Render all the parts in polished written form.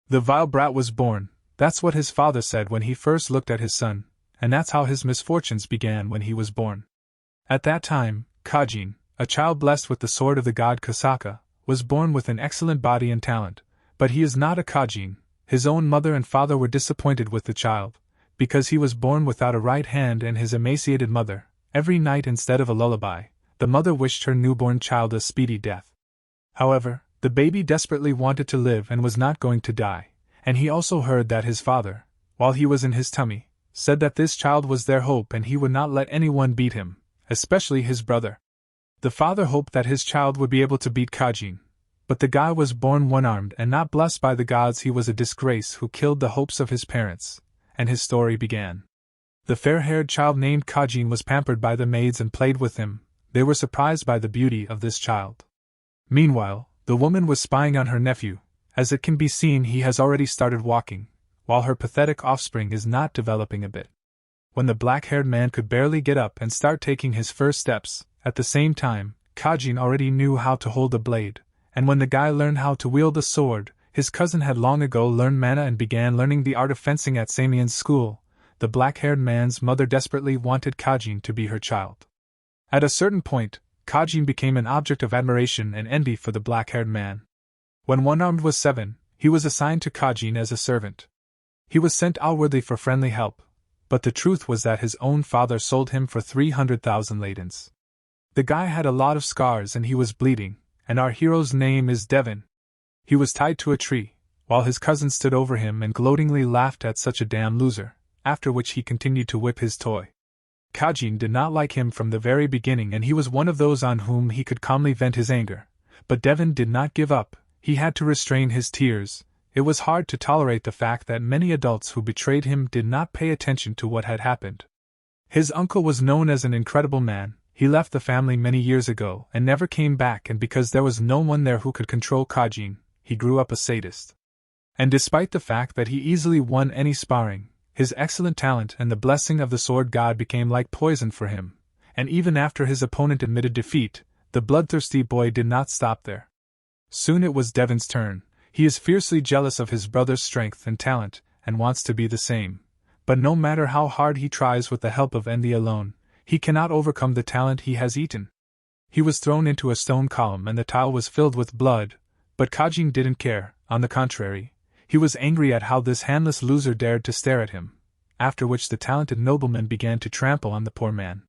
The vile brat was born, that's what his father said when he first looked at his son, and that's how his misfortunes began when he was born. At that time, Kajin, a child blessed with the sword of the god Kasaka, was born with an excellent body and talent, but he is not a Kajin. His own mother and father were disappointed with the child, because he was born without a right hand, and his emaciated mother, every night instead of a lullaby, the mother wished her newborn child a speedy death. However, the baby desperately wanted to live and was not going to die, and he also heard that his father, while he was in his tummy, said that this child was their hope and he would not let anyone beat him, especially his brother. The father hoped that his child would be able to beat Kajin, but the guy was born one-armed and not blessed by the gods. He was a disgrace who killed the hopes of his parents, and his story began. The fair-haired child named Kajin was pampered by the maids and played with him. They were surprised by the beauty of this child. Meanwhile, the woman was spying on her nephew. As it can be seen, he has already started walking, while her pathetic offspring is not developing a bit. When the black-haired man could barely get up and start taking his first steps, at the same time, Kajin already knew how to hold a blade, and when the guy learned how to wield a sword, his cousin had long ago learned mana and began learning the art of fencing at Samion's school. The black-haired man's mother desperately wanted Kajin to be her child. At a certain point, Kajin became an object of admiration and envy for the black-haired man. When One-Armed was 7, he was assigned to Kajin as a servant. He was sent outwardly for friendly help, but the truth was that his own father sold him for 300,000 ladens. The guy had a lot of scars and he was bleeding, and our hero's name is Daven. He was tied to a tree, while his cousin stood over him and gloatingly laughed at such a damn loser, after which he continued to whip his toy. Kajin did not like him from the very beginning, and he was one of those on whom he could calmly vent his anger. But Daven did not give up. He had to restrain his tears. It was hard to tolerate the fact that many adults who betrayed him did not pay attention to what had happened. His uncle was known as an incredible man. He left the family many years ago and never came back, and because there was no one there who could control Kajin, he grew up a sadist. And despite the fact that he easily won any sparring, his excellent talent and the blessing of the sword god became like poison for him, and even after his opponent admitted defeat, the bloodthirsty boy did not stop there. Soon it was Daven's turn. He is fiercely jealous of his brother's strength and talent, and wants to be the same. But no matter how hard he tries with the help of envy alone, he cannot overcome the talent he has eaten. He was thrown into a stone column and the tile was filled with blood, but Kajin didn't care. On the contrary, he was angry at how this handless loser dared to stare at him, after which the talented nobleman began to trample on the poor man.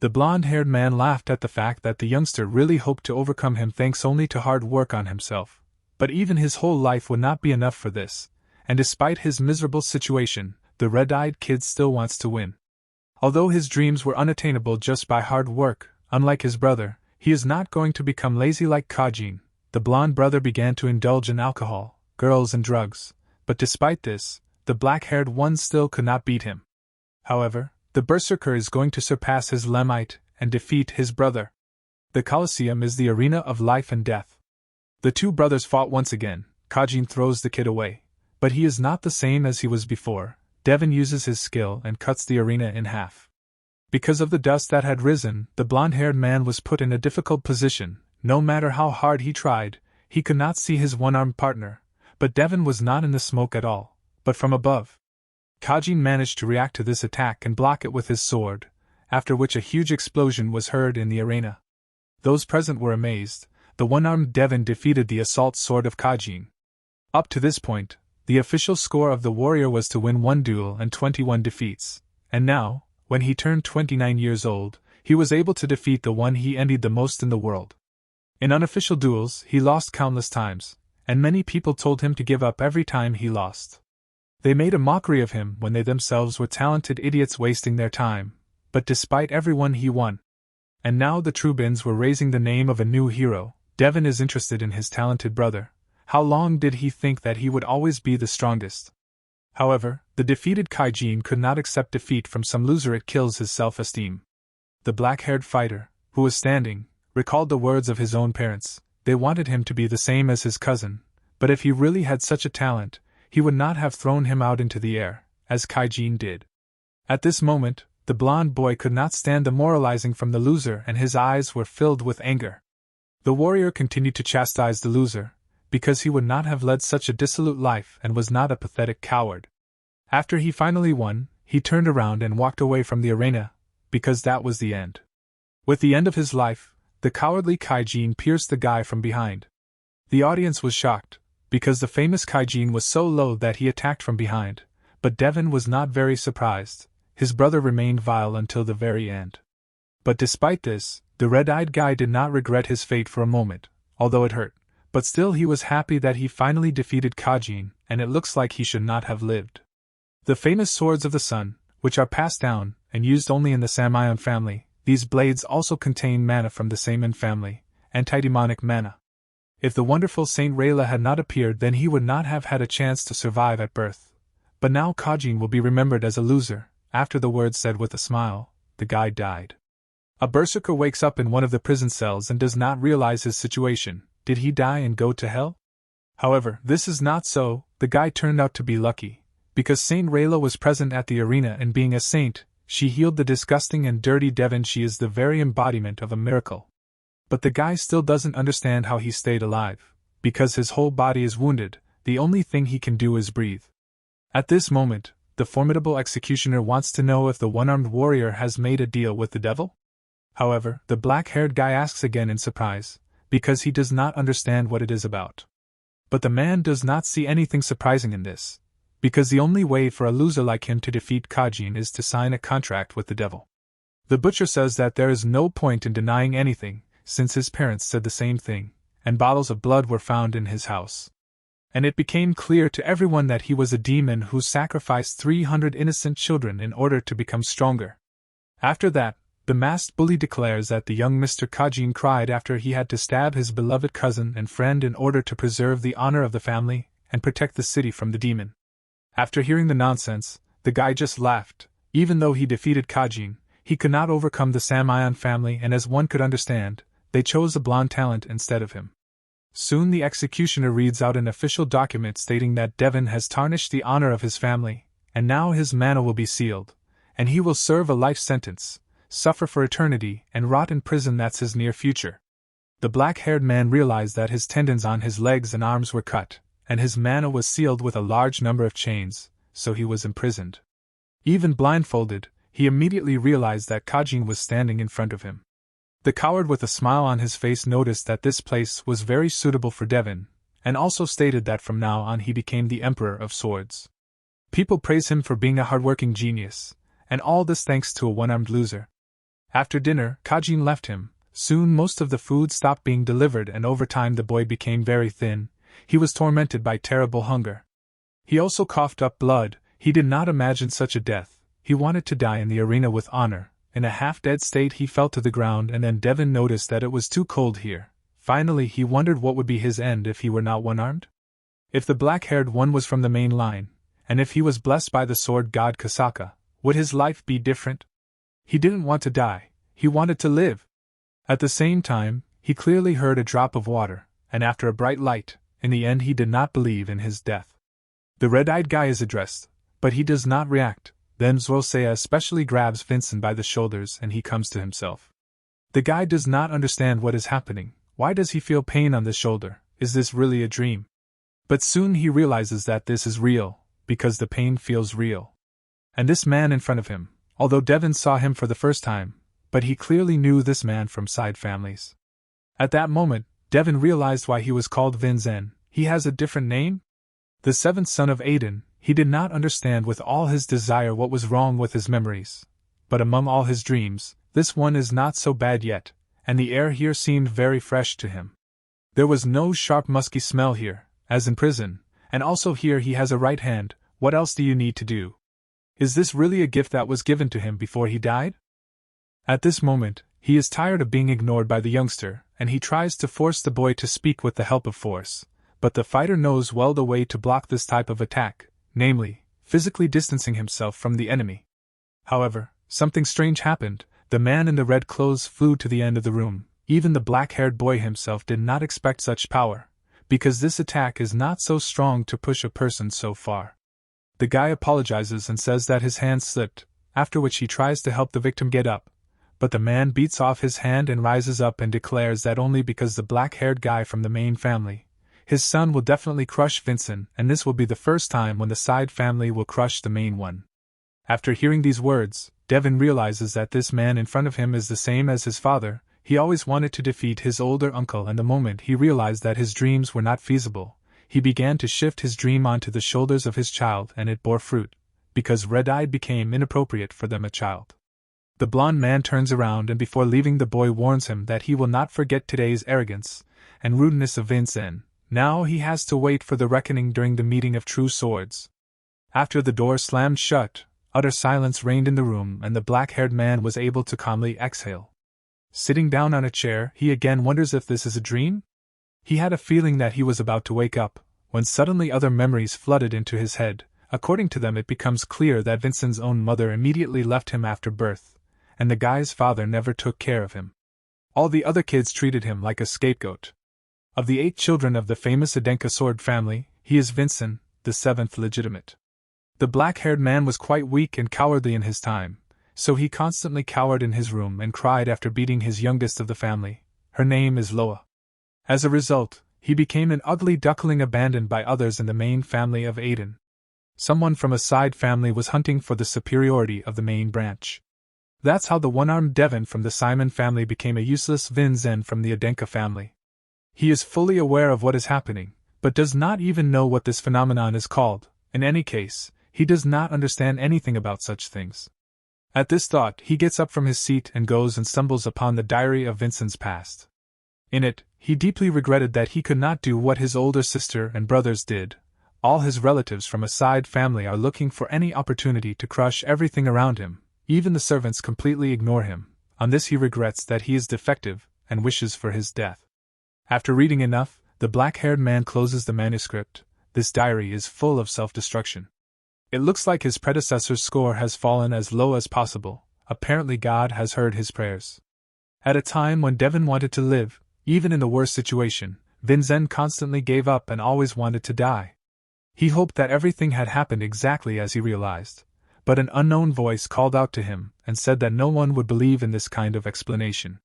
The blonde-haired man laughed at the fact that the youngster really hoped to overcome him thanks only to hard work on himself. But even his whole life would not be enough for this, and despite his miserable situation, the red-eyed kid still wants to win. Although his dreams were unattainable just by hard work, unlike his brother, he is not going to become lazy like Kajin. The blonde brother began to indulge in alcohol, girls and drugs, but despite this, the black-haired one still could not beat him. However, the Berserker is going to surpass his Lemite and defeat his brother. The Colosseum is the arena of life and death. The two brothers fought once again. Kajin throws the kid away, but he is not the same as he was before. Daven uses his skill and cuts the arena in half. Because of the dust that had risen, the blonde-haired man was put in a difficult position. No matter how hard he tried, he could not see his one-armed partner, but Daven was not in the smoke at all, but from above. Kajin managed to react to this attack and block it with his sword, after which a huge explosion was heard in the arena. Those present were amazed. The one-armed Daven defeated the assault sword of Kajin. Up to this point, the official score of the warrior was to win 1 duel and 21 defeats, and now, when he turned 29 years old, he was able to defeat the one he envied the most in the world. In unofficial duels, he lost countless times, and many people told him to give up every time he lost. They made a mockery of him when they themselves were talented idiots wasting their time, but despite everyone he won. And now the Trubins were raising the name of a new hero. Daven is interested in his talented brother. How long did he think that he would always be the strongest? However, the defeated Kajin could not accept defeat from some loser. It kills his self-esteem. The black-haired fighter, who was standing, recalled the words of his own parents. They wanted him to be the same as his cousin, but if he really had such a talent, he would not have thrown him out into the air, as Kajin did. At this moment, the blonde boy could not stand the moralizing from the loser and his eyes were filled with anger. The warrior continued to chastise the loser. because he would not have led such a dissolute life and was not a pathetic coward. After he finally won, he turned around and walked away from the arena, because that was the end. With the end of his life, the cowardly Kaijin pierced the guy from behind. The audience was shocked, because the famous Kaijin was so low that he attacked from behind, but Daven was not very surprised. His brother remained vile until the very end. But despite this, the red-eyed guy did not regret his fate for a moment, although it hurt, but still he was happy that he finally defeated Kaijin, and it looks like he should not have lived. The famous swords of the sun, which are passed down and used only in the Samion family, these blades also contain mana from the Samion family, antidemonic mana. If the wonderful Saint Rayla had not appeared, then he would not have had a chance to survive at birth. But now Kaijin will be remembered as a loser. After the words said with a smile, the guy died. A berserker wakes up in one of the prison cells and does not realize his situation. Did he die and go to hell? However, this is not so. The guy turned out to be lucky, because Saint Rayla was present at the arena, and being a saint, she healed the disgusting and dirty Daven. She is the very embodiment of a miracle. But the guy still doesn't understand how he stayed alive. Because his whole body is wounded, the only thing he can do is breathe. At this moment, the formidable executioner wants to know if the one-armed warrior has made a deal with the devil. However, the black-haired guy asks again in surprise, because he does not understand what it is about. But the man does not see anything surprising in this, because the only way for a loser like him to defeat Kaijin is to sign a contract with the devil. The butcher says that there is no point in denying anything, since his parents said the same thing, and bottles of blood were found in his house. And it became clear to everyone that he was a demon who sacrificed 300 innocent children in order to become stronger. After that, the masked bully declares that the young Mr. Kaijin cried after he had to stab his beloved cousin and friend in order to preserve the honor of the family and protect the city from the demon. After hearing the nonsense, the guy just laughed. Even though he defeated Kaijin, he could not overcome the Samion family, and as one could understand, they chose a blonde talent instead of him. Soon the executioner reads out an official document stating that Daven has tarnished the honor of his family, and now his mana will be sealed, and he will serve a life sentence, suffer for eternity, and rot in prison. That's his near future. The black-haired man realized that his tendons on his legs and arms were cut, and his mana was sealed with a large number of chains, so he was imprisoned. Even blindfolded, he immediately realized that Kaijin was standing in front of him. The coward with a smile on his face noticed that this place was very suitable for Daven, and also stated that from now on he became the Emperor of Swords. People praise him for being a hardworking genius, and all this thanks to a one-armed loser. After dinner, Kaijin left him. Soon most of the food stopped being delivered, and over time the boy became very thin. He was tormented by terrible hunger. He also coughed up blood. He did not imagine such a death. He wanted to die in the arena with honor. In a half-dead state he fell to the ground, and then Daven noticed that it was too cold here. Finally he wondered what would be his end if he were not one-armed? If the black-haired one was from the main line, and if he was blessed by the sword god Kasaka, would his life be different? He didn't want to die, he wanted to live. At the same time, he clearly heard a drop of water, and after a bright light, in the end he did not believe in his death. The red-eyed guy is addressed, but he does not react. Then Zorosea especially grabs Vincent by the shoulders and he comes to himself. The guy does not understand what is happening. Why does he feel pain on the shoulder? Is this really a dream? But soon he realizes that this is real, because the pain feels real. And this man in front of him, although Daven saw him for the first time, but he clearly knew this man from side families. At that moment, Daven realized why he was called Vinzen. He has a different name? The seventh son of Aiden. He did not understand with all his desire what was wrong with his memories. But among all his dreams, this one is not so bad yet, and the air here seemed very fresh to him. There was no sharp musky smell here, as in prison, and also here he has a right hand. What else do you need to do? Is this really a gift that was given to him before he died? At this moment, he is tired of being ignored by the youngster, and he tries to force the boy to speak with the help of force, but the fighter knows well the way to block this type of attack. Namely, physically distancing himself from the enemy. However, something strange happened. The man in the red clothes flew to the end of the room. Even the black-haired boy himself did not expect such power, because this attack is not so strong to push a person so far. The guy apologizes and says that his hand slipped, after which he tries to help the victim get up, but the man beats off his hand and rises up and declares that only because the black-haired guy from the main family, his son will definitely crush Vincent, and this will be the first time when the side family will crush the main one. After hearing these words, Daven realizes that this man in front of him is the same as his father. He always wanted to defeat his older uncle, and the moment he realized that his dreams were not feasible, he began to shift his dream onto the shoulders of his child, and it bore fruit, because red-eyed became inappropriate for them a child. The blond man turns around and before leaving the boy warns him that he will not forget today's arrogance and rudeness of Vincent. Now he has to wait for the reckoning during the meeting of true swords. After the door slammed shut, utter silence reigned in the room and the black-haired man was able to calmly exhale. Sitting down on a chair, he again wonders if this is a dream? He had a feeling that he was about to wake up, when suddenly other memories flooded into his head. According to them, it becomes clear that Vincent's own mother immediately left him after birth, and the guy's father never took care of him. All the other kids treated him like a scapegoat. Of the 8 children of the famous Adenka sword family, he is Vincent, the 7th legitimate. The black-haired man was quite weak and cowardly in his time, so he constantly cowered in his room and cried after beating his youngest of the family. Her name is Loa. As a result, he became an ugly duckling abandoned by others in the main family of Aiden. Someone from a side family was hunting for the superiority of the main branch. That's how the one-armed Daven from the Samion family became a useless Vincent from the Adenka family. He is fully aware of what is happening, but does not even know what this phenomenon is called. In any case, he does not understand anything about such things. At this thought, he gets up from his seat and goes and stumbles upon the diary of Vincent's past. In it, he deeply regretted that he could not do what his older sister and brothers did. All his relatives from a side family are looking for any opportunity to crush everything around him. Even the servants completely ignore him. On this he regrets that he is defective, and wishes for his death. After reading enough, the black-haired man closes the manuscript. This diary is full of self-destruction. It looks like his predecessor's score has fallen as low as possible. Apparently God has heard his prayers. At a time when Daven wanted to live, even in the worst situation, Vincent constantly gave up and always wanted to die. He hoped that everything had happened exactly as he realized. But an unknown voice called out to him and said that no one would believe in this kind of explanation.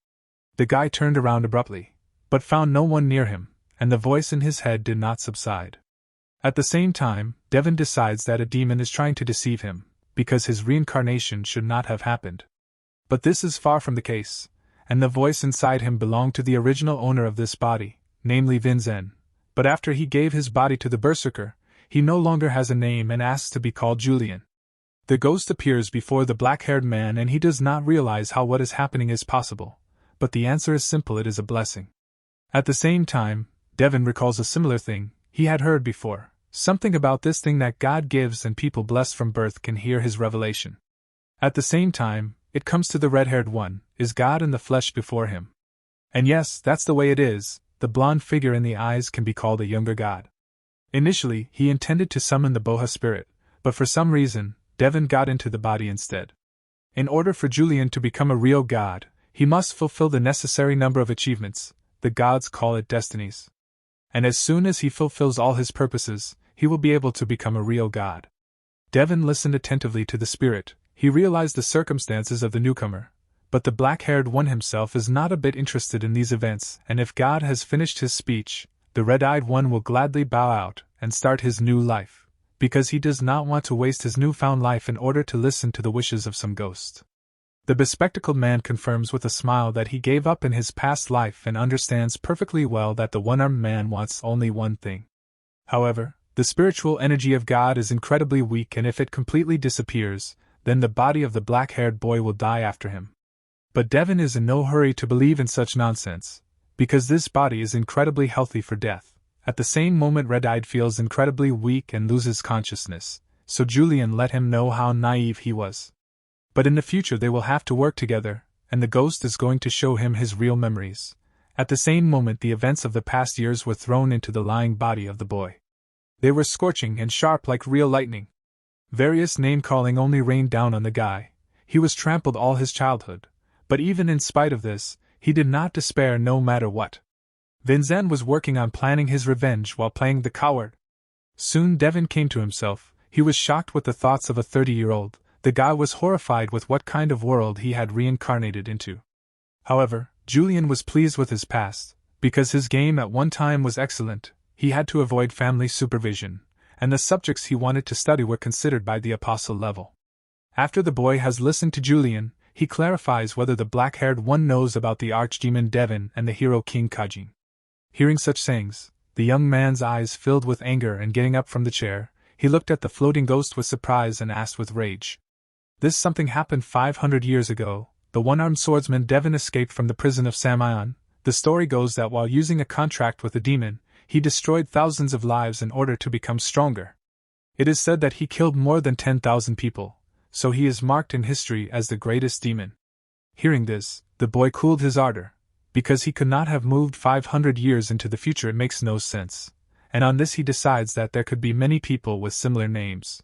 The guy turned around abruptly, but found no one near him, and the voice in his head did not subside. At the same time, Daven decides that a demon is trying to deceive him, because his reincarnation should not have happened. But this is far from the case, and the voice inside him belonged to the original owner of this body, namely Vincent. But after he gave his body to the Berserker, he no longer has a name and asks to be called Yulion. The ghost appears before the black-haired man and he does not realize how what is happening is possible, but the answer is simple: it is a blessing. At the same time, Daven recalls a similar thing he had heard before, something about this thing that God gives and people blessed from birth can hear his revelation. At the same time, it comes to the red-haired one, is God in the flesh before him? And yes, that's the way it is, the blonde figure in the eyes can be called a younger god. Initially, he intended to summon the Boha spirit, but for some reason, Daven got into the body instead. In order for Yulion to become a real god, he must fulfill the necessary number of achievements. The gods call it destinies. And as soon as he fulfills all his purposes, he will be able to become a real god. Daven listened attentively to the spirit. He realized the circumstances of the newcomer, but the black-haired one himself is not a bit interested in these events, and if God has finished his speech, the red-eyed one will gladly bow out and start his new life, because he does not want to waste his newfound life in order to listen to the wishes of some ghost. The bespectacled man confirms with a smile that he gave up in his past life and understands perfectly well that the one-armed man wants only one thing. However, the spiritual energy of God is incredibly weak, and if it completely disappears, then the body of the black-haired boy will die after him. But Daven is in no hurry to believe in such nonsense, because this body is incredibly healthy for death. At the same moment, Red-Eyed feels incredibly weak and loses consciousness, so Yulion let him know how naive he was. But in the future they will have to work together, and the ghost is going to show him his real memories. At the same moment, the events of the past years were thrown into the lying body of the boy. They were scorching and sharp like real lightning. Various name-calling only rained down on the guy. He was trampled all his childhood, but even in spite of this, he did not despair no matter what. Vincent was working on planning his revenge while playing the coward. Soon Daven came to himself. He was shocked with the thoughts of a 30-year-old. The guy was horrified with what kind of world he had reincarnated into. However, Yulion was pleased with his past, because his game at one time was excellent. he had to avoid family supervision, and the subjects he wanted to study were considered by the apostle level. After the boy has listened to Yulion, he clarifies whether the black-haired one knows about the archdemon Daven and the hero King Kajin. Hearing such sayings, the young man's eyes filled with anger, and getting up from the chair, he looked at the floating ghost with surprise and asked with rage. This something happened 500 years ago. The one-armed swordsman Daven escaped from the prison of Samion. The story goes that while using a contract with a demon, he destroyed thousands of lives in order to become stronger. It is said that he killed more than 10,000 people, so he is marked in history as the greatest demon. Hearing this, the boy cooled his ardor. Because he could not have moved 500 years into the future, it makes no sense, and on this he decides that there could be many people with similar names.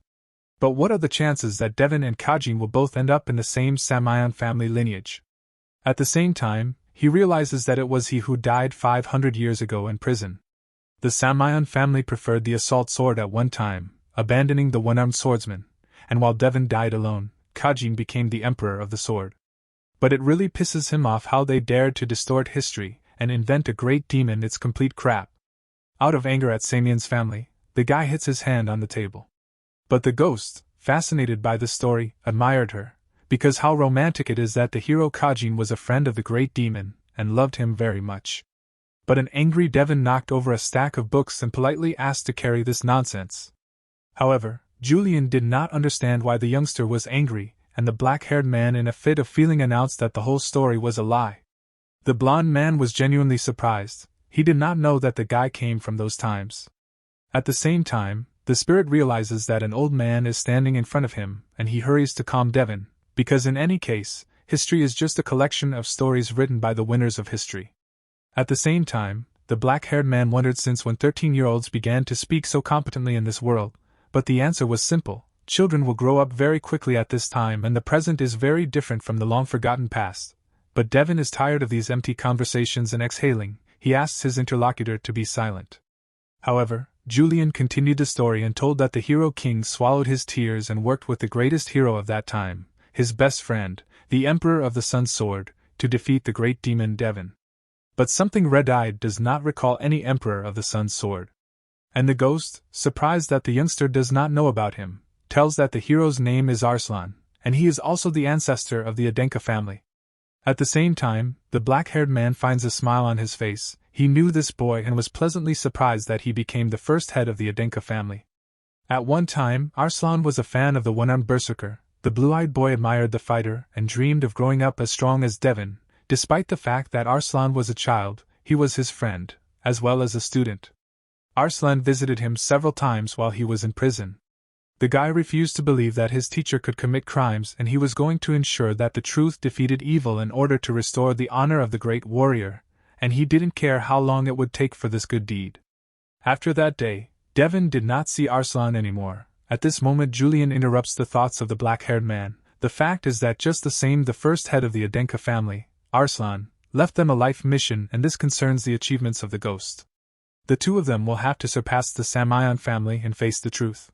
But what are the chances that Daven and Kajin will both end up in the same Samion family lineage? At the same time, he realizes that it was he who died 500 years ago in prison. The Samion family preferred the assault sword at one time, abandoning the one-armed swordsman, and while Daven died alone, Kajin became the emperor of the sword. But it really pisses him off how they dared to distort history and invent a great demon. It's complete crap. Out of anger at Samion's family, the guy hits his hand on the table. But the ghost, fascinated by the story, admired her, because how romantic it is that the hero Kajin was a friend of the great demon, and loved him very much. But an angry Daven knocked over a stack of books and politely asked to carry this nonsense. However, Yulion did not understand why the youngster was angry, and the black-haired man in a fit of feeling announced that the whole story was a lie. The blond man was genuinely surprised. He did not know that the guy came from those times. At the same time, the spirit realizes that an old man is standing in front of him, and he hurries to calm Daven, because in any case, history is just a collection of stories written by the winners of history. At the same time, the black-haired man wondered since when 13-year-olds began to speak so competently in this world, but the answer was simple. Children will grow up very quickly at this time, and the present is very different from the long-forgotten past. But Daven is tired of these empty conversations and exhaling. He asks his interlocutor to be silent. However, Yulion continued the story and told that the hero king swallowed his tears and worked with the greatest hero of that time, his best friend, the Emperor of the Sun Sword, to defeat the great demon Daven. But something red-eyed does not recall any Emperor of the Sun Sword. And the ghost, surprised that the youngster does not know about him, tells that the hero's name is Arslan, and he is also the ancestor of the Adenka family. At the same time, the black-haired man finds a smile on his face. He knew this boy and was pleasantly surprised that he became the first head of the Adenka family. At one time, Arslan was a fan of the one-armed Berserker. The blue-eyed boy admired the fighter and dreamed of growing up as strong as Daven. Despite the fact that Arslan was a child, he was his friend, as well as a student. Arslan visited him several times while he was in prison. The guy refused to believe that his teacher could commit crimes, and he was going to ensure that the truth defeated evil in order to restore the honor of the great warrior, and he didn't care how long it would take for this good deed. After that day, Daven did not see Arslan anymore. At this moment Yulion interrupts the thoughts of the black-haired man. The fact is that just the same the first head of the Adenka family, Arslan, left them a life mission, and this concerns the achievements of the ghost. The two of them will have to surpass the Samion family and face the truth.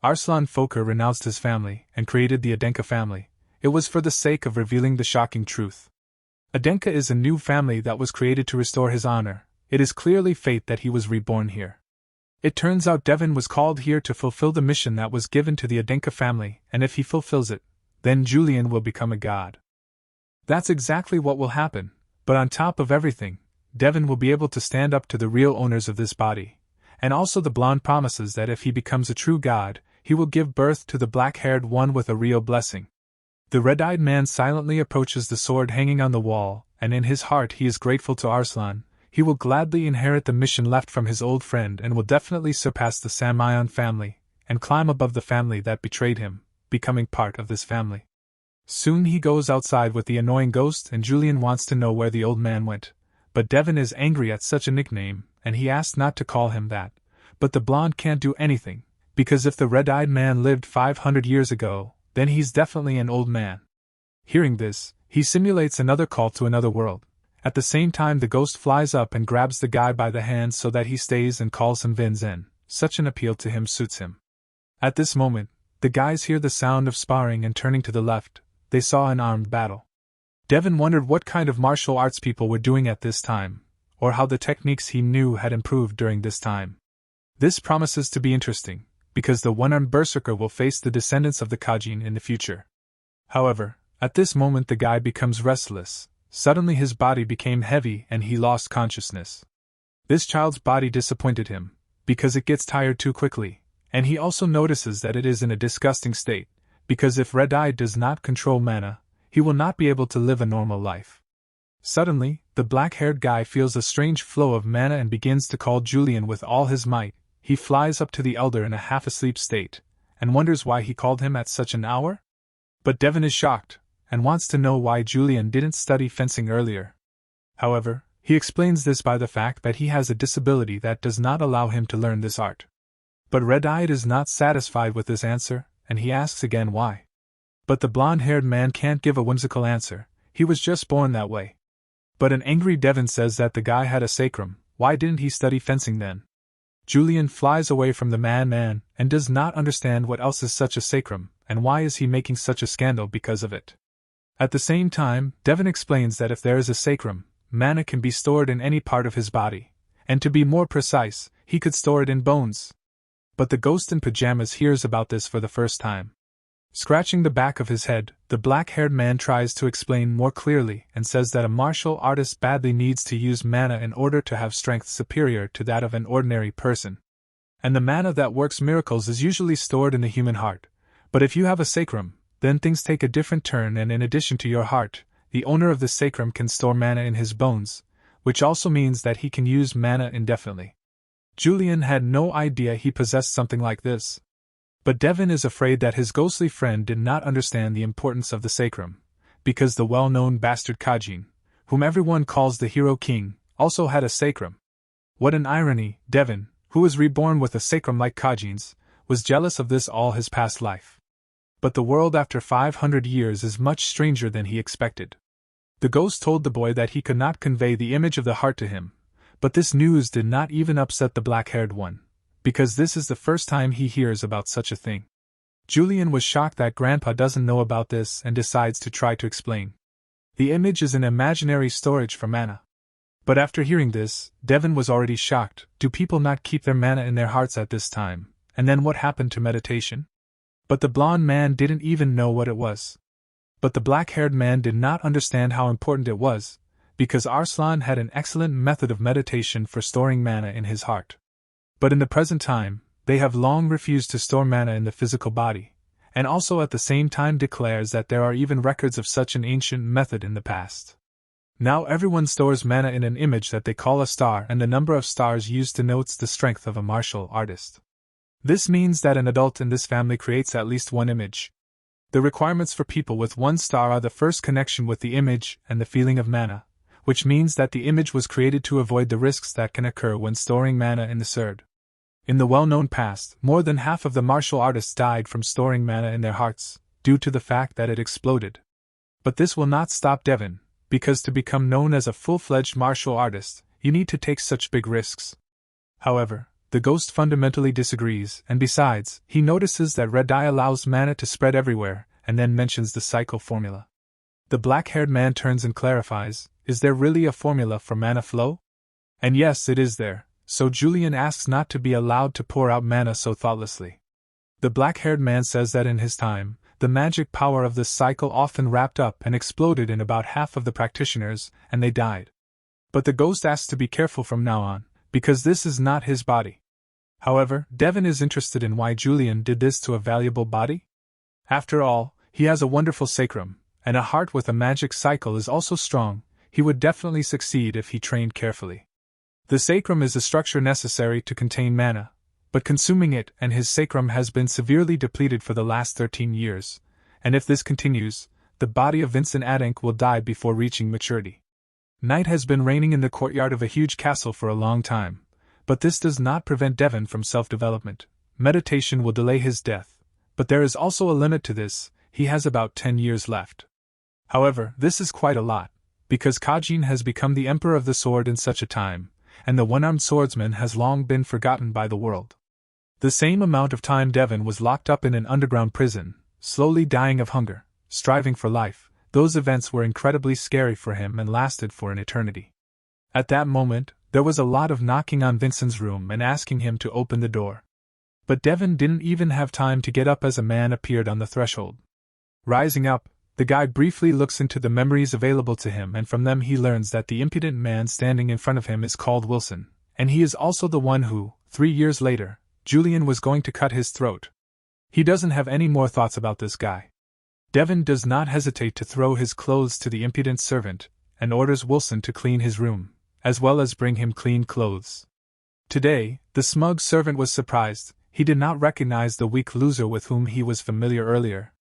Arslan Fokker renounced his family and created the Adenka family. It was for the sake of revealing the shocking truth. Adenka is a new family that was created to restore his honor. It is clearly fate that he was reborn here. It turns out Daven was called here to fulfill the mission that was given to the Adenka family, and if he fulfills it, then Yulion will become a god. That's exactly what will happen, but on top of everything, Daven will be able to stand up to the real owners of this body, and also the blonde promises that if he becomes a true god, he will give birth to the black-haired one with a real blessing. The red-eyed man silently approaches the sword hanging on the wall, and in his heart he is grateful to Arslan. He will gladly inherit the mission left from his old friend and will definitely surpass the Samion family, and climb above the family that betrayed him, becoming part of this family. Soon he goes outside with the annoying ghost, and Yulion wants to know where the old man went. But Daven is angry at such a nickname, and he asks not to call him that. But the blonde can't do anything, because if the red-eyed man lived 500 years ago, then he's definitely an old man. Hearing this, he simulates another call to another world. At the same time the ghost flies up and grabs the guy by the hand so that he stays and calls him Vinzen. Such an appeal to him suits him. At this moment, the guys hear the sound of sparring, and turning to the left, they saw an armed battle. Daven wondered what kind of martial arts people were doing at this time. or how the techniques he knew had improved during this time. This promises to be interesting, because the one-armed berserker will face the descendants of the Kajin in the future. However, at this moment the guy becomes restless. Suddenly his body became heavy and he lost consciousness. This child's body disappointed him, because it gets tired too quickly, and he also notices that it is in a disgusting state, because if Red-Eye does not control mana, he will not be able to live a normal life. Suddenly, the black-haired guy feels a strange flow of mana and begins to call Yulion with all his might. He flies up to the elder in a half-asleep state, and wonders why he called him at such an hour? But Daven is shocked, and wants to know why Yulion didn't study fencing earlier. However, he explains this by the fact that he has a disability that does not allow him to learn this art. But Red-Eye is not satisfied with this answer, and he asks again why. But the blonde-haired man can't give a whimsical answer, he was just born that way. But an angry Daven says that the guy had a sacrum, why didn't he study fencing then? Yulion flies away from the man and does not understand what else is such a sacrum, and why is he making such a scandal because of it. At the same time, Daven explains that if there is a sacrum, mana can be stored in any part of his body, and to be more precise, he could store it in bones. But the ghost in pajamas hears about this for the first time. Scratching the back of his head, the black-haired man tries to explain more clearly and says that a martial artist badly needs to use mana in order to have strength superior to that of an ordinary person. And the mana that works miracles is usually stored in the human heart. But if you have a sacrum, then things take a different turn, and in addition to your heart, the owner of the sacrum can store mana in his bones, which also means that he can use mana indefinitely. Yulion had no idea he possessed something like this. But Daven is afraid that his ghostly friend did not understand the importance of the sacrum, because the well-known bastard Kajin, whom everyone calls the Hero King, also had a sacrum. What an irony! Daven, who was reborn with a sacrum like Kajin's, was jealous of this all his past life. But the world after 500 years is much stranger than he expected. The ghost told the boy that he could not convey the image of the heart to him, but this news did not even upset the black-haired one, because this is the first time he hears about such a thing. Yulion was shocked that Grandpa doesn't know about this and decides to try to explain. The image is an imaginary storage for mana. But after hearing this, Daven was already shocked. Do people not keep their mana in their hearts at this time? And then what happened to meditation? But the blonde man didn't even know what it was. But the black-haired man did not understand how important it was, because Arslan had an excellent method of meditation for storing mana in his heart. But in the present time, they have long refused to store mana in the physical body, and also at the same time declares that there are even records of such an ancient method in the past. Now everyone stores mana in an image that they call a star, and the number of stars used denotes the strength of a martial artist. This means that an adult in this family creates at least one image. The requirements for people with one star are the first connection with the image and the feeling of mana, which means that the image was created to avoid the risks that can occur when storing mana in the surd. In the well-known past, more than half of the martial artists died from storing mana in their hearts, due to the fact that it exploded. But this will not stop Daven, because to become known as a full-fledged martial artist, you need to take such big risks. However, the ghost fundamentally disagrees, and besides, he notices that Red-Eye allows mana to spread everywhere, and then mentions the cycle formula. The black-haired man turns and clarifies, is there really a formula for mana flow? And yes, it is there, so Yulion asks not to be allowed to pour out mana so thoughtlessly. The black-haired man says that in his time, the magic power of this cycle often wrapped up and exploded in about half of the practitioners, and they died. But the ghost asks to be careful from now on, because this is not his body. However, Daven is interested in why Yulion did this to a valuable body. After all, he has a wonderful sacrum, and a heart with a magic cycle is also strong. He would definitely succeed if he trained carefully. The sacrum is the structure necessary to contain mana, but consuming it and his sacrum has been severely depleted for the last 13 years, and if this continues, the body of Vincent Adank will die before reaching maturity. Night has been reigning in the courtyard of a huge castle for a long time, but this does not prevent Daven from self-development. Meditation will delay his death, but there is also a limit to this. He has about 10 years left. However, this is quite a lot, because Kajin has become the emperor of the sword in such a time, and the one-armed swordsman has long been forgotten by the world. The same amount of time Daven was locked up in an underground prison, slowly dying of hunger, striving for life. Those events were incredibly scary for him and lasted for an eternity. At that moment, there was a lot of knocking on Vincent's room and asking him to open the door. But Daven didn't even have time to get up as a man appeared on the threshold. Rising up, the guy briefly looks into the memories available to him, and from them he learns that the impudent man standing in front of him is called Wilson, and he is also the one who, 3 years later, Yulion was going to cut his throat. He doesn't have any more thoughts about this guy. Daven does not hesitate to throw his clothes to the impudent servant, and orders Wilson to clean his room, as well as bring him clean clothes. Today, the smug servant was surprised. He did not recognize the weak loser with whom he was familiar earlier.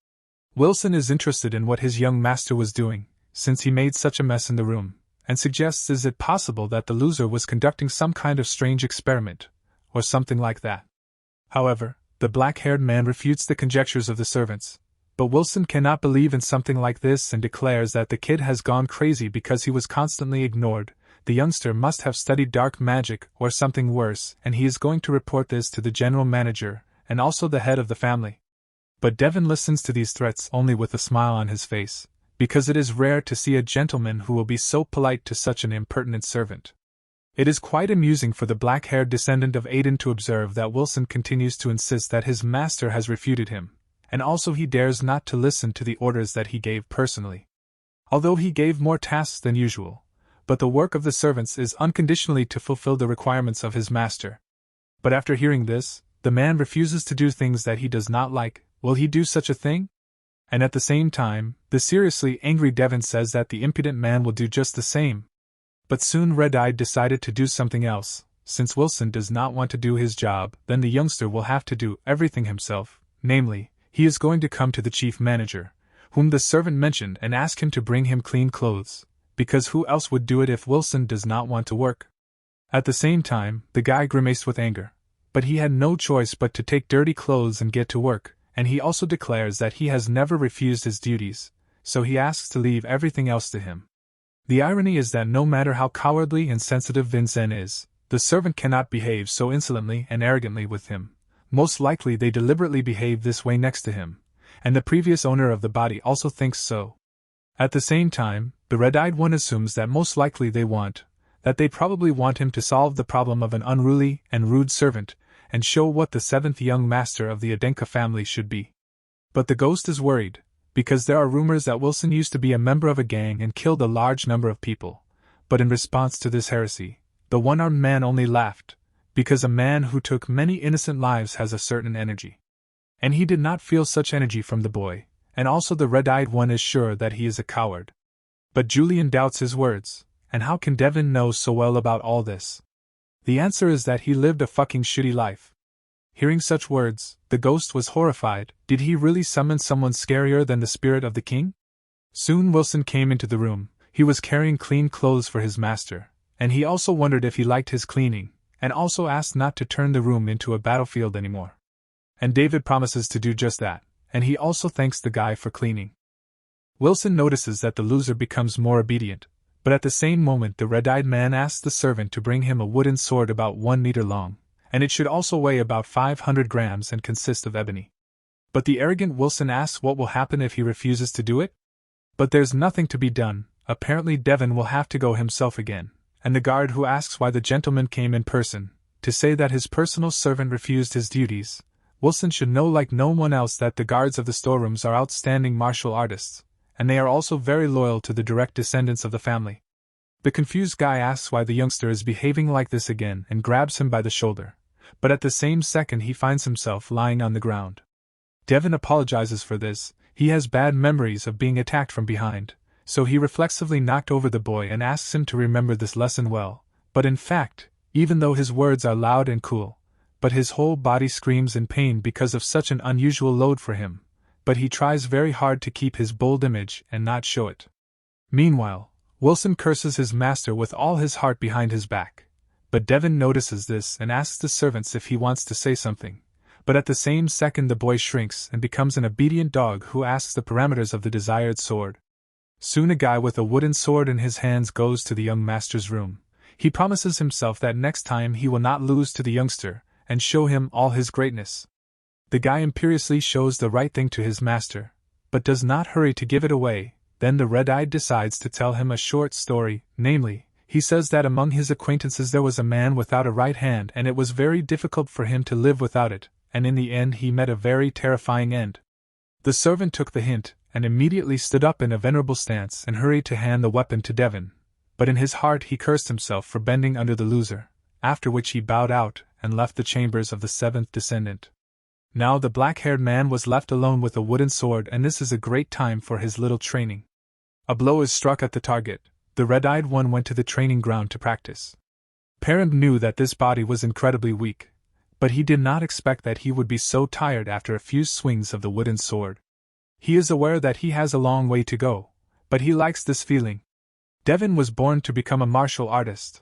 Wilson is interested in what his young master was doing, since he made such a mess in the room, and suggests is it possible that the loser was conducting some kind of strange experiment, or something like that. However, the black-haired man refutes the conjectures of the servants, but Wilson cannot believe in something like this and declares that the kid has gone crazy because he was constantly ignored. The youngster must have studied dark magic or something worse, and he is going to report this to the general manager, and also the head of the family. But Daven listens to these threats only with a smile on his face, because it is rare to see a gentleman who will be so polite to such an impertinent servant. It is quite amusing for the black-haired descendant of Aiden to observe that Wilson continues to insist that his master has refuted him, and also he dares not to listen to the orders that he gave personally. Although he gave more tasks than usual, but the work of the servants is unconditionally to fulfill the requirements of his master. But after hearing this, the man refuses to do things that he does not like. Will he do such a thing? And at the same time, the seriously angry Daven says that the impudent man will do just the same. But soon Red-Eye decided to do something else. Since Wilson does not want to do his job, then the youngster will have to do everything himself. Namely, he is going to come to the chief manager, whom the servant mentioned, and ask him to bring him clean clothes, because who else would do it if Wilson does not want to work? At the same time, the guy grimaced with anger, but he had no choice but to take dirty clothes and get to work. And he also declares that he has never refused his duties, so he asks to leave everything else to him. The irony is that no matter how cowardly and sensitive Vincent is, the servant cannot behave so insolently and arrogantly with him. Most likely they deliberately behave this way next to him, and the previous owner of the body also thinks so. At the same time, the red-eyed one assumes that most likely they probably want him to solve the problem of an unruly and rude servant, and show what the seventh young master of the Adenka family should be. But the ghost is worried, because there are rumors that Wilson used to be a member of a gang and killed a large number of people. But in response to this heresy, the one-armed man only laughed, because a man who took many innocent lives has a certain energy. And he did not feel such energy from the boy, and also the red-eyed one is sure that he is a coward. But Yulion doubts his words, and how can Daven know so well about all this? The answer is that he lived a fucking shitty life. Hearing such words, the ghost was horrified. Did he really summon someone scarier than the spirit of the king? Soon Wilson came into the room. He was carrying clean clothes for his master, and he also wondered if he liked his cleaning, and also asked not to turn the room into a battlefield anymore. And David promises to do just that, and he also thanks the guy for cleaning. Wilson notices that the loser becomes more obedient. But at the same moment the red-eyed man asks the servant to bring him a wooden sword about 1 meter long, and it should also weigh about 500 grams and consist of ebony. But the arrogant Wilson asks what will happen if he refuses to do it? But there's nothing to be done. Apparently Daven will have to go himself again, and the guard who asks why the gentleman came in person, to say that his personal servant refused his duties. Wilson should know like no one else that the guards of the storerooms are outstanding martial artists, and they are also very loyal to the direct descendants of the family. The confused guy asks why the youngster is behaving like this again and grabs him by the shoulder, but at the same second he finds himself lying on the ground. Daven apologizes for this. He has bad memories of being attacked from behind, so he reflexively knocked over the boy and asks him to remember this lesson well. But in fact, even though his words are loud and cool, but his whole body screams in pain because of such an unusual load for him. But he tries very hard to keep his bold image and not show it. Meanwhile, Wilson curses his master with all his heart behind his back. But Daven notices this and asks the servants if he wants to say something. But at the same second the boy shrinks and becomes an obedient dog who asks the parameters of the desired sword. Soon a guy with a wooden sword in his hands goes to the young master's room. He promises himself that next time he will not lose to the youngster, and show him all his greatness. The guy imperiously shows the right thing to his master, but does not hurry to give it away. Then the red-eyed decides to tell him a short story, namely, He says that among his acquaintances there was a man without a right hand and it was very difficult for him to live without it, and in the end he met a very terrifying end. The servant took the hint, and immediately stood up in a venerable stance and hurried to hand the weapon to Daven, but in his heart he cursed himself for bending under the loser, after which he bowed out and left the chambers of the seventh descendant. Now the black-haired man was left alone with a wooden sword, and this is a great time for his little training. A blow is struck at the target. The red-eyed one went to the training ground to practice. Parent knew that this body was incredibly weak, but he did not expect that he would be so tired after a few swings of the wooden sword. He is aware that he has a long way to go, but he likes this feeling. Daven was born to become a martial artist.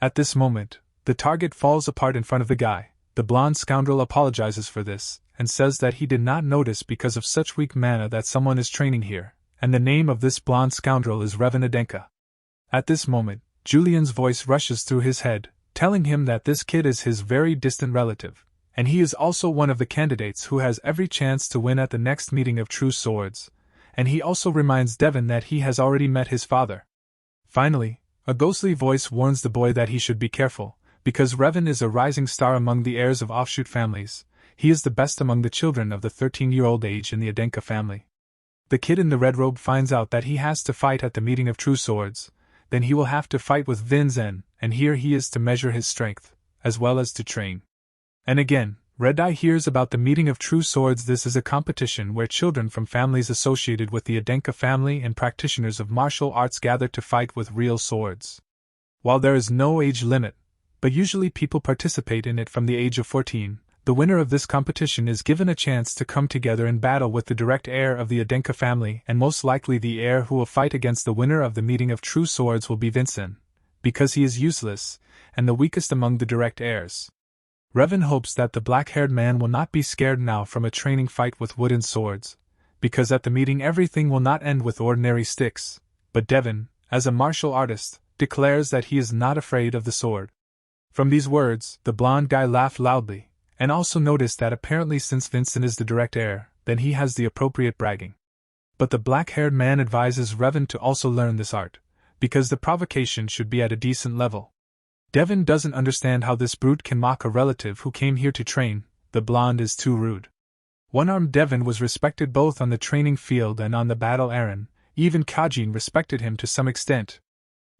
At this moment, the target falls apart in front of the guy. The blonde scoundrel apologizes for this, and says that he did not notice because of such weak mana that someone is training here, and the name of this blonde scoundrel is Reven. At this moment, Julion's voice rushes through his head, telling him that this kid is his very distant relative, and he is also one of the candidates who has every chance to win at the next meeting of True Swords, and he also reminds Daven that he has already met his father. Finally, a ghostly voice warns the boy that he should be careful, because Reven is a rising star among the heirs of offshoot families. He is the best among the children of the 13-year-old age in the Adenka family. The kid in the red robe finds out that he has to fight at the meeting of True Swords. Then he will have to fight with Vin Zen, and here he is to measure his strength, as well as to train. And again, Red Eye hears about the meeting of True Swords. This is a competition where children from families associated with the Adenka family and practitioners of martial arts gather to fight with real swords. While there is no age limit, but usually people participate in it from the age of 14, the winner of this competition is given a chance to come together in battle with the direct heir of the Adenka family, and most likely the heir who will fight against the winner of the meeting of True Swords will be Vincent, because he is useless, and the weakest among the direct heirs. Reven hopes that the black-haired man will not be scared now from a training fight with wooden swords, because at the meeting everything will not end with ordinary sticks, but Daven, as a martial artist, declares that he is not afraid of the sword. From these words, the blonde guy laughed loudly, and also noticed that apparently since Vincent is the direct heir, then he has the appropriate bragging. But the black-haired man advises Reven to also learn this art, because the provocation should be at a decent level. Daven doesn't understand how this brute can mock a relative who came here to train. The blonde is too rude. One-armed Daven was respected both on the training field and on the battle arena. Even Kajin respected him to some extent.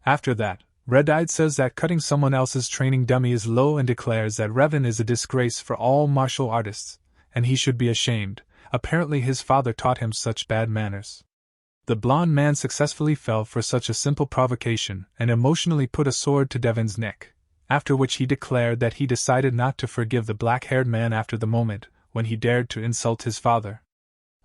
After that, Red-Eyed says that cutting someone else's training dummy is low and declares that Reven is a disgrace for all martial artists, and he should be ashamed. Apparently his father taught him such bad manners. The blonde man successfully fell for such a simple provocation and emotionally put a sword to Daven's neck, after which he declared that he decided not to forgive the black-haired man after the moment when he dared to insult his father.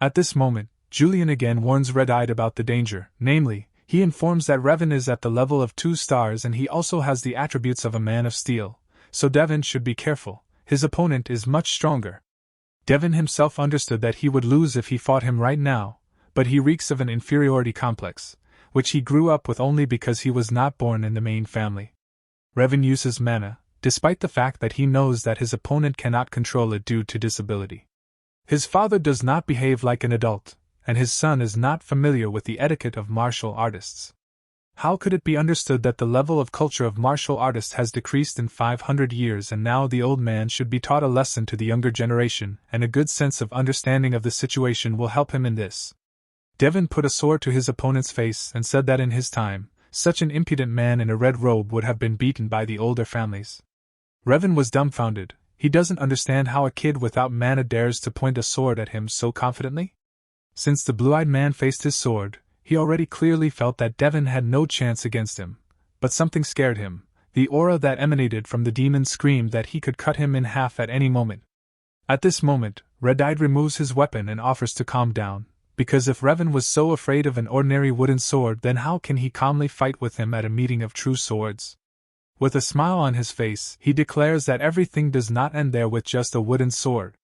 At this moment, Yulion again warns Red-Eyed about the danger, namely, he informs that Reven is at the level of 2 stars and he also has the attributes of a man of steel, so Daven should be careful. His opponent is much stronger. Daven himself understood that he would lose if he fought him right now, but he reeks of an inferiority complex, which he grew up with only because he was not born in the main family. Reven uses mana, despite the fact that he knows that his opponent cannot control it due to disability. His father does not behave like an adult, and his son is not familiar with the etiquette of martial artists. How could it be understood that the level of culture of martial artists has decreased in 500 years and now the old man should be taught a lesson to the younger generation, and a good sense of understanding of the situation will help him in this? Daven put a sword to his opponent's face and said that in his time, such an impudent man in a red robe would have been beaten by the older families. Reven was dumbfounded. He doesn't understand how a kid without mana dares to point a sword at him so confidently. Since the blue-eyed man faced his sword, he already clearly felt that Daven had no chance against him, but something scared him. The aura that emanated from the demon screamed that he could cut him in half at any moment. At this moment, Red-Eyed removes his weapon and offers to calm down, because if Reven was so afraid of an ordinary wooden sword, then how can he calmly fight with him at a meeting of True Swords? With a smile on his face, he declares that everything does not end there with just a wooden sword.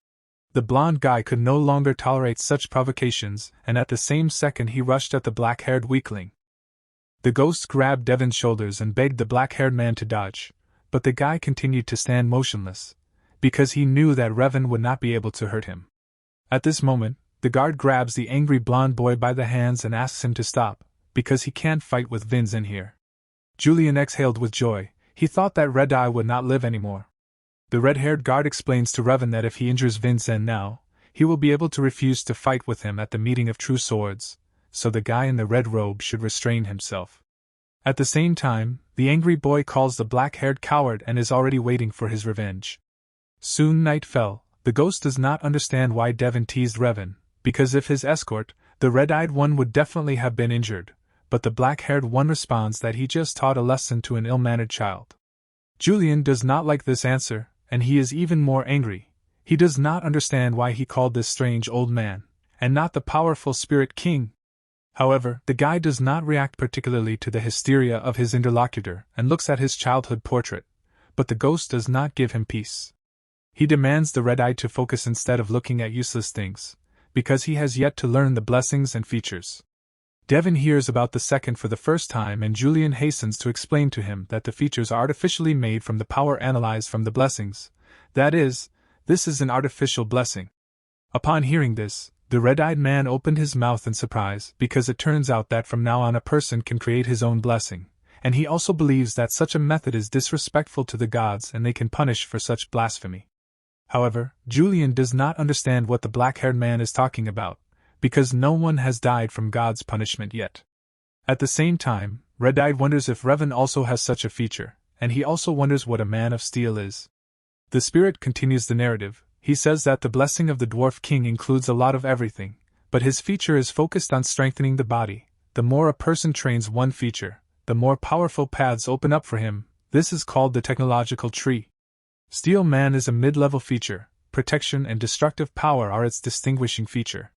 The blonde guy could no longer tolerate such provocations, and at the same second he rushed at the black-haired weakling. The ghost grabbed Daven's shoulders and begged the black-haired man to dodge, but the guy continued to stand motionless, because he knew that Reven would not be able to hurt him. At this moment, the guard grabs the angry blonde boy by the hands and asks him to stop, because he can't fight with Vins in here. Yulion exhaled with joy. He thought that Red Eye would not live anymore. The red-haired guard explains to Revan that if he injures Vincent now, he will be able to refuse to fight with him at the meeting of true swords, so the guy in the red robe should restrain himself. At the same time, the angry boy calls the black-haired coward and is already waiting for his revenge. Soon night fell. The ghost does not understand why Daven teased Revan, because if his escort, the red-eyed one, would definitely have been injured, but the black-haired one responds that he just taught a lesson to an ill-mannered child. Yulion does not like this answer, and he is even more angry. He does not understand why he called this strange old man, and not the powerful spirit king. However, the guy does not react particularly to the hysteria of his interlocutor and looks at his childhood portrait, but the ghost does not give him peace. He demands the red-eye to focus instead of looking at useless things, because he has yet to learn the blessings and features. Daven hears about the second for the first time, and Yulion hastens to explain to him that the features are artificially made from the power analyzed from the blessings. That is, this is an artificial blessing. Upon hearing this, the red-eyed man opened his mouth in surprise, because it turns out that from now on a person can create his own blessing, and he also believes that such a method is disrespectful to the gods and they can punish for such blasphemy. However, Yulion does not understand what the black-haired man is talking about, because no one has died from God's punishment yet. At the same time, Red-Eyed wonders if Revan also has such a feature, and he also wonders what a man of steel is. The spirit continues the narrative. He says that the blessing of the Dwarf King includes a lot of everything, but his feature is focused on strengthening the body. The more a person trains one feature, the more powerful paths open up for him. This is called the technological tree. Steel Man is a mid-level feature. Protection and destructive power are its distinguishing feature.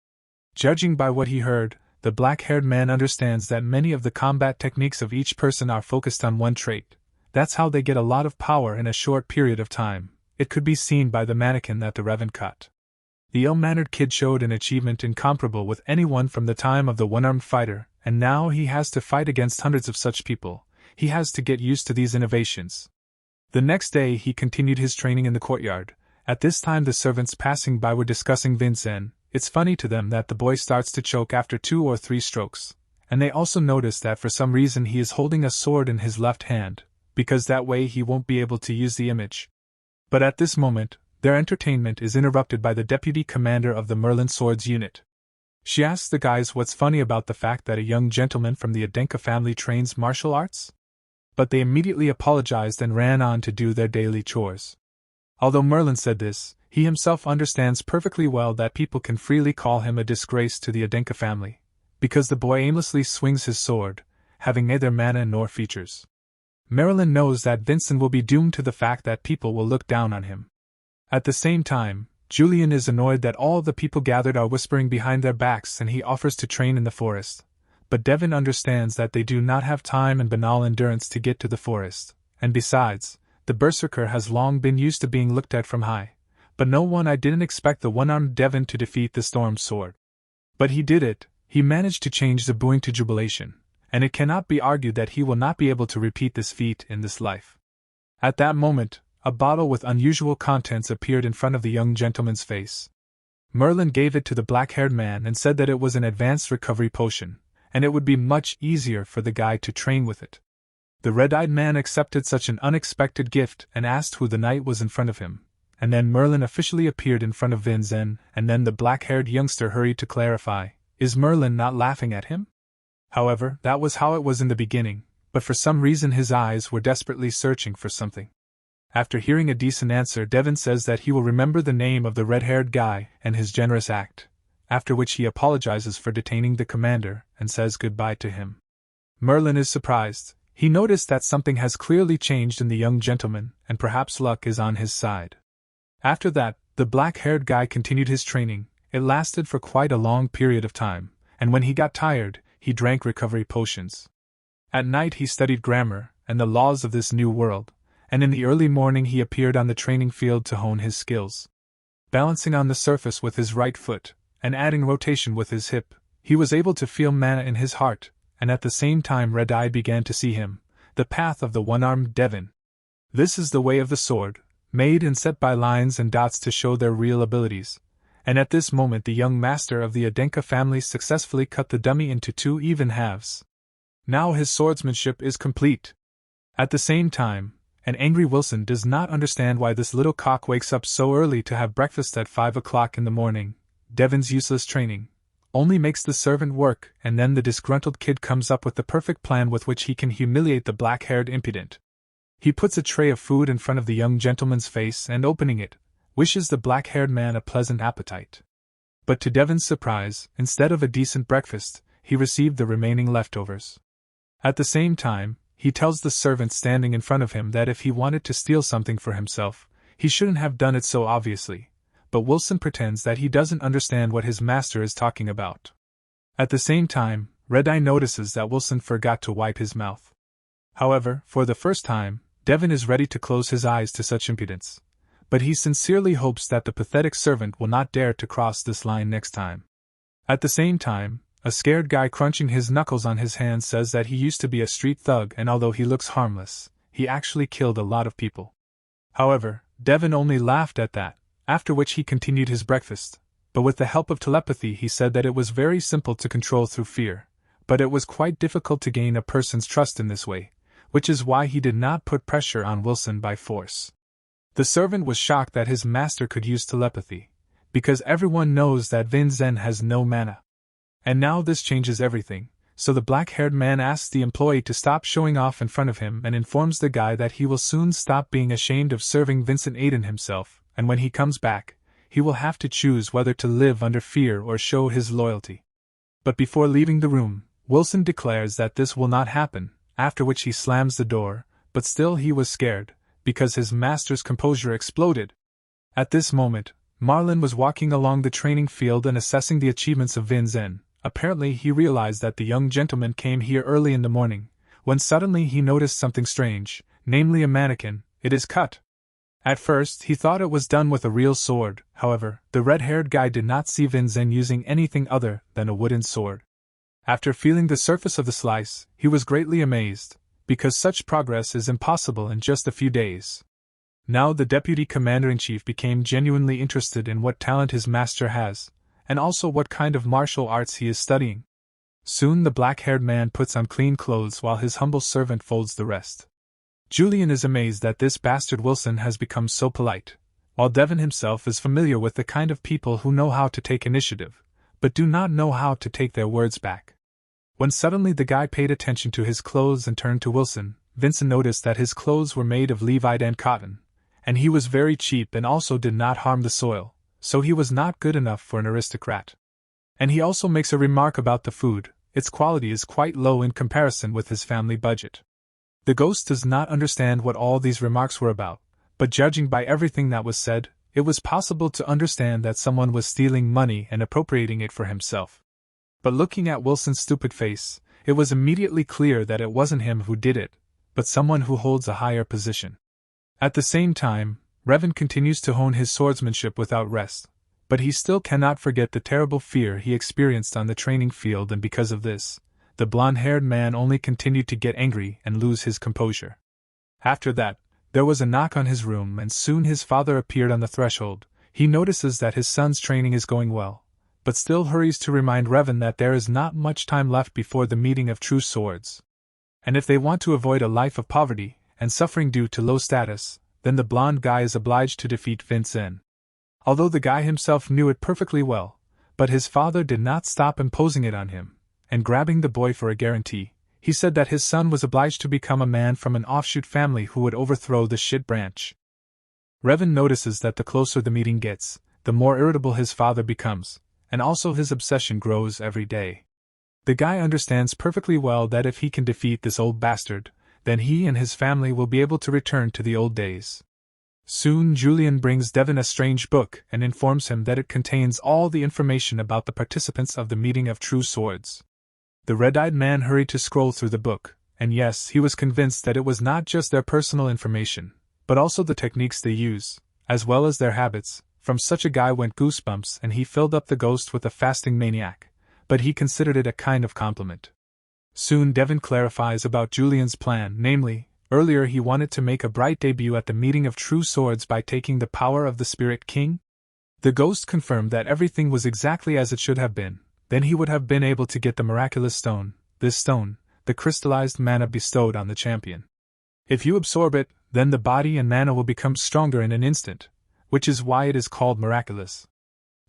Judging by what he heard, the black-haired man understands that many of the combat techniques of each person are focused on one trait. That's how they get a lot of power in a short period of time. It could be seen by the mannequin that the Revan cut. The ill-mannered kid showed an achievement incomparable with anyone from the time of the one-armed fighter, and now he has to fight against hundreds of such people. He has to get used to these innovations. The next day he continued his training in the courtyard. At this time the servants passing by were discussing Vincent. It's funny to them that the boy starts to choke after 2 or 3 strokes, and they also notice that for some reason he is holding a sword in his left hand, because that way he won't be able to use the image. But at this moment, their entertainment is interrupted by the deputy commander of the Merlin Swords unit. She asks the guys what's funny about the fact that a young gentleman from the Adenka family trains martial arts? But they immediately apologized and ran on to do their daily chores. Although Merlin said this, he himself understands perfectly well that people can freely call him a disgrace to the Adenka family, because the boy aimlessly swings his sword, having neither mana nor features. Marilyn knows that Vincent will be doomed to the fact that people will look down on him. At the same time, Yulion is annoyed that all the people gathered are whispering behind their backs and he offers to train in the forest. But Daven understands that they do not have time and banal endurance to get to the forest, and besides, the Berserker has long been used to being looked at from high. But I didn't expect the one-armed Daven to defeat the Storm Sword. But he did it. He managed to change the booing to jubilation, and it cannot be argued that he will not be able to repeat this feat in this life. At that moment, a bottle with unusual contents appeared in front of the young gentleman's face. Merlin gave it to the black-haired man and said that it was an advanced recovery potion, and it would be much easier for the guy to train with it. The red-eyed man accepted such an unexpected gift and asked who the knight was in front of him, and then Merlin officially appeared in front of Vincent, and then the black-haired youngster hurried to clarify, is Merlin not laughing at him? However, that was how it was in the beginning, but for some reason his eyes were desperately searching for something. After hearing a decent answer, Daven says that he will remember the name of the red-haired guy and his generous act, after which he apologizes for detaining the commander and says goodbye to him. Merlin is surprised. He noticed that something has clearly changed in the young gentleman, and perhaps luck is on his side. After that, the black-haired guy continued his training. It lasted for quite a long period of time, and when he got tired, he drank recovery potions. At night he studied grammar and the laws of this new world, and in the early morning he appeared on the training field to hone his skills. Balancing on the surface with his right foot, and adding rotation with his hip, he was able to feel mana in his heart, and at the same time Red-Eye began to see him, the path of the one-armed Daven. This is the way of the sword, made and set by lines and dots to show their real abilities, and at this moment the young master of the Adenka family successfully cut the dummy into 2 even halves. Now his swordsmanship is complete. At the same time, an angry Wilson does not understand why this little cock wakes up so early to have breakfast at 5 o'clock in the morning. Daven's useless training only makes the servant work, and then the disgruntled kid comes up with the perfect plan with which he can humiliate the black-haired impudent. He puts a tray of food in front of the young gentleman's face and, opening it, wishes the black-haired man a pleasant appetite. But to Daven's surprise, instead of a decent breakfast, he received the remaining leftovers. At the same time, he tells the servant standing in front of him that if he wanted to steal something for himself, he shouldn't have done it so obviously, but Wilson pretends that he doesn't understand what his master is talking about. At the same time, Red-Eye notices that Wilson forgot to wipe his mouth. However, for the first time, Daven is ready to close his eyes to such impudence, but he sincerely hopes that the pathetic servant will not dare to cross this line next time. At the same time, a scared guy crunching his knuckles on his hands says that he used to be a street thug, and although he looks harmless, he actually killed a lot of people. However, Daven only laughed at that, after which he continued his breakfast, but with the help of telepathy he said that it was very simple to control through fear, but it was quite difficult to gain a person's trust in this way, which is why he did not put pressure on Wilson by force. The servant was shocked that his master could use telepathy, because everyone knows that Vin Zen has no mana. And now this changes everything, so the black-haired man asks the employee to stop showing off in front of him and informs the guy that he will soon stop being ashamed of serving Vincent Aiden himself, and when he comes back, he will have to choose whether to live under fear or show his loyalty. But before leaving the room, Wilson declares that this will not happen, after which he slams the door, but still he was scared, because his master's composure exploded. At this moment, Marlin was walking along the training field and assessing the achievements of Vin Zen. Apparently he realized that the young gentleman came here early in the morning, when suddenly he noticed something strange, namely a mannequin. It is cut. At first he thought it was done with a real sword. However, the red-haired guy did not see Vin Zen using anything other than a wooden sword. After feeling the surface of the slice, he was greatly amazed, because such progress is impossible in just a few days. Now the deputy commander-in-chief became genuinely interested in what talent his master has, and also what kind of martial arts he is studying. Soon the black-haired man puts on clean clothes while his humble servant folds the rest. Yulion is amazed that this bastard Wilson has become so polite, while Daven himself is familiar with the kind of people who know how to take initiative, but do not know how to take their words back. When suddenly the guy paid attention to his clothes and turned to Wilson, Vincent noticed that his clothes were made of levite and cotton, and he was very cheap and also did not harm the soil, so he was not good enough for an aristocrat. And he also makes a remark about the food. Its quality is quite low in comparison with his family budget. The ghost does not understand what all these remarks were about, but judging by everything that was said, it was possible to understand that someone was stealing money and appropriating it for himself. But looking at Wilson's stupid face, it was immediately clear that it wasn't him who did it, but someone who holds a higher position. At the same time, Revan continues to hone his swordsmanship without rest, but he still cannot forget the terrible fear he experienced on the training field, and because of this, the blonde-haired man only continued to get angry and lose his composure. After that, there was a knock on his room and soon his father appeared on the threshold. He notices that his son's training is going well, but still hurries to remind Revan that there is not much time left before the meeting of true swords. And if they want to avoid a life of poverty and suffering due to low status, then the blonde guy is obliged to defeat Vin Zen. Although the guy himself knew it perfectly well, but his father did not stop imposing it on him, and grabbing the boy for a guarantee, he said that his son was obliged to become a man from an offshoot family who would overthrow the shit branch. Revan notices that the closer the meeting gets, the more irritable his father becomes, and also his obsession grows every day. The guy understands perfectly well that if he can defeat this old bastard, then he and his family will be able to return to the old days. Soon Yulion brings Daven a strange book and informs him that it contains all the information about the participants of the meeting of true swords. The red-eyed man hurried to scroll through the book, and yes, he was convinced that it was not just their personal information, but also the techniques they use, as well as their habits. From such a guy went goosebumps, and he filled up the ghost with a fasting maniac, but he considered it a kind of compliment. Soon Daven clarifies about Julion's plan, namely, earlier he wanted to make a bright debut at the meeting of true swords by taking the power of the Spirit King. The ghost confirmed that everything was exactly as it should have been. Then he would have been able to get the miraculous stone, this stone, the crystallized mana bestowed on the champion. If you absorb it, then the body and mana will become stronger in an instant, which is why it is called miraculous.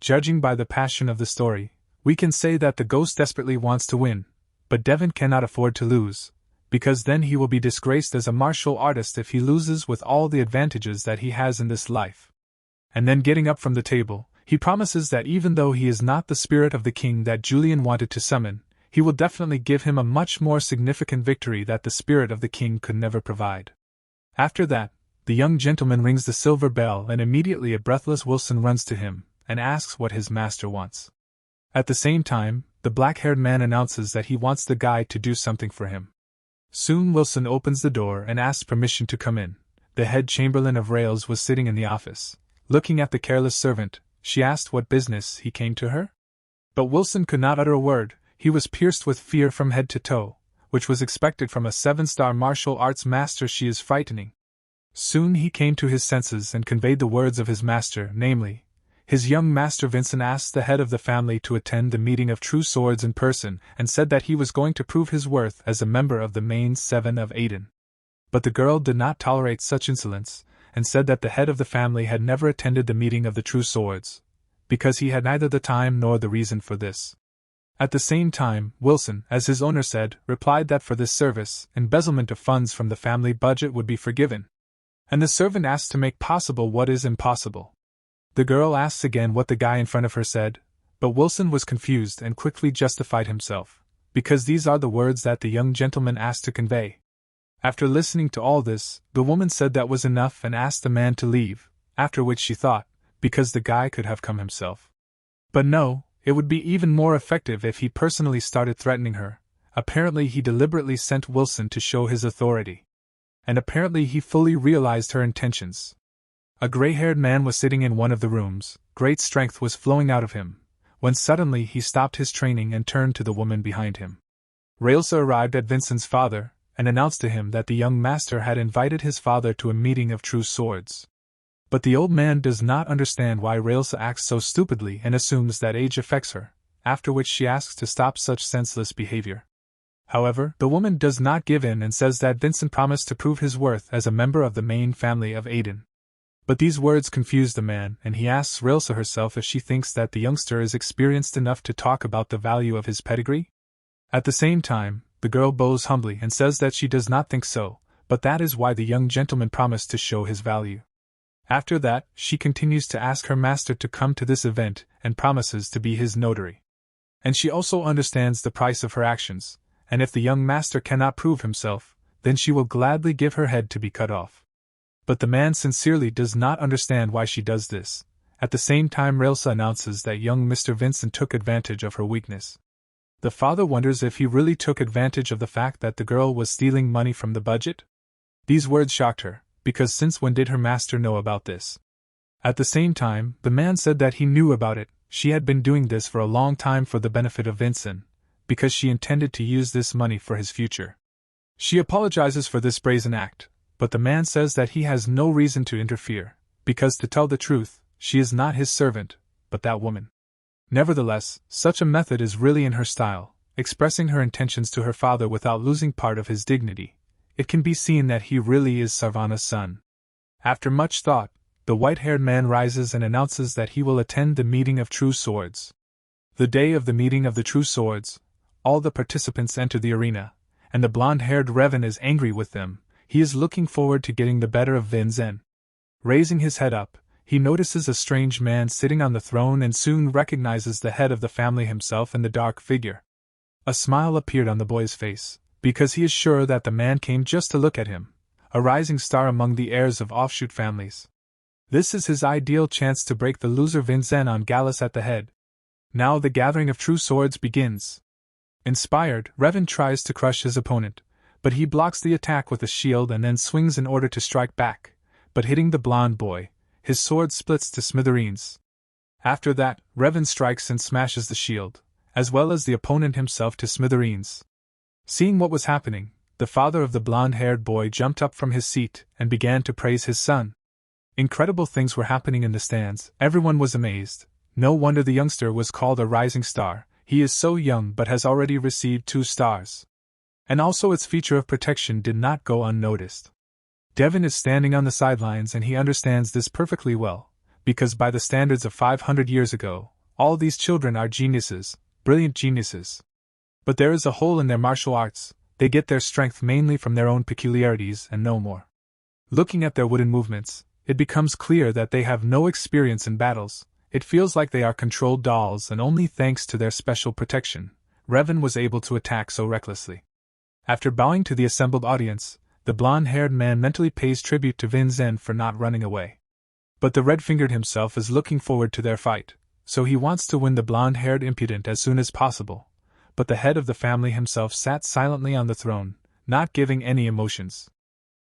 Judging by the passion of the story, we can say that the ghost desperately wants to win, but Daven cannot afford to lose, because then he will be disgraced as a martial artist if he loses with all the advantages that he has in this life. And then getting up from the table, he promises that even though he is not the spirit of the king that Yulion wanted to summon, he will definitely give him a much more significant victory that the spirit of the king could never provide. After that, the young gentleman rings the silver bell and immediately a breathless Wilson runs to him and asks what his master wants. At the same time, the black-haired man announces that he wants the guy to do something for him. Soon Wilson opens the door and asks permission to come in. The head chamberlain of Rails was sitting in the office. Looking at the careless servant, she asked what business he came to her. But Wilson could not utter a word. He was pierced with fear from head to toe, which was expected from a 7-star martial arts master. She is frightening. Soon he came to his senses and conveyed the words of his master, namely, his young master Vincent asked the head of the family to attend the meeting of True Swords in person and said that he was going to prove his worth as a member of the main 7 of Aiden. But the girl did not tolerate such insolence, and said that the head of the family had never attended the meeting of the True Swords, because he had neither the time nor the reason for this. At the same time, Wilson, as his owner said, replied that for this service, embezzlement of funds from the family budget would be forgiven. And the servant asked to make possible what is impossible. The girl asks again what the guy in front of her said, but Wilson was confused and quickly justified himself, because these are the words that the young gentleman asked to convey. After listening to all this, the woman said that was enough and asked the man to leave, after which she thought, because the guy could have come himself. But no, it would be even more effective if he personally started threatening her. Apparently he deliberately sent Wilson to show his authority. And apparently he fully realized her intentions. A gray-haired man was sitting in one of the rooms. Great strength was flowing out of him, when suddenly he stopped his training and turned to the woman behind him. Railsa arrived at Vincent's father, and announced to him that the young master had invited his father to a meeting of True Swords. But the old man does not understand why Railsa acts so stupidly and assumes that age affects her, after which she asks to stop such senseless behavior. However, the woman does not give in and says that Vincent promised to prove his worth as a member of the main family of Aiden. But these words confuse the man, and he asks Railsa herself if she thinks that the youngster is experienced enough to talk about the value of his pedigree. At the same time, the girl bows humbly and says that she does not think so, but that is why the young gentleman promised to show his value. After that, she continues to ask her master to come to this event and promises to be his notary. And she also understands the price of her actions, and if the young master cannot prove himself, then she will gladly give her head to be cut off. But the man sincerely does not understand why she does this. At the same time, Railsa announces that young Mr. Vincent took advantage of her weakness. The father wonders if he really took advantage of the fact that the girl was stealing money from the budget. These words shocked her, because since when did her master know about this? At the same time, the man said that he knew about it. She had been doing this for a long time for the benefit of Vincent, because she intended to use this money for his future. She apologizes for this brazen act, but the man says that he has no reason to interfere, because to tell the truth, she is not his servant, but that woman. Nevertheless, such a method is really in her style, expressing her intentions to her father without losing part of his dignity. It can be seen that he really is Sarvana's son. After much thought, the white-haired man rises and announces that he will attend the meeting of True Swords. The day of the meeting of the True Swords, all the participants enter the arena, and the blonde-haired Revan is angry with them. He is looking forward to getting the better of Vin Zen. Raising his head up, he notices a strange man sitting on the throne and soon recognizes the head of the family himself in the dark figure. A smile appeared on the boy's face, because he is sure that the man came just to look at him, a rising star among the heirs of offshoot families. This is his ideal chance to break the loser Vin Zen on Gallus at the head. Now the gathering of True Swords begins. Inspired, Revan tries to crush his opponent, but he blocks the attack with a shield and then swings in order to strike back, but hitting the blonde boy, his sword splits to smithereens. After that, Revan strikes and smashes the shield, as well as the opponent himself to smithereens. Seeing what was happening, the father of the blonde-haired boy jumped up from his seat and began to praise his son. Incredible things were happening in the stands. Everyone was amazed. No wonder the youngster was called a rising star. He is so young but has already received 2 stars. And also its feature of protection did not go unnoticed. Daven is standing on the sidelines and he understands this perfectly well, because by the standards of 500 years ago, all these children are geniuses, brilliant geniuses. But there is a hole in their martial arts, they get their strength mainly from their own peculiarities and no more. Looking at their wooden movements, it becomes clear that they have no experience in battles. It feels like they are controlled dolls, and only thanks to their special protection, Revan was able to attack so recklessly. After bowing to the assembled audience, the blonde-haired man mentally pays tribute to Vin Zen for not running away. But the red-fingered himself is looking forward to their fight, so he wants to win the blonde-haired impudent as soon as possible. But the head of the family himself sat silently on the throne, not giving any emotions.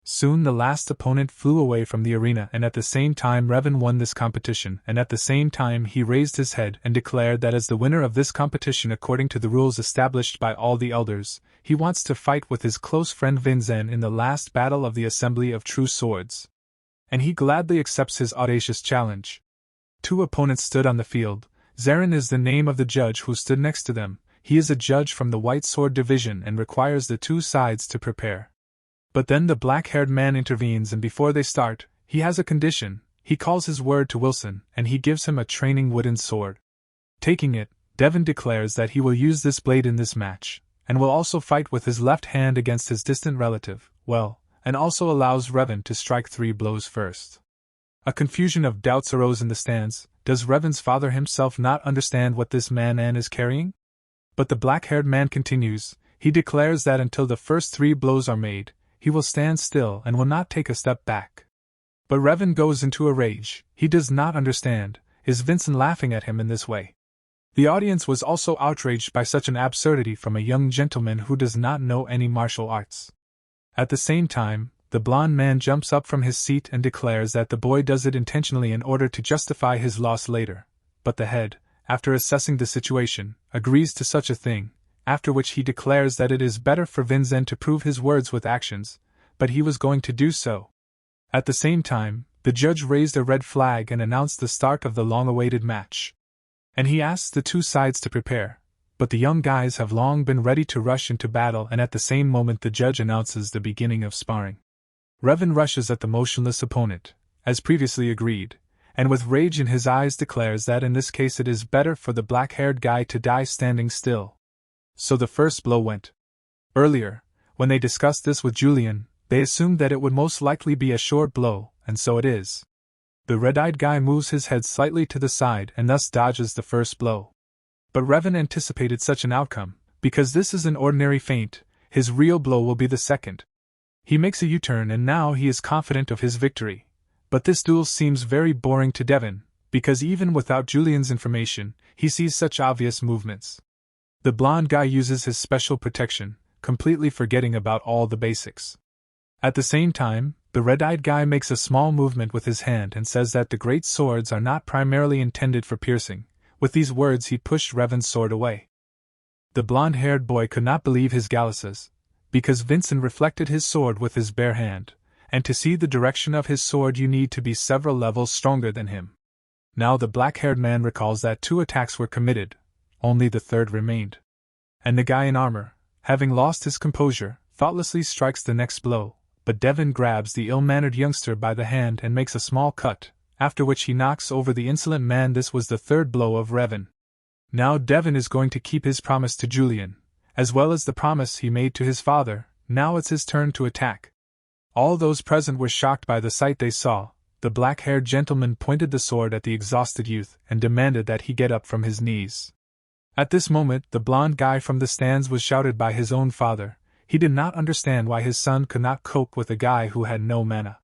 Soon the last opponent flew away from the arena, and at the same time Revan won this competition, and at the same time he raised his head and declared that as the winner of this competition according to the rules established by all the elders, he wants to fight with his close friend Vin Zen in the last battle of the Assembly of True Swords. And he gladly accepts his audacious challenge. 2 opponents stood on the field. Zarin is the name of the judge who stood next to them. He is a judge from the White Sword Division and requires the 2 sides to prepare. But then the black-haired man intervenes, and before they start, he has a condition. He calls his word to Wilson, and he gives him a training wooden sword. Taking it, Daven declares that he will use this blade in this match, and will also fight with his left hand against his distant relative, and also allows Revan to strike 3 blows first. A confusion of doubts arose in the stands. Does Revan's father himself not understand what this man is carrying? But the black-haired man continues. He declares that until the first 3 blows are made, he will stand still and will not take a step back. But Revan goes into a rage. He does not understand. Is Vincent laughing at him in this way? The audience was also outraged by such an absurdity from a young gentleman who does not know any martial arts. At the same time, the blond man jumps up from his seat and declares that the boy does it intentionally in order to justify his loss later. But the head, after assessing the situation, agrees to such a thing, after which he declares that it is better for Vin Zen to prove his words with actions, but he was going to do so. At the same time, the judge raised a red flag and announced the start of the long-awaited match. And he asks the 2 sides to prepare, but the young guys have long been ready to rush into battle, and at the same moment the judge announces the beginning of sparring. Revan rushes at the motionless opponent, as previously agreed, and with rage in his eyes declares that in this case it is better for the black-haired guy to die standing still. So the first blow went. Earlier, when they discussed this with Yulion, they assumed that it would most likely be a short blow, and so it is. The red-eyed guy moves his head slightly to the side and thus dodges the first blow. But Revan anticipated such an outcome. Because this is an ordinary feint, his real blow will be the second. He makes a U-turn and now he is confident of his victory. But this duel seems very boring to Daven, because even without Julion's information, he sees such obvious movements. The blonde guy uses his special protection, completely forgetting about all the basics. At the same time, the red-eyed guy makes a small movement with his hand and says that the great swords are not primarily intended for piercing. With these words he pushed Revan's sword away. The blonde-haired boy could not believe his galluses, because Vincent reflected his sword with his bare hand, and to see the direction of his sword you need to be several levels stronger than him. Now the black-haired man recalls that 2 attacks were committed, only the 3rd remained. And the guy in armor, having lost his composure, thoughtlessly strikes the next blow, but Daven grabs the ill-mannered youngster by the hand and makes a small cut, after which he knocks over the insolent man. This was the 3rd blow of Revan. Now Daven is going to keep his promise to Yulion, as well as the promise he made to his father. Now it's his turn to attack. All those present were shocked by the sight they saw. The black-haired gentleman pointed the sword at the exhausted youth and demanded that he get up from his knees. At this moment, the blond guy from the stands was shouted by his own father. He did not understand why his son could not cope with a guy who had no mana.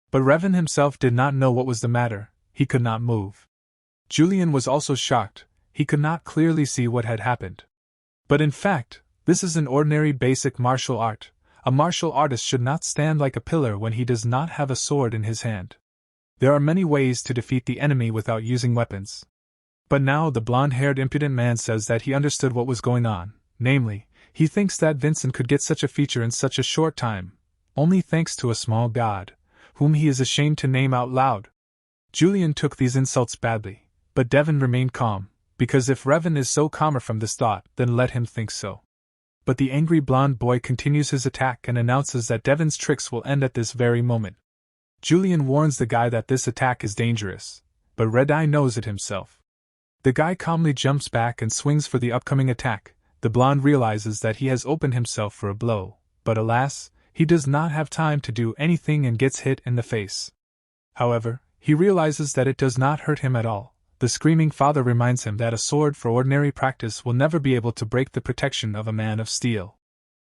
But Revan himself did not know what was the matter. He could not move. Yulion was also shocked. He could not clearly see what had happened. But in fact, this is an ordinary basic martial art. A martial artist should not stand like a pillar when he does not have a sword in his hand. There are many ways to defeat the enemy without using weapons. But now the blonde-haired impudent man says that he understood what was going on, namely, he thinks that Vincent could get such a feature in such a short time, only thanks to a small god, whom he is ashamed to name out loud. Yulion took these insults badly, but Daven remained calm, because if Revan is so calmer from this thought, then let him think so. but the angry blonde boy continues his attack and announces that Daven's tricks will end at this very moment. Yulion warns the guy that this attack is dangerous, but Red Eye knows it himself. The guy calmly jumps back and swings for the upcoming attack. The blonde realizes that he has opened himself for a blow, but alas, he does not have time to do anything and gets hit in the face. However, he realizes that it does not hurt him at all. The screaming father reminds him that a sword for ordinary practice will never be able to break the protection of a man of steel.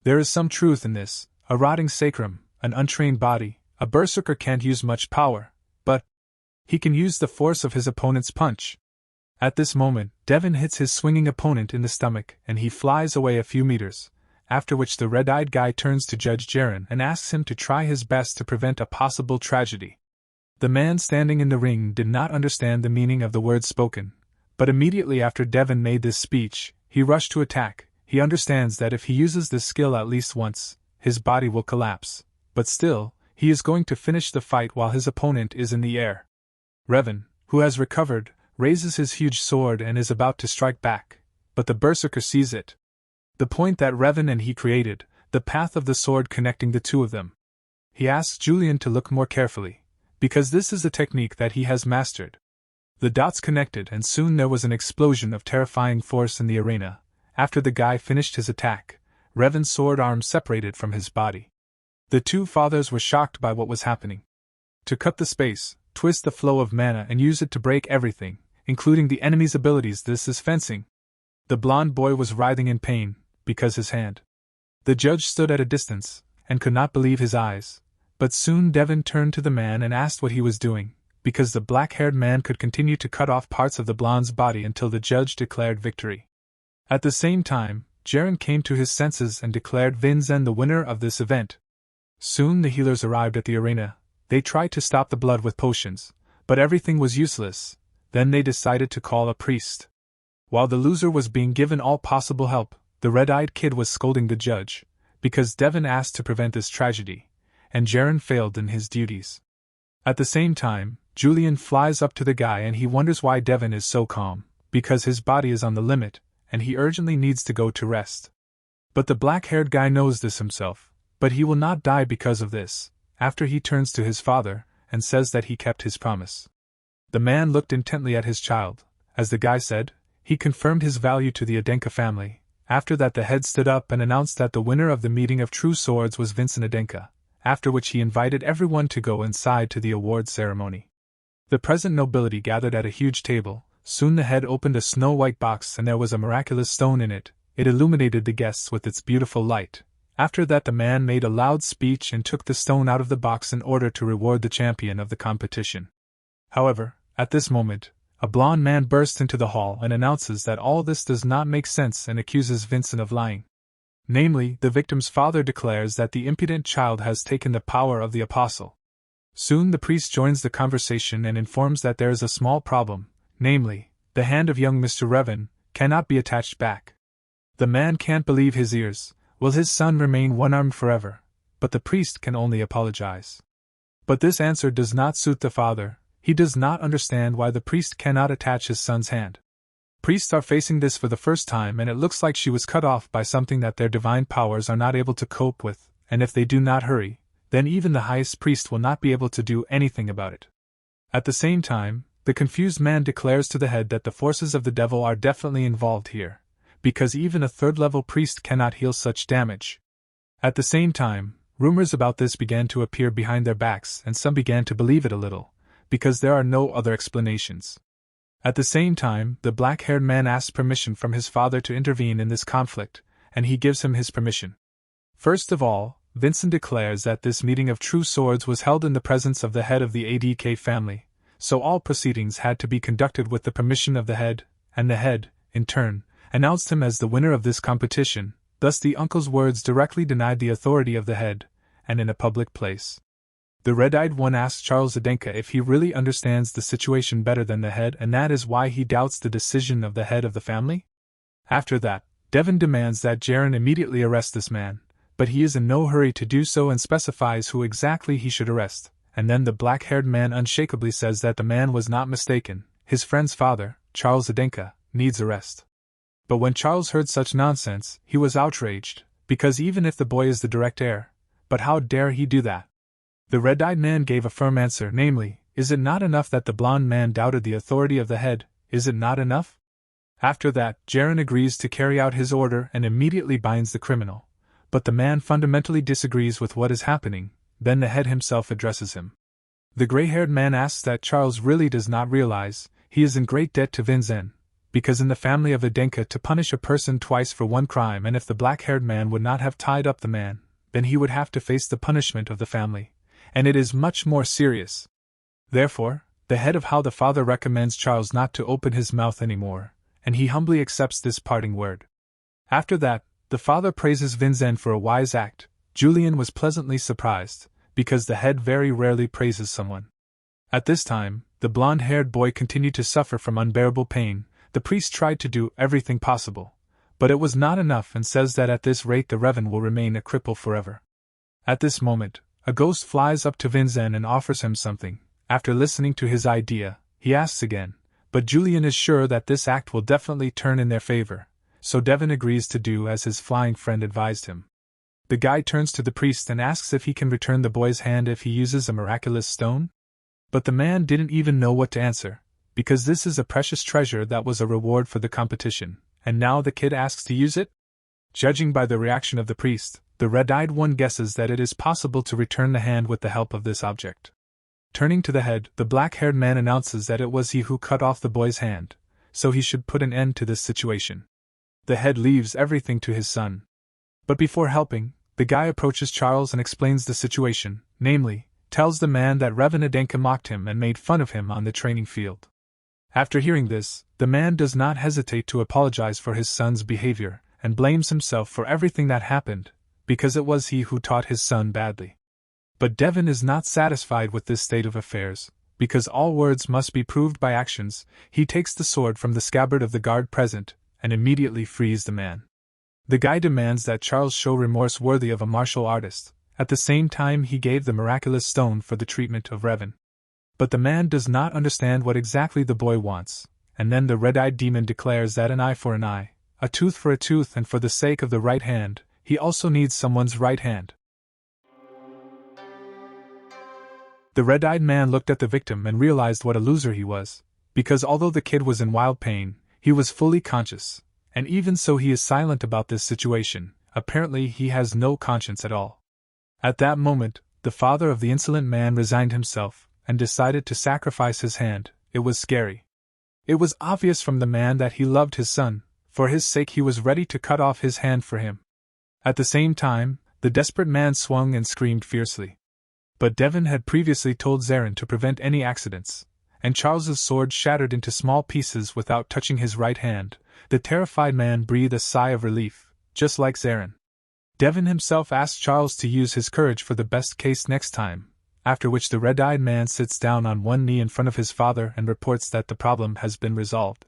There is some truth in this. A rotting sacrum, an untrained body, a berserker can't use much power, but he can use the force of his opponent's punch. At this moment, Daven hits his swinging opponent in the stomach and he flies away a few meters, after which the red-eyed guy turns to Judge Jaren and asks him to try his best to prevent a possible tragedy. The man standing in the ring did not understand the meaning of the words spoken, but immediately after Daven made this speech, he rushed to attack. He understands that if he uses this skill at least once, his body will collapse, but still, he is going to finish the fight while his opponent is in the air. Revan, who has recovered, raises his huge sword and is about to strike back, but the berserker sees it. The point that Revan and he created, the path of the sword connecting the two of them. He asks Yulion to look more carefully, because this is a technique that he has mastered. The dots connected and soon there was an explosion of terrifying force in the arena. After the guy finished his attack, Revan's sword arm separated from his body. The two fathers were shocked by what was happening. To cut the space, twist the flow of mana and use it to break everything, including the enemy's abilities. This is fencing. The blonde boy was writhing in pain, because his hand. The judge stood at a distance, and could not believe his eyes, but soon Daven turned to the man and asked what he was doing, because the black-haired man could continue to cut off parts of the blonde's body until the judge declared victory. At the same time, Jaren came to his senses and declared Vincent the winner of this event. Soon the healers arrived at the arena. They tried to stop the blood with potions, but everything was useless. Then they decided to call a priest. While the loser was being given all possible help, the red-eyed kid was scolding the judge, because Daven asked to prevent this tragedy, and Jaren failed in his duties. At the same time, Yulion flies up to the guy and he wonders why Daven is so calm, because his body is on the limit, and he urgently needs to go to rest. But the black-haired guy knows this himself, but he will not die because of this, after he turns to his father, and says that he kept his promise. The man looked intently at his child. As the guy said, he confirmed his value to the Adenka family. After that the head stood up and announced that the winner of the meeting of true swords was Vincent Adenka, after which he invited everyone to go inside to the awards ceremony. The present nobility gathered at a huge table. Soon the head opened a snow-white box and there was a miraculous stone in it. It illuminated the guests with its beautiful light. After that the man made a loud speech and took the stone out of the box in order to reward the champion of the competition. However, at this moment, a blond man bursts into the hall and announces that all this does not make sense and accuses Vincent of lying. Namely, the victim's father declares that the impudent child has taken the power of the apostle. Soon the priest joins the conversation and informs that there is a small problem, namely, the hand of young Mr. Revan cannot be attached back. The man can't believe his ears. Will his son remain one-armed forever? But the priest can only apologize. But this answer does not suit the father. He does not understand why the priest cannot attach his son's hand. Priests are facing this for the first time and it looks like she was cut off by something that their divine powers are not able to cope with, and if they do not hurry, then even the highest priest will not be able to do anything about it. At the same time, the confused man declares to the head that the forces of the devil are definitely involved here, because even a third-level priest cannot heal such damage. At the same time, rumors about this began to appear behind their backs and some began to believe it a little, because there are no other explanations. At the same time, the black-haired man asks permission from his father to intervene in this conflict, and he gives him his permission. First of all, Vincent declares that this meeting of true swords was held in the presence of the head of the ADK family, so all proceedings had to be conducted with the permission of the head, and the head, in turn, announced him as the winner of this competition. Thus the uncle's words directly denied the authority of the head, and in a public place. The red-eyed one asks Charles Adenka if he really understands the situation better than the head and that is why he doubts the decision of the head of the family? After that, Daven demands that Jaren immediately arrest this man, but he is in no hurry to do so and specifies who exactly he should arrest, and then the black-haired man unshakably says that the man was not mistaken. His friend's father, Charles Adenka, needs arrest. But when Charles heard such nonsense, he was outraged, because even if the boy is the direct heir, but how dare he do that? The red-eyed man gave a firm answer, namely, "Is it not enough that the blond man doubted the authority of the head? Is it not enough?" After that, Jaren agrees to carry out his order and immediately binds the criminal. But the man fundamentally disagrees with what is happening. Then the head himself addresses him. The gray-haired man asks that Charles really does not realize he is in great debt to Vinzen, because in the family of Adenka to punish a person twice for one crime, and if the black-haired man would not have tied up the man, then he would have to face the punishment of the family, and it is much more serious. Therefore, the head of how the father recommends Charles not to open his mouth anymore, and he humbly accepts this parting word. After that, the father praises Vinzen for a wise act. Yulion was pleasantly surprised, because the head very rarely praises someone. At this time, the blonde-haired boy continued to suffer from unbearable pain. The priest tried to do everything possible, but it was not enough, and says that at this rate the Revan will remain a cripple forever. At this moment, a ghost flies up to Vinzen and offers him something. After listening to his idea, he asks again, but Yulion is sure that this act will definitely turn in their favor, so Daven agrees to do as his flying friend advised him. The guy turns to the priest and asks if he can return the boy's hand if he uses a miraculous stone? But the man didn't even know what to answer, because this is a precious treasure that was a reward for the competition, and now the kid asks to use it? Judging by the reaction of the priest, the red-eyed one guesses that it is possible to return the hand with the help of this object. Turning to the head, the black-haired man announces that it was he who cut off the boy's hand, so he should put an end to this situation. The head leaves everything to his son. But before helping, the guy approaches Charles and explains the situation, namely, tells the man that Revan Adenka mocked him and made fun of him on the training field. After hearing this, the man does not hesitate to apologize for his son's behavior, and blames himself for everything that happened, because it was he who taught his son badly. But Daven is not satisfied with this state of affairs, because all words must be proved by actions. He takes the sword from the scabbard of the guard present, and immediately frees the man. The guy demands that Charles show remorse worthy of a martial artist. At the same time he gave the miraculous stone for the treatment of Revan. But the man does not understand what exactly the boy wants, and then the red-eyed demon declares that an eye for an eye, a tooth for a tooth, and for the sake of the right hand, he also needs someone's right hand. The red-eyed man looked at the victim and realized what a loser he was, because although the kid was in wild pain, he was fully conscious, and even so he is silent about this situation. Apparently he has no conscience at all. At that moment, the father of the insolent man resigned himself, and decided to sacrifice his hand. It was scary. It was obvious from the man that he loved his son. For his sake he was ready to cut off his hand for him. At the same time, the desperate man swung and screamed fiercely. But Daven had previously told Zarin to prevent any accidents, and Charles's sword shattered into small pieces without touching his right hand. The terrified man breathed a sigh of relief, just like Zarin. Daven himself asked Charles to use his courage for the best case next time, after which the red-eyed man sits down on one knee in front of his father and reports that the problem has been resolved.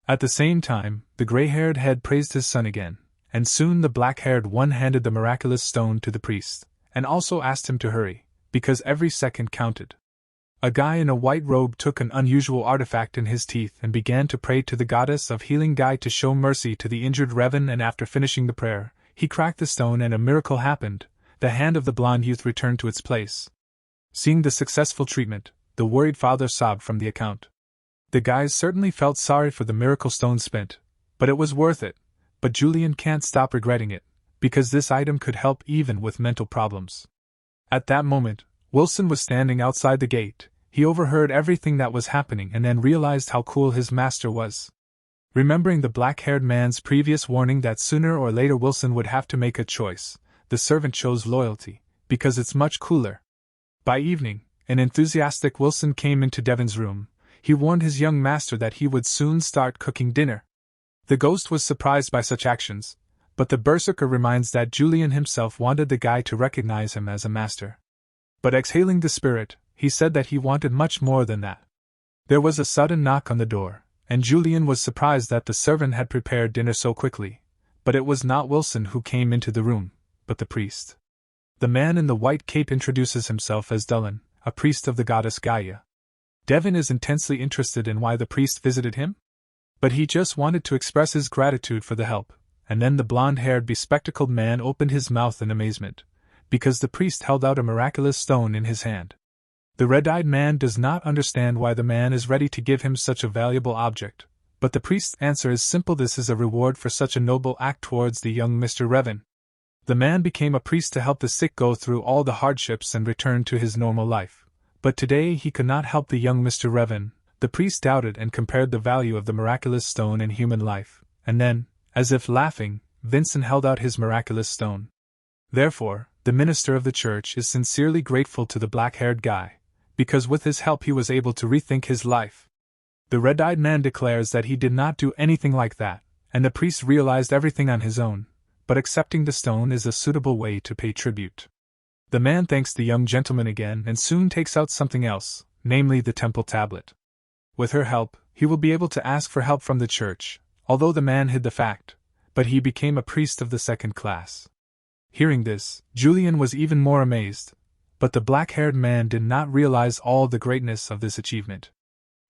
At the same time, the gray-haired head praised his son again, and soon the black-haired one handed the miraculous stone to the priest, and also asked him to hurry, because every second counted. A guy in a white robe took an unusual artifact in his teeth and began to pray to the goddess of healing Guy to show mercy to the injured Revan, and after finishing the prayer, he cracked the stone and a miracle happened. The hand of the blonde youth returned to its place. Seeing the successful treatment, the worried father sobbed from the account. The guys certainly felt sorry for the miracle stone spent, but it was worth it. But Yulion can't stop regretting it, because this item could help even with mental problems. At that moment, Wilson was standing outside the gate. He overheard everything that was happening and then realized how cool his master was. Remembering the black-haired man's previous warning that sooner or later Wilson would have to make a choice, the servant chose loyalty, because it's much cooler. By evening, an enthusiastic Wilson came into Daven's room. He warned his young master that he would soon start cooking dinner. The ghost was surprised by such actions, but the Berserker reminds that Yulion himself wanted the guy to recognize him as a master. But exhaling the spirit, he said that he wanted much more than that. There was a sudden knock on the door, and Yulion was surprised that the servant had prepared dinner so quickly. But it was not Wilson who came into the room, but the priest. The man in the white cape introduces himself as Daven, a priest of the goddess Gaia. Daven is intensely interested in why the priest visited him. But he just wanted to express his gratitude for the help, and then the blond-haired bespectacled man opened his mouth in amazement, because the priest held out a miraculous stone in his hand. The red-eyed man does not understand why the man is ready to give him such a valuable object, but the priest's answer is simple: this is a reward for such a noble act towards the young Mr. Revan. The man became a priest to help the sick go through all the hardships and return to his normal life, but today he could not help the young Mr. Revan. The priest doubted and compared the value of the miraculous stone in human life, and then, as if laughing, Vincent held out his miraculous stone. Therefore, the minister of the church is sincerely grateful to the black-haired guy, because with his help he was able to rethink his life. The red-eyed man declares that he did not do anything like that, and the priest realized everything on his own, but accepting the stone is a suitable way to pay tribute. The man thanks the young gentleman again and soon takes out something else, namely the temple tablet. With her help, he will be able to ask for help from the church, although the man hid the fact, but he became a priest of the second class. Hearing this, Yulion was even more amazed, but the black-haired man did not realize all the greatness of this achievement.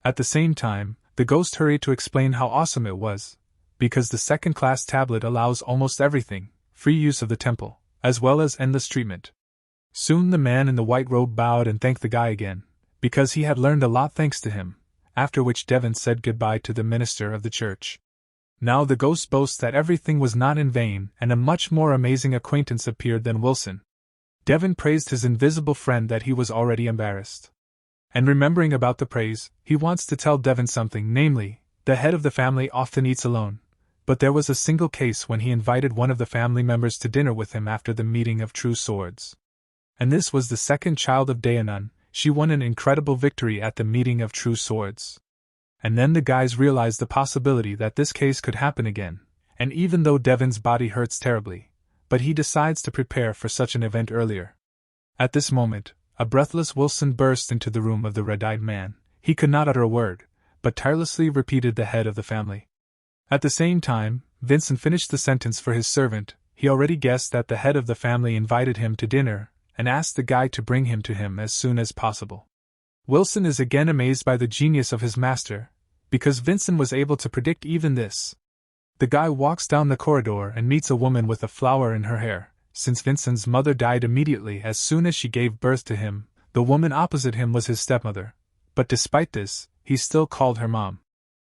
At the same time, the ghost hurried to explain how awesome it was, because the second-class tablet allows almost everything, free use of the temple, as well as endless treatment. Soon the man in the white robe bowed and thanked the guy again, because he had learned a lot thanks to him, after which Daven said goodbye to the minister of the church. Now the ghost boasts that everything was not in vain, and a much more amazing acquaintance appeared than Wilson. Daven praised his invisible friend that he was already embarrassed. And remembering about the praise, he wants to tell Daven something, namely, the head of the family often eats alone, but there was a single case when he invited one of the family members to dinner with him after the meeting of True Swords. And this was the second child of Daenon. She won an incredible victory at the meeting of True Swords. And then the guys realized the possibility that this case could happen again, and even though Daven's body hurts terribly, but he decides to prepare for such an event earlier. At this moment, a breathless Wilson burst into the room of the red-eyed man. He could not utter a word, but tirelessly repeated the head of the family. At the same time, Vincent finished the sentence for his servant. He already guessed that the head of the family invited him to dinner, and asked the guy to bring him to him as soon as possible. Wilson is again amazed by the genius of his master, because Vincent was able to predict even this. The guy walks down the corridor and meets a woman with a flower in her hair. Since Vincent's mother died immediately as soon as she gave birth to him, the woman opposite him was his stepmother, but despite this, he still called her mom.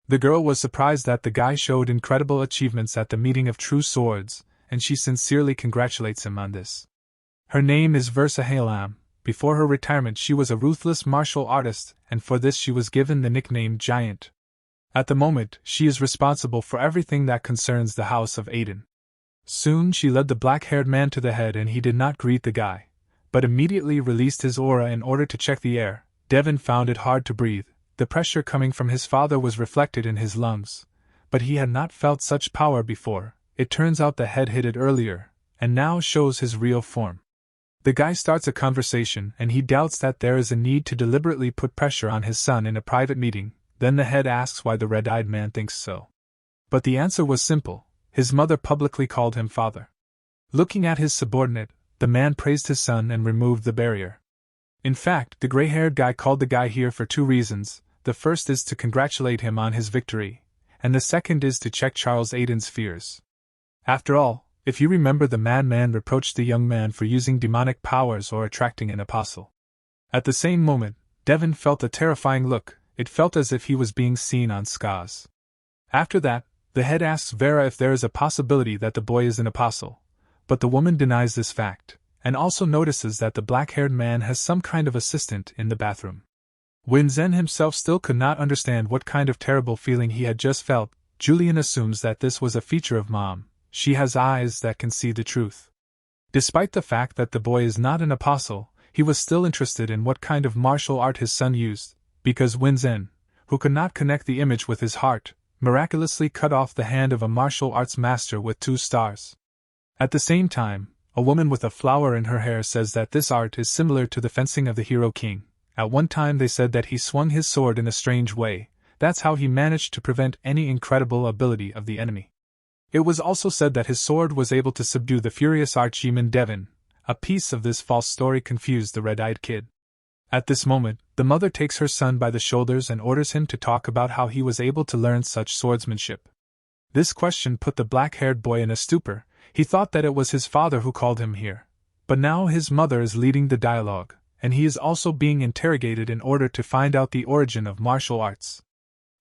The girl was surprised that the guy showed incredible achievements at the meeting of True Swords, and she sincerely congratulates him on this. Her name is Versa Halam. Before her retirement she was a ruthless martial artist, and for this she was given the nickname Giant. At the moment, she is responsible for everything that concerns the House of Aiden. Soon she led the black-haired man to the head and he did not greet the guy, but immediately released his aura in order to check the air. Daven found it hard to breathe. The pressure coming from his father was reflected in his lungs, but he had not felt such power before. It turns out the head hid it earlier, and now shows his real form. The guy starts a conversation and he doubts that there is a need to deliberately put pressure on his son in a private meeting. Then the head asks why the red-eyed man thinks so. But the answer was simple. His mother publicly called him father. Looking at his subordinate, the man praised his son and removed the barrier. In fact, the gray-haired guy called the guy here for two reasons. The first is to congratulate him on his victory, and the second is to check Charles Aiden's fears. After all, if you remember, the madman reproached the young man for using demonic powers or attracting an apostle. At the same moment, Daven felt a terrifying look. It felt as if he was being seen on Skaz. After that, the head asks Vera if there is a possibility that the boy is an apostle, but the woman denies this fact, and also notices that the black-haired man has some kind of assistant in the bathroom. Winzen himself still could not understand what kind of terrible feeling he had just felt. Yulion assumes that this was a feature of Mom. She has eyes that can see the truth. Despite the fact that the boy is not an apostle, he was still interested in what kind of martial art his son used, because Winzen, who could not connect the image with his heart, miraculously cut off the hand of a martial arts master with 2 stars. At the same time, a woman with a flower in her hair says that this art is similar to the fencing of the hero king. At one time they said that he swung his sword in a strange way. That's how he managed to prevent any incredible ability of the enemy. It was also said that his sword was able to subdue the furious archdemon Daven. A piece of this false story confused the red-eyed kid. At this moment, The mother takes her son by the shoulders and orders him to talk about how he was able to learn such swordsmanship. This question put the black-haired boy in a stupor. He thought that it was his father who called him here. But now his mother is leading the dialogue, and he is also being interrogated in order to find out the origin of martial arts.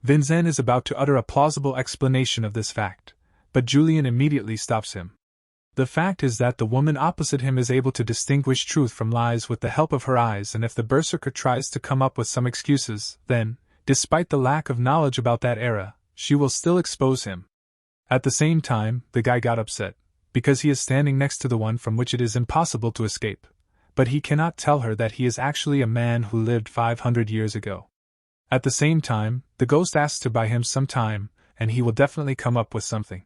Vincent is about to utter a plausible explanation of this fact, but Yulion immediately stops him. The fact is that the woman opposite him is able to distinguish truth from lies with the help of her eyes, and if the Berserker tries to come up with some excuses, then, despite the lack of knowledge about that era, she will still expose him. At the same time, the guy got upset, because he is standing next to the one from which it is impossible to escape, but he cannot tell her that he is actually a man who lived 500 years ago. At the same time, the ghost asks to buy him some time, and he will definitely come up with something.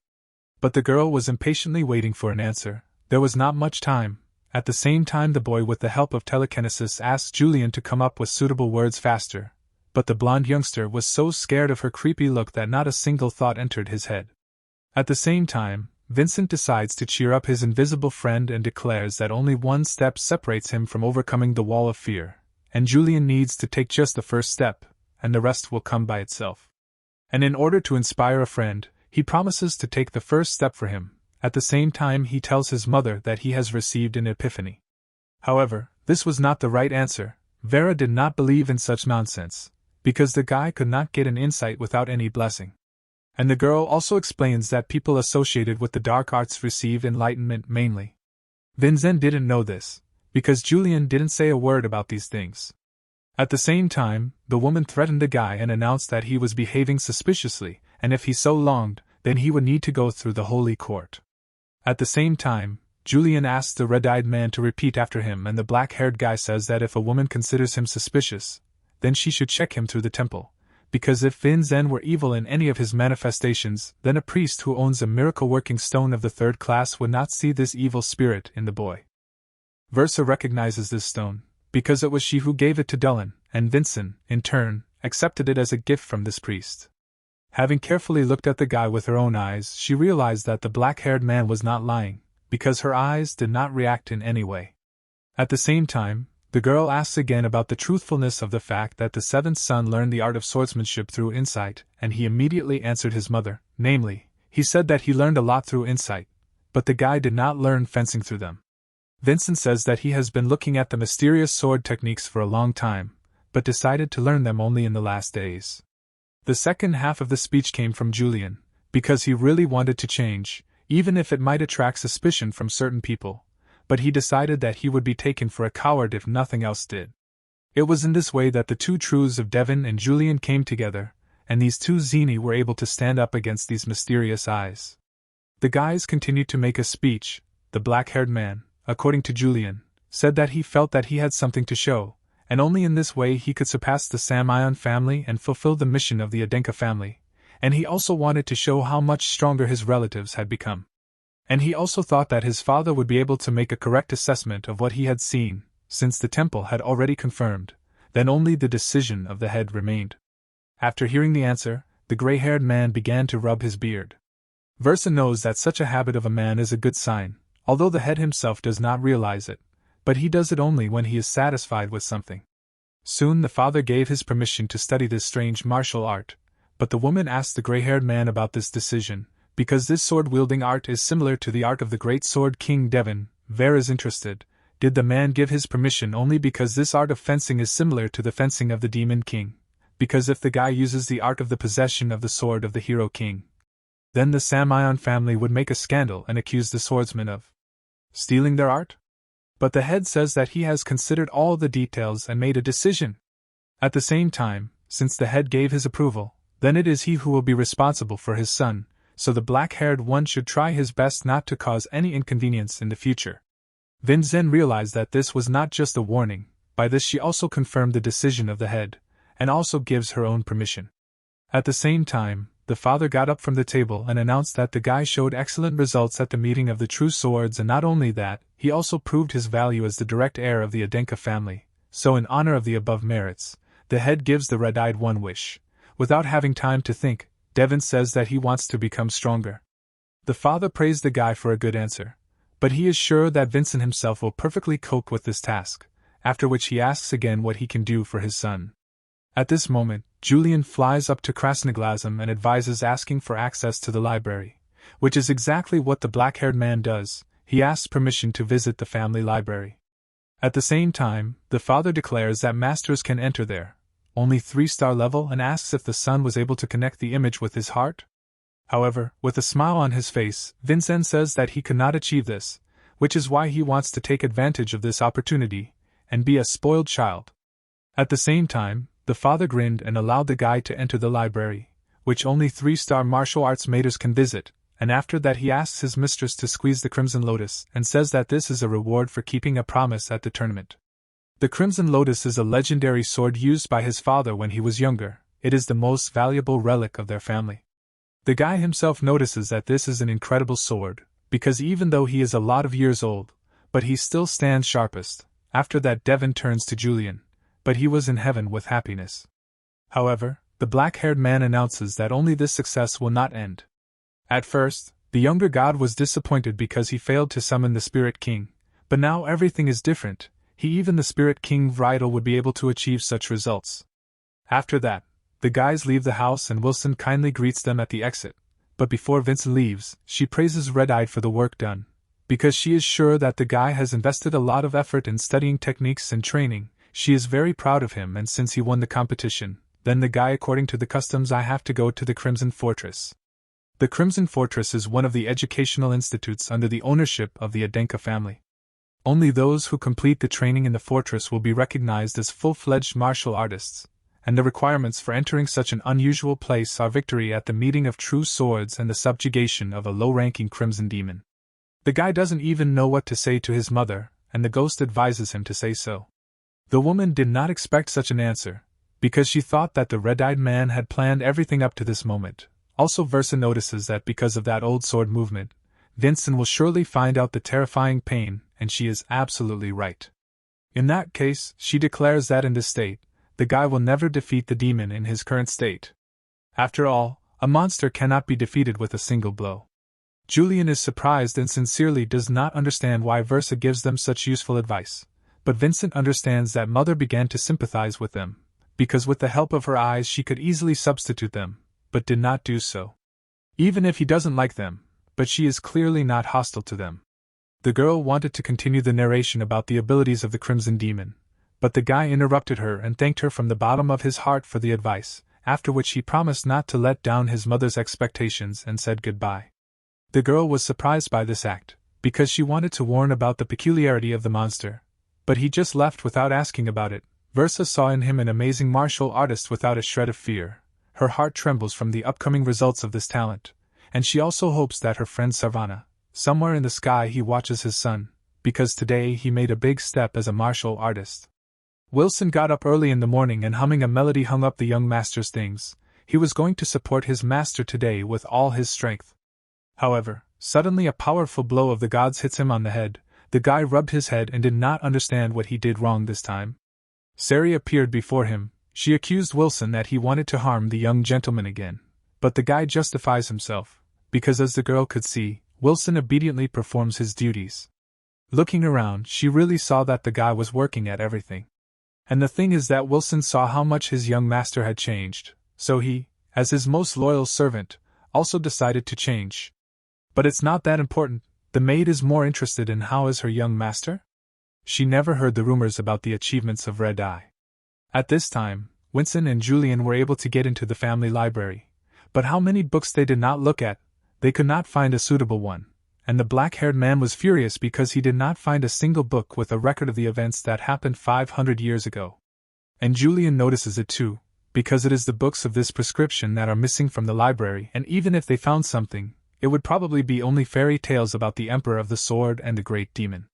But the girl was impatiently waiting for an answer. There was not much time. At the same time, the boy, with the help of telekinesis, asked Yulion to come up with suitable words faster, but the blonde youngster was so scared of her creepy look that not a single thought entered his head. At the same time, Vincent decides to cheer up his invisible friend and declares that only one step separates him from overcoming the wall of fear, and Yulion needs to take just the first step, and the rest will come by itself. And in order to inspire a friend, he promises to take the first step for him. At the same time, he tells his mother that he has received an epiphany. However, this was not the right answer. Vera did not believe in such nonsense, because the guy could not get an insight without any blessing. And the girl also explains that people associated with the dark arts receive enlightenment mainly. Vincent didn't know this, because Yulion didn't say a word about these things. At the same time, the woman threatened the guy and announced that he was behaving suspiciously, and if he so longed, then he would need to go through the holy court. At the same time, Yulion asks the red-eyed man to repeat after him, and the black-haired guy says that if a woman considers him suspicious, then she should check him through the temple, because if Vincent were evil in any of his manifestations, then a priest who owns a miracle-working stone of the third class would not see this evil spirit in the boy. Versa recognizes this stone, because it was she who gave it to Daven, and Vincent, in turn, accepted it as a gift from this priest. Having carefully looked at the guy with her own eyes, she realized that the black-haired man was not lying, because her eyes did not react in any way. At the same time, the girl asks again about the truthfulness of the fact that the seventh son learned the art of swordsmanship through insight, and he immediately answered his mother, namely, he said that he learned a lot through insight, but the guy did not learn fencing through them. Vincent says that he has been looking at the mysterious sword techniques for a long time, but decided to learn them only in the last days. The second half of the speech came from Yulion, because he really wanted to change, even if it might attract suspicion from certain people, but he decided that he would be taken for a coward if nothing else did. It was in this way that the two truths of Daven and Yulion came together, and these two Zeni were able to stand up against these mysterious eyes. The guys continued to make a speech. The black-haired man, according to Yulion, said that he felt that he had something to show, and only in this way he could surpass the Samion family and fulfill the mission of the Adenka family, and he also wanted to show how much stronger his relatives had become. And he also thought that his father would be able to make a correct assessment of what he had seen, since the temple had already confirmed, then only the decision of the head remained. After hearing the answer, the gray-haired man began to rub his beard. Versa knows that such a habit of a man is a good sign, although the head himself does not realize it, but he does it only when he is satisfied with something. Soon the father gave his permission to study this strange martial art, but the woman asked the gray-haired man about this decision, because this sword-wielding art is similar to the art of the great sword king Daven. Vera is interested. Did the man give his permission only because this art of fencing is similar to the fencing of the demon king? Because if the guy uses the art of the possession of the sword of the hero king, then the Samion family would make a scandal and accuse the swordsman of stealing their art? But the head says that he has considered all the details and made a decision. At the same time, since the head gave his approval, then it is he who will be responsible for his son, so the black-haired one should try his best not to cause any inconvenience in the future. Vincent realized that this was not just a warning. By this she also confirmed the decision of the head, and also gives her own permission. At the same time, the father got up from the table and announced that the guy showed excellent results at the meeting of the true swords, and not only that, he also proved his value as the direct heir of the Adenka family. So in honor of the above merits, the head gives the red-eyed one wish. Without having time to think, Daven says that he wants to become stronger. The father praised the guy for a good answer, but he is sure that Vincent himself will perfectly cope with this task. after which he asks again what he can do for his son. At this moment, Yulion flies up to Krasnoglasm and advises asking for access to the library, which is exactly what the black-haired man does. He asks permission to visit the family library. At the same time, the father declares that masters can enter there, only 3-star level, and asks if the son was able to connect the image with his heart. However, with a smile on his face, Vincent says that he could not achieve this, which is why he wants to take advantage of this opportunity and be a spoiled child. At the same time, the father grinned and allowed the guy to enter the library, which only 3-star martial arts maters can visit, and after that he asks his mistress to squeeze the Crimson Lotus and says that this is a reward for keeping a promise at the tournament. The Crimson Lotus is a legendary sword used by his father when he was younger. It is the most valuable relic of their family. The guy himself notices that this is an incredible sword, because even though he is a lot of years old, but he still stands sharpest. After that Daven turns to Yulion, but he was in heaven with happiness. However, the black-haired man announces that only this success will not end. At first, the younger god was disappointed because he failed to summon the Spirit King, but now everything is different. Even the Spirit King Vidal would be able to achieve such results. After that, the guys leave the house and Wilson kindly greets them at the exit, but before Vincent leaves, she praises Red-Eyed for the work done, because she is sure that the guy has invested a lot of effort in studying techniques and training. She is very proud of him, and since he won the competition, then the guy, according to the customs, I have to go to the Crimson Fortress. The Crimson Fortress is one of the educational institutes under the ownership of the Adenka family. Only those who complete the training in the fortress will be recognized as full-fledged martial artists, and the requirements for entering such an unusual place are victory at the meeting of true swords and the subjugation of a low-ranking crimson demon. The guy doesn't even know what to say to his mother, and the ghost advises him to say so. The woman did not expect such an answer, because she thought that the red-eyed man had planned everything up to this moment. Also, Versa notices that because of that old sword movement, Vincent will surely find out the terrifying pain, and she is absolutely right. In that case, she declares that in this state, the guy will never defeat the demon in his current state. After all, a monster cannot be defeated with a single blow. Yulion is surprised and sincerely does not understand why Versa gives them such useful advice, but Vincent understands that Mother began to sympathize with them, because with the help of her eyes she could easily substitute them, but did not do so. Even if he doesn't like them, but she is clearly not hostile to them. The girl wanted to continue the narration about the abilities of the Crimson Demon, but the guy interrupted her and thanked her from the bottom of his heart for the advice, after which he promised not to let down his mother's expectations and said goodbye. The girl was surprised by this act, because she wanted to warn about the peculiarity of the monster, but he just left without asking about it. Versa saw in him an amazing martial artist without a shred of fear. Her heart trembles from the upcoming results of this talent, and she also hopes that her friend Savannah, somewhere in the sky he watches his son, because today he made a big step as a martial artist. Wilson got up early in the morning and humming a melody hung up the young master's things. He was going to support his master today with all his strength. However, suddenly a powerful blow of the gods hits him on the head. The guy rubbed his head and did not understand what he did wrong this time. Sari appeared before him. She accused Wilson that he wanted to harm the young gentleman again, but the guy justifies himself, because as the girl could see, Wilson obediently performs his duties. Looking around, she really saw that the guy was working at everything. And the thing is that Wilson saw how much his young master had changed, so he, as his most loyal servant, also decided to change. But it's not that important. The maid is more interested in how is her young master? She never heard the rumors about the achievements of Red Eye. At this time, Winston and Yulion were able to get into the family library, but how many books they did not look at, they could not find a suitable one, and the black-haired man was furious because he did not find a single book with a record of the events that happened 500 years ago. And Yulion notices it too, because it is the books of this prescription that are missing from the library, and even if they found something, it would probably be only fairy tales about the Emperor of the Sword and the Great Demon.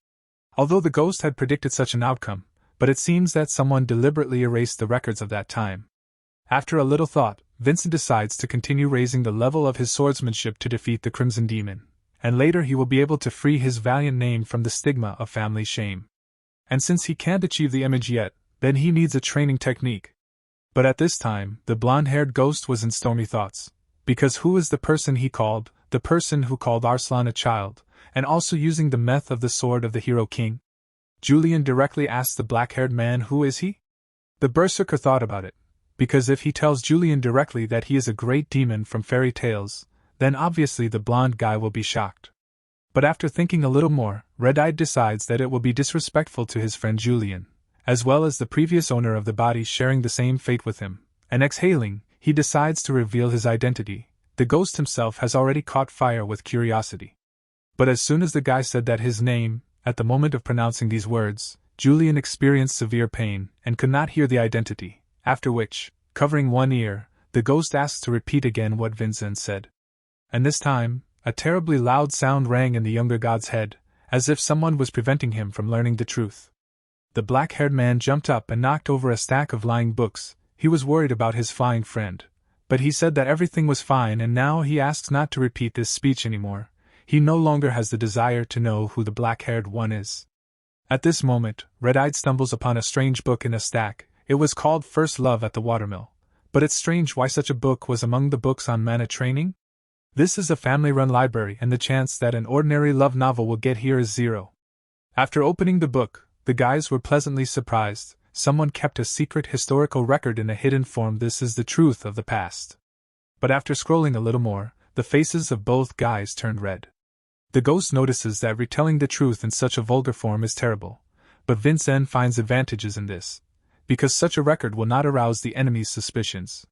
Although the ghost had predicted such an outcome, but it seems that someone deliberately erased the records of that time. After a little thought, Vincent decides to continue raising the level of his swordsmanship to defeat the Crimson Demon, and later he will be able to free his valiant name from the stigma of family shame. And since he can't achieve the image yet, then he needs a training technique. But at this time, the blonde-haired ghost was in stormy thoughts, because who is the person he called, the person who called Arslan a child, and also using the meth of the sword of the Hero King? Yulion directly asks the black-haired man who is he? The Berserker thought about it, because if he tells Yulion directly that he is a great demon from fairy tales, then obviously the blonde guy will be shocked. But after thinking a little more, Red-Eyed decides that it will be disrespectful to his friend Yulion, as well as the previous owner of the body sharing the same fate with him, and exhaling, he decides to reveal his identity. The ghost himself has already caught fire with curiosity. But as soon as the guy said that his name, at the moment of pronouncing these words, Yulion experienced severe pain and could not hear the identity, after which, covering one ear, the ghost asked to repeat again what Vincent said. And this time, a terribly loud sound rang in the younger god's head, as if someone was preventing him from learning the truth. The black-haired man jumped up and knocked over a stack of lying books. He was worried about his flying friend, but he said that everything was fine and now he asks not to repeat this speech anymore. He no longer has the desire to know who the black-haired one is. At this moment, Red-Eyed stumbles upon a strange book in a stack. It was called First Love at the Watermill. But it's strange why such a book was among the books on mana training? This is a family-run library and the chance that an ordinary love novel will get here is zero. After opening the book, the guys were pleasantly surprised. Someone kept a secret historical record in a hidden form. This is the truth of the past. But after scrolling a little more, the faces of both guys turned red. The ghost notices that retelling the truth in such a vulgar form is terrible, but Vincent finds advantages in this, because such a record will not arouse the enemy's suspicions.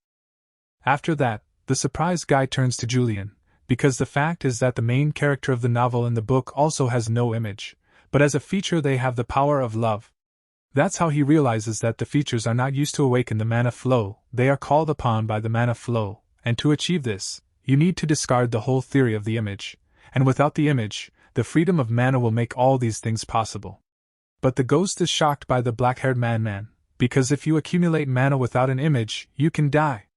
After that, the surprised guy turns to Yulion, because the fact is that the main character of the novel in the book also has no image, but as a feature they have the power of love. That's how he realizes that the features are not used to awaken the mana flow, they are called upon by the mana flow, and to achieve this, you need to discard the whole theory of the image, and without the image, the freedom of mana will make all these things possible. But the ghost is shocked by the black-haired man, because if you accumulate mana without an image, you can die.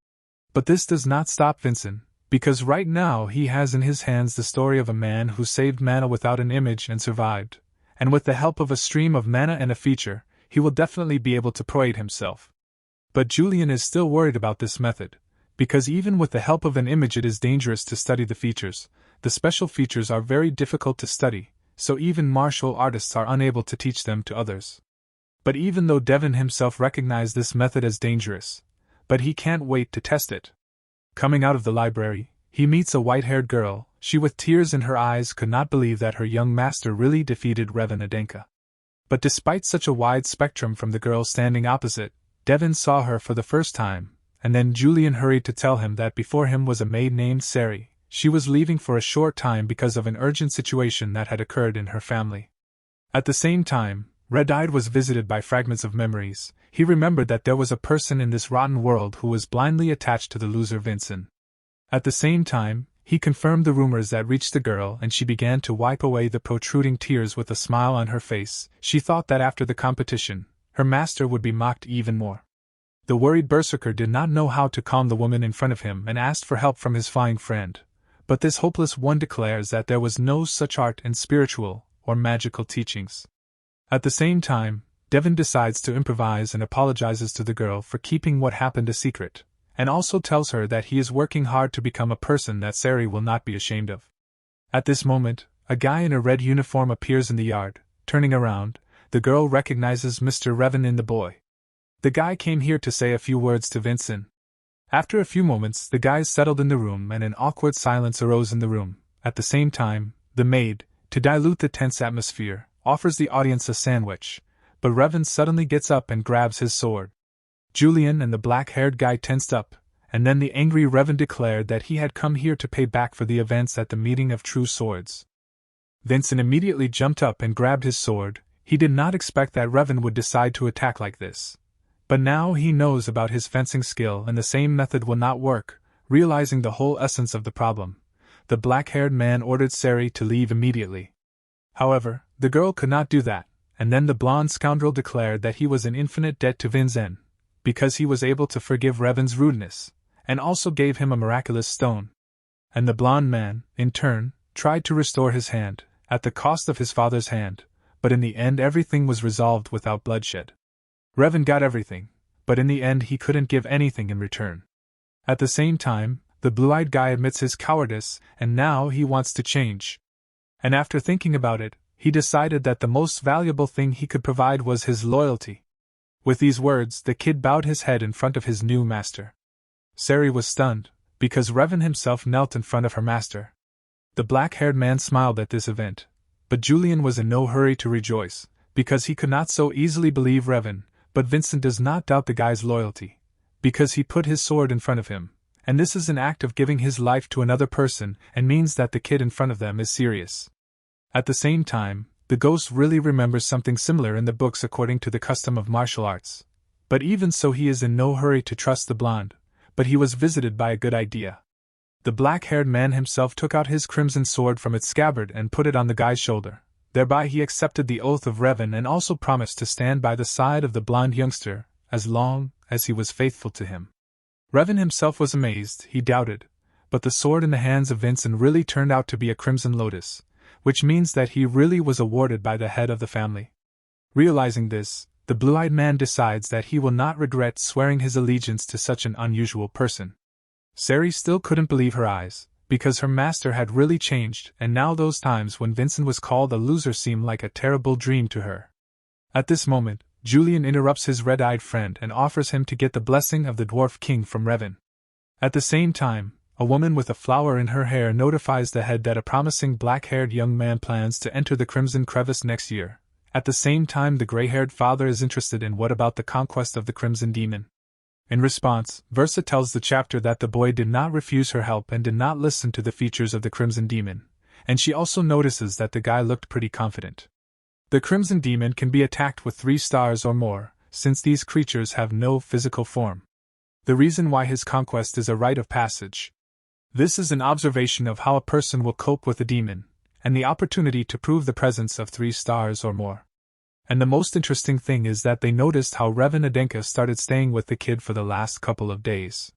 But this does not stop Vincent, because right now he has in his hands the story of a man who saved mana without an image and survived, and with the help of a stream of mana and a feature, he will definitely be able to pro-aid himself. But Yulion is still worried about this method, because even with the help of an image it is dangerous to study the features. The special features are very difficult to study, so even martial artists are unable to teach them to others. But even though Daven himself recognized this method as dangerous, but he can't wait to test it. Coming out of the library, he meets a white-haired girl. She with tears in her eyes could not believe that her young master really defeated Revan Adenka. But despite such a wide spectrum from the girl standing opposite, Daven saw her for the first time, and then Yulion hurried to tell him that before him was a maid named Sari. She was leaving for a short time because of an urgent situation that had occurred in her family. At the same time, Red-Eyed was visited by fragments of memories. He remembered that there was a person in this rotten world who was blindly attached to the loser Vincent. At the same time, he confirmed the rumors that reached the girl and she began to wipe away the protruding tears with a smile on her face. She thought that after the competition, her master would be mocked even more. The worried Berserker did not know how to calm the woman in front of him and asked for help from his flying friend. But this hopeless one declares that there was no such art in spiritual or magical teachings. At the same time, Daven decides to improvise and apologizes to the girl for keeping what happened a secret, and also tells her that he is working hard to become a person that Sari will not be ashamed of. At this moment, a guy in a red uniform appears in the yard. Turning around, the girl recognizes Mr. Revan in the boy. The guy came here to say a few words to Vincent. After a few moments, the guys settled in the room and an awkward silence arose in the room. At the same time, the maid, to dilute the tense atmosphere, offers the audience a sandwich, but Revan suddenly gets up and grabs his sword. Yulion and the black-haired guy tensed up, and then the angry Revan declared that he had come here to pay back for the events at the meeting of True Swords. Vincent immediately jumped up and grabbed his sword. He did not expect that Revan would decide to attack like this. But now he knows about his fencing skill and the same method will not work. Realizing the whole essence of the problem, the black-haired man ordered Sari to leave immediately. However, the girl could not do that, and then the blonde scoundrel declared that he was in infinite debt to Vincent, because he was able to forgive Revan's rudeness, and also gave him a miraculous stone. And the blonde man, in turn, tried to restore his hand, at the cost of his father's hand, but in the end everything was resolved without bloodshed. Revan got everything, but in the end he couldn't give anything in return. At the same time, the blue-eyed guy admits his cowardice, and now he wants to change. And after thinking about it, he decided that the most valuable thing he could provide was his loyalty. With these words, the kid bowed his head in front of his new master. Sari was stunned, because Revan himself knelt in front of her master. The black-haired man smiled at this event, but Yulion was in no hurry to rejoice, because he could not so easily believe Revan. But Vincent does not doubt the guy's loyalty, because he put his sword in front of him, and this is an act of giving his life to another person and means that the kid in front of them is serious. At the same time, the ghost really remembers something similar in the books according to the custom of martial arts. But even so, he is in no hurry to trust the blonde, but he was visited by a good idea. The black-haired man himself took out his crimson sword from its scabbard and put it on the guy's shoulder. Thereby he accepted the oath of Revan and also promised to stand by the side of the blonde youngster, as long as he was faithful to him. Revan himself was amazed, he doubted, but the sword in the hands of Vincent really turned out to be a crimson lotus, which means that he really was awarded by the head of the family. Realizing this, the blue-eyed man decides that he will not regret swearing his allegiance to such an unusual person. Sari still couldn't believe her eyes, because her master had really changed, and now those times when Vincent was called a loser seemed like a terrible dream to her. At this moment, Yulion interrupts his red-eyed friend and offers him to get the blessing of the Dwarf King from Revan. At the same time, a woman with a flower in her hair notifies the head that a promising black-haired young man plans to enter the Crimson Crevice next year. At the same time, the gray-haired father is interested in what about the conquest of the Crimson Demon. In response, Versa tells the chapter that the boy did not refuse her help and did not listen to the features of the Crimson Demon, and she also notices that the guy looked pretty confident. The Crimson Demon can be attacked with 3 stars or more, since these creatures have no physical form. The reason why his conquest is a rite of passage. This is an observation of how a person will cope with a demon, and the opportunity to prove the presence of 3 stars or more. And the most interesting thing is that they noticed how Revan Adenka started staying with the kid for the last couple of days.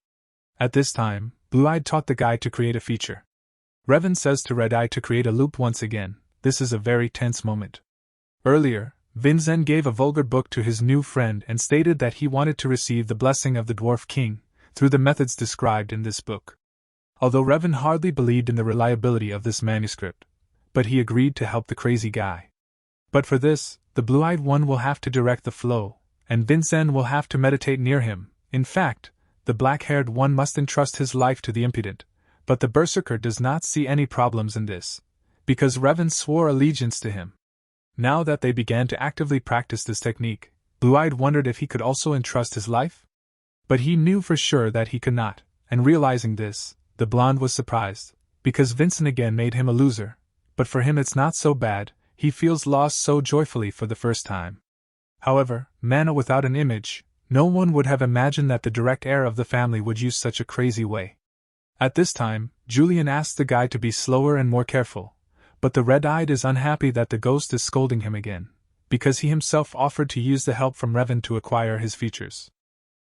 At this time, Blue-Eyed taught the guy to create a feature. Revan says to Red-Eye to create a loop once again. This is a very tense moment. Earlier, Vincent gave a vulgar book to his new friend and stated that he wanted to receive the blessing of the Dwarf King, through the methods described in this book. Although Revan hardly believed in the reliability of this manuscript, but he agreed to help the crazy guy. But for this, the blue-eyed one will have to direct the flow, and Vincent will have to meditate near him. In fact, the black-haired one must entrust his life to the impudent, but the Berserker does not see any problems in this, because Revan swore allegiance to him. Now that they began to actively practice this technique, Blue-Eyed wondered if he could also entrust his life? But he knew for sure that he could not, and realizing this, the blonde was surprised, because Vincent again made him a loser, but for him it's not so bad. He feels lost so joyfully for the first time. However, Mana without an image, no one would have imagined that the direct heir of the family would use such a crazy way. At this time, Yulion asks the guy to be slower and more careful, but the red-eyed is unhappy that the ghost is scolding him again, because he himself offered to use the help from Revan to acquire his features.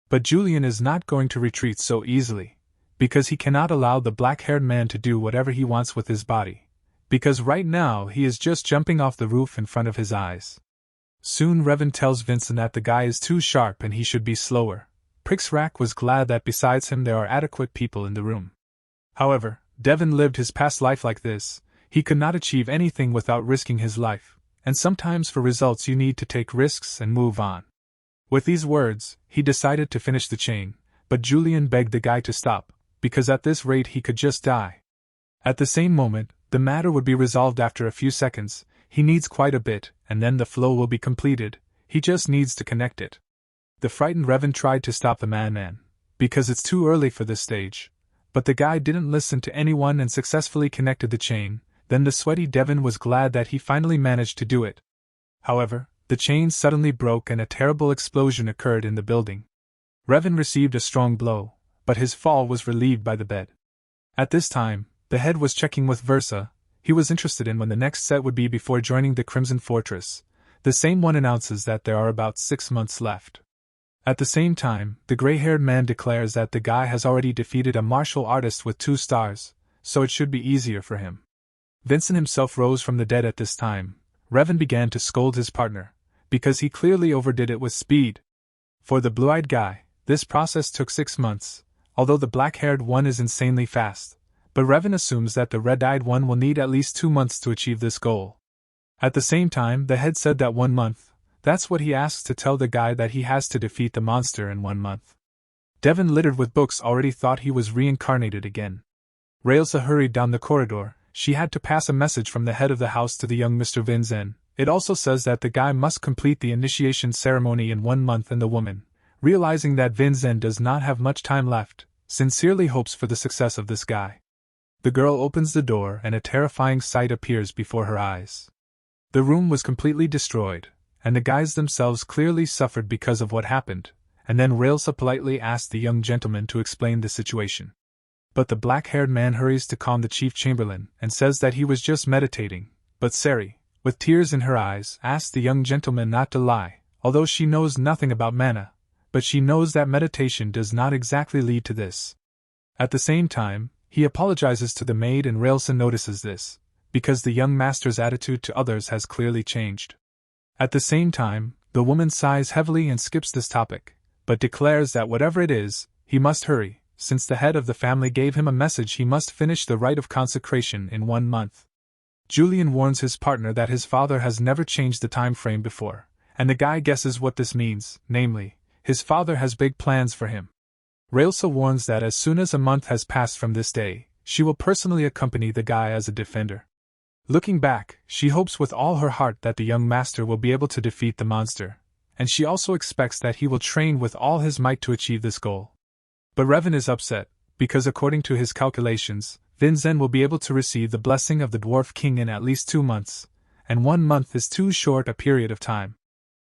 But Yulion is not going to retreat so easily, because he cannot allow the black-haired man to do whatever he wants with his body. Because right now he is just jumping off the roof in front of his eyes. Soon Revan tells Vincent that the guy is too sharp and he should be slower. Prixrak was glad that besides him there are adequate people in the room. However, Daven lived his past life like this. He could not achieve anything without risking his life, and sometimes for results you need to take risks and move on. With these words, he decided to finish the chain, but Yulion begged the guy to stop, because at this rate he could just die. At the same moment, the matter would be resolved after a few seconds. He needs quite a bit, and then the flow will be completed. He just needs to connect it. The frightened Revan tried to stop the man, because it's too early for this stage. But the guy didn't listen to anyone and successfully connected the chain. Then the sweaty Daven was glad that he finally managed to do it. However, the chain suddenly broke and a terrible explosion occurred in the building. Revan received a strong blow, but his fall was relieved by the bed. At this time, the head was checking with Versa. He was interested in when the next set would be before joining the Crimson Fortress. The same one announces that there are about 6 months left. At the same time, the gray-haired man declares that the guy has already defeated a martial artist with 2 stars, so it should be easier for him. Vincent himself rose from the dead at this time. Revan began to scold his partner, because he clearly overdid it with speed. For the blue-eyed guy, this process took 6 months, although the black-haired one is insanely fast. But Revan assumes that the red-eyed one will need at least 2 months to achieve this goal. At the same time, the head said that 1 month, that's what he asks to tell the guy that he has to defeat the monster in 1 month. Daven, littered with books, already thought he was reincarnated again. Railsa hurried down the corridor. She had to pass a message from the head of the house to the young Mr. Vinzen. It also says that the guy must complete the initiation ceremony in 1 month, and the woman, realizing that Vinzen does not have much time left, sincerely hopes for the success of this guy. The girl opens the door and a terrifying sight appears before her eyes. The room was completely destroyed, and the guys themselves clearly suffered because of what happened, and then Railsa politely asked the young gentleman to explain the situation. But the black-haired man hurries to calm the chief chamberlain and says that he was just meditating, but Sari, with tears in her eyes, asks the young gentleman not to lie, although she knows nothing about mana, but she knows that meditation does not exactly lead to this. At the same time, he apologizes to the maid, and Railsa notices this, because the young master's attitude to others has clearly changed. At the same time, the woman sighs heavily and skips this topic, but declares that whatever it is, he must hurry, since the head of the family gave him a message he must finish the rite of consecration in 1 month. Yulion warns his partner that his father has never changed the time frame before, and the guy guesses what this means, namely, his father has big plans for him. Railsa warns that as soon as a month has passed from this day, she will personally accompany the guy as a defender. Looking back, she hopes with all her heart that the young master will be able to defeat the monster, and she also expects that he will train with all his might to achieve this goal. But Revan is upset, because according to his calculations, Vinzen will be able to receive the blessing of the Dwarf King in at least 2 months, and 1 month is too short a period of time.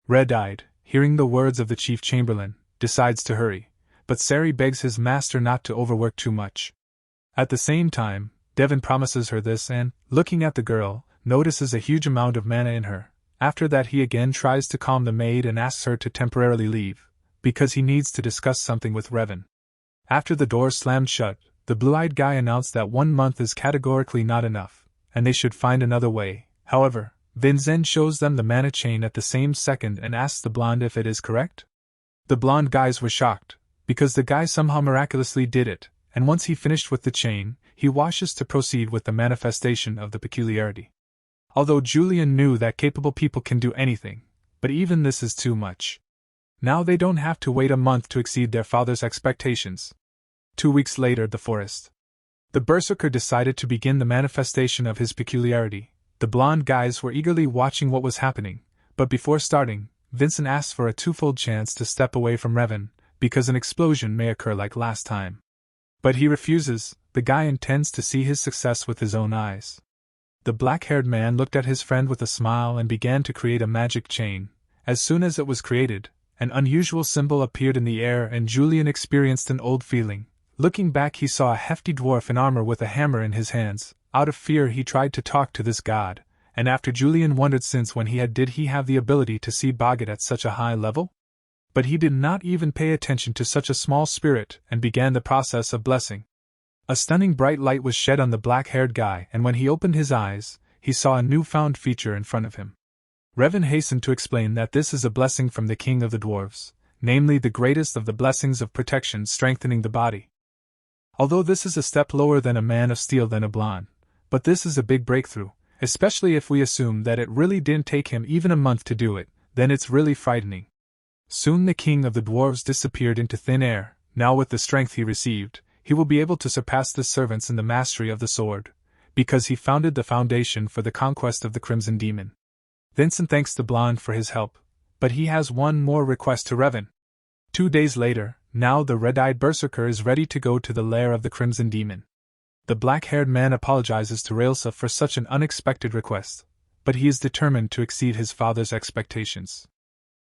Red-eyed, hearing the words of the chief chamberlain, decides to hurry, but Sari begs his master not to overwork too much. At the same time, Daven promises her this and, looking at the girl, notices a huge amount of mana in her. After that he again tries to calm the maid and asks her to temporarily leave, because he needs to discuss something with Revan. After the door slammed shut, the blue-eyed guy announced that 1 month is categorically not enough, and they should find another way. However, Vinzen shows them the mana chain at the same second and asks the blonde if it is correct. The blonde guys were shocked, because the guy somehow miraculously did it, and once he finished with the chain, he wishes to proceed with the manifestation of the peculiarity. Although Yulion knew that capable people can do anything, but even this is too much. Now they don't have to wait a month to exceed their father's expectations. 2 weeks later, the forest. The Berserker decided to begin the manifestation of his peculiarity. The blonde guys were eagerly watching what was happening, but before starting, Vincent asks for a twofold chance to step away from Revan, because an explosion may occur like last time. But he refuses. The guy intends to see his success with his own eyes. The black-haired man looked at his friend with a smile and began to create a magic chain. As soon as it was created, an unusual symbol appeared in the air and Yulion experienced an old feeling. Looking back, he saw a hefty dwarf in armor with a hammer in his hands. Out of fear he tried to talk to this god, and after Yulion wondered since when did he have the ability to see Boggett at such a high level? But he did not even pay attention to such a small spirit and began the process of blessing. A stunning bright light was shed on the black-haired guy, and when he opened his eyes, he saw a newfound feature in front of him. Revan hastened to explain that this is a blessing from the king of the dwarves, namely the greatest of the blessings of protection strengthening the body. Although this is a step lower than a man of steel than a blonde, but this is a big breakthrough, especially if we assume that it really didn't take him even a month to do it, then it's really frightening. Soon the king of the dwarves disappeared into thin air. Now with the strength he received, he will be able to surpass the servants in the mastery of the sword, because he founded the foundation for the conquest of the Crimson Demon. Vincent thanks the blonde for his help, but he has one more request to Revan. 2 days later, now the red-eyed Berserker is ready to go to the lair of the Crimson Demon. The black-haired man apologizes to Railsa for such an unexpected request, but he is determined to exceed his father's expectations.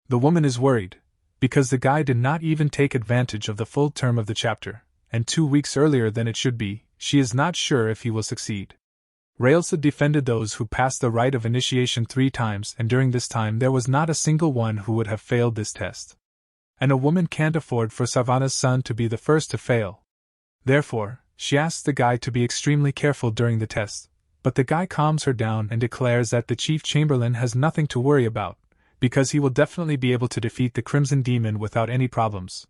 The woman is worried, because the guy did not even take advantage of the full term of the chapter, and 2 weeks earlier than it should be. She is not sure if he will succeed. Railsa defended those who passed the rite of initiation 3 times, and during this time there was not a single one who would have failed this test. And a woman can't afford for Savannah's son to be the first to fail. Therefore, she asks the guy to be extremely careful during the test, but the guy calms her down and declares that the chief chamberlain has nothing to worry about, because he will definitely be able to defeat the Crimson Demon without any problems.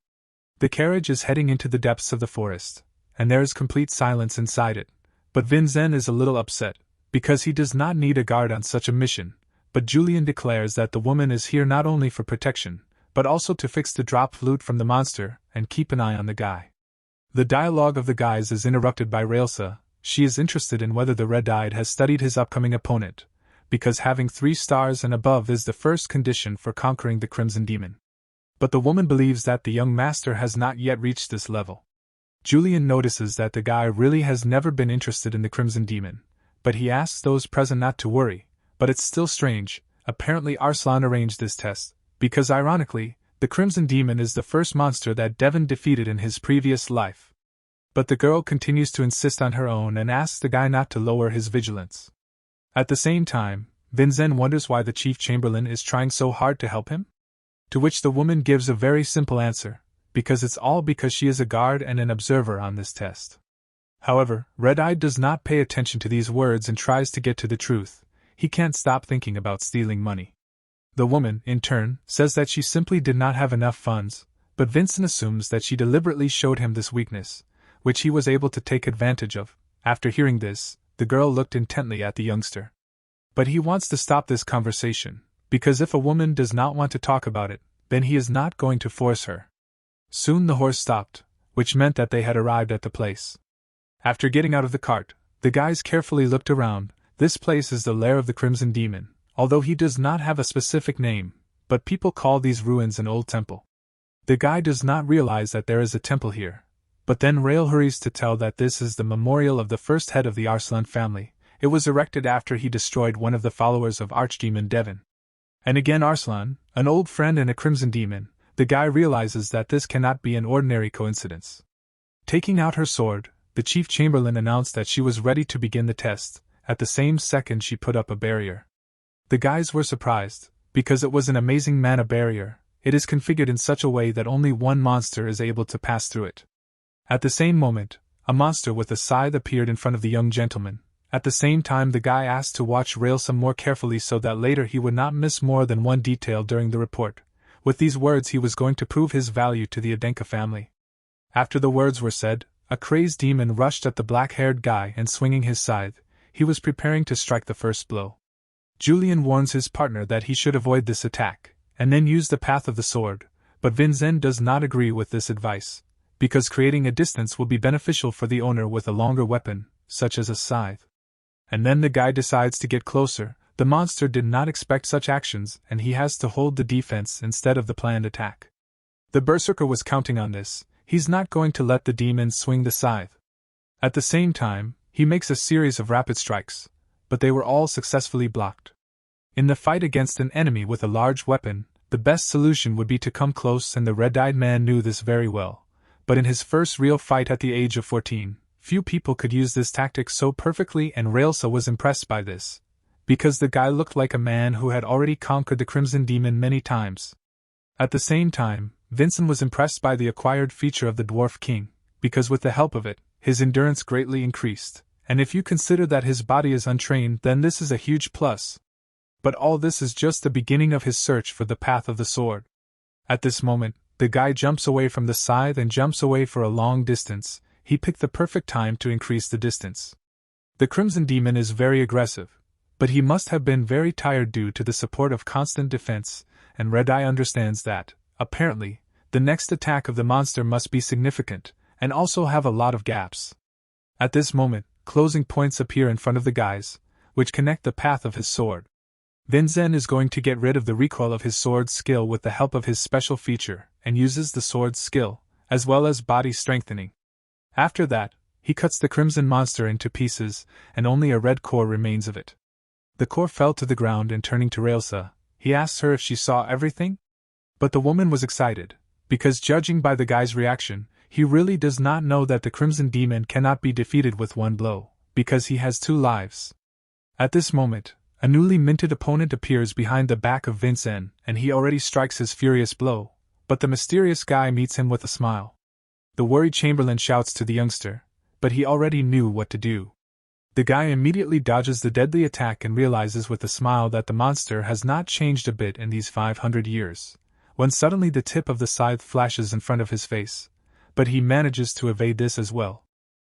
The carriage is heading into the depths of the forest, and there is complete silence inside it, but Vinzen is a little upset, because he does not need a guard on such a mission, but Yulion declares that the woman is here not only for protection, but also to fix the drop flute from the monster and keep an eye on the guy. The dialogue of the guys is interrupted by Railsa. She is interested in whether the red-eyed has studied his upcoming opponent, because having 3 stars and above is the first condition for conquering the Crimson Demon. But the woman believes that the young master has not yet reached this level. Yulion notices that the guy really has never been interested in the Crimson Demon, but he asks those present not to worry. But it's still strange. Apparently Arslan arranged this test, because ironically, the Crimson Demon is the first monster that Daven defeated in his previous life. But the girl continues to insist on her own and asks the guy not to lower his vigilance. At the same time, Vincent wonders why the Chief Chamberlain is trying so hard to help him? To which the woman gives a very simple answer, because it's all because she is a guard and an observer on this test. However, Red-Eye does not pay attention to these words and tries to get to the truth. He can't stop thinking about stealing money. The woman, in turn, says that she simply did not have enough funds, but Vincent assumes that she deliberately showed him this weakness, which he was able to take advantage of. After hearing this, the girl looked intently at the youngster. But he wants to stop this conversation, because if a woman does not want to talk about it, then he is not going to force her. Soon the horse stopped, which meant that they had arrived at the place. After getting out of the cart, the guys carefully looked around. This place is the lair of the Crimson Demon, although he does not have a specific name, but people call these ruins an old temple. The guy does not realize that there is a temple here, but then Rail hurries to tell that this is the memorial of the first head of the Arslan family. It was erected after he destroyed one of the followers of Archdemon Daven. And again Arslan, an old friend and a Crimson Demon, the guy realizes that this cannot be an ordinary coincidence. Taking out her sword, the Chief Chamberlain announced that she was ready to begin the test. At the same second she put up a barrier. The guys were surprised, because it was an amazing mana barrier. It is configured in such a way that only one monster is able to pass through it. At the same moment, a monster with a scythe appeared in front of the young gentleman. At the same time the guy asked to watch Railsa more carefully so that later he would not miss more than one detail during the report. With these words he was going to prove his value to the Adenka family. After the words were said, a crazed demon rushed at the black-haired guy and swinging his scythe, he was preparing to strike the first blow. Yulion warns his partner that he should avoid this attack, and then use the path of the sword, but Vincent does not agree with this advice, because creating a distance will be beneficial for the owner with a longer weapon, such as a scythe. And then the guy decides to get closer. The monster did not expect such actions and he has to hold the defense instead of the planned attack. The Berserker was counting on this. He's not going to let the demon swing the scythe. At the same time, he makes a series of rapid strikes, but they were all successfully blocked. In the fight against an enemy with a large weapon, the best solution would be to come close, and the red-eyed man knew this very well. But in his first real fight at the age of 14, few people could use this tactic so perfectly, and Railsa was impressed by this, because the guy looked like a man who had already conquered the Crimson Demon many times. At the same time, Vincent was impressed by the acquired feature of the Dwarf King, because with the help of it, his endurance greatly increased, and if you consider that his body is untrained, then this is a huge plus. But all this is just the beginning of his search for the path of the sword. At this moment, the guy jumps away from the scythe and jumps away for a long distance. He picked the perfect time to increase the distance. The Crimson Demon is very aggressive, but he must have been very tired due to the support of constant defense, and Red-Eye understands that, apparently, the next attack of the monster must be significant, and also have a lot of gaps. At this moment, closing points appear in front of the guys, which connect the path of his sword. Vincent is going to get rid of the recoil of his sword's skill with the help of his special feature, and uses the sword's skill, as well as body strengthening. After that, he cuts the crimson monster into pieces, and only a red core remains of it. The core fell to the ground, and turning to Railsa, he asks her if she saw everything? But the woman was excited, because judging by the guy's reaction, he really does not know that the Crimson Demon cannot be defeated with one blow, because he has 2 lives. At this moment, a newly minted opponent appears behind the back of Vincent, and he already strikes his furious blow, but the mysterious guy meets him with a smile. The worried Chamberlain shouts to the youngster, but he already knew what to do. The guy immediately dodges the deadly attack and realizes with a smile that the monster has not changed a bit in these 500 years, when suddenly the tip of the scythe flashes in front of his face, but he manages to evade this as well.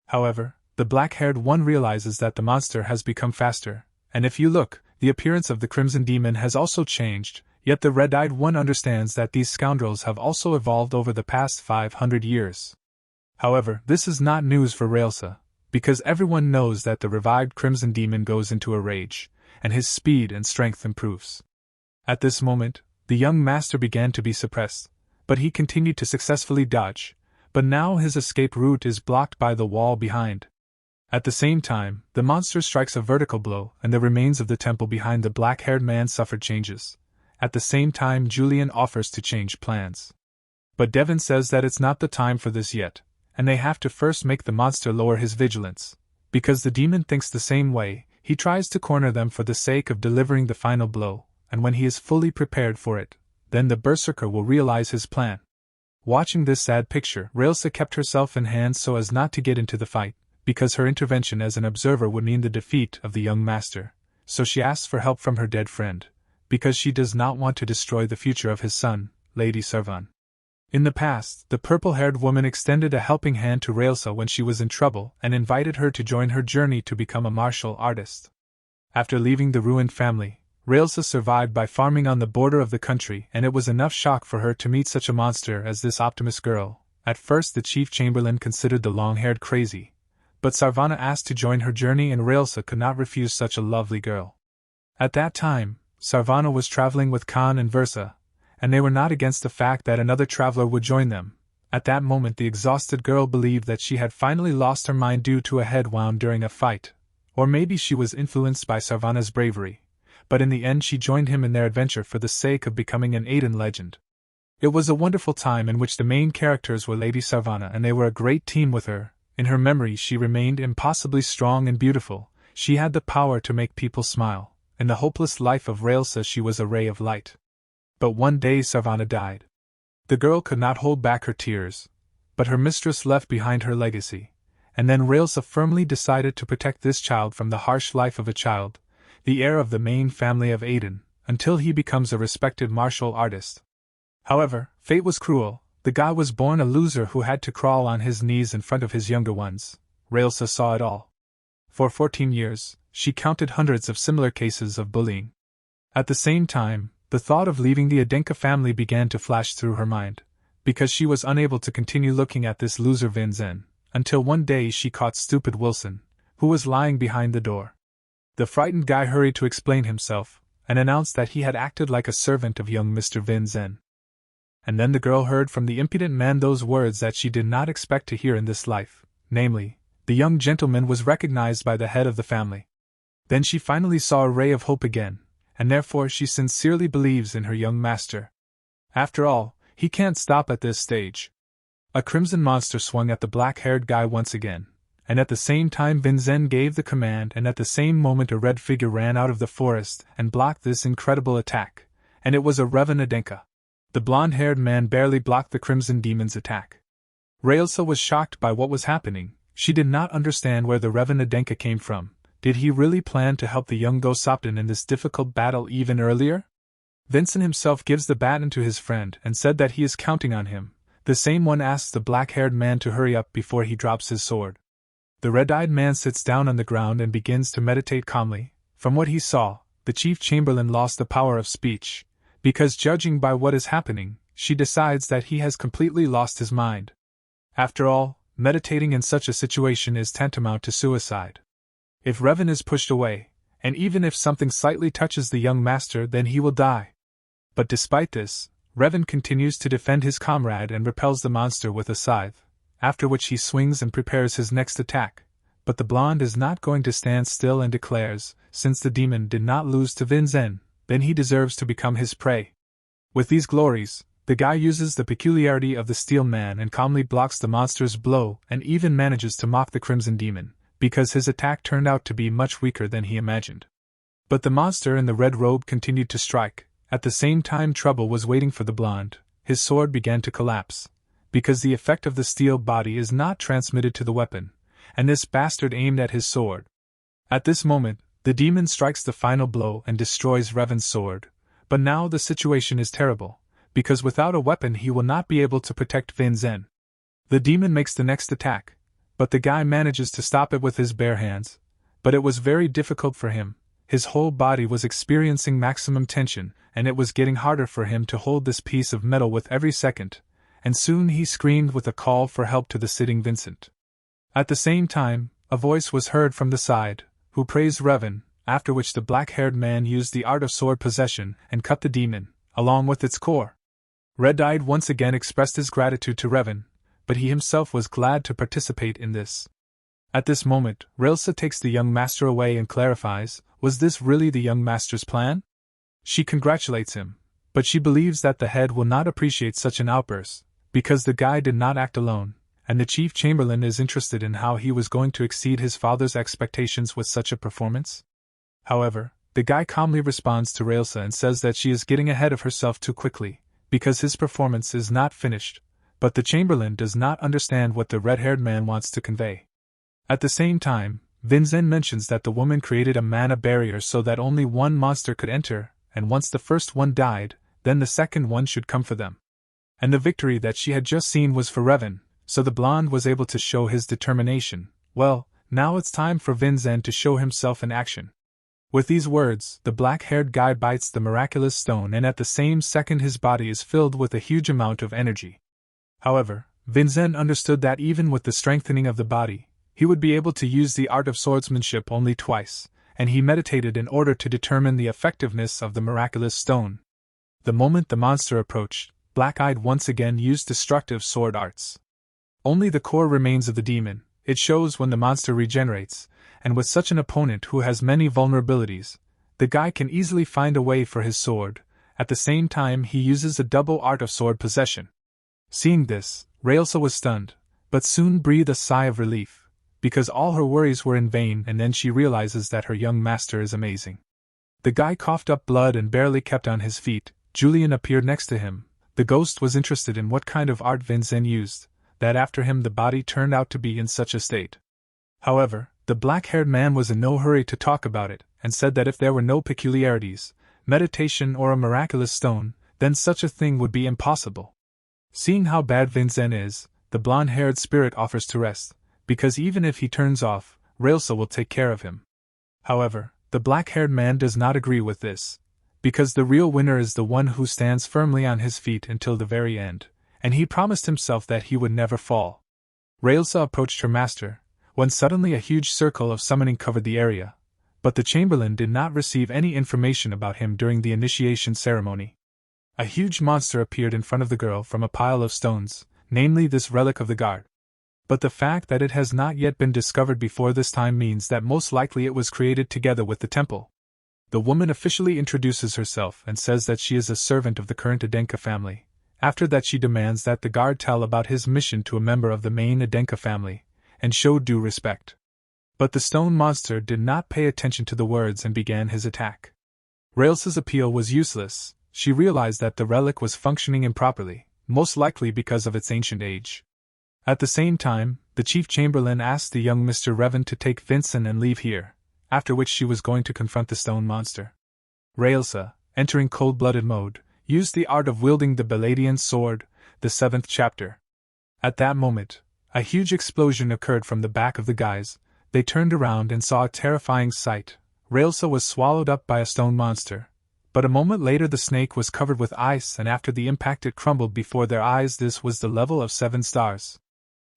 However, the black-haired one realizes that the monster has become faster, and if you look, the appearance of the Crimson Demon has also changed, yet the red-eyed one understands that these scoundrels have also evolved over the past 500 years. However, this is not news for Railsa, because everyone knows that the revived Crimson Demon goes into a rage, and his speed and strength improves. At this moment, the young master began to be suppressed, but he continued to successfully dodge, but now his escape route is blocked by the wall behind. At the same time, the monster strikes a vertical blow, and the remains of the temple behind the black-haired man suffered changes. At the same time, Yulion offers to change plans. But Daven says that it's not the time for this yet, and they have to first make the monster lower his vigilance. Because the demon thinks the same way, he tries to corner them for the sake of delivering the final blow, and when he is fully prepared for it, then the Berserker will realize his plan. Watching this sad picture, Railsa kept herself in hand so as not to get into the fight, because her intervention as an observer would mean the defeat of the young master, so she asks for help from her dead friend, because she does not want to destroy the future of his son, Lady Sarvan. In the past, the purple-haired woman extended a helping hand to Railsa when she was in trouble and invited her to join her journey to become a martial artist. After leaving the ruined family, Railsa survived by farming on the border of the country, and it was enough shock for her to meet such a monster as this Optimus girl. At first the chief chamberlain considered the long-haired crazy, but Sarvana asked to join her journey and Railsa could not refuse such a lovely girl. At that time, Sarvana was traveling with Khan and Versa, and they were not against the fact that another traveler would join them. At that moment the exhausted girl believed that she had finally lost her mind due to a head wound during a fight, or maybe she was influenced by Sarvana's bravery, but in the end she joined him in their adventure for the sake of becoming an Aiden legend. It was a wonderful time in which the main characters were Lady Sarvana and they were a great team with her. In her memory she remained impossibly strong and beautiful, she had the power to make people smile. In the hopeless life of Railsa she was a ray of light. But one day Sarvana died. The girl could not hold back her tears, but her mistress left behind her legacy, and then Railsa firmly decided to protect this child from the harsh life of a child, the heir of the main family of Aiden, until he becomes a respected martial artist. However, fate was cruel. The guy was born a loser who had to crawl on his knees in front of his younger ones. Railsa saw it all. For 14 years, she counted hundreds of similar cases of bullying. At the same time, the thought of leaving the Adenka family began to flash through her mind, because she was unable to continue looking at this loser Vinzen, until one day she caught stupid Wilson, who was lying behind the door. The frightened guy hurried to explain himself, and announced that he had acted like a servant of young Mr. Vinzen. And then the girl heard from the impudent man those words that she did not expect to hear in this life, namely, the young gentleman was recognized by the head of the family. Then she finally saw a ray of hope again, and therefore she sincerely believes in her young master. After all, he can't stop at this stage. A crimson monster swung at the black-haired guy once again, and at the same time Vinzen gave the command, and at the same moment a red figure ran out of the forest and blocked this incredible attack, and it was a Revan Adenka. The blonde-haired man barely blocked the Crimson Demon's attack. Railsa was shocked by what was happening. She did not understand where the Revan Adenka came from. Did he really plan to help the young Gosopton in this difficult battle even earlier? Vincent himself gives the baton to his friend and said that he is counting on him. The same one asks the black-haired man to hurry up before he drops his sword. The red-eyed man sits down on the ground and begins to meditate calmly. From what he saw, the chief chamberlain lost the power of speech, because judging by what is happening, she decides that he has completely lost his mind. After all, meditating in such a situation is tantamount to suicide. If Revan is pushed away, and even if something slightly touches the young master, then he will die. But despite this, Revan continues to defend his comrade and repels the monster with a scythe, after which he swings and prepares his next attack. But the blonde is not going to stand still and declares, since the demon did not lose to Vinzen, then he deserves to become his prey. With these glories, the guy uses the peculiarity of the Steel Man and calmly blocks the monster's blow and even manages to mock the Crimson Demon, because his attack turned out to be much weaker than he imagined. But the monster in the red robe continued to strike. At the same time trouble was waiting for the blonde. His sword began to collapse, because the effect of the steel body is not transmitted to the weapon, and this bastard aimed at his sword. At this moment, the demon strikes the final blow and destroys Revan's sword, but now the situation is terrible, because without a weapon he will not be able to protect Vinzen. The demon makes the next attack, but the guy manages to stop it with his bare hands, but it was very difficult for him, his whole body was experiencing maximum tension, and it was getting harder for him to hold this piece of metal with every second, and soon he screamed with a call for help to the sitting Vincent. At the same time, a voice was heard from the side, who praised Revan, after which the black-haired man used the art of sword possession and cut the demon, along with its core. Red-Eyed once again expressed his gratitude to Revan, but he himself was glad to participate in this. At this moment, Railsa takes the young master away and clarifies, was this really the young master's plan? She congratulates him, but she believes that the head will not appreciate such an outburst, because the guy did not act alone, and the chief chamberlain is interested in how he was going to exceed his father's expectations with such a performance. However, the guy calmly responds to Railsa and says that she is getting ahead of herself too quickly, because his performance is not finished, but the chamberlain does not understand what the red-haired man wants to convey. At the same time, Vincent mentions that the woman created a mana barrier so that only one monster could enter, and once the first one died, then the second one should come for them. And the victory that she had just seen was for Revan, so the blonde was able to show his determination. Well, now it's time for Vincent to show himself in action. With these words, the black-haired guy bites the miraculous stone, and at the same second his body is filled with a huge amount of energy. However, Vincent understood that even with the strengthening of the body, he would be able to use the art of swordsmanship only twice, and he meditated in order to determine the effectiveness of the miraculous stone. The moment the monster approached, Black-Eyed once again used destructive sword arts. Only the core remains of the demon. It shows when the monster regenerates, and with such an opponent who has many vulnerabilities, the guy can easily find a way for his sword. At the same time, he uses a double art of sword possession. Seeing this, Railsa was stunned, but soon breathed a sigh of relief, because all her worries were in vain, and then she realizes that her young master is amazing. The guy coughed up blood and barely kept on his feet. Yulion appeared next to him. The ghost was interested in what kind of art Vincent used, that after him the body turned out to be in such a state. However, the black-haired man was in no hurry to talk about it, and said that if there were no peculiarities, meditation or a miraculous stone, then such a thing would be impossible. Seeing how bad Vincent is, the blonde-haired spirit offers to rest, because even if he turns off, Railsa will take care of him. However, the black-haired man does not agree with this, because the real winner is the one who stands firmly on his feet until the very end, and he promised himself that he would never fall. Railsa approached her master, when suddenly a huge circle of summoning covered the area, but the chamberlain did not receive any information about him during the initiation ceremony. A huge monster appeared in front of the girl from a pile of stones, namely this relic of the guard. But the fact that it has not yet been discovered before this time means that most likely it was created together with the temple. The woman officially introduces herself and says that she is a servant of the current Adenka family. After that she demands that the guard tell about his mission to a member of the main Adenka family, and show due respect. But the stone monster did not pay attention to the words and began his attack. Railsa's appeal was useless. She realized that the relic was functioning improperly, most likely because of its ancient age. At the same time, the chief chamberlain asked the young Mr. Revan to take Vincent and leave here, after which she was going to confront the stone monster. Railsa, entering cold-blooded mode, used the art of wielding the Beladian sword, the 7th chapter. At that moment, a huge explosion occurred from the back of the guys. They turned around and saw a terrifying sight. Railsa was swallowed up by a stone monster, but a moment later the snake was covered with ice, and after the impact it crumbled before their eyes. This was the level of 7 stars.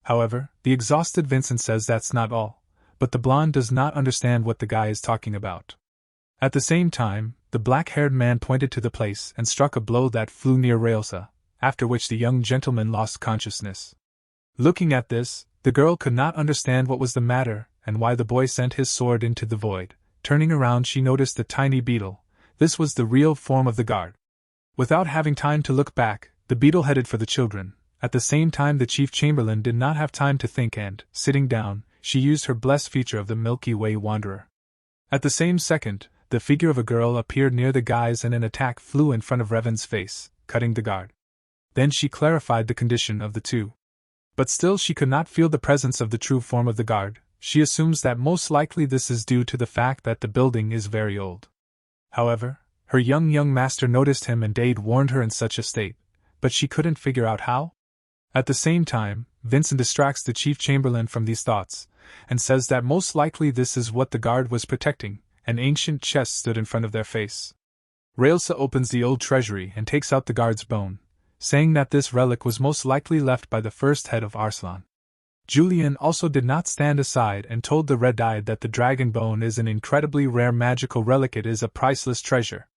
However, the exhausted Vincent says that's not all, but the blonde does not understand what the guy is talking about. At the same time, the black-haired man pointed to the place and struck a blow that flew near Railsa, after which the young gentleman lost consciousness. Looking at this, the girl could not understand what was the matter and why the boy sent his sword into the void. Turning around, she noticed the tiny beetle. This was the real form of the guard. Without having time to look back, the beetle headed for the children. At the same time, the chief chamberlain did not have time to think and, sitting down, she used her blessed feature of the Milky Way Wanderer. At the same second, the figure of a girl appeared near the guys and an attack flew in front of Revan's face, cutting the guard. Then she clarified the condition of the two. But still she could not feel the presence of the true form of the guard. She assumes that most likely this is due to the fact that the building is very old. However, her young master noticed him and Dade warned her in such a state, but she couldn't figure out how. At the same time, Vincent distracts the chief chamberlain from these thoughts, and says that most likely this is what the guard was protecting, An ancient chest stood in front of their face. Railsa opens the old treasury and takes out the guard's bone, saying that this relic was most likely left by the first head of Arslan. Yulion also did not stand aside and told the red-eyed that the dragon bone is an incredibly rare magical relic. It is a priceless treasure.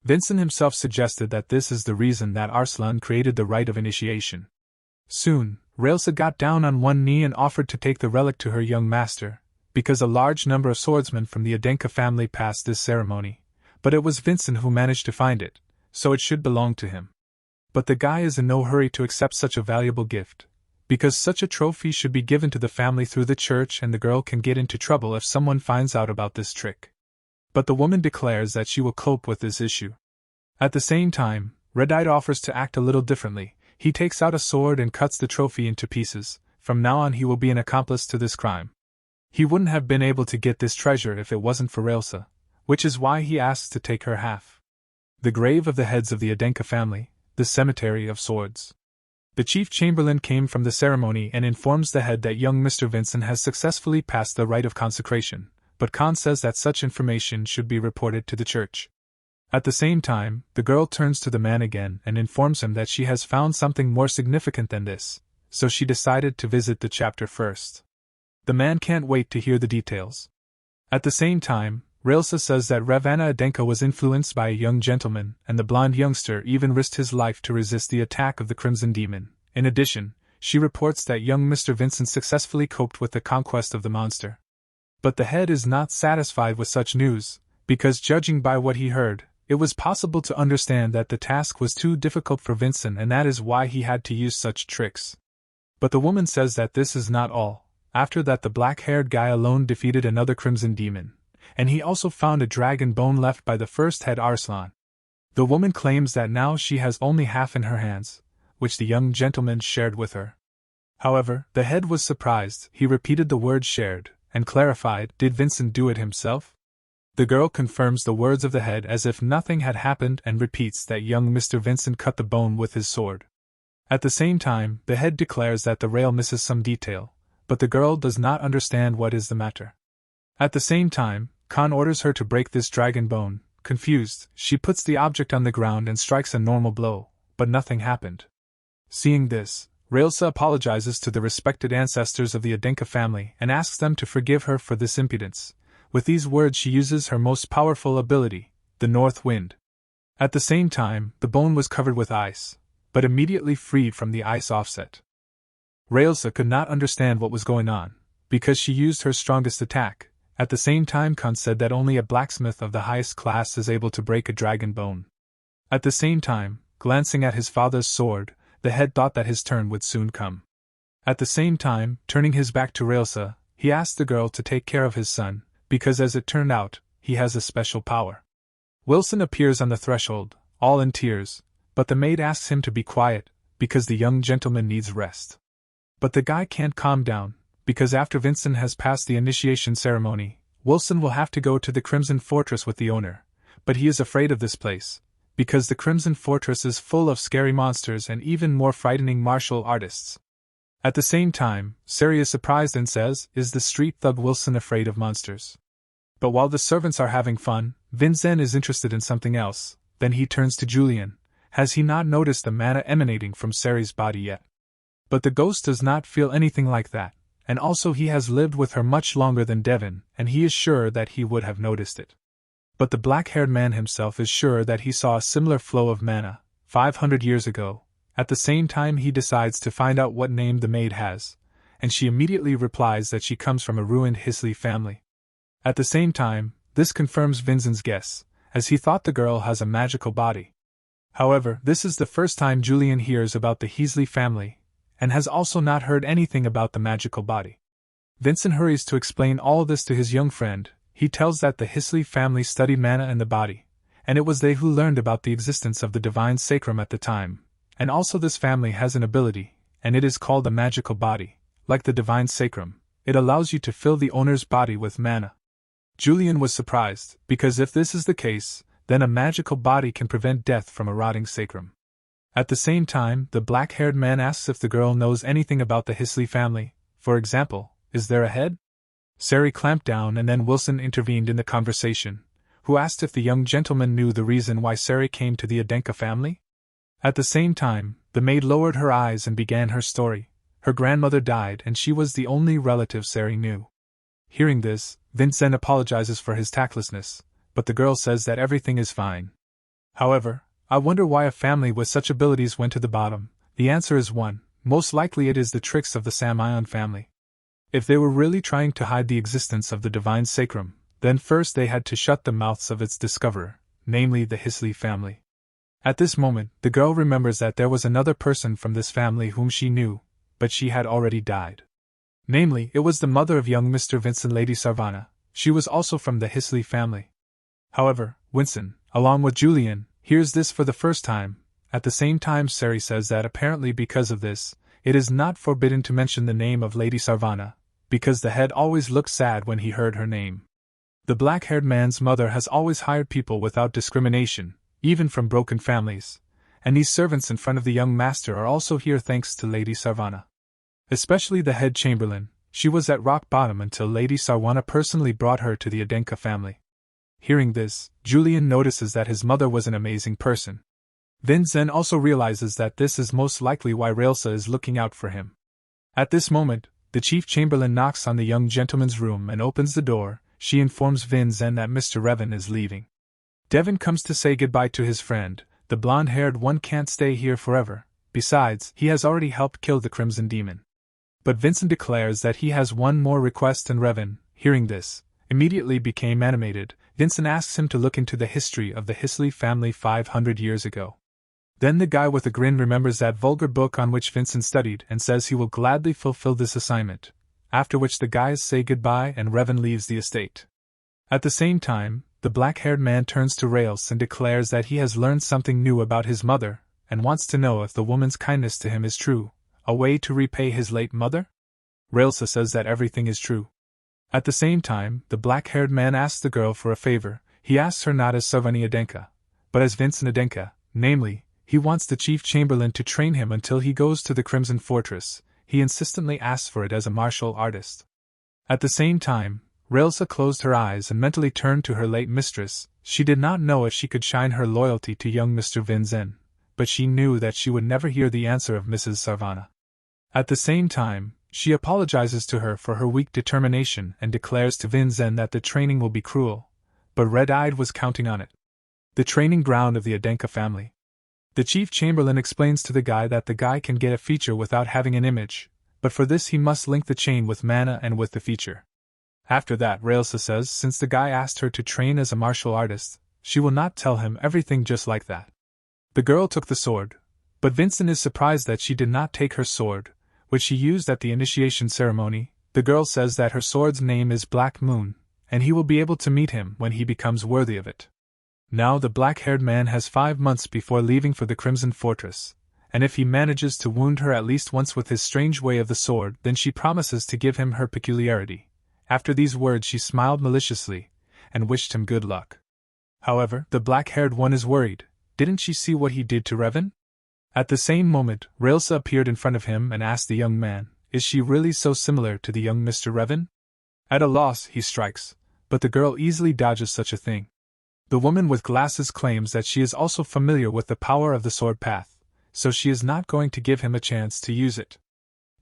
Vincent himself suggested that this is the reason that Arslan created the rite of initiation. Soon, Railsa got down on one knee and offered to take the relic to her young master, because a large number of swordsmen from the Adenka family passed this ceremony, but it was Vincent who managed to find it, so it should belong to him. But the guy is in no hurry to accept such a valuable gift, because such a trophy should be given to the family through the church, and the girl can get into trouble if someone finds out about this trick. But the woman declares that she will cope with this issue. At the same time, Red-Eyed offers to act a little differently. He takes out a sword and cuts the trophy into pieces. From now on he will be an accomplice to this crime. He wouldn't have been able to get this treasure if it wasn't for Railsa, which is why he asks to take her half. The grave of the heads of the Adenka family, the cemetery of swords. The chief chamberlain came from the ceremony and informs the head that young Mr. Vincent has successfully passed the rite of consecration, but Khan says that such information should be reported to the church. At the same time, the girl turns to the man again and informs him that she has found something more significant than this, so she decided to visit the chapter first. The man can't wait to hear the details. At the same time, Railsa says that Ravana Adenka was influenced by a young gentleman, and the blonde youngster even risked his life to resist the attack of the Crimson Demon. In addition, she reports that young Mr. Vincent successfully coped with the conquest of the monster. But the head is not satisfied with such news, because judging by what he heard, it was possible to understand that the task was too difficult for Vincent, and that is why he had to use such tricks. But the woman says that this is not all. After that, the black-haired guy alone defeated another Crimson Demon, and he also found a dragon bone left by the first head Arslan. The woman claims that now she has only half in her hands, which the young gentleman shared with her. However, the head was surprised. He repeated the word shared, and clarified, did Vincent do it himself? The girl confirms the words of the head as if nothing had happened and repeats that young Mr. Vincent cut the bone with his sword. At the same time, the head declares that the rail misses some detail, but the girl does not understand what is the matter. At the same time, Khan orders her to break this dragon bone. Confused, she puts the object on the ground and strikes a normal blow, but nothing happened. Seeing this, Railsa apologizes to the respected ancestors of the Adenka family and asks them to forgive her for this impudence. With these words she uses her most powerful ability, the North Wind. At the same time, the bone was covered with ice, but immediately freed from the ice offset. Railsa could not understand what was going on, because she used her strongest attack. At the same time, Khan said that only a blacksmith of the highest class is able to break a dragon bone. At the same time, glancing at his father's sword, the head thought that his turn would soon come. At the same time, turning his back to Railsa, he asked the girl to take care of his son, because as it turned out, he has a special power. Wilson appears on the threshold, all in tears, but the maid asks him to be quiet, because the young gentleman needs rest. But the guy can't calm down, because after Vincent has passed the initiation ceremony, Wilson will have to go to the Crimson Fortress with the owner, but he is afraid of this place, because the Crimson Fortress is full of scary monsters and even more frightening martial artists. At the same time, Sari is surprised and says, is the street thug Wilson afraid of monsters? But while the servants are having fun, Vincent is interested in something else. Then he turns to Yulion. Has he not noticed the mana emanating from Sari's body yet? But the ghost does not feel anything like that, and also he has lived with her much longer than Daven, and he is sure that he would have noticed it. But the black-haired man himself is sure that he saw a similar flow of mana 500 years ago. At the same time, he decides to find out what name the maid has, and she immediately replies that she comes from a ruined Hisley family. At the same time, this confirms Vincent's guess, as he thought the girl has a magical body. However, this is the first time Yulion hears about the Hisley family, and has also not heard anything about the magical body. Vincent hurries to explain all this to his young friend. He tells that the Hisley family studied mana and the body, and it was they who learned about the existence of the divine sacrum at the time. And also this family has an ability, and it is called a magical body. Like the divine sacrum, it allows you to fill the owner's body with mana. Yulion was surprised, because if this is the case, then a magical body can prevent death from a rotting sacrum. At the same time, the black-haired man asks if the girl knows anything about the Hisley family. For example, is there a head? Sari clamped down, and then Wilson intervened in the conversation, who asked if the young gentleman knew the reason why Sari came to the Adenka family. At the same time, the maid lowered her eyes and began her story. Her grandmother died and she was the only relative Sari knew. Hearing this, Vincent apologizes for his tactlessness, but the girl says that everything is fine. However, I wonder why a family with such abilities went to the bottom. The answer is one: most likely it is the tricks of the Samion family. If they were really trying to hide the existence of the divine sacrum, then first they had to shut the mouths of its discoverer, namely the Hisley family. At this moment, the girl remembers that there was another person from this family whom she knew, but she had already died. Namely, it was the mother of young Mr. Vincent, Lady Sarvana. She was also from the Hisley family. However, Winston, along with Julian, hears this for the first time. At the same time, Sari says that apparently because of this, it is not forbidden to mention the name of Lady Sarvana, because the head always looked sad when he heard her name. The black-haired man's mother has always hired people without discrimination, even from broken families, and these servants in front of the young master are also here thanks to Lady Sarvana. Especially the head chamberlain. She was at rock bottom until Lady Sarvana personally brought her to the Adenka family. Hearing this, Julian notices that his mother was an amazing person. Vincent also realizes that this is most likely why Railsa is looking out for him. At this moment, the chief chamberlain knocks on the young gentleman's room and opens the door. She informs Vincent that Mr. Revan is leaving. Daven comes to say goodbye to his friend. The blonde-haired one can't stay here forever. Besides, he has already helped kill the Crimson Demon. But Vincent declares that he has one more request, and Revan, hearing this, immediately became animated. Vincent asks him to look into the history of the Hisley family 500 years ago. Then the guy with a grin remembers that vulgar book on which Vincent studied and says he will gladly fulfill this assignment, after which the guys say goodbye and Revan leaves the estate. At the same time, the black-haired man turns to Rails and declares that he has learned something new about his mother, and wants to know if the woman's kindness to him is true, a way to repay his late mother? Railsa says that everything is true. At the same time, the black-haired man asks the girl for a favor. He asks her not as Sarvani Adenka, but as Vincent Adenka, namely, he wants the chief chamberlain to train him until he goes to the Crimson Fortress. He insistently asks for it as a martial artist. At the same time, Railsa closed her eyes and mentally turned to her late mistress. She did not know if she could shine her loyalty to young Mr. Vincent, but she knew that she would never hear the answer of Mrs. Sarvana. At the same time, she apologizes to her for her weak determination and declares to Vincent that the training will be cruel, but Red-Eyed was counting on it. The training ground of the Adenka family. The chief chamberlain explains to the guy that the guy can get a feature without having an image, but for this he must link the chain with mana and with the feature. After that, Railsa says since the guy asked her to train as a martial artist, she will not tell him everything just like that. The girl took the sword, but Vincent is surprised that she did not take her sword, which she used at the initiation ceremony. The girl says that her sword's name is Black Moon, and he will be able to meet him when he becomes worthy of it. Now the black-haired man has 5 months before leaving for the Crimson Fortress, and if he manages to wound her at least once with his strange way of the sword, then she promises to give him her peculiarity. After these words she smiled maliciously, and wished him good luck. However, the black-haired one is worried. Didn't she see what he did to Revan? At the same moment, Railsa appeared in front of him and asked the young man, is she really so similar to the young Mr. Revan? At a loss, he strikes, but the girl easily dodges such a thing. The woman with glasses claims that she is also familiar with the power of the sword path, so she is not going to give him a chance to use it.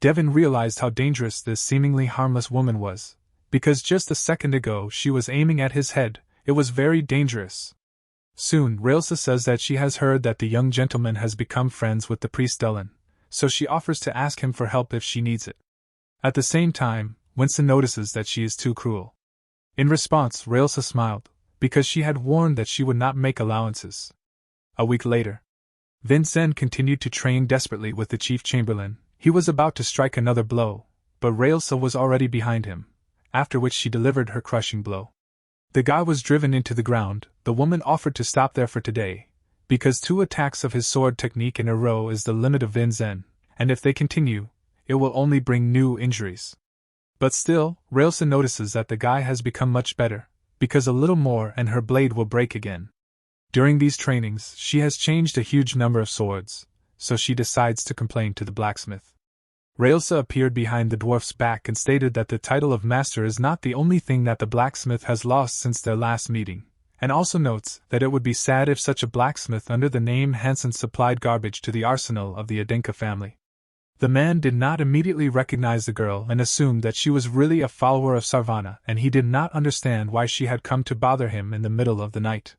Daven realized how dangerous this seemingly harmless woman was, because just a second ago she was aiming at his head. It was very dangerous. Soon, Railsa says that she has heard that the young gentleman has become friends with the priest Dylan, so she offers to ask him for help if she needs it. At the same time, Winston notices that she is too cruel. In response, Railsa smiled, because she had warned that she would not make allowances. A week later, Vincent continued to train desperately with the chief chamberlain. He was about to strike another blow, but Railsa was already behind him, after which she delivered her crushing blow. The guy was driven into the ground. The woman offered to stop there for today, because 2 attacks of his sword technique in a row is the limit of Vincent, and if they continue, it will only bring new injuries. But still, Railsa notices that the guy has become much better, because a little more and her blade will break again. During these trainings, she has changed a huge number of swords, so she decides to complain to the blacksmith. Railsa appeared behind the dwarf's back and stated that the title of master is not the only thing that the blacksmith has lost since their last meeting, and also notes that it would be sad if such a blacksmith under the name Hansen supplied garbage to the arsenal of the Adenka family. The man did not immediately recognize the girl and assumed that she was really a follower of Sarvana, and he did not understand why she had come to bother him in the middle of the night.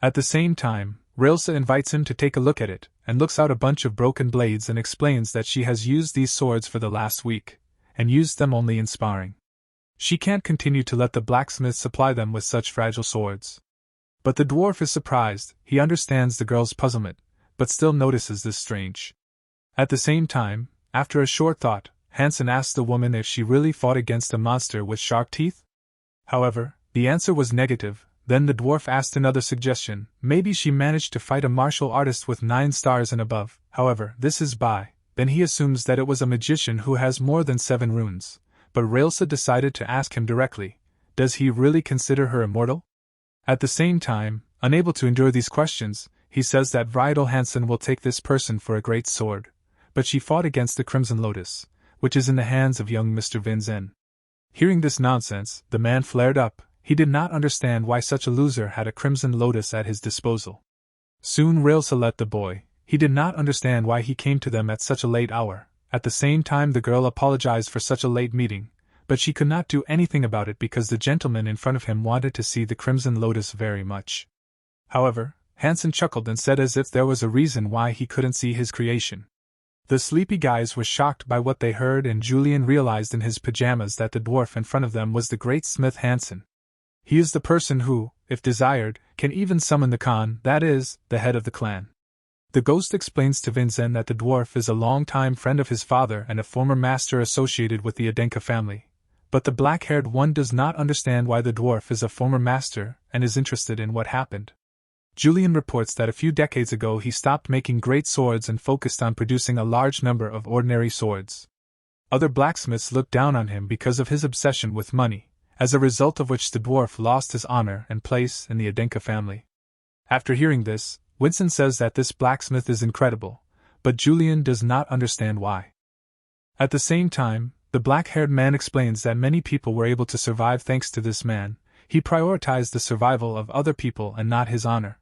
At the same time, Railsa invites him to take a look at it, and looks out a bunch of broken blades and explains that she has used these swords for the last week, and used them only in sparring. She can't continue to let the blacksmith supply them with such fragile swords. But the dwarf is surprised. He understands the girl's puzzlement, but still notices this strange. At the same time, after a short thought, Hansen asks the woman if she really fought against a monster with shark teeth. However, the answer was negative. Then the dwarf asked another suggestion: maybe she managed to fight a martial artist with 9 stars and above. However, this is by. Then he assumes that it was a magician who has more than 7 runes. But Railsa decided to ask him directly: does he really consider her immortal? At the same time, unable to endure these questions, he says that Vidal Hansen will take this person for a great sword. But she fought against the Crimson Lotus, which is in the hands of young Mr. Vinzen. Hearing this nonsense, the man flared up. He did not understand why such a loser had a Crimson Lotus at his disposal. Soon Railsa let the boy. He did not understand why he came to them at such a late hour. At the same time, the girl apologized for such a late meeting, but she could not do anything about it because the gentleman in front of him wanted to see the Crimson Lotus very much. However, Hansen chuckled and said as if there was a reason why he couldn't see his creation. The sleepy guys were shocked by what they heard, and Yulion realized in his pajamas that the dwarf in front of them was the great smith Hansen. He is the person who, if desired, can even summon the Khan, that is, the head of the clan. The ghost explains to Vinzen that the dwarf is a long-time friend of his father and a former master associated with the Adenka family. But the black-haired one does not understand why the dwarf is a former master and is interested in what happened. Yulion reports that a few decades ago he stopped making great swords and focused on producing a large number of ordinary swords. Other blacksmiths looked down on him because of his obsession with money, as a result of which the dwarf lost his honor and place in the Adenka family. After hearing this, Winston says that this blacksmith is incredible, but Yulion does not understand why. At the same time, the black-haired man explains that many people were able to survive thanks to this man. He prioritized the survival of other people and not his honor.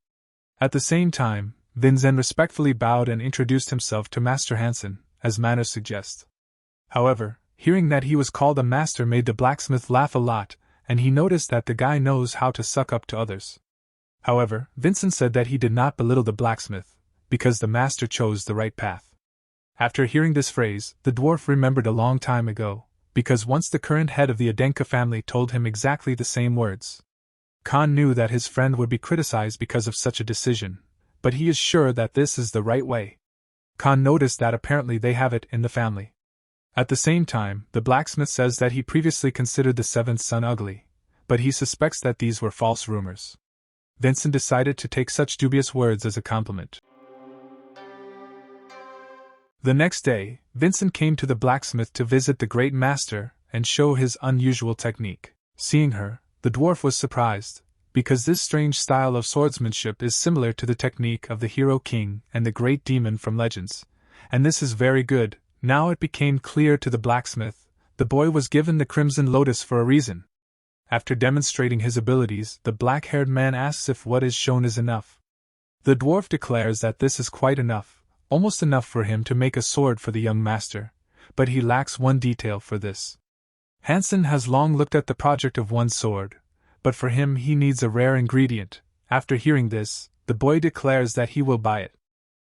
At the same time, Vinzen respectfully bowed and introduced himself to Master Hansen, as manners suggest. However, hearing that he was called a master made the blacksmith laugh a lot, and he noticed that the guy knows how to suck up to others. However, Vincent said that he did not belittle the blacksmith, because the master chose the right path. After hearing this phrase, the dwarf remembered a long time ago, because once the current head of the Adenka family told him exactly the same words. Khan knew that his friend would be criticized because of such a decision, but he is sure that this is the right way. Khan noticed that apparently they have it in the family. At the same time, the blacksmith says that he previously considered the 7th son ugly, but he suspects that these were false rumors. Vincent decided to take such dubious words as a compliment. The next day, Vincent came to the blacksmith to visit the great master and show his unusual technique. Seeing her, the dwarf was surprised, because this strange style of swordsmanship is similar to the technique of the hero king and the great demon from legends. And this is very good. Now it became clear to the blacksmith, the boy was given the Crimson Lotus for a reason. After demonstrating his abilities, the black-haired man asks if what is shown is enough. The dwarf declares that this is quite enough, almost enough for him to make a sword for the young master, but he lacks one detail for this. Hansen has long looked at the project of one sword, but for him he needs a rare ingredient. After hearing this, the boy declares that he will buy it.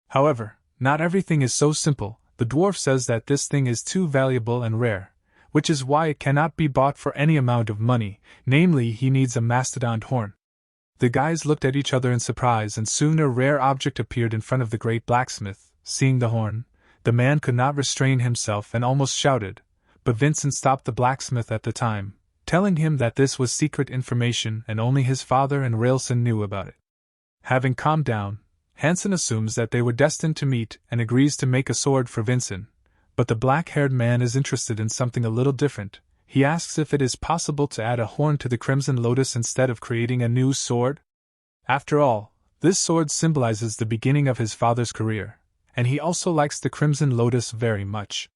However, not everything is so simple. The dwarf says that this thing is too valuable and rare, which is why it cannot be bought for any amount of money, namely he needs a mastodon horn. The guys looked at each other in surprise, and soon a rare object appeared in front of the great blacksmith. Seeing the horn, the man could not restrain himself and almost shouted, but Vincent stopped the blacksmith at the time, telling him that this was secret information and only his father and Railson knew about it. Having calmed down, Hansen assumes that they were destined to meet and agrees to make a sword for Vincent, but the black-haired man is interested in something a little different. He asks if it is possible to add a horn to the Crimson Lotus instead of creating a new sword. After all, this sword symbolizes the beginning of his father's career, and he also likes the Crimson Lotus very much.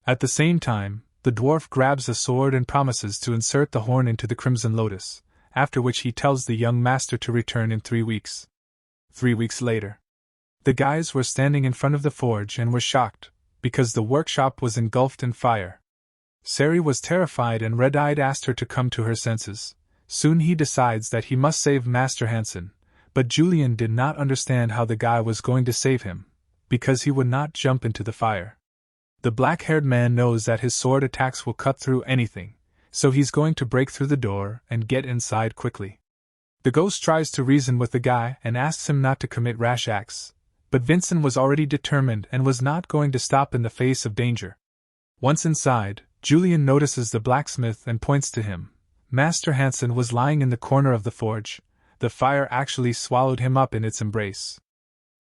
At the same time, the dwarf grabs a sword and promises to insert the horn into the crimson lotus, after which he tells the young master to return in 3 weeks. 3 weeks later. The guys were standing in front of the forge and were shocked, because the workshop was engulfed in fire. Sari was terrified and red-eyed asked her to come to her senses. Soon he decides that he must save Master Hansen, but Yulion did not understand how the guy was going to save him, because he would not jump into the fire. The black-haired man knows that his sword attacks will cut through anything, so he's going to break through the door and get inside quickly. The ghost tries to reason with the guy and asks him not to commit rash acts, but Vincent was already determined and was not going to stop in the face of danger. Once inside, Yulion notices the blacksmith and points to him. Master Hansen was lying in the corner of the forge. The fire actually swallowed him up in its embrace.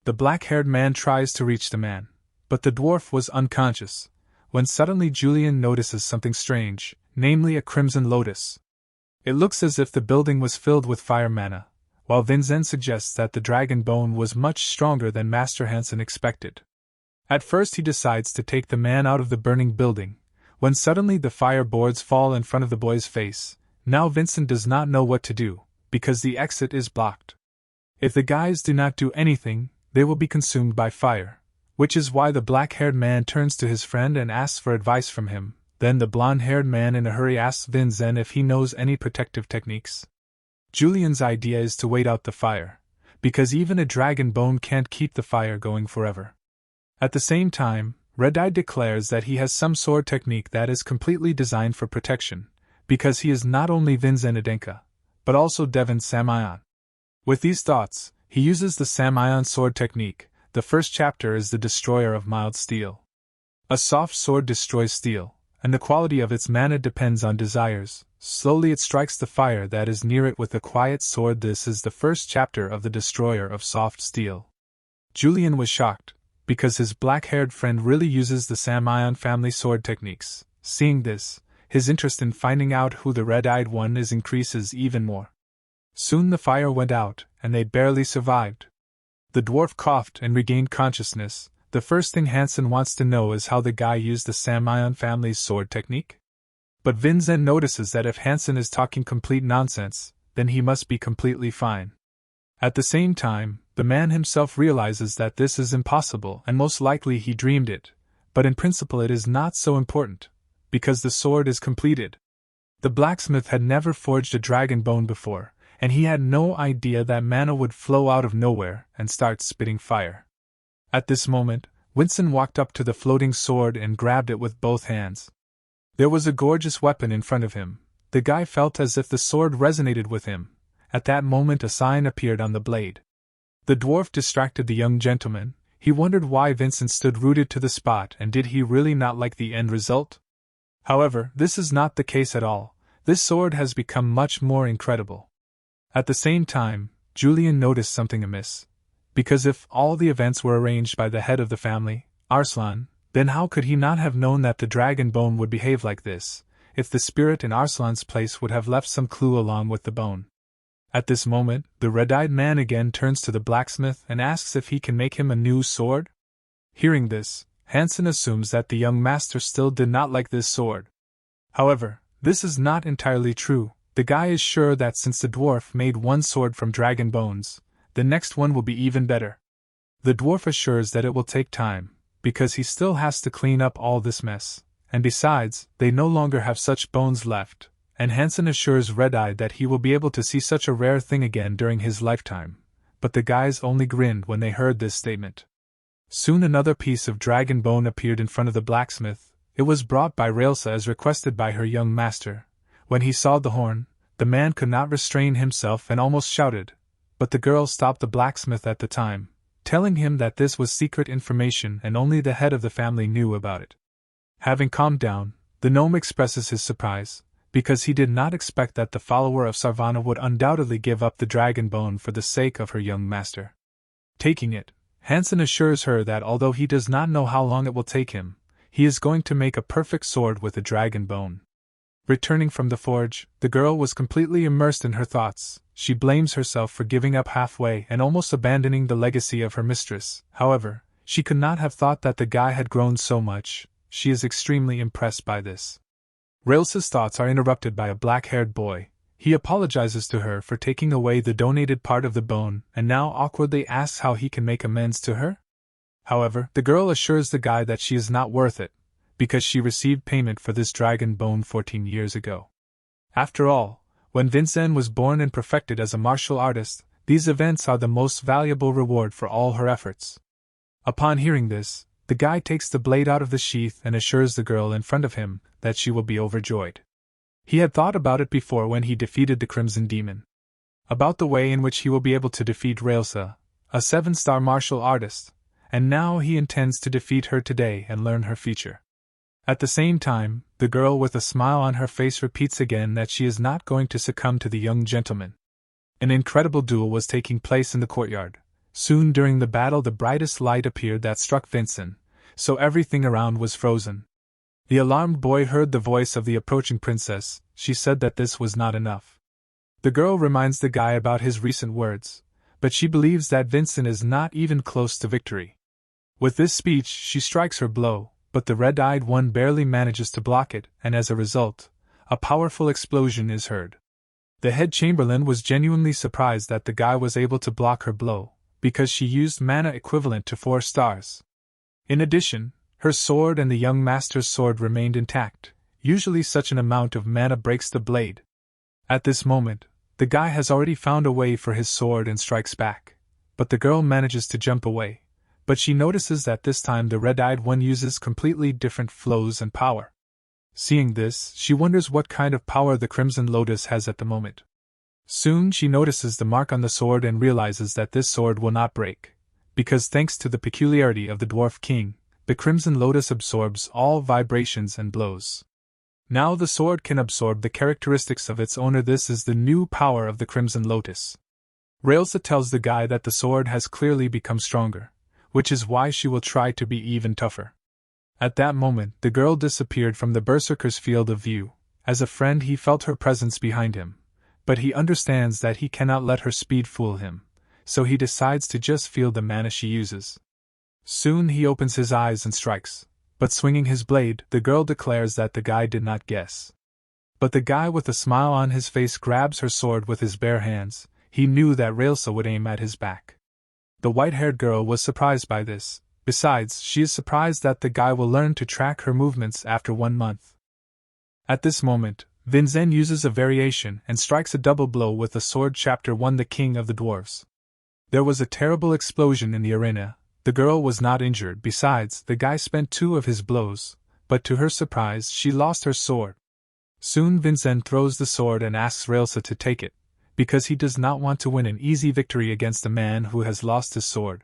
The black-haired man tries to reach the man, but the dwarf was unconscious, when suddenly Yulion notices something strange, namely a crimson lotus. It looks as if the building was filled with fire mana, while Vincent suggests that the dragon bone was much stronger than Master Hansen expected. At first he decides to take the man out of the burning building, when suddenly the fire boards fall in front of the boy's face. Now Vincent does not know what to do, because the exit is blocked. If the guys do not do anything, they will be consumed by fire, which is why the black-haired man turns to his friend and asks for advice from him. Then the blonde-haired man in a hurry asks Vincent if he knows any protective techniques. Julion's idea is to wait out the fire, because even a dragon bone can't keep the fire going forever. At the same time, Red-Eye declares that he has some sword technique that is completely designed for protection, because he is not only Vincent Adenka, but also Daven Samion. With these thoughts, he uses the Samion sword technique. The first chapter is the Destroyer of Mild Steel. A soft sword destroys steel, and the quality of its mana depends on desires. Slowly it strikes the fire that is near it with a quiet sword. This is the first chapter of the Destroyer of Soft Steel. Yulion was shocked, because his black-haired friend really uses the Samion family sword techniques. Seeing this, his interest in finding out who the red-eyed one is increases even more. Soon the fire went out, and they barely survived. The dwarf coughed and regained consciousness. The first thing Hansen wants to know is how the guy used the Samion family's sword technique. But Vincent notices that if Hansen is talking complete nonsense, then he must be completely fine. At the same time, the man himself realizes that this is impossible and most likely he dreamed it, but in principle it is not so important, because the sword is completed. The blacksmith had never forged a dragon bone before, and he had no idea that mana would flow out of nowhere and start spitting fire. At this moment, Vincent walked up to the floating sword and grabbed it with both hands. There was a gorgeous weapon in front of him. The guy felt as if the sword resonated with him. At that moment a sign appeared on the blade. The dwarf distracted the young gentleman. He wondered why Vincent stood rooted to the spot and did he really not like the end result? However, this is not the case at all. This sword has become much more incredible. At the same time, Yulion noticed something amiss. Because if all the events were arranged by the head of the family, Arslan, then how could he not have known that the dragon bone would behave like this, if the spirit in Arslan's place would have left some clue along with the bone? At this moment, the red-eyed man again turns to the blacksmith and asks if he can make him a new sword? Hearing this, Hansen assumes that the young master still did not like this sword. However, this is not entirely true. The guy is sure that since the dwarf made one sword from dragon bones, the next one will be even better. The dwarf assures that it will take time, because he still has to clean up all this mess, and besides, they no longer have such bones left, and Hansen assures Red-Eye that he will be able to see such a rare thing again during his lifetime, but the guys only grinned when they heard this statement. Soon another piece of dragon bone appeared in front of the blacksmith. It was brought by Raelsa as requested by her young master. When he saw the horn, the man could not restrain himself and almost shouted, but the girl stopped the blacksmith at the time, telling him that this was secret information and only the head of the family knew about it. Having calmed down, the gnome expresses his surprise, because he did not expect that the follower of Sarvana would undoubtedly give up the dragon bone for the sake of her young master. Taking it, Hansen assures her that although he does not know how long it will take him, he is going to make a perfect sword with a dragon bone. Returning from the forge, the girl was completely immersed in her thoughts. She blames herself for giving up halfway and almost abandoning the legacy of her mistress. However, she could not have thought that the guy had grown so much, she is extremely impressed by this. Railsa's thoughts are interrupted by a black-haired boy. He apologizes to her for taking away the donated part of the bone and now awkwardly asks how he can make amends to her. However, the girl assures the guy that she is not worth it, because she received payment for this dragon bone 14 years ago. After all, when Vincent was born and perfected as a martial artist, these events are the most valuable reward for all her efforts. Upon hearing this, the guy takes the blade out of the sheath and assures the girl in front of him that she will be overjoyed. He had thought about it before when he defeated the Crimson Demon. About the way in which he will be able to defeat Railsa, a 7-star martial artist, and now he intends to defeat her today and learn her feature. At the same time, the girl with a smile on her face repeats again that she is not going to succumb to the young gentleman. An incredible duel was taking place in the courtyard. Soon during the battle the brightest light appeared that struck Vincent, so everything around was frozen. The alarmed boy heard the voice of the approaching princess. She said that this was not enough. The girl reminds the guy about his recent words, but she believes that Vincent is not even close to victory. With this speech she strikes her blow, but the red-eyed one barely manages to block it, and as a result, a powerful explosion is heard. The head chamberlain was genuinely surprised that the guy was able to block her blow, because she used mana equivalent to 4 stars. In addition, her sword and the young master's sword remained intact. Usually such an amount of mana breaks the blade. At this moment, the guy has already found a way for his sword and strikes back, but the girl manages to jump away. But she notices that this time the red-eyed one uses completely different flows and power. Seeing this, she wonders what kind of power the Crimson Lotus has at the moment. Soon she notices the mark on the sword and realizes that this sword will not break, because thanks to the peculiarity of the Dwarf King, the Crimson Lotus absorbs all vibrations and blows. Now the sword can absorb the characteristics of its owner. This is the new power of the Crimson Lotus. Railsa tells the guy that the sword has clearly become stronger, which is why she will try to be even tougher. At that moment, the girl disappeared from the Berserker's field of view. As a friend, he felt her presence behind him, but he understands that he cannot let her speed fool him, so he decides to just feel the mana she uses. Soon he opens his eyes and strikes, but swinging his blade, the girl declares that the guy did not guess. But the guy with a smile on his face grabs her sword with his bare hands. He knew that Railsa would aim at his back. The white-haired girl was surprised by this. Besides, she is surprised that the guy will learn to track her movements after 1 month. At this moment, Vincent uses a variation and strikes a double blow with the sword. Chapter 1. The King of the Dwarves. There was a terrible explosion in the arena. The girl was not injured. Besides, the guy spent 2 of his blows, but to her surprise she lost her sword. Soon Vincent throws the sword and asks Railsa to take it, because he does not want to win an easy victory against a man who has lost his sword.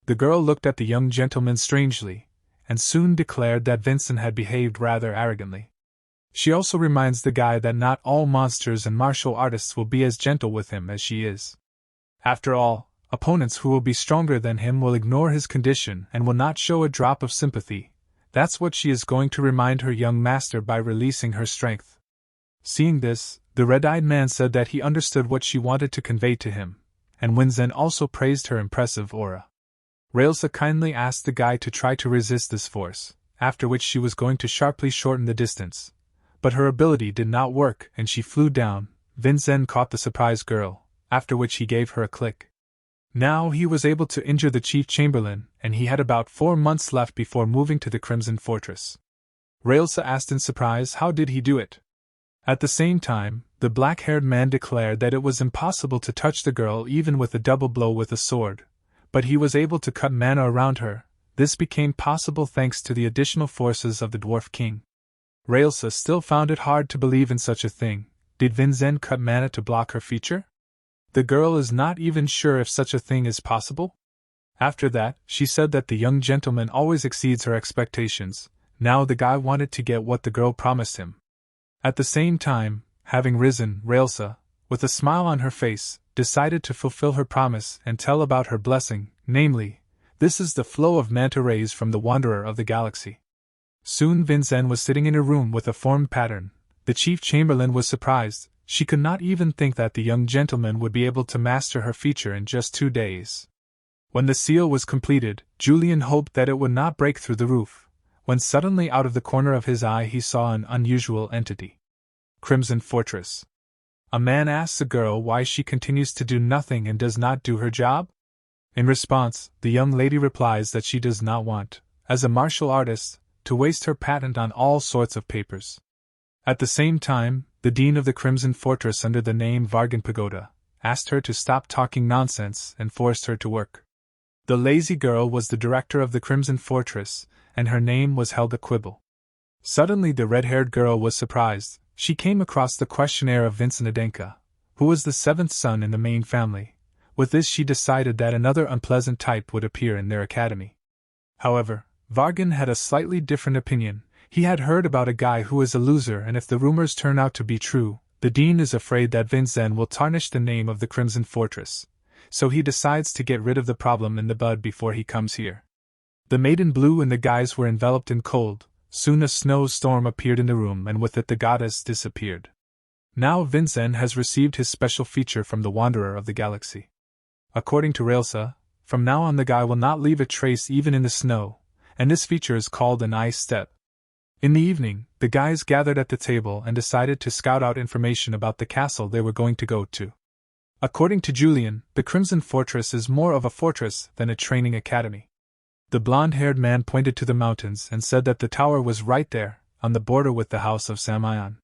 The girl looked at the young gentleman strangely, and soon declared that Vincent had behaved rather arrogantly. She also reminds the guy that not all monsters and martial artists will be as gentle with him as she is. After all, opponents who will be stronger than him will ignore his condition and will not show a drop of sympathy. That's what she is going to remind her young master by releasing her strength. Seeing this, the red-eyed man said that he understood what she wanted to convey to him, and Winzen also praised her impressive aura. Railsa kindly asked the guy to try to resist this force, after which she was going to sharply shorten the distance. But her ability did not work and she flew down. Winzen caught the surprised girl, after which he gave her a click. Now he was able to injure the chief chamberlain, and he had about 4 months left before moving to the Crimson Fortress. Railsa asked in surprise how did he do it. At the same time, the black-haired man declared that it was impossible to touch the girl even with a double blow with a sword, but he was able to cut mana around her. This became possible thanks to the additional forces of the Dwarf King. Railsa still found it hard to believe in such a thing. Did Winzen cut mana to block her feature? The girl is not even sure if such a thing is possible. After that, she said that the young gentleman always exceeds her expectations. Now the guy wanted to get what the girl promised him. At the same time, having risen, Railsa, with a smile on her face, decided to fulfill her promise and tell about her blessing, namely, this is the flow of manta rays from the Wanderer of the Galaxy. Soon Winzen was sitting in a room with a formed pattern. The chief chamberlain was surprised. She could not even think that the young gentleman would be able to master her feature in just 2 days. When the seal was completed, Yulion hoped that it would not break through the roof. when suddenly out of the corner of his eye he saw an unusual entity. Crimson Fortress. A man asks a girl why she continues to do nothing and does not do her job. In response, the young lady replies that she does not want, as a martial artist, to waste her patent on all sorts of papers. At the same time, the dean of the Crimson Fortress under the name Vargan Pagoda asked her to stop talking nonsense and forced her to work. The lazy girl was the director of the Crimson Fortress, and her name was Helda Quibble. Suddenly the red-haired girl was surprised. She came across the questionnaire of Vincent Adenka, who was the seventh son in the main family. With this she decided that another unpleasant type would appear in their academy. However, Vargan had a slightly different opinion. He had heard about a guy who is a loser, and if the rumors turn out to be true, the dean is afraid that Vincent will tarnish the name of the Crimson Fortress. So he decides to get rid of the problem in the bud before he comes here. The maiden blue and the guys were enveloped in cold. Soon a snowstorm appeared in the room, and with it the goddess disappeared. Now Vincent has received his special feature from the Wanderer of the Galaxy. According to Railsa, from now on the guy will not leave a trace even in the snow, and this feature is called an ice step. In the evening, the guys gathered at the table and decided to scout out information about the castle they were going to go to. According to Yulion, the Crimson Fortress is more of a fortress than a training academy. The blonde-haired man pointed to the mountains and said that the tower was right there, on the border with the house of Samion.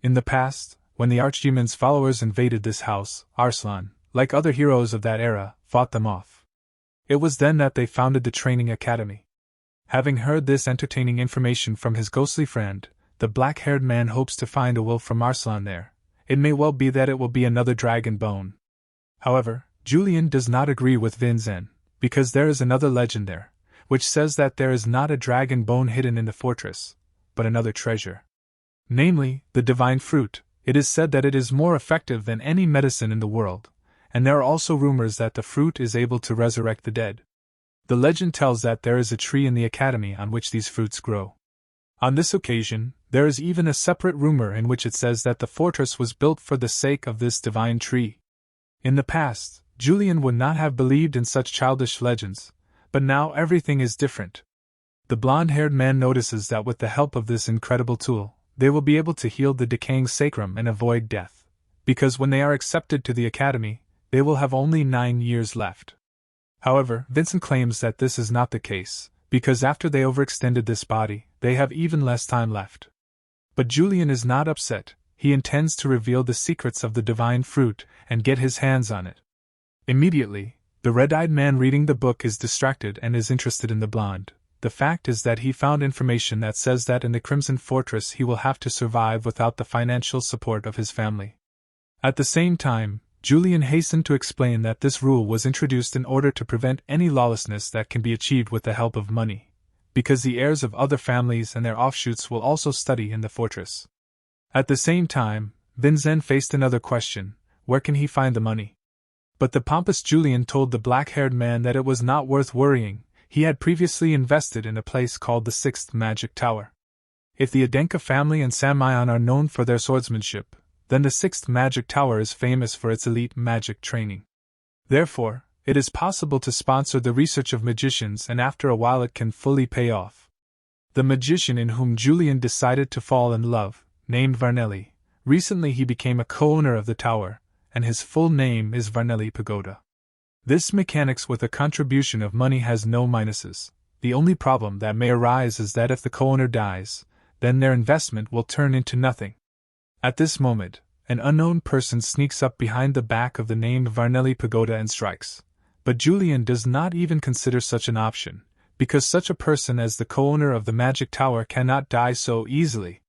In the past, when the archdemon's followers invaded this house, Arslan, like other heroes of that era, fought them off. It was then that they founded the training academy. Having heard this entertaining information from his ghostly friend, the black-haired man hopes to find a will from Arslan there. It may well be that it will be another dragon bone. However, Julian does not agree with Vincent, because there is another legend there, which says that there is not a dragon bone hidden in the fortress, but another treasure. Namely, the divine fruit. It is said that it is more effective than any medicine in the world, and there are also rumors that the fruit is able to resurrect the dead. The legend tells that there is a tree in the academy on which these fruits grow. On this occasion, there is even a separate rumor in which it says that the fortress was built for the sake of this divine tree. In the past, Julian would not have believed in such childish legends, but now everything is different. The blonde-haired man notices that with the help of this incredible tool, they will be able to heal the decaying sacrum and avoid death, because when they are accepted to the academy, they will have only 9 years left. However, Vincent claims that this is not the case, because after they overextended this body, they have even less time left. But Julian is not upset. He intends to reveal the secrets of the divine fruit and get his hands on it. Immediately, the red-eyed man reading the book is distracted and is interested in the blonde. The fact is that he found information that says that in the Crimson Fortress he will have to survive without the financial support of his family. At the same time, Julian hastened to explain that this rule was introduced in order to prevent any lawlessness that can be achieved with the help of money, because the heirs of other families and their offshoots will also study in the fortress. At the same time, Vincent faced another question: where can he find the money? But the pompous Julian told the black-haired man that it was not worth worrying. He had previously invested in a place called the Sixth Magic Tower. If the Adenka family and Samion are known for their swordsmanship, then the Sixth Magic Tower is famous for its elite magic training. Therefore, it is possible to sponsor the research of magicians, and after a while it can fully pay off. The magician in whom Julian decided to fall in love, named Varnelli, recently he became a co-owner of the tower, and his full name is Varnelli Pagoda. This mechanics with a contribution of money has no minuses. The only problem that may arise is that if the co-owner dies, then their investment will turn into nothing. At this moment, an unknown person sneaks up behind the back of the named Varnelli Pagoda and strikes. But Julian does not even consider such an option, because such a person as the co-owner of the Magic Tower cannot die so easily.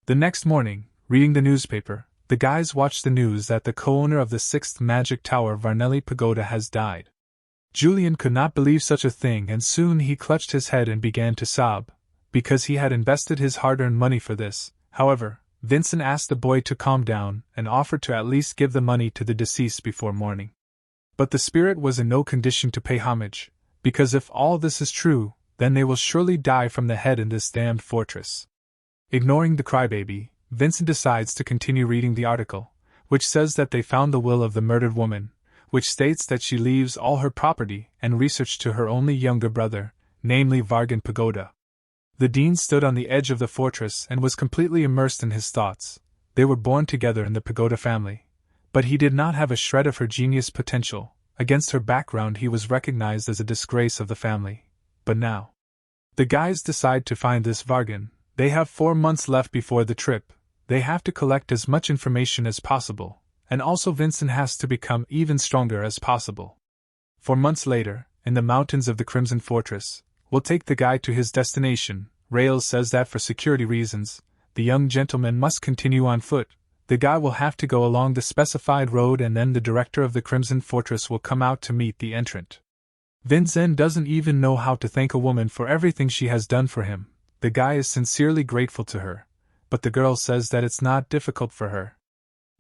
The next morning, reading the newspaper, the guys watch the news that the co-owner of the Sixth Magic Tower, Varnelli Pagoda, has died. Julian could not believe such a thing, and soon he clutched his head and began to sob, because he had invested his hard-earned money for this. However, Vincent asked the boy to calm down and offered to at least give the money to the deceased before morning. But the spirit was in no condition to pay homage, because if all this is true, then they will surely die from the head in this damned fortress. Ignoring the crybaby, Vincent decides to continue reading the article, which says that they found the will of the murdered woman, which states that she leaves all her property and research to her only younger brother, namely Vargan Pagoda. The dean stood on the edge of the fortress and was completely immersed in his thoughts. They were born together in the pagoda family. But he did not have a shred of her genius potential. Against her background he was recognized as a disgrace of the family. But now, the guys decide to find this Vargan. They have 4 months left before the trip. They have to collect as much information as possible, and also Vincent has to become even stronger as possible. 4 months later, in the mountains of the Crimson Fortress, we'll take the guy to his destination. Rails says that for security reasons, the young gentleman must continue on foot. The guy will have to go along the specified road and then the director of the Crimson Fortress will come out to meet the entrant. Vincent doesn't even know how to thank a woman for everything she has done for him. The guy is sincerely grateful to her, but the girl says that it's not difficult for her.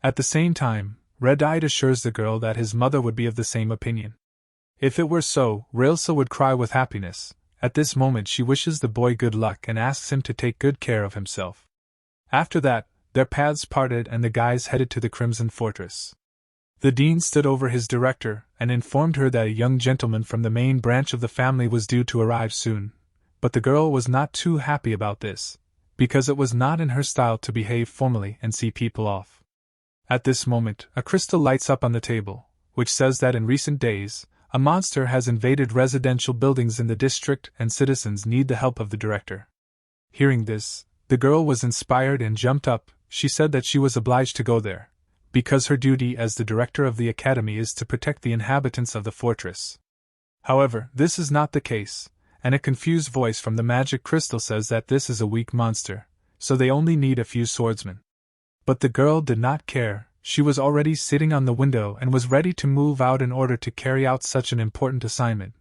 At the same time, Red-Eyed assures the girl that his mother would be of the same opinion. If it were so, Railsa would cry with happiness. At this moment she wishes the boy good luck and asks him to take good care of himself. After that, their paths parted and the guys headed to the Crimson Fortress. The dean stood over his director and informed her that a young gentleman from the main branch of the family was due to arrive soon. But the girl was not too happy about this, because it was not in her style to behave formally and see people off. At this moment, a crystal lights up on the table, which says that in recent days, a monster has invaded residential buildings in the district and citizens need the help of the director. Hearing this, the girl was inspired and jumped up. She said that she was obliged to go there, because her duty as the director of the academy is to protect the inhabitants of the fortress. However, this is not the case, and a confused voice from the magic crystal says that this is a weak monster, so they only need a few swordsmen. But the girl did not care. She was already sitting on the window and was ready to move out in order to carry out such an important assignment.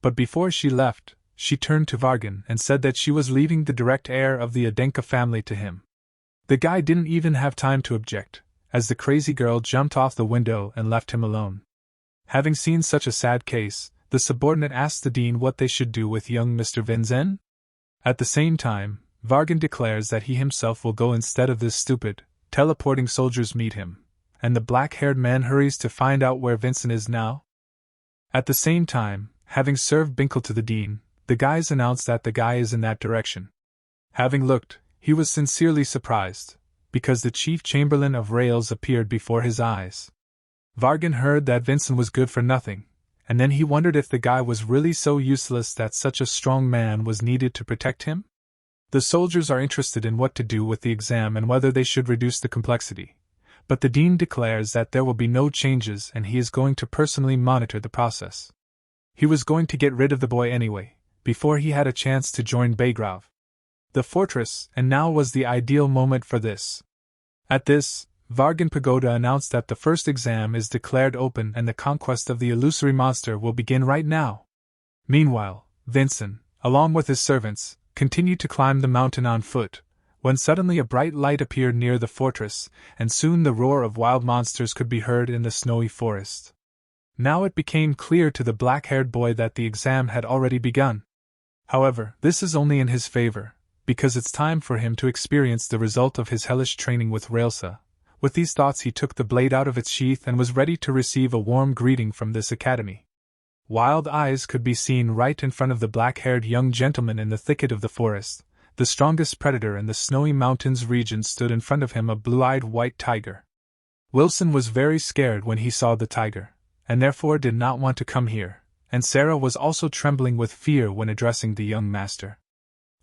But before she left, she turned to Vargan and said that she was leaving the direct heir of the Adenka family to him. The guy didn't even have time to object, as the crazy girl jumped off the window and left him alone. Having seen such a sad case, the subordinate asked the dean what they should do with young Mr. Vincent. At the same time, Vargan declares that he himself will go instead of this stupid, teleporting soldiers meet him, and the black-haired man hurries to find out where Vincent is now. At the same time, having served Binkle to the dean, the guys announce that the guy is in that direction. Having looked, he was sincerely surprised, because the chief chamberlain of Rails appeared before his eyes. Vargan heard that Vincent was good for nothing, and then he wondered if the guy was really so useless that such a strong man was needed to protect him. The soldiers are interested in what to do with the exam and whether they should reduce the complexity, but the dean declares that there will be no changes and he is going to personally monitor the process. He was going to get rid of the boy anyway, before he had a chance to join Baygrav. The fortress, and now was the ideal moment for this. At this, Vargan Pagoda announced that the first exam is declared open and the conquest of the illusory monster will begin right now. Meanwhile, Vincent, along with his servants, continued to climb the mountain on foot, when suddenly a bright light appeared near the fortress, and soon the roar of wild monsters could be heard in the snowy forest. Now it became clear to the black-haired boy that the exam had already begun. However, this is only in his favor, because it's time for him to experience the result of his hellish training with Railsa. With these thoughts he took the blade out of its sheath and was ready to receive a warm greeting from this academy. Wild eyes could be seen right in front of the black-haired young gentleman in the thicket of the forest. The strongest predator in the snowy mountains region stood in front of him, a blue-eyed white tiger. Wilson was very scared when he saw the tiger, and therefore did not want to come here, and Sarah was also trembling with fear when addressing the young master.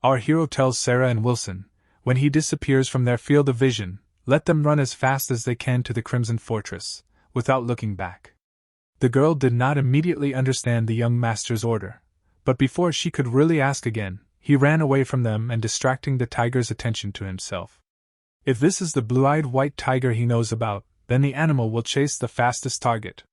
Our hero tells Sarah and Wilson, when he disappears from their field of vision, let them run as fast as they can to the Crimson Fortress, without looking back. The girl did not immediately understand the young master's order, but before she could really ask again, he ran away from them and distracting the tiger's attention to himself. If this is the blue-eyed white tiger he knows about, then the animal will chase the fastest target.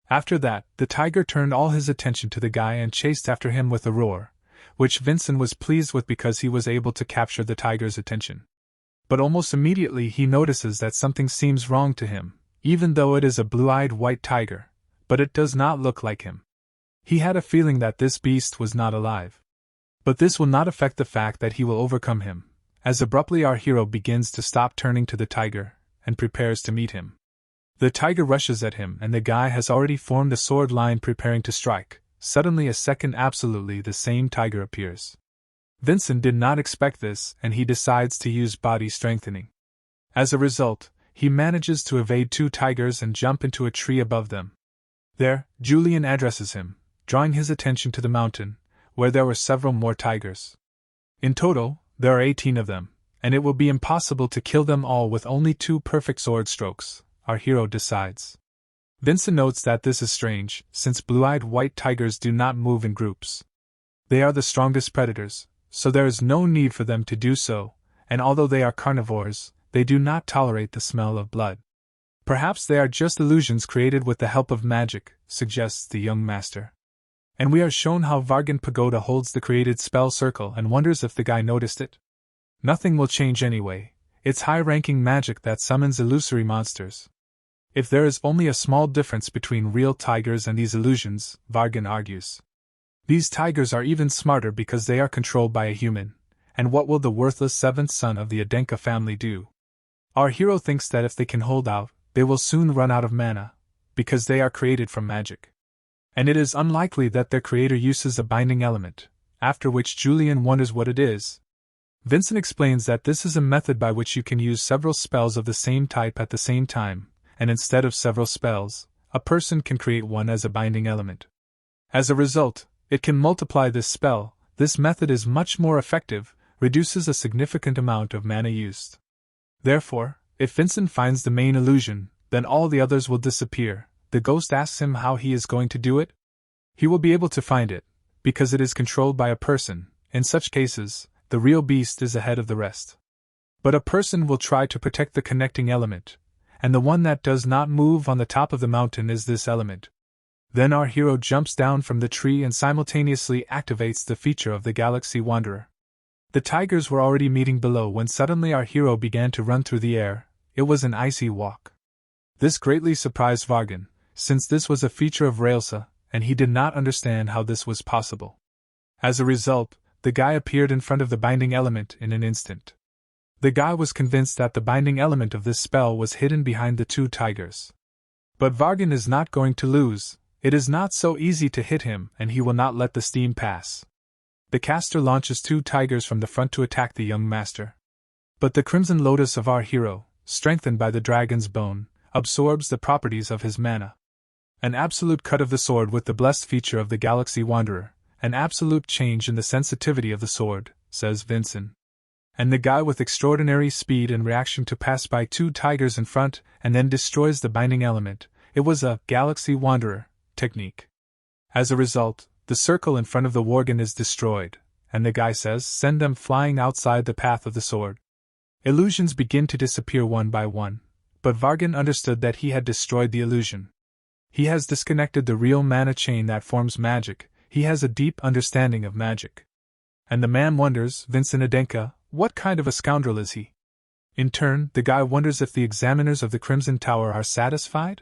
After that, the tiger turned all his attention to the guy and chased after him with a roar, which Vincent was pleased with because he was able to capture the tiger's attention. But almost immediately he notices that something seems wrong to him, even though it is a blue-eyed white tiger, but it does not look like him. He had a feeling that this beast was not alive. But this will not affect the fact that he will overcome him, as abruptly our hero begins to stop turning to the tiger, and prepares to meet him. The tiger rushes at him and the guy has already formed the sword line preparing to strike. Suddenly a second absolutely the same tiger appears. Vincent did not expect this, and he decides to use body strengthening. As a result, he manages to evade 2 tigers and jump into a tree above them. There, Yulion addresses him, drawing his attention to the mountain, where there were several more tigers. In total, there are 18 of them, and it will be impossible to kill them all with only 2 perfect sword strokes, our hero decides. Vincent notes that this is strange, since blue-eyed white tigers do not move in groups. They are the strongest predators, so there is no need for them to do so, and although they are carnivores, they do not tolerate the smell of blood. Perhaps they are just illusions created with the help of magic, suggests the young master. And we are shown how Vargan Pagoda holds the created spell circle and wonders if the guy noticed it. Nothing will change anyway, it's high-ranking magic that summons illusory monsters. If there is only a small difference between real tigers and these illusions, Vargan argues. These tigers are even smarter because they are controlled by a human, and what will the worthless 7th son of the Adenka family do? Our hero thinks that if they can hold out, they will soon run out of mana, because they are created from magic. And it is unlikely that their creator uses a binding element, after which Yulion wonders what it is. Vincent explains that this is a method by which you can use several spells of the same type at the same time, and instead of several spells, a person can create one as a binding element. As a result, it can multiply this spell. This method is much more effective, reduces a significant amount of mana used. Therefore, if Vincent finds the main illusion, then all the others will disappear. The ghost asks him how he is going to do it. He will be able to find it, because it is controlled by a person. In such cases, the real beast is ahead of the rest. But a person will try to protect the connecting element, and the one that does not move on the top of the mountain is this element. Then our hero jumps down from the tree and simultaneously activates the feature of the Galaxy Wanderer. The tigers were already meeting below when suddenly our hero began to run through the air. It was an icy walk. This greatly surprised Vargan, since this was a feature of Railsa, and he did not understand how this was possible. As a result, the guy appeared in front of the binding element in an instant. The guy was convinced that the binding element of this spell was hidden behind the 2 tigers. But Vargan is not going to lose. It is not so easy to hit him, and he will not let the steam pass. The caster launches 2 tigers from the front to attack the young master. But the Crimson Lotus of our hero, strengthened by the dragon's bone, absorbs the properties of his mana. An absolute cut of the sword with the blessed feature of the Galaxy Wanderer, an absolute change in the sensitivity of the sword, says Vincent. And the guy with extraordinary speed and reaction to pass by 2 tigers in front and then destroys the binding element. It was a Galaxy Wanderer technique. As a result, the circle in front of the Worgen is destroyed, and the guy says, send them flying outside the path of the sword. Illusions begin to disappear one by one, but Vargan understood that he had destroyed the illusion. He has disconnected the real mana chain that forms magic. He has a deep understanding of magic. And the man wonders, Vincent Adenka, what kind of a scoundrel is he? In turn, the guy wonders if the examiners of the Crimson Tower are satisfied?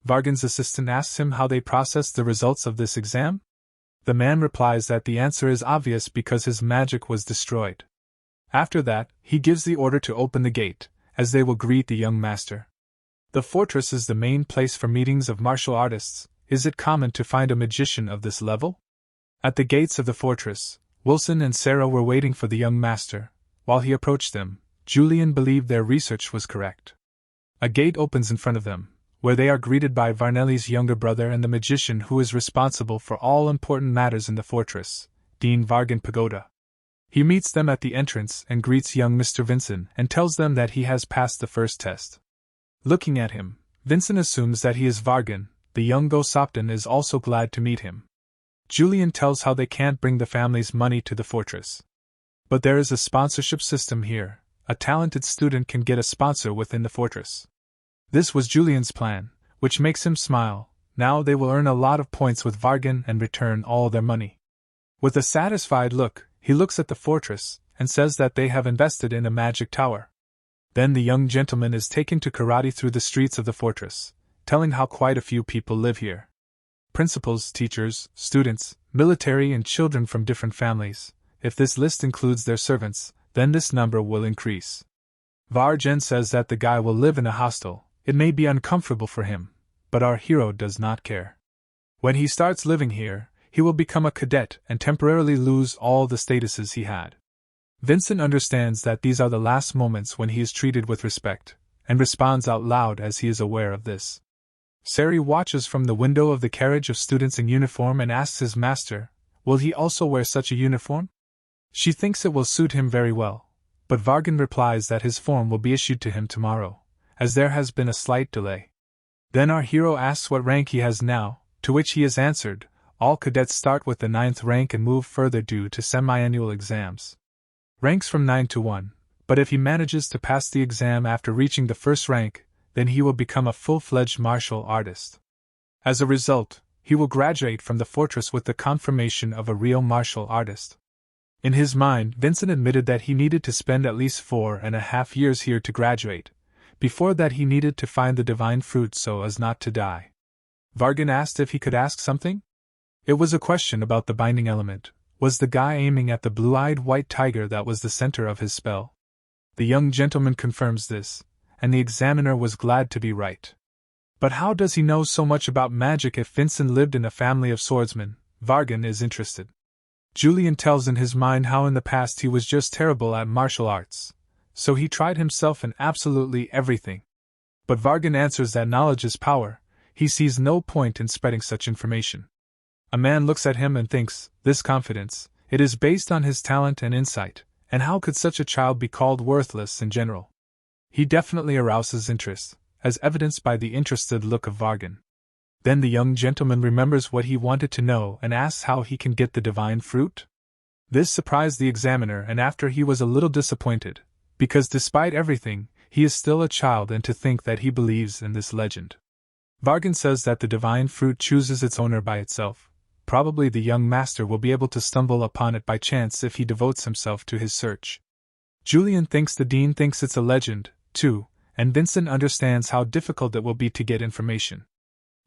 Vargan's assistant asks him how they processed the results of this exam. The man replies that the answer is obvious because his magic was destroyed. After that, he gives the order to open the gate, as they will greet the young master. The fortress is the main place for meetings of martial artists. Is it common to find a magician of this level? At the gates of the fortress, Wilson and Sarah were waiting for the young master. While he approached them, Yulion believed their research was correct. A gate opens in front of them, where they are greeted by Varnelli's younger brother and the magician who is responsible for all important matters in the fortress, Dean Vargan Pagoda. He meets them at the entrance and greets young Mr. Vincent and tells them that he has passed the first test. Looking at him, Vincent assumes that he is Vargan. The young Gosopton is also glad to meet him. Yulion tells how they can't bring the family's money to the fortress. But there is a sponsorship system here. A talented student can get a sponsor within the fortress. This was Yulion's plan, which makes him smile. Now they will earn a lot of points with Vargan and return all their money. With a satisfied look, he looks at the fortress and says that they have invested in a magic tower. Then the young gentleman is taken to karate through the streets of the fortress, telling how quite a few people live here. Principals, teachers, students, military and children from different families. If this list includes their servants, then this number will increase. Vargan says that the guy will live in a hostel. It may be uncomfortable for him, but our hero does not care. When he starts living here, he will become a cadet and temporarily lose all the statuses he had. Vincent understands that these are the last moments when he is treated with respect, and responds out loud as he is aware of this. Sari watches from the window of the carriage of students in uniform and asks his master, will he also wear such a uniform? She thinks it will suit him very well, but Vargan replies that his form will be issued to him tomorrow, as there has been a slight delay. Then our hero asks what rank he has now, to which he is answered, all cadets start with the 9th rank and move further due to semi-annual exams. Ranks from 9 to 1, but if he manages to pass the exam after reaching the 1st rank, then he will become a full-fledged martial artist. As a result, he will graduate from the fortress with the confirmation of a real martial artist. In his mind, Vincent admitted that he needed to spend at least 4.5 years here to graduate. Before that he needed to find the divine fruit so as not to die. Vargan asked if he could ask something? It was a question about the binding element. Was the guy aiming at the blue-eyed white tiger that was the center of his spell? The young gentleman confirms this, and the examiner was glad to be right. But how does he know so much about magic if Vincent lived in a family of swordsmen? Vargan is interested. Yulion tells in his mind how in the past he was just terrible at martial arts, so he tried himself in absolutely everything. But Vargan answers that knowledge is power, he sees no point in spreading such information. A man looks at him and thinks, this confidence, it is based on his talent and insight, and how could such a child be called worthless in general? He definitely arouses interest, as evidenced by the interested look of Vargan. Then the young gentleman remembers what he wanted to know and asks how he can get the divine fruit. This surprised the examiner, and after he was a little disappointed, because despite everything, he is still a child, and to think that he believes in this legend. Vargan says that the divine fruit chooses its owner by itself. Probably the young master will be able to stumble upon it by chance if he devotes himself to his search. Yulion thinks the dean thinks it's a legend, too, and Vincent understands how difficult it will be to get information.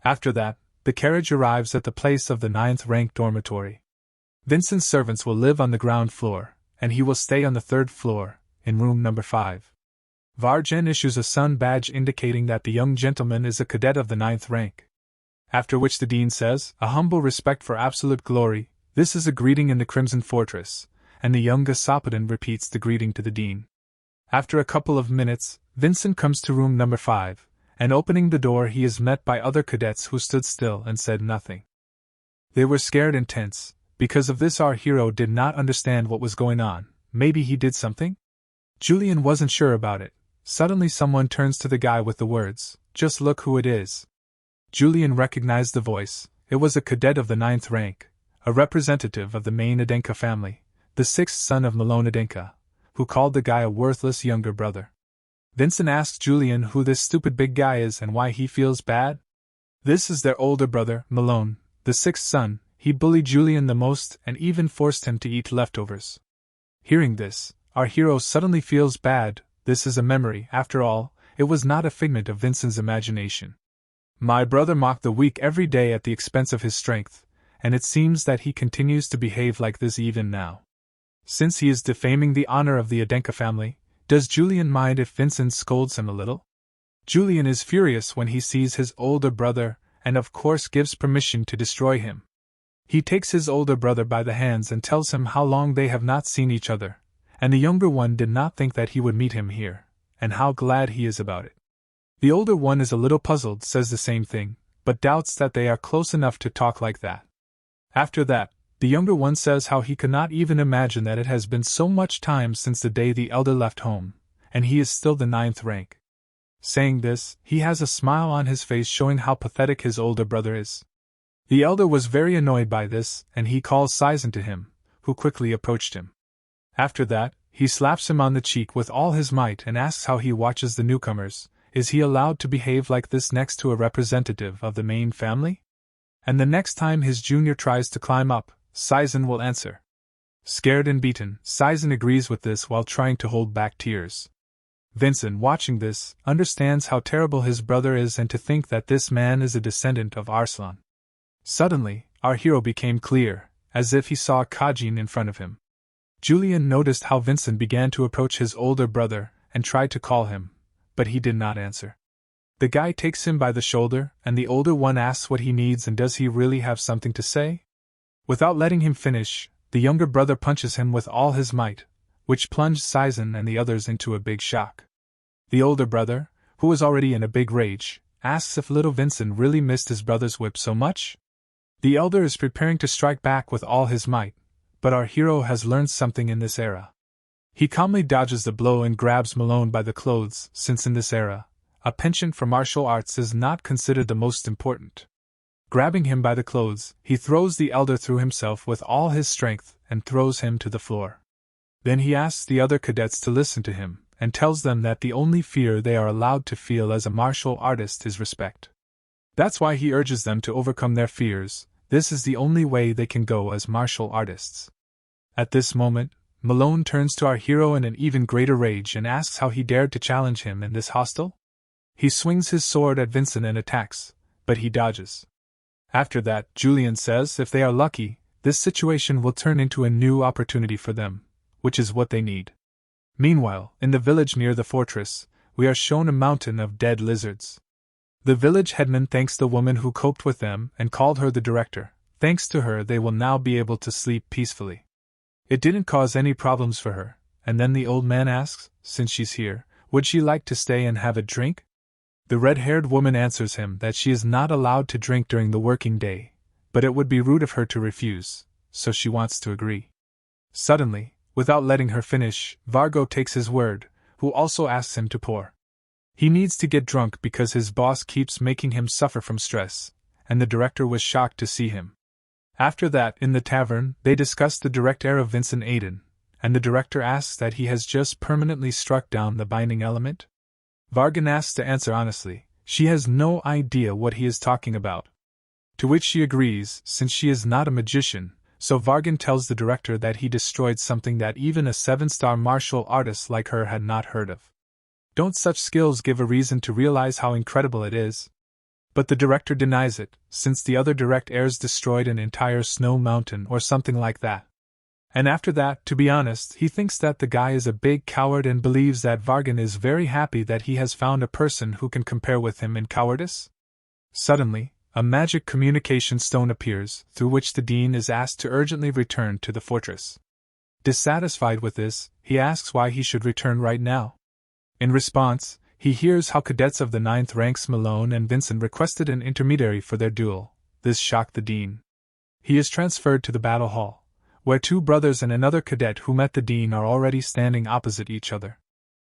After that, the carriage arrives at the place of the 9th rank dormitory. Vincent's servants will live on the ground floor, and he will stay on the 3rd floor, in room number 5. Vargan issues a sun badge indicating that the young gentleman is a cadet of the 9th rank. After which the dean says, a humble respect for absolute glory, this is a greeting in the Crimson Fortress, and the young Gasopodan repeats the greeting to the dean. After a couple of minutes, Vincent comes to room number 5, and opening the door he is met by other cadets who stood still and said nothing. They were scared and tense. Because of this our hero did not understand what was going on. Maybe he did something? Yulion wasn't sure about it. Suddenly someone turns to the guy with the words, just look who it is. Yulion recognized the voice. It was a cadet of the 9th rank, a representative of the main Adenka family, the 6th son of Malone Adenka, who called the guy a worthless younger brother. Vincent asked Yulion who this stupid big guy is and why he feels bad. This is their older brother, Malone, the 6th son. He bullied Yulion the most and even forced him to eat leftovers. Hearing this, our hero suddenly feels bad. This is a memory, after all, it was not a figment of Vincent's imagination. My brother mocked the weak every day at the expense of his strength, and it seems that he continues to behave like this even now. Since he is defaming the honor of the Adenka family, does Yulion mind if Vincent scolds him a little? Yulion is furious when he sees his older brother, and of course gives permission to destroy him. He takes his older brother by the hands and tells him how long they have not seen each other, and the younger one did not think that he would meet him here, and how glad he is about it. The older one is a little puzzled, says the same thing, but doubts that they are close enough to talk like that. After that, the younger one says how he cannot even imagine that it has been so much time since the day the elder left home, and he is still the 9th rank. Saying this, he has a smile on his face showing how pathetic his older brother is. The elder was very annoyed by this, and he calls Saizen to him, who quickly approached him. After that, he slaps him on the cheek with all his might and asks how he watches the newcomers. Is he allowed to behave like this next to a representative of the main family? And the next time his junior tries to climb up, Saizen will answer. Scared and beaten, Saizen agrees with this while trying to hold back tears. Vincent, watching this, understands how terrible his brother is and to think that this man is a descendant of Arslan. Suddenly, our hero became clear, as if he saw Kajin in front of him. Yulion noticed how Vincent began to approach his older brother and tried to call him, but he did not answer. The guy takes him by the shoulder, and the older one asks what he needs and does he really have something to say? Without letting him finish, the younger brother punches him with all his might, which plunged Saizen and the others into a big shock. The older brother, who was already in a big rage, asks if little Vincent really missed his brother's whip so much. The elder is preparing to strike back with all his might, but our hero has learned something in this era. He calmly dodges the blow and grabs Malone by the clothes, since in this era, a penchant for martial arts is not considered the most important. Grabbing him by the clothes, he throws the elder through himself with all his strength and throws him to the floor. Then he asks the other cadets to listen to him, and tells them that the only fear they are allowed to feel as a martial artist is respect. That's why he urges them to overcome their fears. This is the only way they can go as martial artists. At this moment, Malone turns to our hero in an even greater rage and asks how he dared to challenge him in this hostel. He swings his sword at Vincent and attacks, but he dodges. After that, Yulion says if they are lucky, this situation will turn into a new opportunity for them, which is what they need. Meanwhile, in the village near the fortress, we are shown a mountain of dead lizards. The village headman thanks the woman who coped with them and called her the director. Thanks to her, they will now be able to sleep peacefully. It didn't cause any problems for her, and then the old man asks, since she's here, would she like to stay and have a drink? The red-haired woman answers him that she is not allowed to drink during the working day, but it would be rude of her to refuse, so she wants to agree. Suddenly, without letting her finish, Vargo takes his word, who also asks him to pour. He needs to get drunk because his boss keeps making him suffer from stress, and the director was shocked to see him. After that, in the tavern, they discuss the direct heir of Vincent Aiden, and the director asks that he has just permanently struck down the binding element. Vargan asks to answer honestly. She has no idea what he is talking about. To which she agrees, since she is not a magician, so Vargan tells the director that he destroyed something that even a 7-star martial artist like her had not heard of. Don't such skills give a reason to realize how incredible it is? But the director denies it, since the other direct heirs destroyed an entire snow mountain or something like that. And after that, to be honest, he thinks that the guy is a big coward and believes that Vargan is very happy that he has found a person who can compare with him in cowardice. Suddenly, a magic communication stone appears, through which the dean is asked to urgently return to the fortress. Dissatisfied with this, he asks why he should return right now. In response, he hears how cadets of the 9th ranks Malone and Vincent requested an intermediary for their duel. This shocked the dean. He is transferred to the battle hall, where 2 brothers and another cadet who met the dean are already standing opposite each other.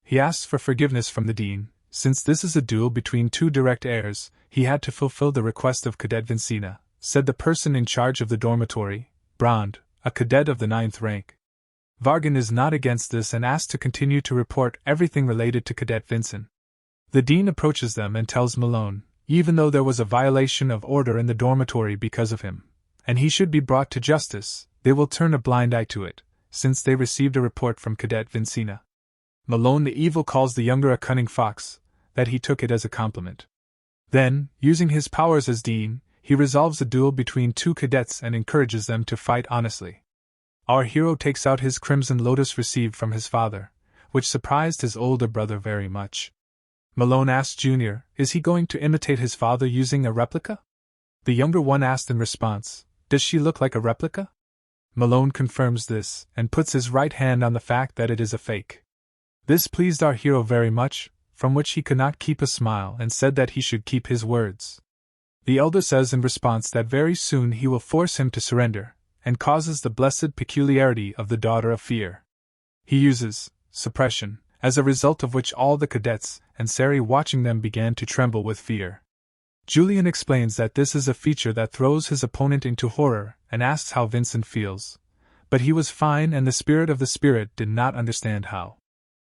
He asks for forgiveness from the dean. Since this is a duel between 2 direct heirs, he had to fulfill the request of Cadet Vincina, said the person in charge of the dormitory, Brand, a cadet of the 9th rank. Vargan is not against this and asks to continue to report everything related to Cadet Vincent. The dean approaches them and tells Malone, even though there was a violation of order in the dormitory because of him, and he should be brought to justice, they will turn a blind eye to it, since they received a report from Cadet Vincina. Malone the Evil calls the younger a cunning fox, that he took it as a compliment. Then, using his powers as dean, he resolves a duel between 2 cadets and encourages them to fight honestly. Our hero takes out his crimson lotus received from his father, which surprised his older brother very much. Malone asked Junior, is he going to imitate his father using a replica? The younger one asked in response, does she look like a replica? Malone confirms this, and puts his right hand on the fact that it is a fake. This pleased our hero very much, from which he could not keep a smile and said that he should keep his words. The elder says in response that very soon he will force him to surrender, and causes the blessed peculiarity of the Daughter of Fear. He uses suppression, as a result of which all the cadets and Sari watching them began to tremble with fear. Yulion explains that this is a feature that throws his opponent into horror and asks how Vincent feels, but he was fine and the spirit of the spirit did not understand how.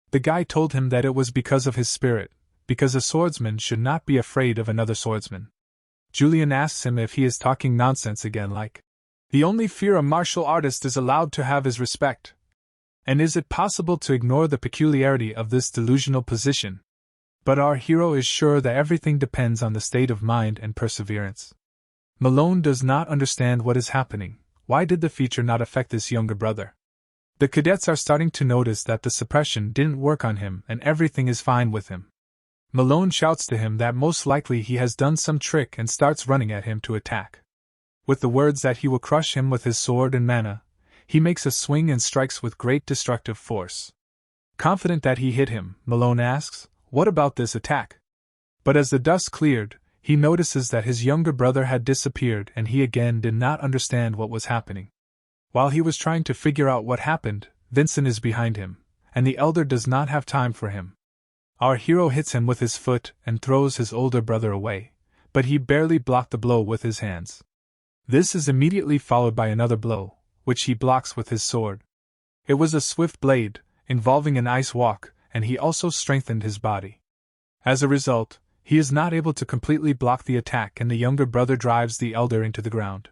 The guy told him that it was because of his spirit, because a swordsman should not be afraid of another swordsman. Yulion asks him if he is talking nonsense again, like, the only fear a martial artist is allowed to have is respect. And is it possible to ignore the peculiarity of this delusional position? But our hero is sure that everything depends on the state of mind and perseverance. Malone does not understand what is happening. Why did the feature not affect this younger brother? The cadets are starting to notice that the suppression didn't work on him and everything is fine with him. Malone shouts to him that most likely he has done some trick and starts running at him to attack. With the words that he will crush him with his sword and mana, he makes a swing and strikes with great destructive force. Confident that he hit him, Malone asks, "What about this attack?" But as the dust cleared, he notices that his younger brother had disappeared and he again did not understand what was happening. While he was trying to figure out what happened, Vincent is behind him, and the elder does not have time for him. Our hero hits him with his foot and throws his older brother away, but he barely blocked the blow with his hands. This is immediately followed by another blow, which he blocks with his sword. It was a swift blade, involving an ice walk, and he also strengthened his body. As a result, he is not able to completely block the attack and the younger brother drives the elder into the ground.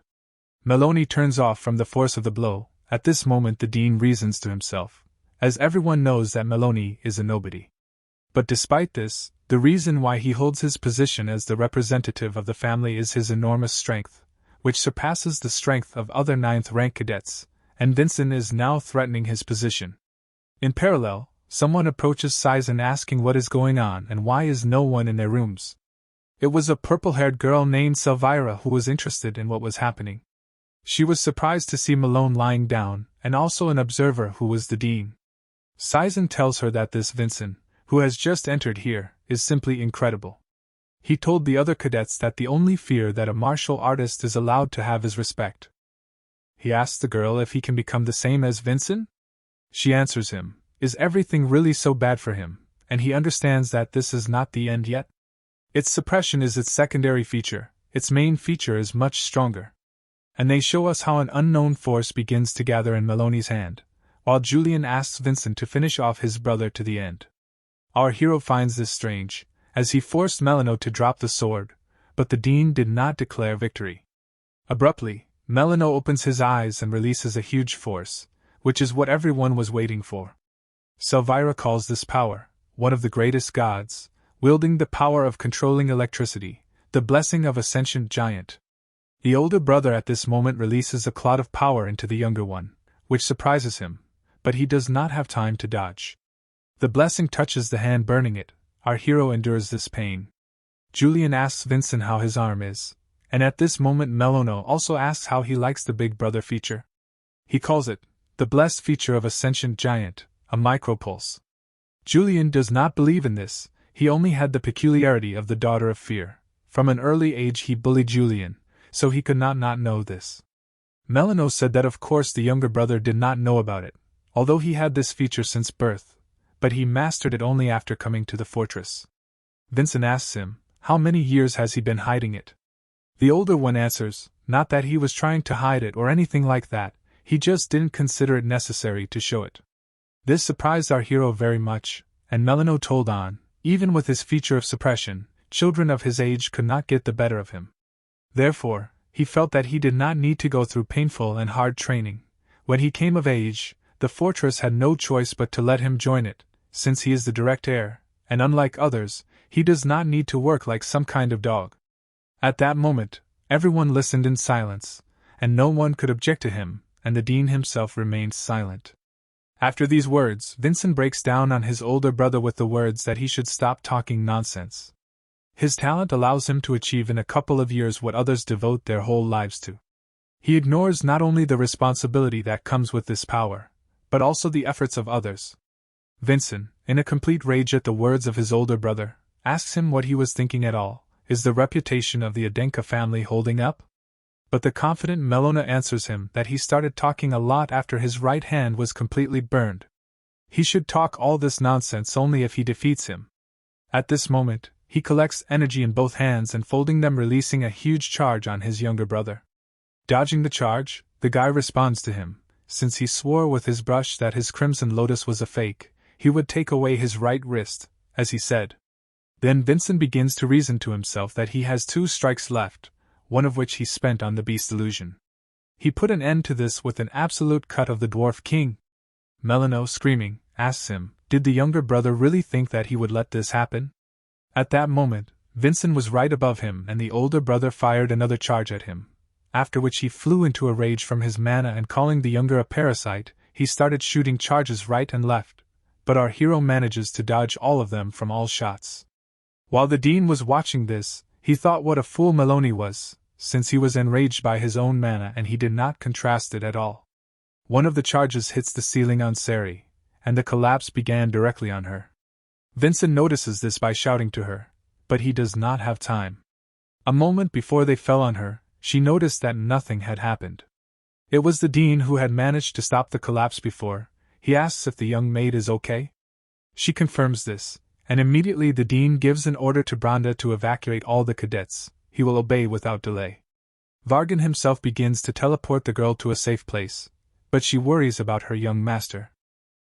Meloni turns off from the force of the blow. At this moment the dean reasons to himself, as everyone knows that Meloni is a nobody. But despite this, the reason why he holds his position as the representative of the family is his enormous strength, which surpasses the strength of other 9th rank cadets, and Vincent is now threatening his position. In parallel, someone approaches Saizen asking what is going on and why is no one in their rooms. It was a purple-haired girl named Selvira who was interested in what was happening. She was surprised to see Malone lying down, and also an observer who was the dean. Saizen tells her that this Vincent, who has just entered here, is simply incredible. He told the other cadets that the only fear that a martial artist is allowed to have is respect. He asks the girl if he can become the same as Vincent? She answers him, is everything really so bad for him, and he understands that this is not the end yet? Its suppression is its secondary feature, its main feature is much stronger. And they show us how an unknown force begins to gather in Meloni's hand, while Yulion asks Vincent to finish off his brother to the end. Our hero finds this strange, as he forced Melano to drop the sword, but the dean did not declare victory. Abruptly, Melano opens his eyes and releases a huge force, which is what everyone was waiting for. Selvira calls this power, one of the greatest gods, wielding the power of controlling electricity, the blessing of a sentient giant. The older brother at this moment releases a cloud of power into the younger one, which surprises him, but he does not have time to dodge. The blessing touches the hand, burning it. Our hero endures this pain. Yulion asks Vincent how his arm is, and at this moment Melano also asks how he likes the big brother feature. He calls it, the blessed feature of a sentient giant, a micropulse. Yulion does not believe in this, he only had the peculiarity of the daughter of fear. From an early age he bullied Yulion, so he could not know this. Melano said that of course the younger brother did not know about it, although he had this feature since birth, but he mastered it only after coming to the fortress. Vincent asks him, how many years has he been hiding it? The older one answers, not that he was trying to hide it or anything like that, he just didn't consider it necessary to show it. This surprised our hero very much, and Melano told on, even with his feature of suppression, children of his age could not get the better of him. Therefore, he felt that he did not need to go through painful and hard training. When he came of age, the fortress had no choice but to let him join it, since he is the direct heir, and unlike others, he does not need to work like some kind of dog. At that moment, everyone listened in silence, and no one could object to him, and the dean himself remained silent. After these words, Vincent breaks down on his older brother with the words that he should stop talking nonsense. His talent allows him to achieve in a couple of years what others devote their whole lives to. He ignores not only the responsibility that comes with this power, but also the efforts of others. Vincent, in a complete rage at the words of his older brother, asks him what he was thinking at all. Is the reputation of the Adenka family holding up? But the confident Melona answers him that he started talking a lot after his right hand was completely burned. He should talk all this nonsense only if he defeats him. At this moment, he collects energy in both hands and folding them, releasing a huge charge on his younger brother. Dodging the charge, the guy responds to him, since he swore with his brush that his Crimson Lotus was a fake, he would take away his right wrist, as he said. Then Vincent begins to reason to himself that he has 2 strikes left, one of which he spent on the beast illusion. He put an end to this with an absolute cut of the Dwarf King. Melano, screaming, asks him, did the younger brother really think that he would let this happen? At that moment, Vincent was right above him and the older brother fired another charge at him, after which he flew into a rage from his mana and calling the younger a parasite, he started shooting charges right and left, but our hero manages to dodge all of them from all shots. While the dean was watching this, he thought what a fool Meloni was, since he was enraged by his own mana and he did not contrast it at all. One of the charges hits the ceiling on Sari, and the collapse began directly on her. Vincent notices this by shouting to her, but he does not have time. A moment before they fell on her, she noticed that nothing had happened. It was the dean who had managed to stop the collapse before. He asks if the young maid is okay. She confirms this, and immediately the dean gives an order to Branda to evacuate all the cadets. He will obey without delay. Vargan himself begins to teleport the girl to a safe place, but she worries about her young master.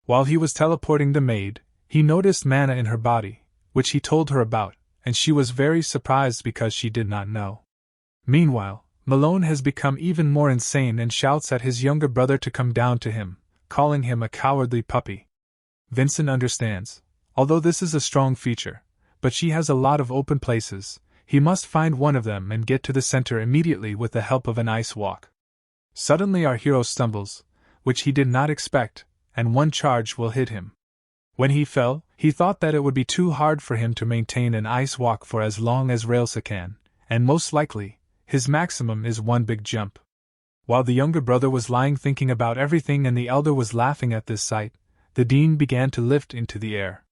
While he was teleporting the maid, he noticed mana in her body, which he told her about, and she was very surprised because she did not know. Meanwhile, Malone has become even more insane and shouts at his younger brother to come down to him, calling him a cowardly puppy. Vincent understands, although this is a strong feature, but she has a lot of open places. He must find one of them and get to the center immediately with the help of an ice walk. Suddenly our hero stumbles, which he did not expect, and one charge will hit him. When he fell, he thought that it would be too hard for him to maintain an ice walk for as long as Railsa can, and most likely, his maximum is one big jump. While the younger brother was lying thinking about everything and the elder was laughing at this sight, the dean began to lift into the air.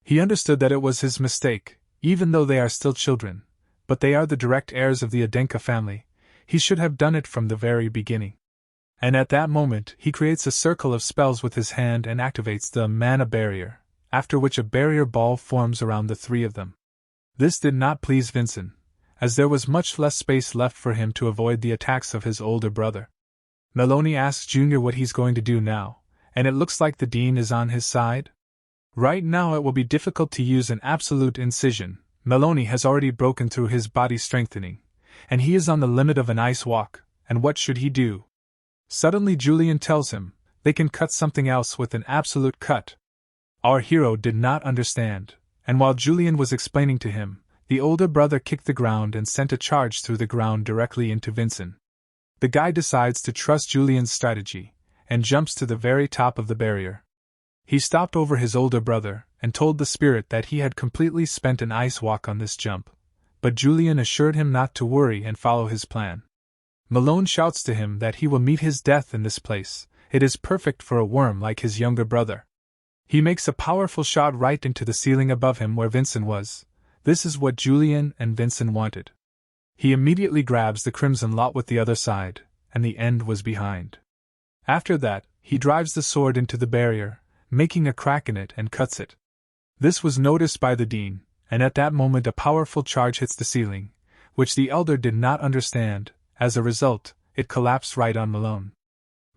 He understood that it was his mistake, even though they are still children, but they are the direct heirs of the Adenka family. He should have done it from the very beginning. And at that moment he creates a circle of spells with his hand and activates the mana barrier, after which a barrier ball forms around the three of them. This did not please Vincent, as there was much less space left for him to avoid the attacks of his older brother. Maloney asks Junior what he's going to do now, and it looks like the dean is on his side. Right now it will be difficult to use an absolute incision. Maloney has already broken through his body strengthening, and he is on the limit of an ice walk, and what should he do? Suddenly Julian tells him, they can cut something else with an absolute cut. Our hero did not understand, and while Julian was explaining to him, the older brother kicked the ground and sent a charge through the ground directly into Vincent. The guy decides to trust Julian's strategy, and jumps to the very top of the barrier. He stopped over his older brother, and told the spirit that he had completely spent an ice walk on this jump, but Julian assured him not to worry and follow his plan. Malone shouts to him that he will meet his death in this place. It is perfect for a worm like his younger brother. He makes a powerful shot right into the ceiling above him where Vincent was. This is what Julian and Vincent wanted. He immediately grabs the crimson lot with the other side, and the end was behind. After that, he drives the sword into the barrier, making a crack in it and cuts it. This was noticed by the dean, and at that moment a powerful charge hits the ceiling, which the elder did not understand. As a result, it collapsed right on Malone.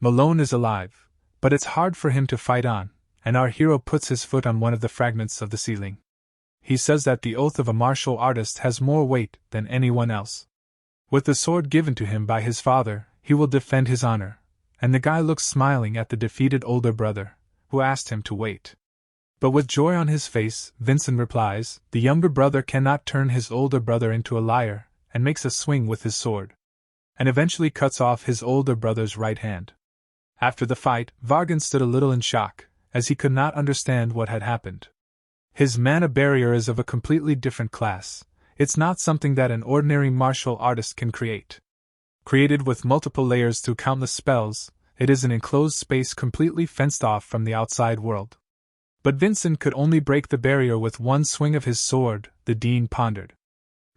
Malone is alive, but it's hard for him to fight on, and our hero puts his foot on one of the fragments of the ceiling. He says that the oath of a martial artist has more weight than anyone else. With the sword given to him by his father, he will defend his honor, and the guy looks smiling at the defeated older brother, who asked him to wait. But with joy on his face, Vincent replies, the younger brother cannot turn his older brother into a liar, and makes a swing with his sword, and eventually cuts off his older brother's right hand. After the fight, Vargan stood a little in shock, as he could not understand what had happened. His mana barrier is of a completely different class. It's not something that an ordinary martial artist can create. Created with multiple layers through countless spells, it is an enclosed space completely fenced off from the outside world. But Vincent could only break the barrier with one swing of his sword, the dean pondered.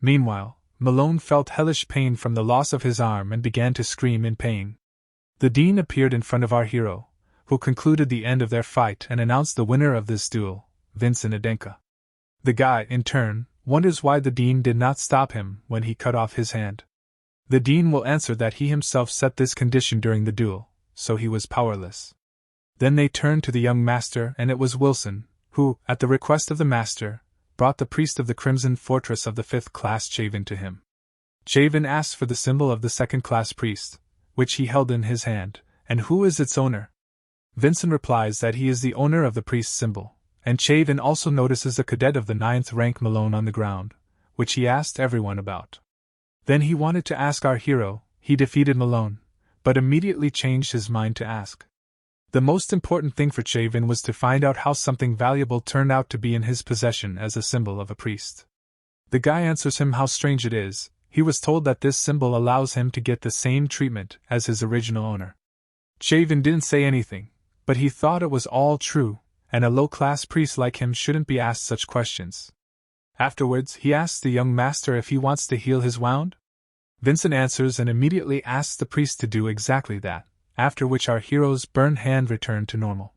Meanwhile, Malone felt hellish pain from the loss of his arm and began to scream in pain. The dean appeared in front of our hero, who concluded the end of their fight and announced the winner of this duel, Vincent Adenka. The guy, in turn, wonders why the dean did not stop him when he cut off his hand. The dean will answer that he himself set this condition during the duel, so he was powerless. Then they turned to the young master, and it was Wilson, who, at the request of the master, brought the priest of the Crimson Fortress of the 5th class Chavin to him. Chavin asked for the symbol of the 2nd class priest, which he held in his hand, and who is its owner? Vincent replies that he is the owner of the priest's symbol, and Chavin also notices a cadet of the 9th rank Malone on the ground, which he asked everyone about. Then he wanted to ask our hero, he defeated Malone, but immediately changed his mind to ask. The most important thing for Chavin was to find out how something valuable turned out to be in his possession as a symbol of a priest. The guy answers him how strange it is. he was told that this symbol allows him to get the same treatment as his original owner. Daven didn't say anything, but he thought it was all true, and a low-class priest like him shouldn't be asked such questions. Afterwards, he asks the young master if he wants to heal his wound. Vincent answers and immediately asks the priest to do exactly that, after which our hero's burned hand returned to normal.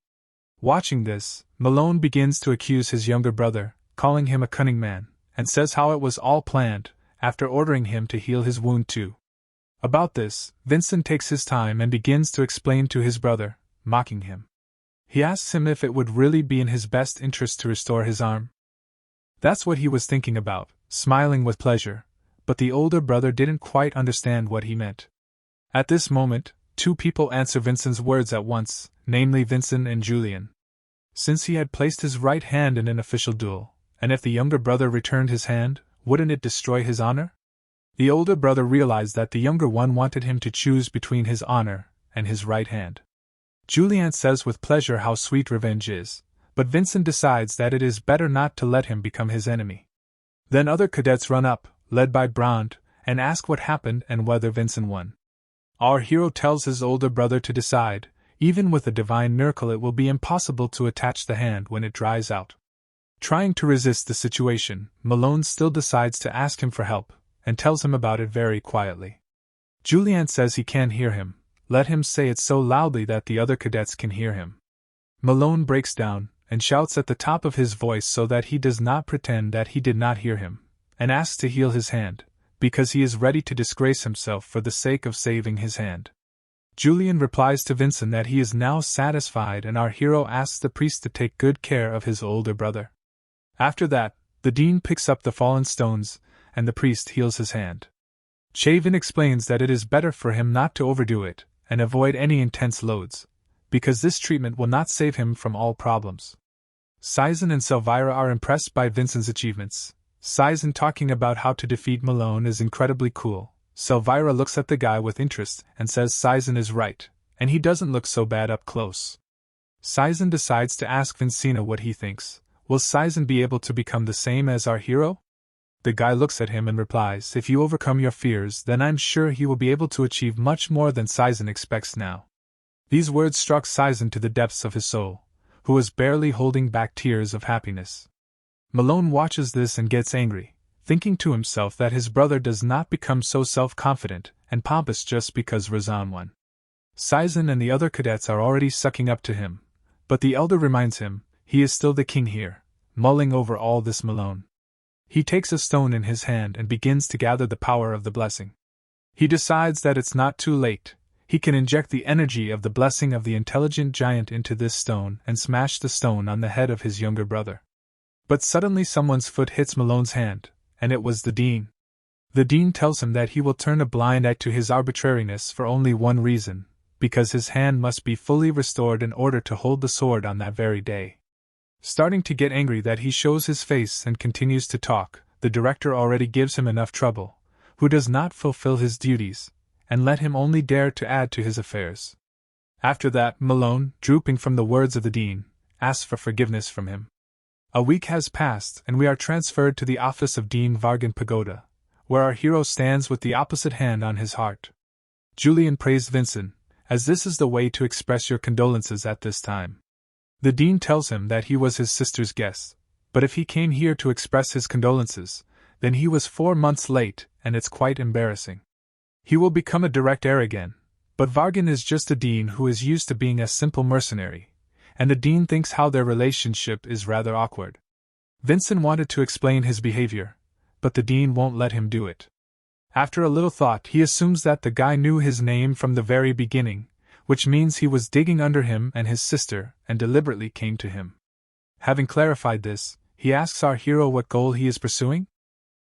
Watching this, Malone begins to accuse his younger brother, calling him a cunning man, and says how it was all planned, after ordering him to heal his wound too. About this, Vincent takes his time and begins to explain to his brother, mocking him. He asks him if it would really be in his best interest to restore his arm. That's what he was thinking about, smiling with pleasure, but the older brother didn't quite understand what he meant. At this moment, two people answer Vincent's words at once, namely Vincent and Yulion. Since he had placed his right hand in an official duel, and if the younger brother returned his hand, wouldn't it destroy his honor? The older brother realized that the younger one wanted him to choose between his honor and his right hand. Yulion says with pleasure how sweet revenge is, but Vincent decides that it is better not to let him become his enemy. Then other cadets run up, led by Brand, and ask what happened and whether Vincent won. Our hero tells his older brother to decide, even with a divine miracle it will be impossible to attach the hand when it dries out. Trying to resist the situation, Malone still decides to ask him for help, and tells him about it very quietly. Yulion says he can't hear him, let him say it so loudly that the other cadets can hear him. Malone breaks down, and shouts at the top of his voice so that he does not pretend that he did not hear him, and asks to heal his hand, because he is ready to disgrace himself for the sake of saving his hand. Yulion replies to Vincent that he is now satisfied, and our hero asks the priest to take good care of his older brother. After that, the dean picks up the fallen stones, and the priest heals his hand. Daven explains that it is better for him not to overdo it, and avoid any intense loads, because this treatment will not save him from all problems. Saizen and Selvyra are impressed by Vincent's achievements. Saizen talking about how to defeat Malone is incredibly cool. Selvyra looks at the guy with interest and says Saizen is right, and he doesn't look so bad up close. Saizen decides to ask Vincina what he thinks. Will Saizen be able to become the same as our hero? The guy looks at him and replies, if you overcome your fears, then I'm sure he will be able to achieve much more than Saizen expects now. These words struck Saizen to the depths of his soul, who was barely holding back tears of happiness. Malone watches this and gets angry, thinking to himself that his brother does not become so self-confident and pompous just because Razan won. Saizen and the other cadets are already sucking up to him, but the elder reminds him, he is still the king here, mulling over all this Malone. He takes a stone in his hand and begins to gather the power of the blessing. He decides that it's not too late. He can inject the energy of the blessing of the intelligent giant into this stone and smash the stone on the head of his younger brother. But suddenly someone's foot hits Malone's hand, and it was the dean. The dean tells him that he will turn a blind eye to his arbitrariness for only one reason, because his hand must be fully restored in order to hold the sword on that very day. Starting to get angry that he shows his face and continues to talk, the director already gives him enough trouble, who does not fulfill his duties, and let him only dare to add to his affairs. After that, Malone, drooping from the words of the dean, asks for forgiveness from him. A week has passed, and we are transferred to the office of Dean Vargan Pagoda, where our hero stands with the opposite hand on his heart. Yulion praised Vincent, as this is the way to express your condolences at this time. The dean tells him that he was his sister's guest, but if he came here to express his condolences, then he was 4 months late, and it's quite embarrassing. He will become a direct heir again, but Vargan is just a dean who is used to being a simple mercenary, and the dean thinks how their relationship is rather awkward. Vincent wanted to explain his behavior, but the dean won't let him do it. After a little thought, he assumes that the guy knew his name from the very beginning, which means he was digging under him and his sister, and deliberately came to him. Having clarified this, he asks our hero what goal he is pursuing.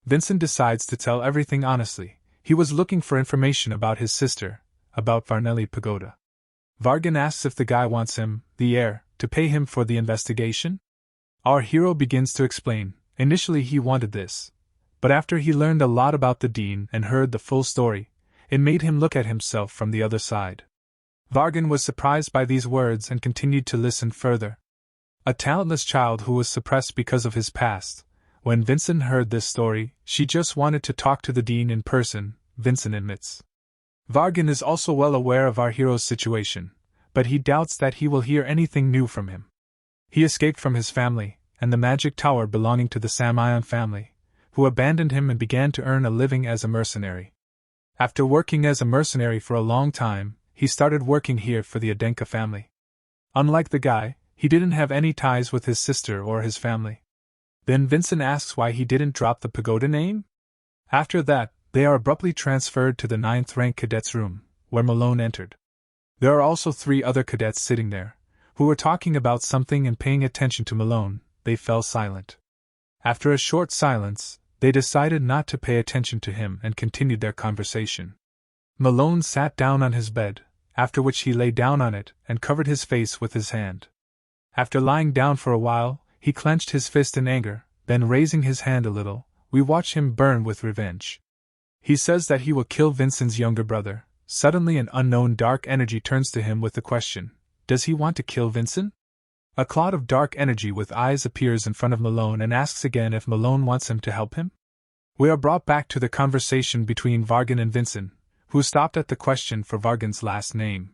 Vincent decides to tell everything honestly. He was looking for information about his sister, about Varnelli Pagoda. Vargan asks if the guy wants him, the heir, to pay him for the investigation. Our hero begins to explain. Initially he wanted this, but after he learned a lot about the dean and heard the full story, it made him look at himself from the other side. Vargan was surprised by these words and continued to listen further. A talentless child who was suppressed because of his past, When Vincent heard this story, she just wanted to talk to the dean in person, Vincent admits. Vargan is also well aware of our hero's situation, but he doubts that he will hear anything new from him. He escaped from his family, and the magic tower belonging to the Samion family, who abandoned him and began to earn a living as a mercenary. After working as a mercenary for a long time, he started working here for the Adenka family. Unlike the guy, he didn't have any ties with his sister or his family. Then Vincent asks why he didn't drop the pagoda name? After that, they are abruptly transferred to the 9th rank cadets' room, where Malone entered. There are also 3 other cadets sitting there, who were talking about something and paying attention to Malone. They fell silent. After a short silence, they decided not to pay attention to him and continued their conversation. Malone sat down on his bed, after which he lay down on it and covered his face with his hand. After lying down for a while, he clenched his fist in anger, then raising his hand a little, we watch him burn with revenge. He says that he will kill Vincent's younger brother. Suddenly an unknown dark energy turns to him with the question, does he want to kill Vincent? A cloud of dark energy with eyes appears in front of Malone and asks again if Malone wants him to help him. We are brought back to the conversation between Vargan and Vincent, who stopped at the question for Vargan's last name.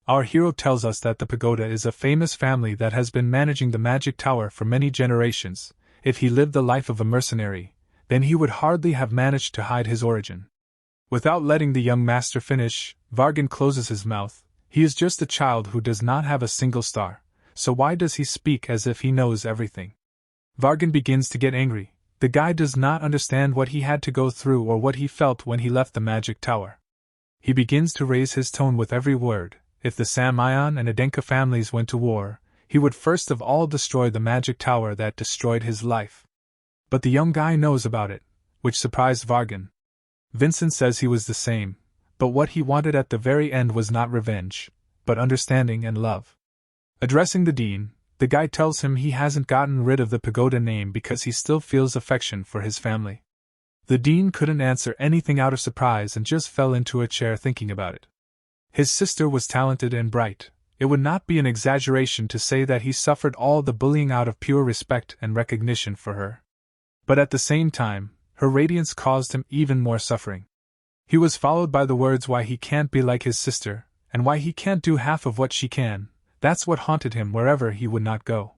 Our hero tells us that the pagoda is a famous family that has been managing the magic tower for many generations. If he lived the life of a mercenary, then he would hardly have managed to hide his origin. Without letting the young master finish, Vargan closes his mouth. He is just a child who does not have a single star, so why does he speak as if he knows everything? Vargan begins to get angry. The guy does not understand what he had to go through or what he felt when he left the magic tower. He begins to raise his tone with every word. If the Samion and Adenka families went to war, he would first of all destroy the magic tower that destroyed his life. But the young guy knows about it, which surprised Vargan. Vincent says he was the same, but what he wanted at the very end was not revenge, but understanding and love. Addressing the dean, the guy tells him he hasn't gotten rid of the pagoda name because he still feels affection for his family. The dean couldn't answer anything out of surprise and just fell into a chair thinking about it. His sister was talented and bright. It would not be an exaggeration to say that he suffered all the bullying out of pure respect and recognition for her. But at the same time, her radiance caused him even more suffering. He was followed by the words why he can't be like his sister, and why he can't do half of what she can. That's what haunted him wherever he would not go.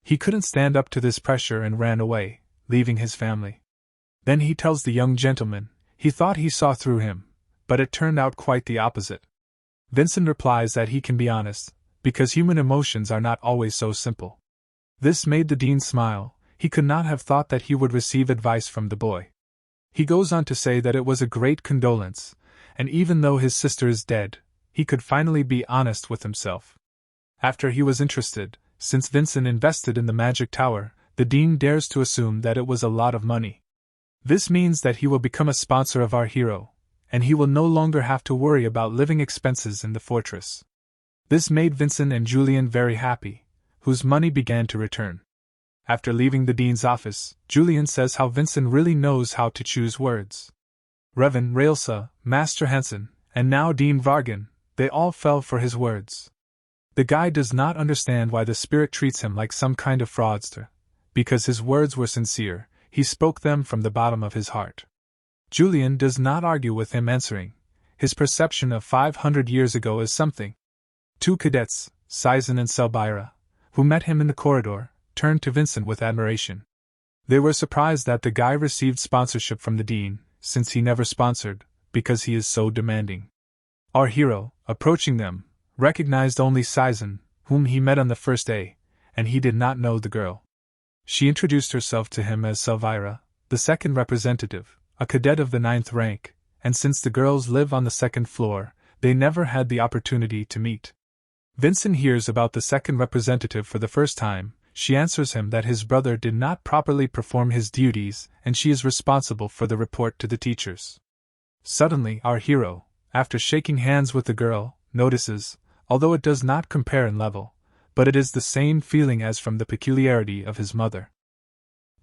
He couldn't stand up to this pressure and ran away, leaving his family. Then he tells the young gentleman, he thought he saw through him, but it turned out quite the opposite. Vincent replies that he can be honest, because human emotions are not always so simple. This made the dean smile. He could not have thought that he would receive advice from the boy. He goes on to say that it was a great condolence, and even though his sister is dead, he could finally be honest with himself. After he was interested, since Vincent invested in the magic tower, the dean dares to assume that it was a lot of money. This means that he will become a sponsor of our hero, and he will no longer have to worry about living expenses in the fortress. This made Vincent and Yulion very happy, whose money began to return. After leaving the dean's office, Yulion says how Vincent really knows how to choose words. Revan, Railsa, Master Hansen, and now Dean Vargan, they all fell for his words. The guy does not understand why the spirit treats him like some kind of fraudster. Because his words were sincere, he spoke them from the bottom of his heart. Yulion does not argue with him, answering. His perception of 500 years ago is something. 2 cadets, Sizen and Selbyra, who met him in the corridor, turned to Vincent with admiration. They were surprised that the guy received sponsorship from the dean, since he never sponsored, because he is so demanding. Our hero, approaching them, recognized only Sizen, whom he met on the first day, and he did not know the girl. She introduced herself to him as Selvyra, the second representative, a cadet of the 9th rank, and since the girls live on the 2nd floor, they never had the opportunity to meet. Vincent hears about the second representative for the first time. She answers him that his brother did not properly perform his duties, and she is responsible for the report to the teachers. Suddenly, our hero, after shaking hands with the girl, notices, although it does not compare in level, but it is the same feeling as from the peculiarity of his mother.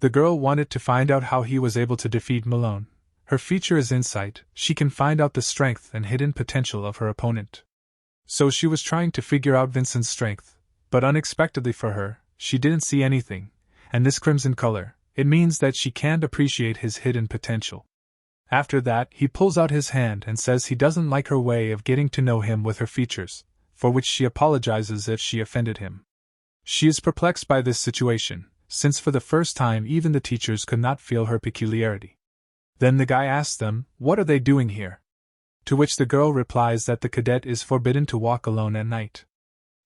The girl wanted to find out how he was able to defeat Malone. Her feature is insight. She can find out the strength and hidden potential of her opponent. So she was trying to figure out Vincent's strength, but unexpectedly for her, she didn't see anything, and this crimson color, it means that she can't appreciate his hidden potential. After that, he pulls out his hand and says he doesn't like her way of getting to know him with her features, for which she apologizes if she offended him. She is perplexed by this situation, since for the first time even the teachers could not feel her peculiarity. Then the guy asks them, what are they doing here? To which the girl replies that the cadet is forbidden to walk alone at night.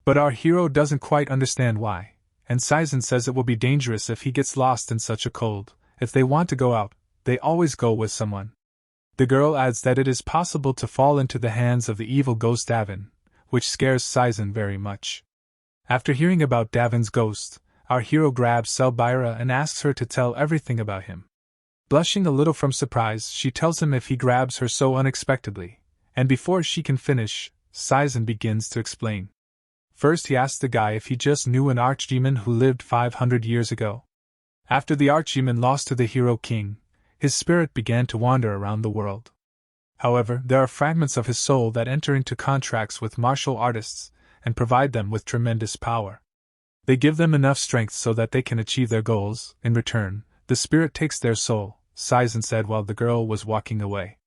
But our hero doesn't quite understand why, and Saizen says it will be dangerous if he gets lost in such a cold. If they want to go out, they always go with someone. The girl adds that it is possible to fall into the hands of the evil ghost Daven, which scares Saizen very much. After hearing about Daven's ghost, our hero grabs Selbira and asks her to tell everything about him. Blushing a little from surprise, she tells him if he grabs her so unexpectedly, and before she can finish, Saizen begins to explain. First he asks the guy if he just knew an archdemon who lived 500 years ago. After the archdemon lost to the hero king, his spirit began to wander around the world. However, there are fragments of his soul that enter into contracts with martial artists and provide them with tremendous power. They give them enough strength so that they can achieve their goals. In return, the spirit takes their soul, Saizen said while the girl was walking away.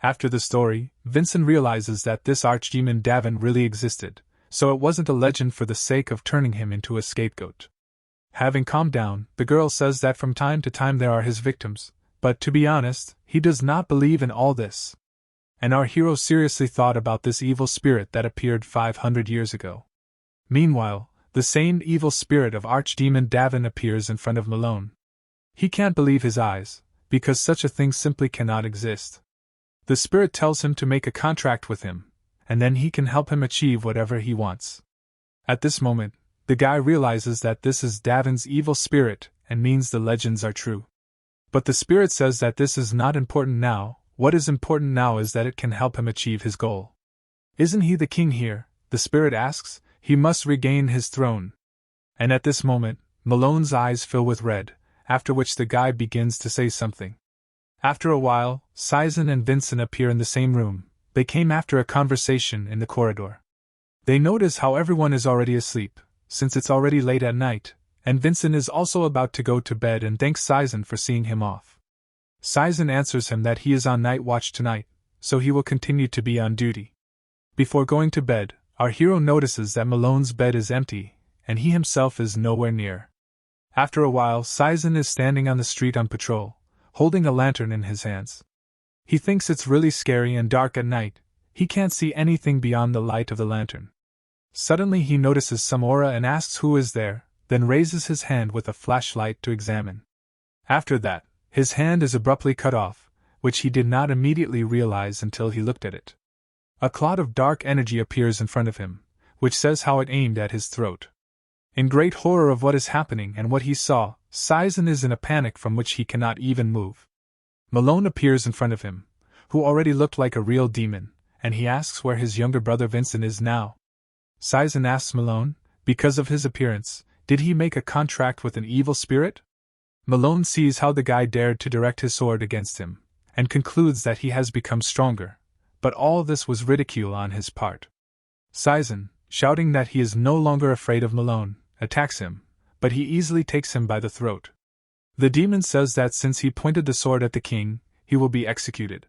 After the story, Vincent realizes that this archdemon Daven really existed, so it wasn't a legend for the sake of turning him into a scapegoat. Having calmed down, the girl says that from time to time there are his victims, but to be honest, he does not believe in all this. And our hero seriously thought about this evil spirit that appeared 500 years ago. Meanwhile, the same evil spirit of archdemon Daven appears in front of Malone. He can't believe his eyes, because such a thing simply cannot exist. The spirit tells him to make a contract with him, and then he can help him achieve whatever he wants. At this moment, the guy realizes that this is Daven's evil spirit and means the legends are true. But the spirit says that this is not important now. What is important now is that it can help him achieve his goal. Isn't he the king here? The spirit asks. He must regain his throne. And at this moment, Malone's eyes fill with red, after which the guy begins to say something. After a while, Saizen and Vincent appear in the same room. They came after a conversation in the corridor. They notice how everyone is already asleep, since it's already late at night, and Vincent is also about to go to bed and thanks Saizen for seeing him off. Saizen answers him that he is on night watch tonight, so he will continue to be on duty. Before going to bed, our hero notices that Malone's bed is empty, and he himself is nowhere near. After a while, Saizen is standing on the street on patrol, holding a lantern in his hands. He thinks it's really scary and dark at night. He can't see anything beyond the light of the lantern. Suddenly he notices some aura and asks who is there, then raises his hand with a flashlight to examine. After that, his hand is abruptly cut off, which he did not immediately realize until he looked at it. A cloud of dark energy appears in front of him, which says how it aimed at his throat. In great horror of what is happening and what he saw, Saizen is in a panic from which he cannot even move. Malone appears in front of him, who already looked like a real demon, and he asks where his younger brother Vincent is now. Saizen asks Malone, because of his appearance, did he make a contract with an evil spirit? Malone sees how the guy dared to direct his sword against him, and concludes that he has become stronger, but all this was ridicule on his part. Saizen, shouting that he is no longer afraid of Malone, attacks him, but he easily takes him by the throat. The demon says that since he pointed the sword at the king, he will be executed.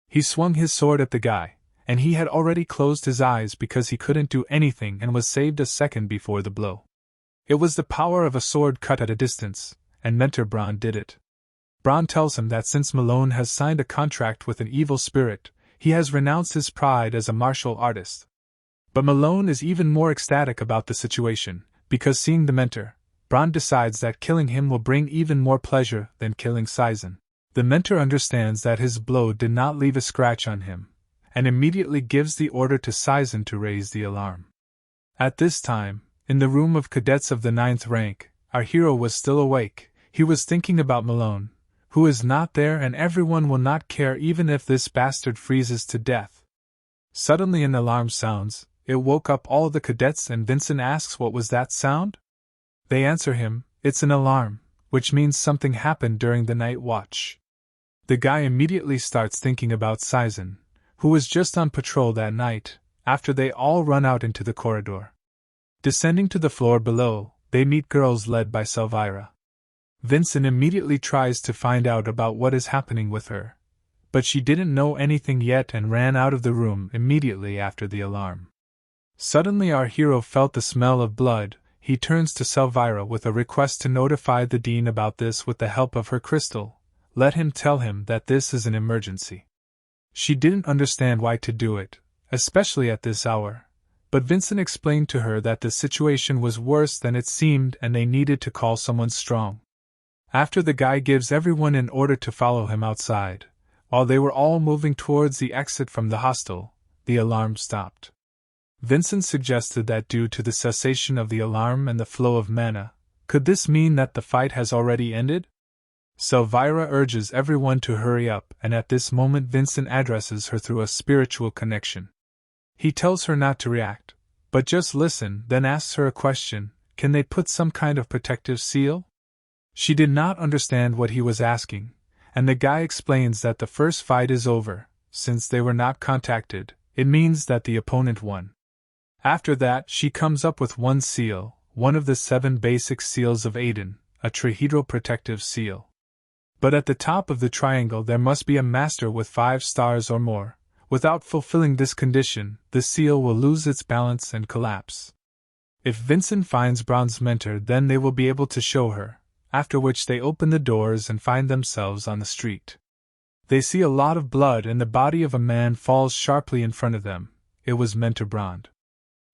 He swung his sword at the guy, and he had already closed his eyes because he couldn't do anything and was saved a second before the blow. It was the power of a sword cut at a distance, and Mentor Braun did it. Braun tells him that since Malone has signed a contract with an evil spirit, he has renounced his pride as a martial artist. But Malone is even more ecstatic about the situation, because seeing the mentor, Braun decides that killing him will bring even more pleasure than killing Saizen. The mentor understands that his blow did not leave a scratch on him, and immediately gives the order to Saizen to raise the alarm. At this time, in the room of cadets of the 9th rank, our hero was still awake. He was thinking about Malone, who is not there, and everyone will not care even if this bastard freezes to death. Suddenly an alarm sounds. It woke up all the cadets, and Vincent asks what was that sound? They answer him, it's an alarm, which means something happened during the night watch. The guy immediately starts thinking about Saizen, who was just on patrol that night, after they all run out into the corridor. Descending to the floor below, they meet girls led by Selvira. Vincent immediately tries to find out about what is happening with her, but she didn't know anything yet and ran out of the room immediately after the alarm. Suddenly our hero felt the smell of blood. He turns to Selvyra with a request to notify the dean about this with the help of her crystal. Let him tell him that this is an emergency. She didn't understand why to do it, especially at this hour, but Vincent explained to her that the situation was worse than it seemed and they needed to call someone strong. After the guy gives everyone an order to follow him outside, while they were all moving towards the exit from the hostel, the alarm stopped. Vincent suggested that due to the cessation of the alarm and the flow of mana, could this mean that the fight has already ended? Selvyra urges everyone to hurry up, and at this moment Vincent addresses her through a spiritual connection. He tells her not to react, but just listen, then asks her a question: can they put some kind of protective seal? She did not understand what he was asking, and the guy explains that the first fight is over. Since they were not contacted, it means that the opponent won. After that, she comes up with one seal, one of the 7 basic seals of Aiden, a trihedral protective seal. But at the top of the triangle there must be a master with 5 stars or more. Without fulfilling this condition, the seal will lose its balance and collapse. If Vincent finds Bronze Mentor, then they will be able to show her, after which they open the doors and find themselves on the street. They see a lot of blood and the body of a man falls sharply in front of them. It was Mentor Brond.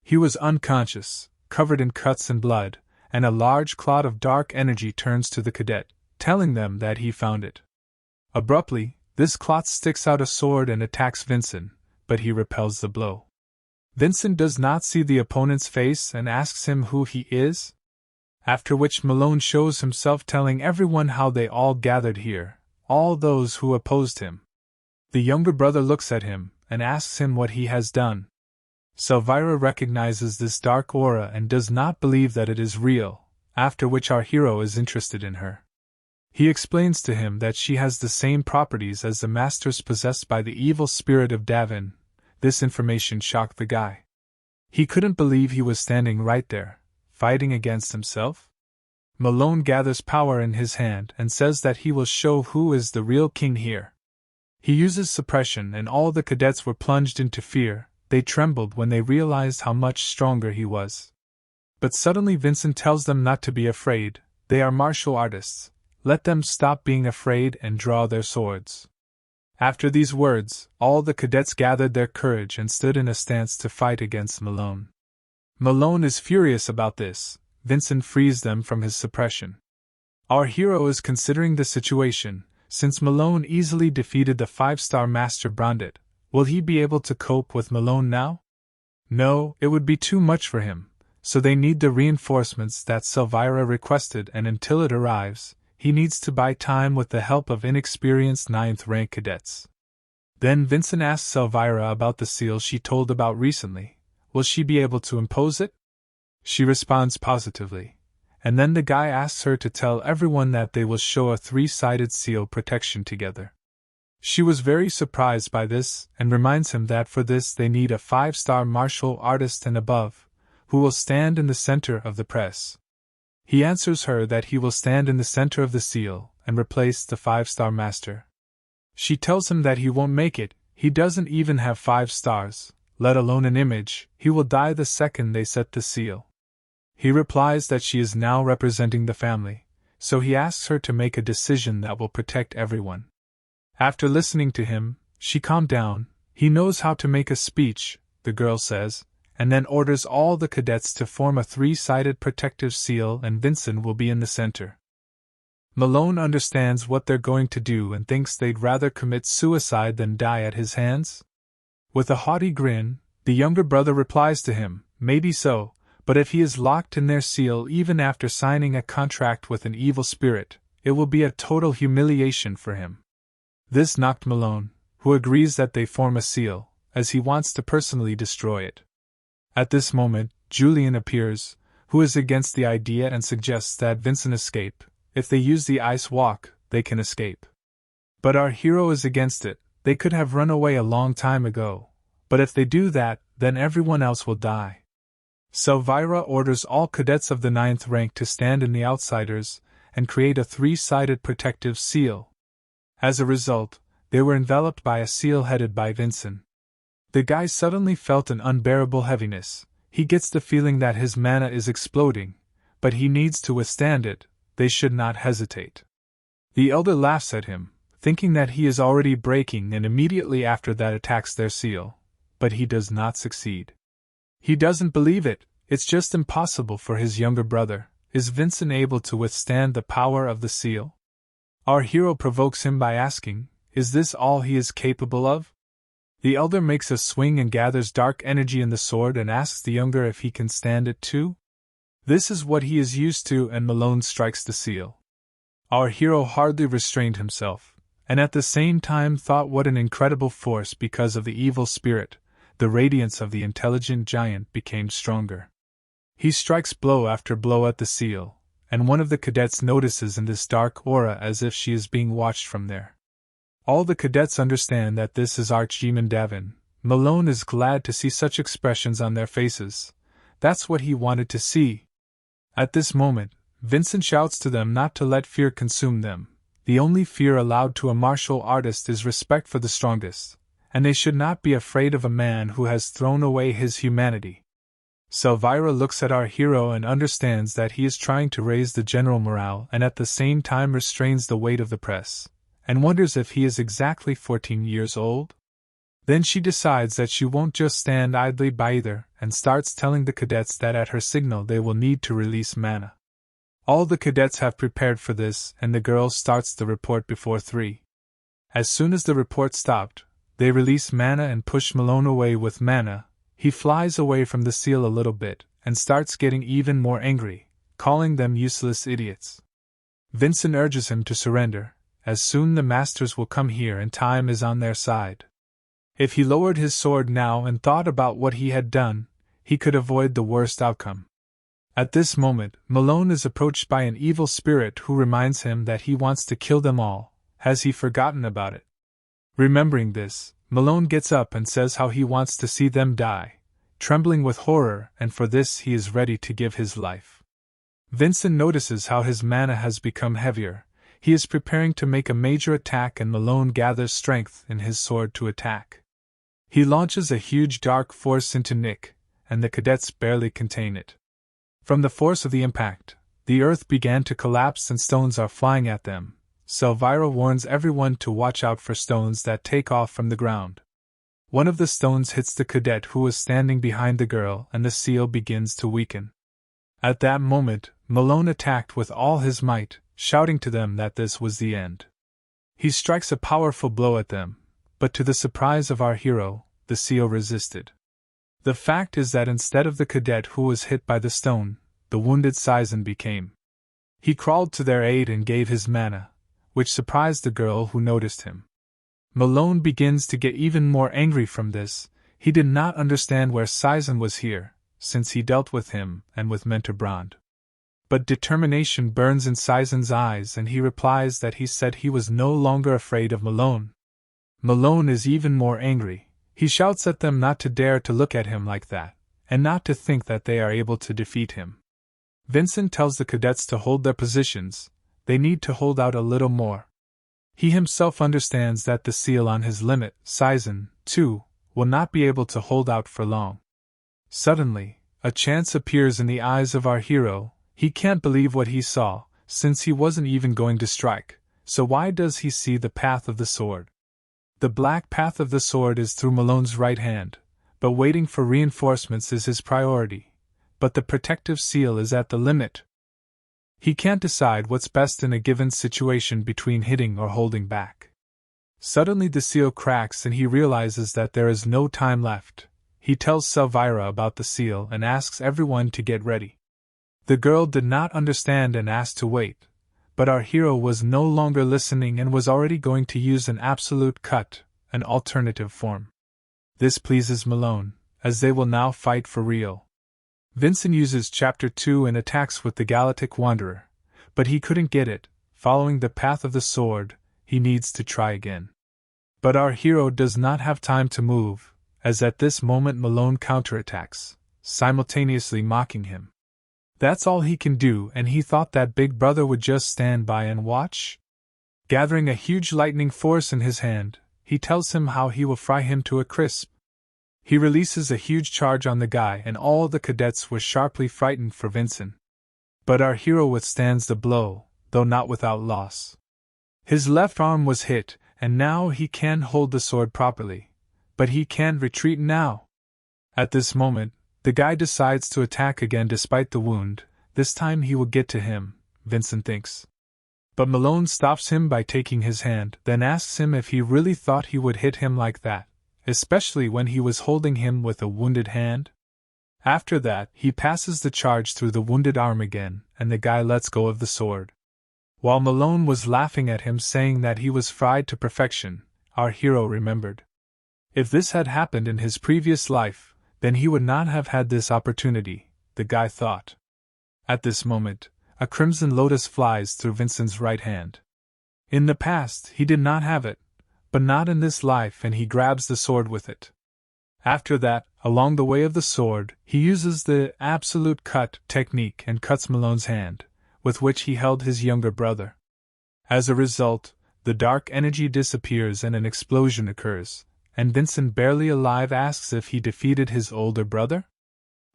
He was unconscious, covered in cuts and blood, and a large clot of dark energy turns to the cadet, telling them that he found it. Abruptly, this clot sticks out a sword and attacks Vincent, but he repels the blow. Vincent does not see the opponent's face and asks him who he is, after which Malone shows himself, telling everyone how they all gathered here, all those who opposed him. The younger brother looks at him and asks him what he has done. Selvyra recognizes this dark aura and does not believe that it is real, after which our hero is interested in her. He explains to him that she has the same properties as the masters possessed by the evil spirit of Daven. This information shocked the guy. He couldn't believe he was standing right there, fighting against himself. Malone gathers power in his hand and says that he will show who is the real king here. He uses suppression and all the cadets were plunged into fear. They trembled when they realized how much stronger he was. But suddenly Vincent tells them not to be afraid. They are martial artists. Let them stop being afraid and draw their swords. After these words, all the cadets gathered their courage and stood in a stance to fight against Malone. Malone is furious about this. Vincent frees them from his suppression. Our hero is considering the situation. Since Malone easily defeated the 5-star Master Brondit, will he be able to cope with Malone now? No, it would be too much for him, so they need the reinforcements that Selvyra requested, and until it arrives, he needs to buy time with the help of inexperienced 9th rank cadets. Then Vincent asks Selvyra about the seal she told about recently. Will she be able to impose it? She responds positively, and then the guy asks her to tell everyone that they will show a 3-sided seal protection together. She was very surprised by this, and reminds him that for this they need a 5-star martial artist and above, who will stand in the center of the press. He answers her that he will stand in the center of the seal, and replace the 5-star master. She tells him that he won't make it, he doesn't even have 5 stars, let alone an image, he will die the second they set the seal. He replies that she is now representing the family, so he asks her to make a decision that will protect everyone. After listening to him, she calmed down. He knows how to make a speech, the girl says, and then orders all the cadets to form a 3-sided protective seal, and Vincent will be in the center. Malone understands what they're going to do and thinks they'd rather commit suicide than die at his hands. With a haughty grin, the younger brother replies to him, maybe so, but if he is locked in their seal even after signing a contract with an evil spirit, it will be a total humiliation for him. This knocked Malone, who agrees that they form a seal, as he wants to personally destroy it. At this moment, Yulion appears, who is against the idea and suggests that Vincent escape. If they use the ice walk, they can escape. But our hero is against it. They could have run away a long time ago, but if they do that, then everyone else will die. Selvyra orders all cadets of the 9th rank to stand in the outsiders, and create a three-sided protective seal. As a result, they were enveloped by a seal headed by Vincent. The guy suddenly felt an unbearable heaviness. He gets the feeling that his mana is exploding, but he needs to withstand it. They should not hesitate. The elder laughs at him, thinking that he is already breaking, and immediately after that attacks their seal, but he does not succeed. He doesn't believe it. It's just impossible for his younger brother. Is Vincent able to withstand the power of the seal? Our hero provokes him by asking, is this all he is capable of? The elder makes a swing and gathers dark energy in the sword and asks the younger if he can stand it too. This is what he is used to, and Malone strikes the seal. Our hero hardly restrained himself, and at the same time thought what an incredible force. Because of the evil spirit, the radiance of the intelligent giant became stronger. He strikes blow after blow at the seal, and one of the cadets notices in this dark aura as if she is being watched from there. All the cadets understand that this is Archdemon Daven. Malone is glad to see such expressions on their faces. That's what he wanted to see. At this moment, Vincent shouts to them not to let fear consume them. The only fear allowed to a martial artist is respect for the strongest, and they should not be afraid of a man who has thrown away his humanity. Selvyra looks at our hero and understands that he is trying to raise the general morale and at the same time restrains the weight of the press, and wonders if he is exactly 14 years old. Then she decides that she won't just stand idly by either, and starts telling the cadets that at her signal they will need to release mana. All the cadets have prepared for this, and the girl starts the report before 3. As soon as the report stopped, they release mana and push Malone away with mana. He flies away from the seal a little bit, and starts getting even more angry, calling them useless idiots. Vincent urges him to surrender, as soon the masters will come here and time is on their side. If he lowered his sword now and thought about what he had done, he could avoid the worst outcome. At this moment, Malone is approached by an evil spirit who reminds him that he wants to kill them all. Has he forgotten about it? Remembering this, Malone gets up and says how he wants to see them die, trembling with horror, and for this he is ready to give his life. Vincent notices how his mana has become heavier. He is preparing to make a major attack, and Malone gathers strength in his sword to attack. He launches a huge dark force into Nick, and the cadets barely contain it. From the force of the impact, the earth began to collapse and stones are flying at them. Selvyra warns everyone to watch out for stones that take off from the ground. One of the stones hits the cadet who was standing behind the girl, and the seal begins to weaken. At that moment, Malone attacked with all his might, shouting to them that this was the end. He strikes a powerful blow at them, but to the surprise of our hero, the seal resisted. The fact is that instead of the cadet who was hit by the stone, the wounded Saizen became. He crawled to their aid and gave his mana, which surprised the girl who noticed him. Malone begins to get even more angry from this. He did not understand where Saizen was here, since he dealt with him and with Mentor Brand. But determination burns in Saizen's eyes, and he replies that he said he was no longer afraid of Malone. Malone is even more angry. He shouts at them not to dare to look at him like that, and not to think that they are able to defeat him. Vincent tells the cadets to hold their positions. They need to hold out a little more. He himself understands that the seal on his limit, Saizen, too, will not be able to hold out for long. Suddenly, a chance appears in the eyes of our hero. He can't believe what he saw, since he wasn't even going to strike. So why does he see the path of the sword? The black path of the sword is through Malone's right hand, but waiting for reinforcements is his priority. But the protective seal is at the limit. He can't decide what's best in a given situation between hitting or holding back. Suddenly the seal cracks and he realizes that there is no time left. He tells Selvyra about the seal and asks everyone to get ready. The girl did not understand and asked to wait, but our hero was no longer listening and was already going to use an absolute cut, an alternative form. This pleases Malone, as they will now fight for real. Vincent uses Chapter 2 and attacks with the Galactic Wanderer, but he couldn't get it. Following the path of the sword, he needs to try again. But our hero does not have time to move, as at this moment Malone counterattacks, simultaneously mocking him. That's all he can do, and he thought that Big Brother would just stand by and watch? Gathering a huge lightning force in his hand, he tells him how he will fry him to a crisp. He releases a huge charge on the guy, and all the cadets were sharply frightened for Vincent. But our hero withstands the blow, though not without loss. His left arm was hit, and now he can hold the sword properly, but he can't retreat now. At this moment, the guy decides to attack again despite the wound. This time he will get to him, Vincent thinks. But Malone stops him by taking his hand, then asks him if he really thought he would hit him like that, especially when he was holding him with a wounded hand. After that, he passes the charge through the wounded arm again, and the guy lets go of the sword. While Malone was laughing at him, saying that he was fried to perfection, our hero remembered. If this had happened in his previous life, then he would not have had this opportunity, the guy thought. At this moment, a crimson lotus flies through Vincent's right hand. In the past, he did not have it, but not in this life, and he grabs the sword with it. After that, along the way of the sword, he uses the absolute cut technique and cuts Malone's hand, with which he held his younger brother. As a result, the dark energy disappears and an explosion occurs, and Vincent, barely alive, asks if he defeated his older brother?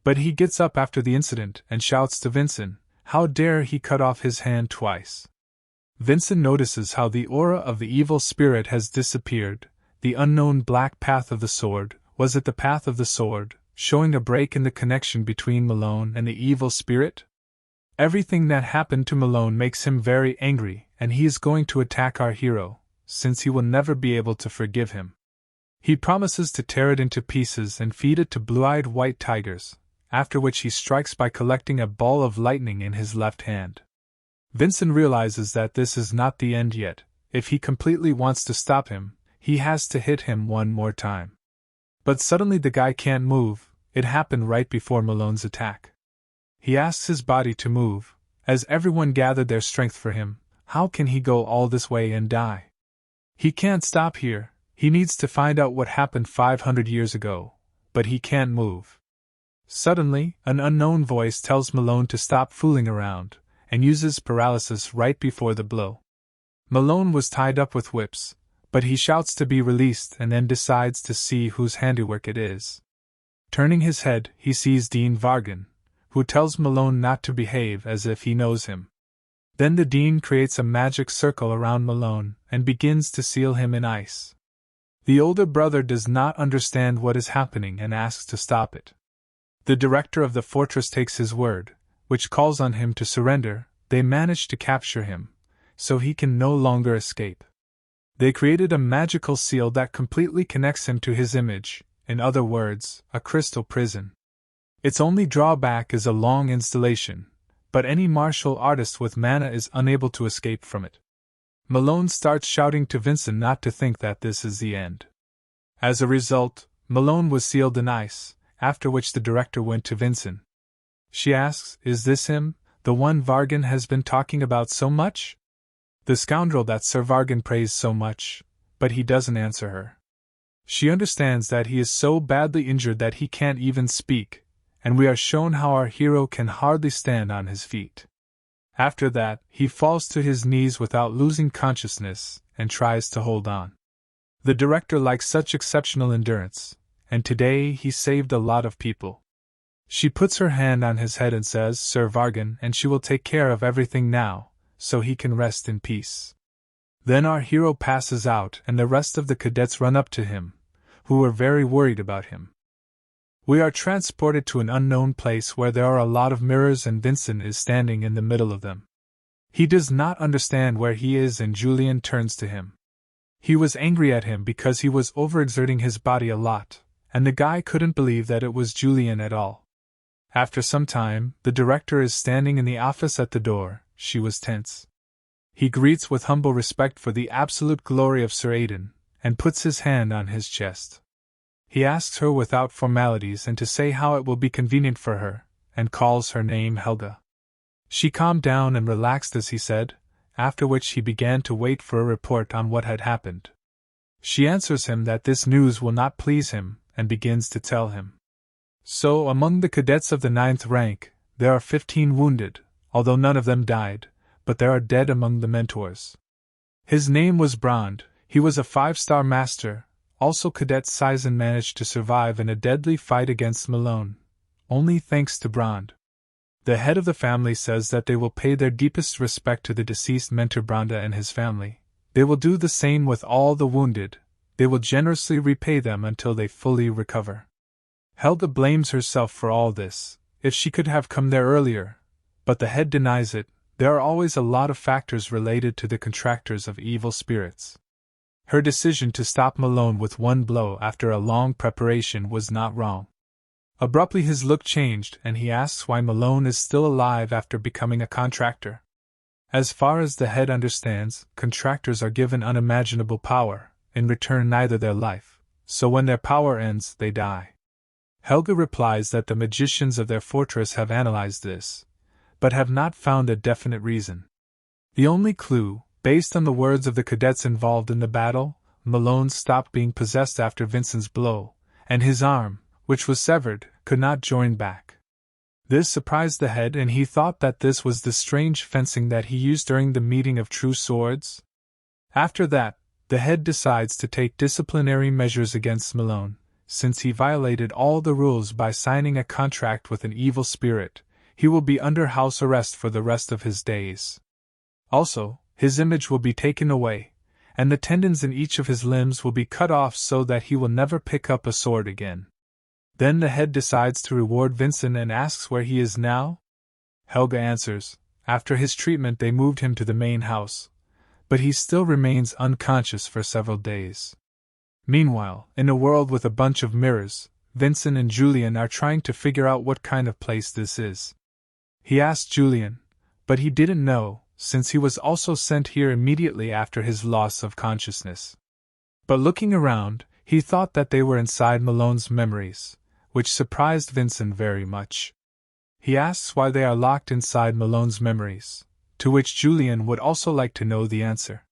But he gets up after the incident and shouts to Vincent, how dare he cut off his hand twice. Vincent notices how the aura of the evil spirit has disappeared. The unknown black path of the sword, was it the path of the sword, showing a break in the connection between Malone and the evil spirit? Everything that happened to Malone makes him very angry, and he is going to attack our hero, since he will never be able to forgive him. He promises to tear it into pieces and feed it to blue-eyed white tigers, after which he strikes by collecting a ball of lightning in his left hand. Vincent realizes that this is not the end yet. If he completely wants to stop him, he has to hit him one more time. But suddenly the guy can't move. It happened right before Malone's attack. He asks his body to move. As everyone gathered their strength for him, how can he go all this way and die? He can't stop here. He needs to find out what happened 500 years ago, but he can't move. Suddenly, an unknown voice tells Malone to stop fooling around, and uses paralysis right before the blow. Malone was tied up with whips, but he shouts to be released and then decides to see whose handiwork it is. Turning his head, he sees Dean Vargan, who tells Malone not to behave as if he knows him. Then the Dean creates a magic circle around Malone and begins to seal him in ice. The older brother does not understand what is happening and asks to stop it. The director of the fortress takes his word, which calls on him to surrender. They manage to capture him, so he can no longer escape. They created a magical seal that completely connects him to his image, in other words, a crystal prison. Its only drawback is a long installation, but any martial artist with mana is unable to escape from it. Malone starts shouting to Vincent not to think that this is the end. As a result, Malone was sealed in ice, after which the director went to Vincent. She asks, is this him, the one Vargan has been talking about so much? The scoundrel that Sir Vargan praised so much, but he doesn't answer her. She understands that he is so badly injured that he can't even speak, and we are shown how our hero can hardly stand on his feet. After that, he falls to his knees without losing consciousness, and tries to hold on. The director likes such exceptional endurance, and today he saved a lot of people. She puts her hand on his head and says, Sir Vargan, and she will take care of everything now, so he can rest in peace. Then our hero passes out and the rest of the cadets run up to him, who were very worried about him. We are transported to an unknown place where there are a lot of mirrors and Vincent is standing in the middle of them. He does not understand where he is and Yulion turns to him. He was angry at him because he was overexerting his body a lot, and the guy couldn't believe that it was Yulion at all. After some time, the director is standing in the office at the door. She was tense. He greets with humble respect for the absolute glory of Sir Aidan, and puts his hand on his chest. He asks her without formalities and to say how it will be convenient for her, and calls her name Helga. She calmed down and relaxed as he said, after which he began to wait for a report on what had happened. She answers him that this news will not please him, and begins to tell him. So among the cadets of the 9th rank, There are 15 wounded, although none of them died, but there are dead among the mentors. His name was Brand, he was a 5-star master, also Cadet Sizen managed to survive in a deadly fight against Malone, only thanks to Brand. The head of the family says that they will pay their deepest respect to the deceased mentor Branda and his family. They will do the same with all the wounded, they will generously repay them until they fully recover. Helga blames herself for all this, if she could have come there earlier, but the head denies it. There are always a lot of factors related to the contractors of evil spirits. Her decision to stop Malone with one blow after a long preparation was not wrong. Abruptly his look changed and he asks why Malone is still alive after becoming a contractor. As far as the head understands, contractors are given unimaginable power, in return neither their life, so when their power ends they die. Helga replies that the magicians of their fortress have analyzed this, but have not found a definite reason. The only clue, based on the words of the cadets involved in the battle, Malone stopped being possessed after Vincent's blow, and his arm, which was severed, could not join back. This surprised the head and he thought that this was the strange fencing that he used during the meeting of true swords. After that, the head decides to take disciplinary measures against Malone, since he violated all the rules by signing a contract with an evil spirit. He will be under house arrest for the rest of his days. Also, his image will be taken away, and the tendons in each of his limbs will be cut off so that he will never pick up a sword again. Then the head decides to reward Vincent and asks where he is now. Helga answers, after his treatment they moved him to the main house, but he still remains unconscious for several days. Meanwhile, in a world with a bunch of mirrors, Vincent and Yulion are trying to figure out what kind of place this is. He asked Yulion, but he didn't know, since he was also sent here immediately after his loss of consciousness. But looking around, he thought that they were inside Malone's memories, which surprised Vincent very much. He asks why they are locked inside Malone's memories, to which Yulion would also like to know the answer.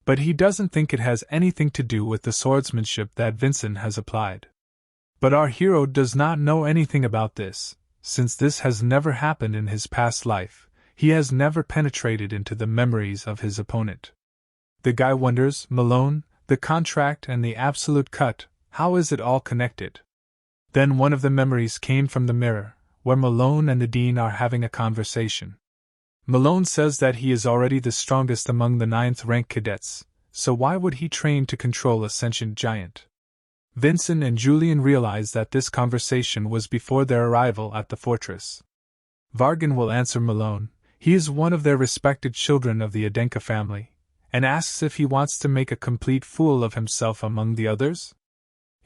But he doesn't think it has anything to do with the swordsmanship that Vincent has applied. But our hero does not know anything about this. Since this has never happened in his past life, he has never penetrated into the memories of his opponent. The guy wonders, Malone, the contract and the absolute cut, how is it all connected? Then one of the memories came from the mirror, where Malone and the dean are having a conversation. Malone says that he is already the strongest among the 9th rank cadets, so why would he train to control a sentient giant? Vincent and Yulion realize that this conversation was before their arrival at the fortress. Vargan will answer Malone, he is one of their respected children of the Adenka family, and asks if he wants to make a complete fool of himself among the others?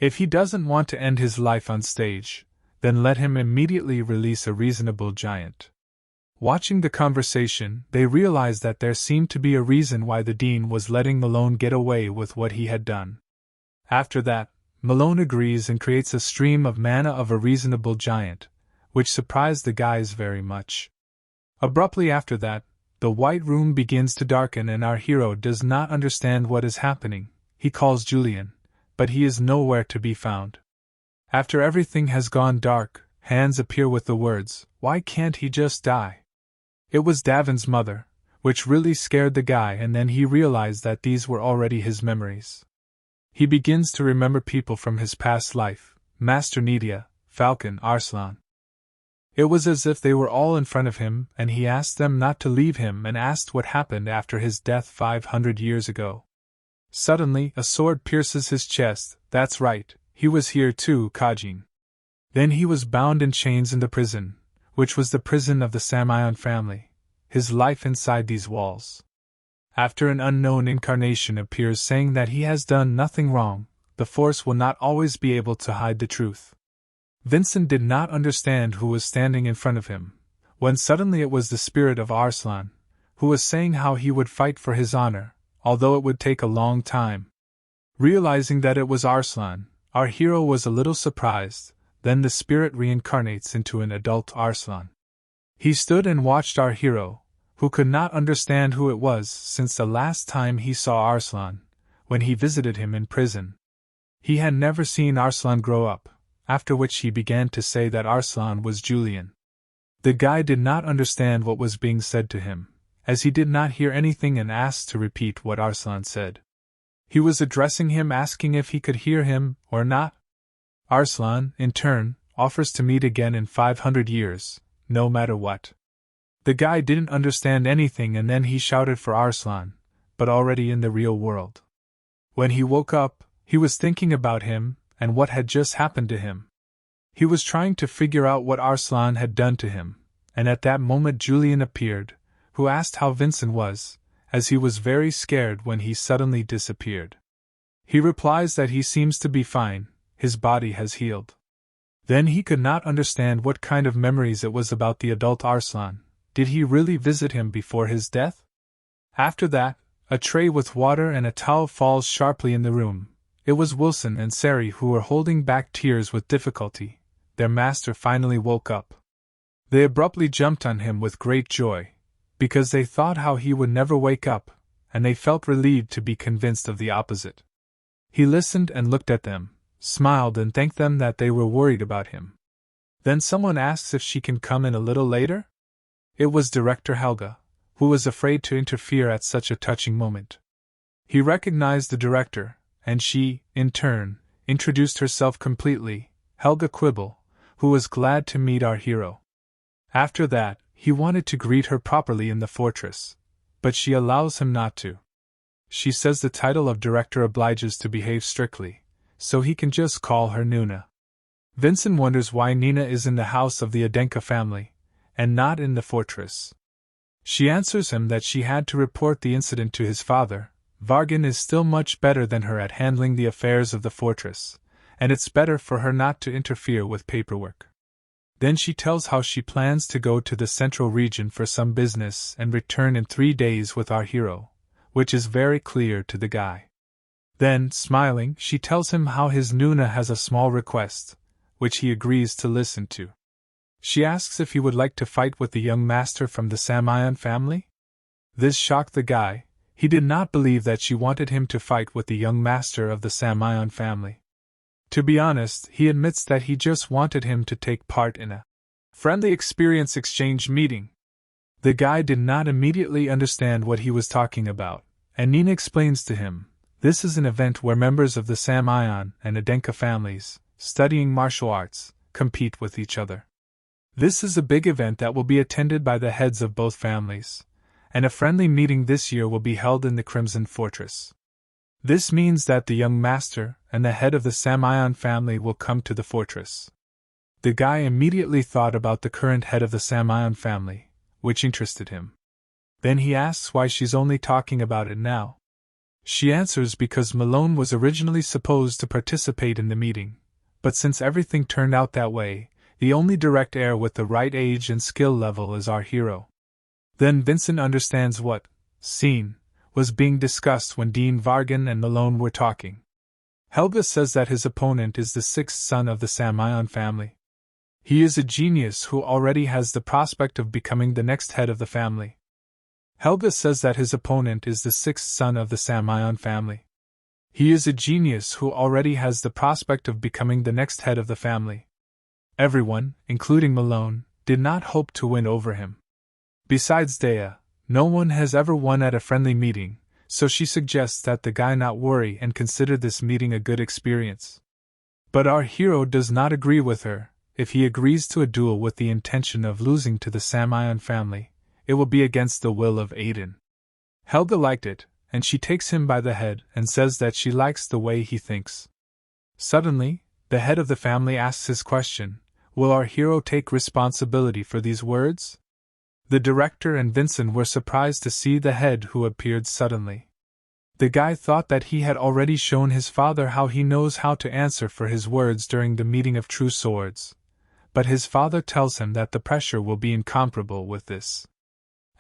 If he doesn't want to end his life on stage, then let him immediately release a reasonable giant. Watching the conversation, they realize that there seemed to be a reason why the dean was letting Malone get away with what he had done. After that, Malone agrees and creates a stream of mana of a reasonable giant, which surprised the guys very much. Abruptly after that, the white room begins to darken and our hero does not understand what is happening. He calls Yulion, but he is nowhere to be found. After everything has gone dark, hands appear with the words, "Why can't he just die?" It was Daven's mother, which really scared the guy, and then he realized that these were already his memories. He begins to remember people from his past life, Master Nidia, Falcon, Arslan. It was as if they were all in front of him, and he asked them not to leave him and asked what happened after his death 500 years ago. Suddenly, a sword pierces his chest. That's right, he was here too, Kajin. Then he was bound in chains in the prison, which was the prison of the Samion family, his life inside these walls. After an unknown incarnation appears saying that he has done nothing wrong, the force will not always be able to hide the truth. Vincent did not understand who was standing in front of him, when suddenly it was the spirit of Arslan, who was saying how he would fight for his honor, although it would take a long time. Realizing that it was Arslan, our hero was a little surprised. Then the spirit reincarnates into an adult Arslan. He stood and watched our hero, who could not understand who it was since the last time he saw Arslan, when he visited him in prison. He had never seen Arslan grow up, after which he began to say that Arslan was Yulion. The guy did not understand what was being said to him, as he did not hear anything and asked to repeat what Arslan said. He was addressing him, asking if he could hear him or not. Arslan, in turn, offers to meet again in 500 years, no matter what. The guy didn't understand anything and then he shouted for Arslan, but already in the real world. When he woke up, he was thinking about him and what had just happened to him. He was trying to figure out what Arslan had done to him, and at that moment Yulion appeared, who asked how Vincent was, as he was very scared when he suddenly disappeared. He replies that he seems to be fine, his body has healed. Then he could not understand what kind of memories it was about the adult Arslan. Did he really visit him before his death? After that, a tray with water and a towel falls sharply in the room. It was Wilson and Sari who were holding back tears with difficulty. Their master finally woke up. They abruptly jumped on him with great joy, because they thought how he would never wake up, and they felt relieved to be convinced of the opposite. He listened and looked at them, smiled and thanked them that they were worried about him. Then someone asks if she can come in a little later? It was Director Helga, who was afraid to interfere at such a touching moment. He recognized the director, and she, in turn, introduced herself completely, Helga Quibble, who was glad to meet our hero. After that, he wanted to greet her properly in the fortress, but she allows him not to. She says the title of director obliges to behave strictly, so he can just call her Nuna. Vincent wonders why Nina is in the house of the Adenka family, and not in the fortress. She answers him that she had to report the incident to his father. Vargan is still much better than her at handling the affairs of the fortress, and it's better for her not to interfere with paperwork. Then she tells how she plans to go to the central region for some business and return in 3 days with our hero, which is very clear to the guy. Then, smiling, she tells him how his Nuna has a small request, which he agrees to listen to. She asks if he would like to fight with the young master from the Samion family. This shocked the guy. He did not believe that she wanted him to fight with the young master of the Samion family. To be honest, he admits that he just wanted him to take part in a friendly experience exchange meeting. The guy did not immediately understand what he was talking about, and Nina explains to him, this is an event where members of the Samion and Adenka families, studying martial arts, compete with each other. This is a big event that will be attended by the heads of both families, and a friendly meeting this year will be held in the Crimson Fortress. This means that the young master and the head of the Samion family will come to the fortress. The guy immediately thought about the current head of the Samion family, which interested him. Then he asks why she's only talking about it now. She answers because Malone was originally supposed to participate in the meeting, but since everything turned out that way, the only direct heir with the right age and skill level is our hero. Then Vincent understands what scene was being discussed when Dean Vargan and Malone were talking. Helga says that his opponent is the 6th son of the Samion family. He is a genius who already has the prospect of becoming the next head of the family. Helga says that his opponent is the 6th son of the Samion family. He is a genius who already has the prospect of becoming the next head of the family. Everyone, including Malone, did not hope to win over him. Besides Dea, no one has ever won at a friendly meeting, so she suggests that the guy not worry and consider this meeting a good experience. But our hero does not agree with her. If he agrees to a duel with the intention of losing to the Samion family, it will be against the will of Aiden. Helga liked it, and she takes him by the head and says that she likes the way he thinks. Suddenly, the head of the family asks his question, will our hero take responsibility for these words? The director and Vincent were surprised to see the head who appeared suddenly. The guy thought that he had already shown his father how he knows how to answer for his words during the meeting of true swords, but his father tells him that the pressure will be incomparable with this.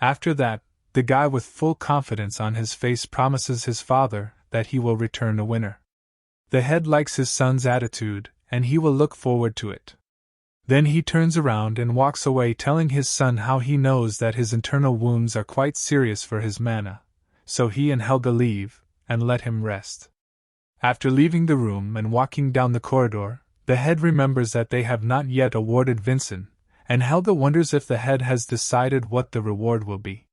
After that, the guy with full confidence on his face promises his father that he will return a winner. The head likes his son's attitude, and he will look forward to it. Then he turns around and walks away, telling his son how he knows that his internal wounds are quite serious for his mana, so he and Helga leave, and let him rest. After leaving the room and walking down the corridor, the head remembers that they have not yet awarded Vincent, and Helga wonders if the head has decided what the reward will be.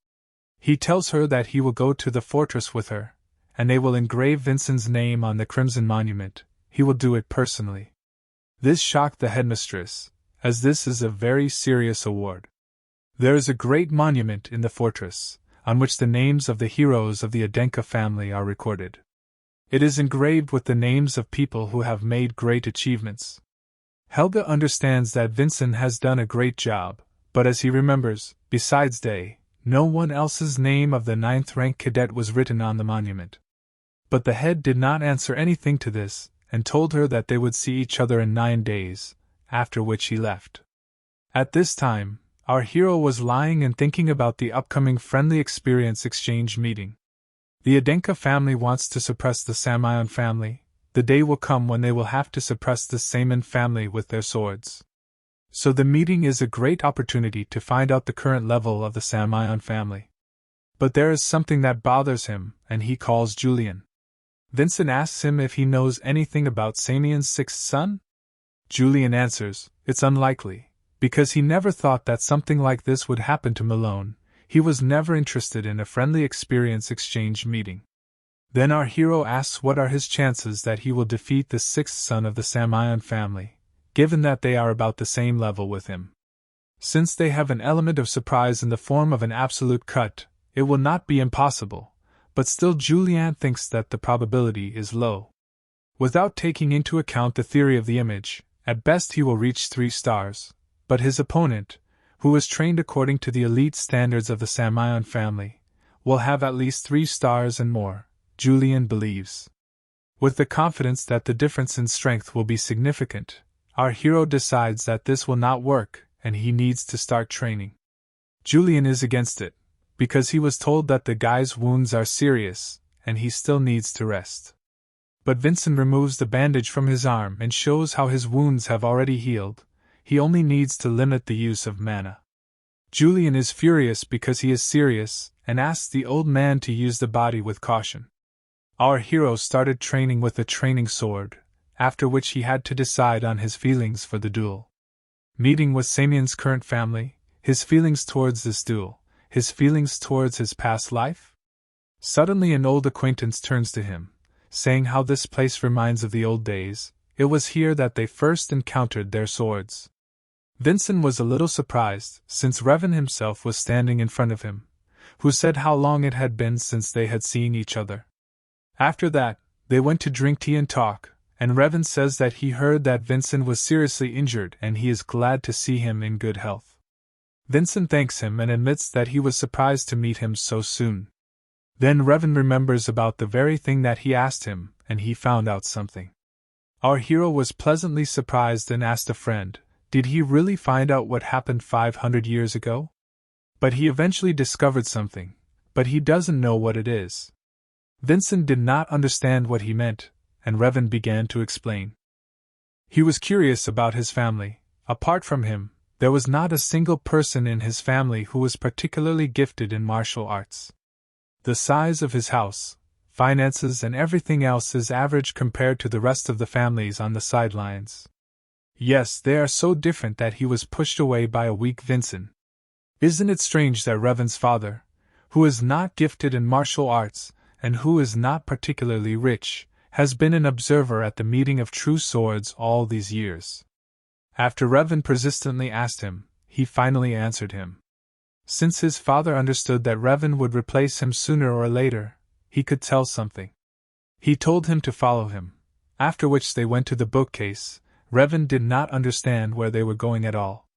He tells her that he will go to the fortress with her, and they will engrave Vincent's name on the Crimson Monument. He will do it personally. This shocked the headmistress, as this is a very serious award. There is a great monument in the fortress, on which the names of the heroes of the Adenka family are recorded. It is engraved with the names of people who have made great achievements. Helga understands that Vincent has done a great job, but as he remembers, besides Day, no one else's name of the 9th rank cadet was written on the monument. But the head did not answer anything to this, and told her that they would see each other in 9 days, after which he left. At this time, our hero was lying and thinking about the upcoming friendly experience exchange meeting. The Adenka family wants to suppress the Samion family. The day will come when they will have to suppress the Samion family with their swords. So the meeting is a great opportunity to find out the current level of the Samion family. But there is something that bothers him, and he calls Yulion. Vincent asks him if he knows anything about Samion's 6th son? Yulion answers, it's unlikely, because he never thought that something like this would happen to Malone. He was never interested in a friendly experience exchange meeting. Then our hero asks what are his chances that he will defeat the 6th son of the Samion family, given that they are about the same level with him. Since they have an element of surprise in the form of an absolute cut, it will not be impossible, but still Yulion thinks that the probability is low. Without taking into account the theory of the image, at best he will reach 3 stars, but his opponent, who is trained according to the elite standards of the Samion family, will have at least 3 stars and more, Yulion believes. With the confidence that the difference in strength will be significant, our hero decides that this will not work and he needs to start training. Yulion is against it, because he was told that the guy's wounds are serious and he still needs to rest. But Vincent removes the bandage from his arm and shows how his wounds have already healed. He only needs to limit the use of mana. Yulion is furious because he is serious and asks the old man to use the body with caution. Our hero started training with a training sword, after which he had to decide on his feelings for the duel. Meeting with Samion's current family, his feelings towards this duel, his feelings towards his past life? Suddenly an old acquaintance turns to him, saying how this place reminds of the old days. It was here that they first encountered their swords. Vincent was a little surprised, since Revan himself was standing in front of him, who said how long it had been since they had seen each other. After that, they went to drink tea and talk, and Revan says that he heard that Vincent was seriously injured and he is glad to see him in good health. Vincent thanks him and admits that he was surprised to meet him so soon. Then Revan remembers about the very thing that he asked him, and he found out something. Our hero was pleasantly surprised and asked a friend, did he really find out what happened 500 years ago? But he eventually discovered something, but he doesn't know what it is. Vincent did not understand what he meant, and Revan began to explain. He was curious about his family. Apart from him, there was not a single person in his family who was particularly gifted in martial arts. The size of his house, finances and everything else is average compared to the rest of the families on the sidelines. Yes, they are so different that he was pushed away by a weak Vincent. Isn't it strange that Revan's father, who is not gifted in martial arts, and who is not particularly rich, has been an observer at the meeting of true swords all these years? After Revan persistently asked him, he finally answered him. Since his father understood that Revan would replace him sooner or later, he could tell something. He told him to follow him, after which they went to the bookcase. Revan did not understand where they were going at all.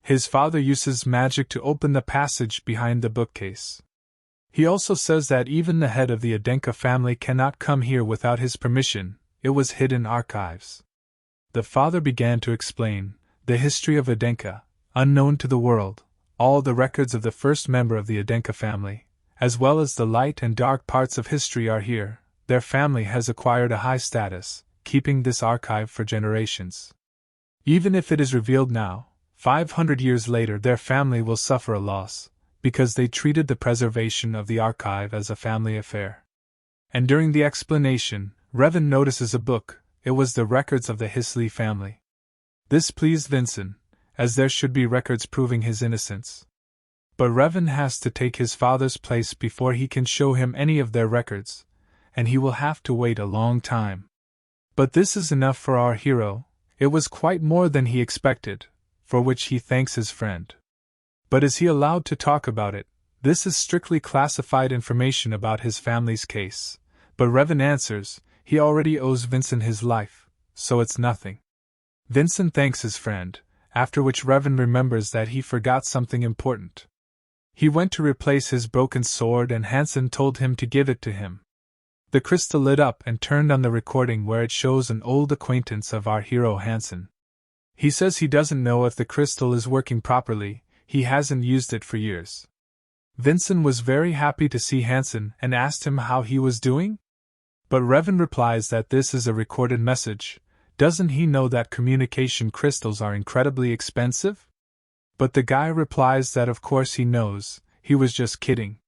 His father uses magic to open the passage behind the bookcase. He also says that even the head of the Adenka family cannot come here without his permission. It was hidden archives. The father began to explain the history of Adenka, unknown to the world, all the records of the first member of the Adenka family, as well as the light and dark parts of history are here. Their family has acquired a high status, keeping this archive for generations. Even if it is revealed now, 500 years later their family will suffer a loss, because they treated the preservation of the archive as a family affair. And during the explanation, Revan notices a book. It was the records of the Hisley family. This pleased Vincent, as there should be records proving his innocence. But Revan has to take his father's place before he can show him any of their records, and he will have to wait a long time. But this is enough for our hero. It was quite more than he expected, for which he thanks his friend. But is he allowed to talk about it? This is strictly classified information about his family's case. But Revan answers, he already owes Vincent his life, so it's nothing. Vincent thanks his friend, after which Revan remembers that he forgot something important. He went to replace his broken sword and Hansen told him to give it to him. The crystal lit up and turned on the recording where it shows an old acquaintance of our hero Hansen. He says he doesn't know if the crystal is working properly, he hasn't used it for years. Vincent was very happy to see Hansen and asked him how he was doing? But Revan replies that this is a recorded message. Doesn't he know that communication crystals are incredibly expensive? But the guy replies that of course he knows, he was just kidding.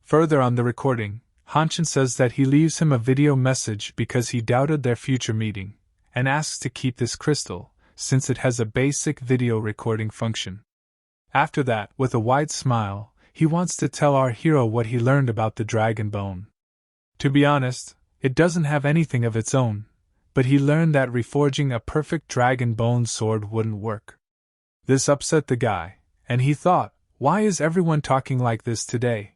Further on the recording, Hansen says that he leaves him a video message because he doubted their future meeting, and asks to keep this crystal, since it has a basic video recording function. After that, with a wide smile, he wants to tell our hero what he learned about the dragon bone. To be honest, it doesn't have anything of its own, but he learned that reforging a perfect dragon bone sword wouldn't work. This upset the guy, and he thought, why is everyone talking like this today?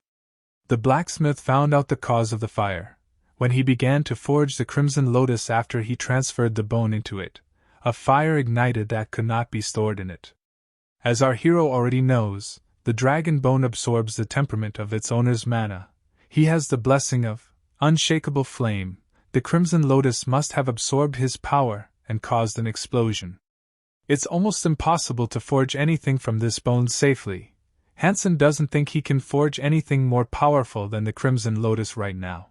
The blacksmith found out the cause of the fire. When he began to forge the crimson lotus after he transferred the bone into it, a fire ignited that could not be stored in it. As our hero already knows, the dragon bone absorbs the temperament of its owner's mana. He has the blessing of unshakable flame. The crimson lotus must have absorbed his power and caused an explosion. It's almost impossible to forge anything from this bone safely. Hansen doesn't think he can forge anything more powerful than the crimson lotus right now.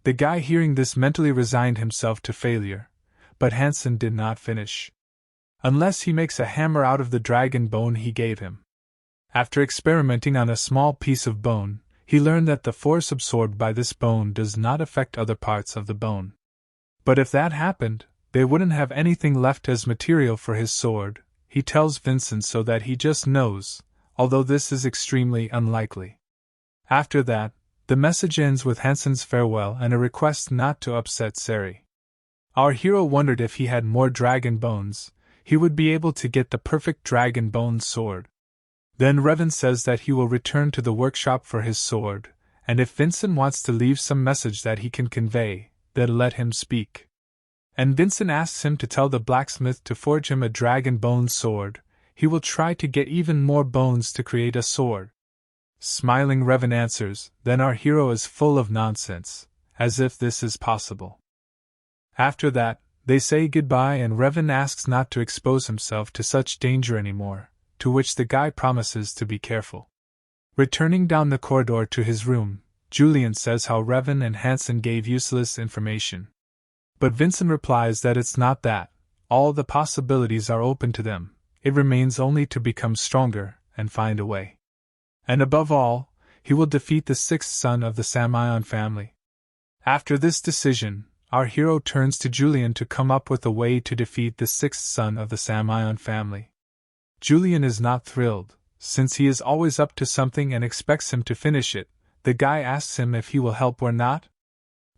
The guy hearing this mentally resigned himself to failure, but Hansen did not finish. Unless he makes a hammer out of the dragon bone he gave him. After experimenting on a small piece of bone, he learned that the force absorbed by this bone does not affect other parts of the bone. But if that happened, they wouldn't have anything left as material for his sword. He tells Vincent so that he just knows, although this is extremely unlikely. After that, the message ends with Hansen's farewell and a request not to upset Sari. Our hero wondered if he had more dragon bones, he would be able to get the perfect dragon bone sword. Then Revan says that he will return to the workshop for his sword, and if Vincent wants to leave some message that he can convey, then let him speak. And Vincent asks him to tell the blacksmith to forge him a dragon bone sword. He will try to get even more bones to create a sword. Smiling, Revan answers, then our hero is full of nonsense, as if this is possible. After that, they say goodbye and Revan asks not to expose himself to such danger anymore, to which the guy promises to be careful. Returning down the corridor to his room, Yulion says how Revan and Hansen gave useless information. But Vincent replies that it's not that, all the possibilities are open to them, it remains only to become stronger and find a way. And above all, he will defeat the sixth son of the Samion family. After this decision, our hero turns to Yulion to come up with a way to defeat the sixth son of the Samion family. Yulion is not thrilled, since he is always up to something and expects him to finish it. The guy asks him if he will help or not.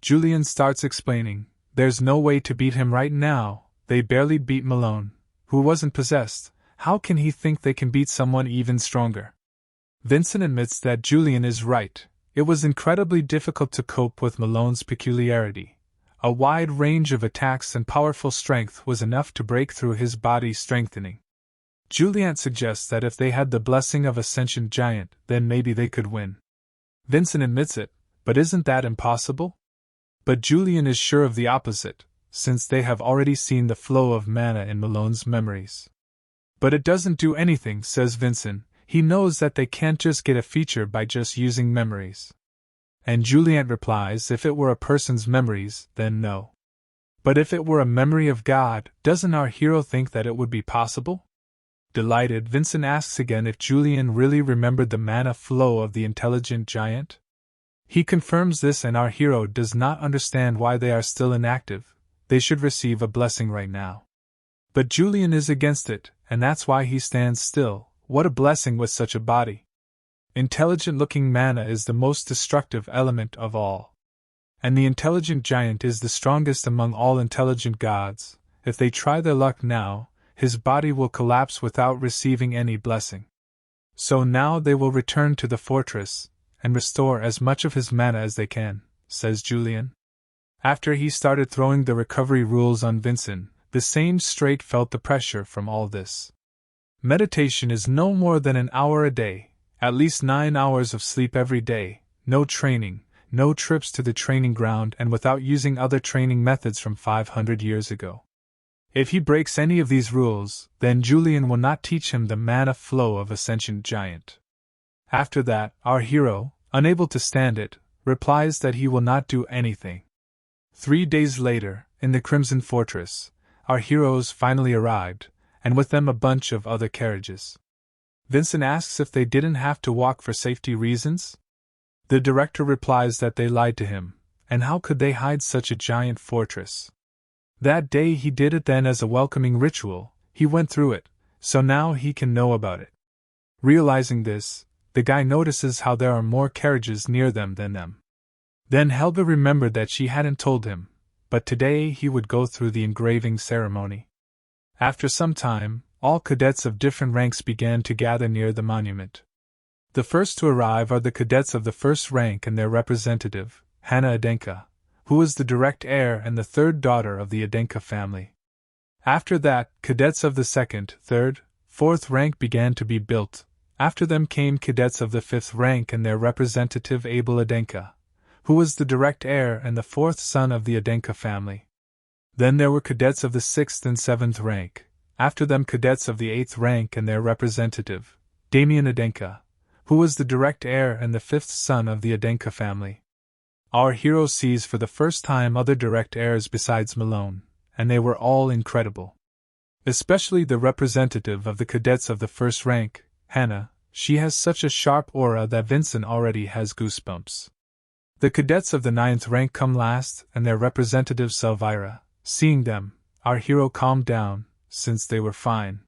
Yulion starts explaining, there's no way to beat him right now, they barely beat Malone, who wasn't possessed, how can he think they can beat someone even stronger? Vincent admits that Yulion is right, it was incredibly difficult to cope with Malone's peculiarity. A wide range of attacks and powerful strength was enough to break through his body strengthening. Yulion suggests that if they had the blessing of a sentient giant, then maybe they could win. Vincent admits it, but isn't that impossible? But Yulion is sure of the opposite, since they have already seen the flow of mana in Malone's memories. But it doesn't do anything, says Vincent, he knows that they can't just get a feature by just using memories. And Yulion replies if it were a person's memories, then no. But if it were a memory of God, doesn't our hero think that it would be possible? Delighted, Vincent asks again if Yulion really remembered the mana flow of the intelligent giant. He confirms this and our hero does not understand why they are still inactive, they should receive a blessing right now. But Yulion is against it, and that's why he stands still. What a blessing with such a body! Intelligent-looking mana is the most destructive element of all. And the intelligent giant is the strongest among all intelligent gods. If they try their luck now, his body will collapse without receiving any blessing. So now they will return to the fortress, and restore as much of his mana as they can, says Yulion. After he started throwing the recovery rules on Vincent, the same straight felt the pressure from all this. Meditation is no more than an hour a day, at least 9 hours of sleep every day, no training, no trips to the training ground, and without using other training methods from 500 years ago. If he breaks any of these rules, then Yulion will not teach him the mana flow of a sentient giant. After that, our hero, unable to stand it, replies that he will not do anything. 3 days later, in the Crimson Fortress, our heroes finally arrived, and with them a bunch of other carriages. Vincent asks if they didn't have to walk for safety reasons. The director replies that they lied to him, and how could they hide such a giant fortress? That day he did it then as a welcoming ritual, he went through it, so now he can know about it. Realizing this, the guy notices how there are more carriages near them than them. Then Helga remembered that she hadn't told him, but today he would go through the engraving ceremony. After some time, all cadets of different ranks began to gather near the monument. The first to arrive are the cadets of the first rank and their representative, Hana Adenka, who is the direct heir and the third daughter of the Adenka family. After that, cadets of the second, third, fourth rank began to be built. After them came cadets of the fifth rank and their representative Abel Adenka, who was the direct heir and the fourth son of the Adenka family. Then there were cadets of the sixth and seventh rank. After them cadets of the eighth rank and their representative, Damian Adenka, who was the direct heir and the fifth son of the Adenka family. Our hero sees for the first time other direct heirs besides Malone, and they were all incredible. Especially the representative of the cadets of the first rank, Hannah. She has such a sharp aura that Vincent already has goosebumps. The cadets of the ninth rank come last, and their representative Elvira. Seeing them, our hero calmed down, since they were fine.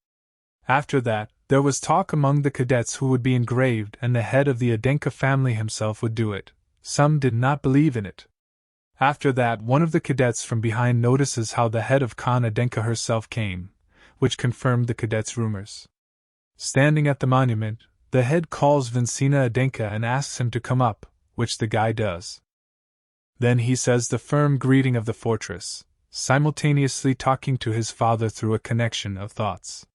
After that, there was talk among the cadets who would be engraved, and the head of the Adenka family himself would do it. Some did not believe in it. After that, one of the cadets from behind notices how the head of Khan Adenka herself came, which confirmed the cadets' rumors. Standing at the monument, the head calls Vincina Adenka and asks him to come up, which the guy does. Then he says the firm greeting of the fortress, simultaneously talking to his father through a connection of thoughts.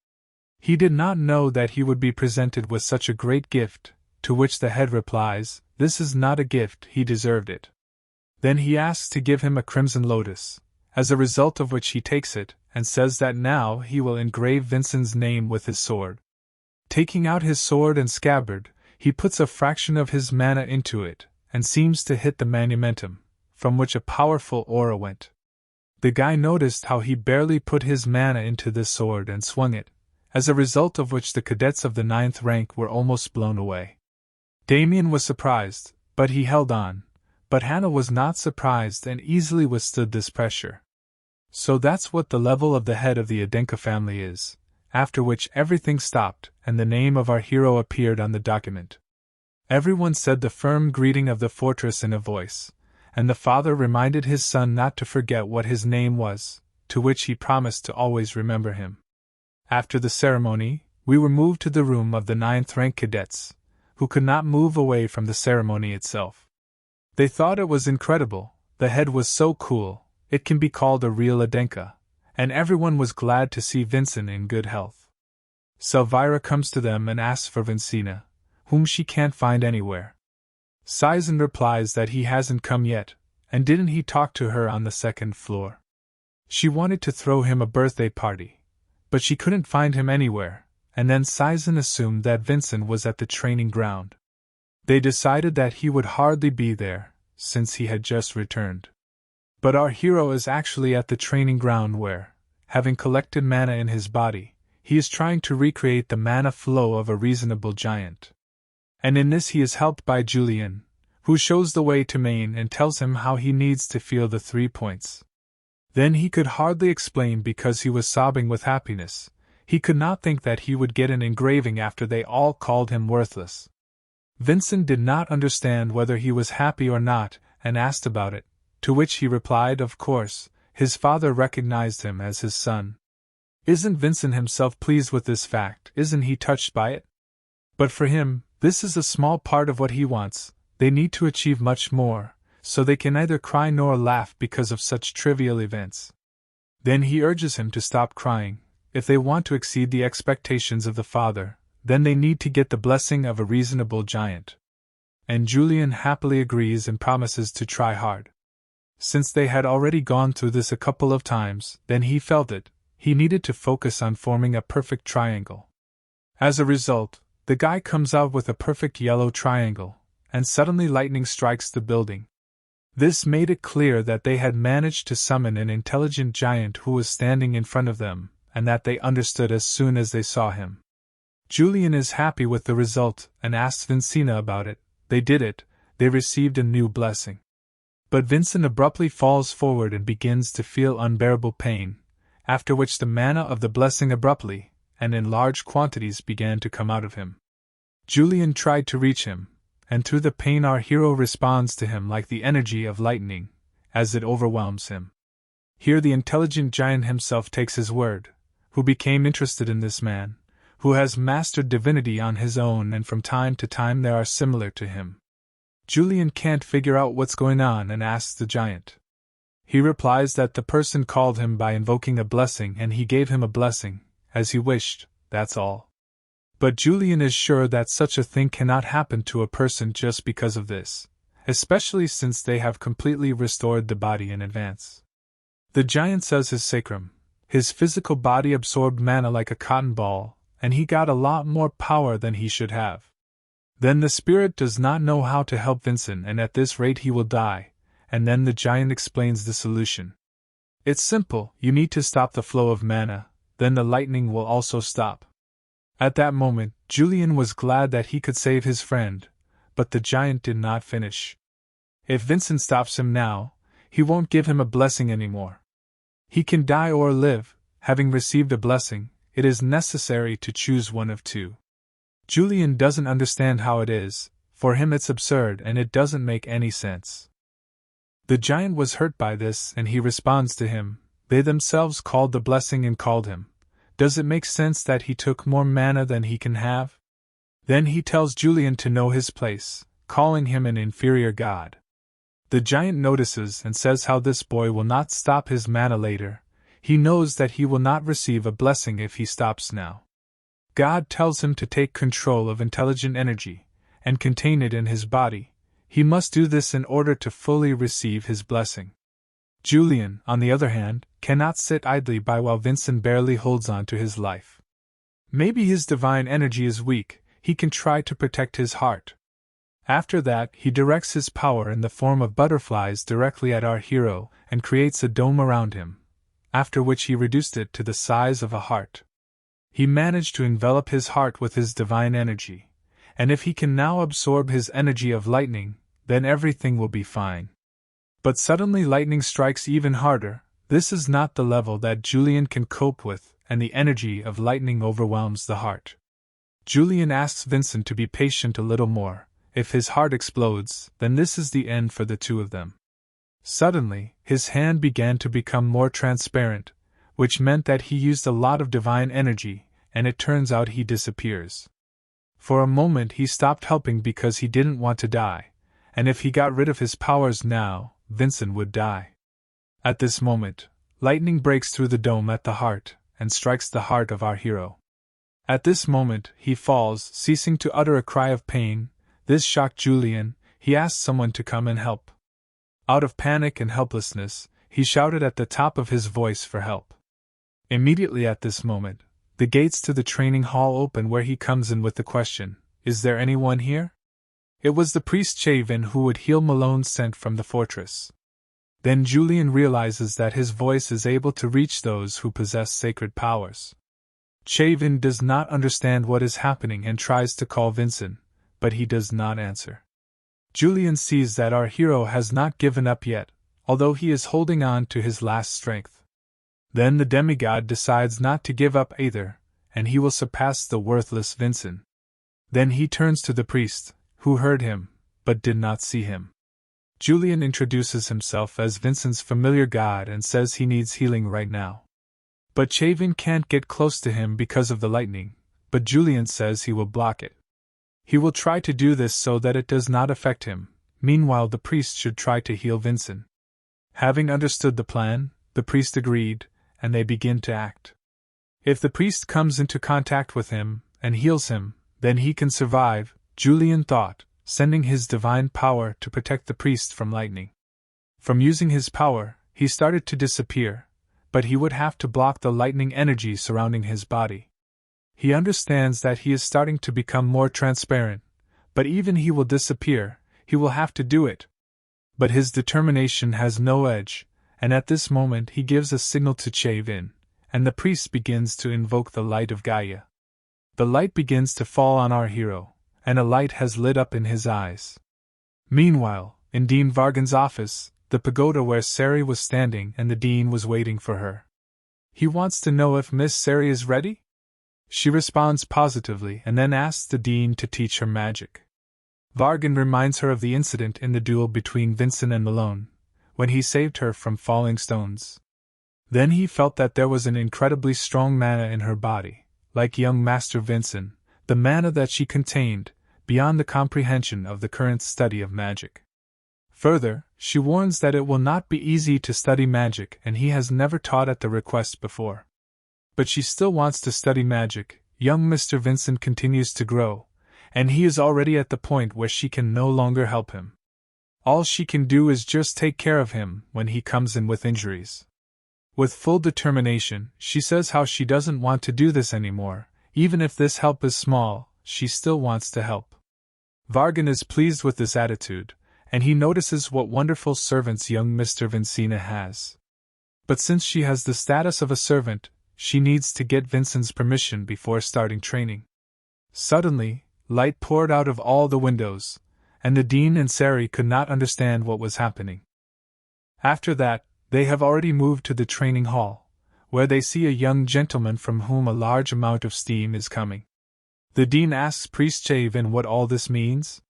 He did not know that he would be presented with such a great gift, to which the head replies, "This is not a gift, he deserved it." Then he asks to give him a crimson lotus, as a result of which he takes it, and says that now he will engrave Vincent's name with his sword. Taking out his sword and scabbard, he puts a fraction of his mana into it, and seems to hit the manumentum, from which a powerful aura went. The guy noticed how he barely put his mana into this sword and swung it, as a result of which the cadets of the ninth rank were almost blown away. Damien was surprised, but he held on. But Hannah was not surprised and easily withstood this pressure. So that's what the level of the head of the Adenka family is, after which everything stopped and the name of our hero appeared on the document. Everyone said the firm greeting of the fortress in a voice, and the father reminded his son not to forget what his name was, to which he promised to always remember him. After the ceremony, we were moved to the room of the ninth rank cadets, who could not move away from the ceremony itself. They thought it was incredible, the head was so cool, it can be called a real Adenka, and everyone was glad to see Vincent in good health. Elvira comes to them and asks for Vincina, whom she can't find anywhere. Saizen replies that he hasn't come yet, and didn't he talk to her on the second floor? She wanted to throw him a birthday party, but she couldn't find him anywhere, and then Saizen assumed that Vincent was at the training ground. They decided that he would hardly be there, since he had just returned. But our hero is actually at the training ground where, having collected mana in his body, he is trying to recreate the mana flow of a reasonable giant. And in this he is helped by Yulion, who shows the way to Maine and tells him how he needs to feel the 3 points. Then he could hardly explain because he was sobbing with happiness. He could not think that he would get an engraving after they all called him worthless. Vincent did not understand whether he was happy or not, and asked about it, to which he replied, of course, his father recognized him as his son. Isn't Vincent himself pleased with this fact? Isn't he touched by it? But for him, this is a small part of what he wants. They need to achieve much more, so they can neither cry nor laugh because of such trivial events. Then he urges him to stop crying. If they want to exceed the expectations of the father, then they need to get the blessing of a reasonable giant. And Yulion happily agrees and promises to try hard. Since they had already gone through this a couple of times, then he felt it. He needed to focus on forming a perfect triangle. As a result, the guy comes out with a perfect yellow triangle, and suddenly lightning strikes the building. This made it clear that they had managed to summon an intelligent giant who was standing in front of them, and that they understood as soon as they saw him. Yulion is happy with the result and asks Vincina about it. They did it, they received a new blessing. But Vincent abruptly falls forward and begins to feel unbearable pain, after which the mana of the blessing abruptly, and in large quantities, began to come out of him. Yulion tried to reach him, and through the pain our hero responds to him like the energy of lightning, as it overwhelms him. Here the intelligent giant himself takes his word, who became interested in this man, who has mastered divinity on his own, and from time to time there are similar to him. Yulion can't figure out what's going on and asks the giant. He replies that the person called him by invoking a blessing and he gave him a blessing, as he wished, that's all. But Yulion is sure that such a thing cannot happen to a person just because of this, especially since they have completely restored the body in advance. The giant says his sacrum, his physical body, absorbed mana like a cotton ball, and he got a lot more power than he should have. Then the spirit does not know how to help Vincent, and at this rate he will die, and then the giant explains the solution. It's simple, you need to stop the flow of mana, then the lightning will also stop. At that moment, Yulion was glad that he could save his friend, but the giant did not finish. If Vincent stops him now, he won't give him a blessing anymore. He can die or live. Having received a blessing, it is necessary to choose one of two. Yulion doesn't understand how it is. For him it's absurd and it doesn't make any sense. The giant was hurt by this and he responds to him. They themselves called the blessing and called him. Does it make sense that he took more mana than he can have? Then he tells Yulion to know his place, calling him an inferior god. The giant notices and says how this boy will not stop his mana later. He knows that he will not receive a blessing if he stops now. God tells him to take control of intelligent energy, and contain it in his body. He must do this in order to fully receive his blessing. Yulion, on the other hand, cannot sit idly by while Vincent barely holds on to his life. Maybe his divine energy is weak, he can try to protect his heart. After that, he directs his power in the form of butterflies directly at our hero, and creates a dome around him, after which he reduced it to the size of a heart. He managed to envelop his heart with his divine energy, and if he can now absorb his energy of lightning, then everything will be fine. But suddenly lightning strikes even harder. This is not the level that Yulion can cope with, and the energy of lightning overwhelms the heart. Yulion asks Vincent to be patient a little more. If his heart explodes, then this is the end for the two of them. Suddenly, his hand began to become more transparent, which meant that he used a lot of divine energy, and it turns out he disappears. For a moment he stopped helping because he didn't want to die, and if he got rid of his powers now, Vincent would die. At this moment, lightning breaks through the dome at the heart, and strikes the heart of our hero. At this moment, he falls, ceasing to utter a cry of pain. This shocked Yulion. He asked someone to come and help. Out of panic and helplessness, he shouted at the top of his voice for help. Immediately at this moment, the gates to the training hall open where he comes in with the question, "Is there anyone here?" It was the priest Daven who would heal Malone sent from the fortress. Then Yulion realizes that his voice is able to reach those who possess sacred powers. Daven does not understand what is happening and tries to call Vincent, but he does not answer. Yulion sees that our hero has not given up yet, although he is holding on to his last strength. Then the demigod decides not to give up either, and he will surpass the worthless Vincent. Then he turns to the priest, who heard him, but did not see him. Yulion introduces himself as Vincent's familiar god and says he needs healing right now. But Chavin can't get close to him because of the lightning, but Yulion says he will block it. He will try to do this so that it does not affect him. Meanwhile, the priest should try to heal Vincent. Having understood the plan, the priest agreed, and they begin to act. If the priest comes into contact with him and heals him, then he can survive, Yulion thought, sending his divine power to protect the priest from lightning. From using his power, he started to disappear, but he would have to block the lightning energy surrounding his body. He understands that he is starting to become more transparent, but even he will disappear, he will have to do it. But his determination has no edge, and at this moment he gives a signal to Chavin, and the priest begins to invoke the light of Gaia. The light begins to fall on our hero, and a light has lit up in his eyes. Meanwhile, in Dean Vargan's office, the pagoda where Sari was standing and the dean was waiting for her. He wants to know if Miss Sari is ready? She responds positively and then asks the dean to teach her magic. Vargan reminds her of the incident in the duel between Vincent and Malone, when he saved her from falling stones. Then he felt that there was an incredibly strong mana in her body, like young Master Vincent, the mana that she contained, beyond the comprehension of the current study of magic. Further, she warns that it will not be easy to study magic and he has never taught at the request before. But she still wants to study magic. Young Mr. Vincent continues to grow, and he is already at the point where she can no longer help him. All she can do is just take care of him when he comes in with injuries. With full determination, she says how she doesn't want to do this anymore. Even if this help is small, she still wants to help. Vargan is pleased with this attitude, and he notices what wonderful servants young Mr. Vincina has. But since she has the status of a servant, she needs to get Vincent's permission before starting training. Suddenly, light poured out of all the windows, and the dean and Sari could not understand what was happening. After that, they have already moved to the training hall, where they see a young gentleman from whom a large amount of steam is coming. The dean asks Priest Chavin what all this means,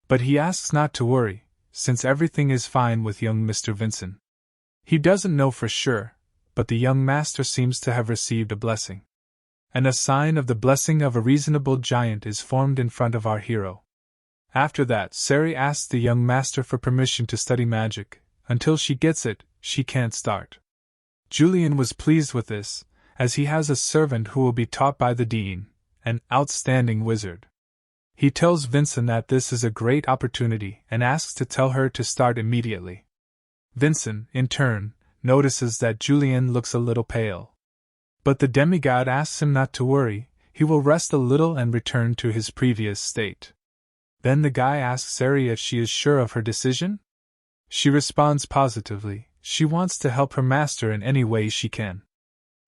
but he asks not to worry, since everything is fine with young Mr. Vincent. He doesn't know for sure, but the young master seems to have received a blessing. And a sign of the blessing of a reasonable giant is formed in front of our hero. After that, Sari asks the young master for permission to study magic. Until she gets it, she can't start. Yulion was pleased with this, as he has a servant who will be taught by the dean, an outstanding wizard. He tells Vincent that this is a great opportunity and asks to tell her to start immediately. Vincent, in turn, notices that Yulion looks a little pale. But the demigod asks him not to worry, he will rest a little and return to his previous state. Then the guy asks Sari if she is sure of her decision? She responds positively, she wants to help her master in any way she can.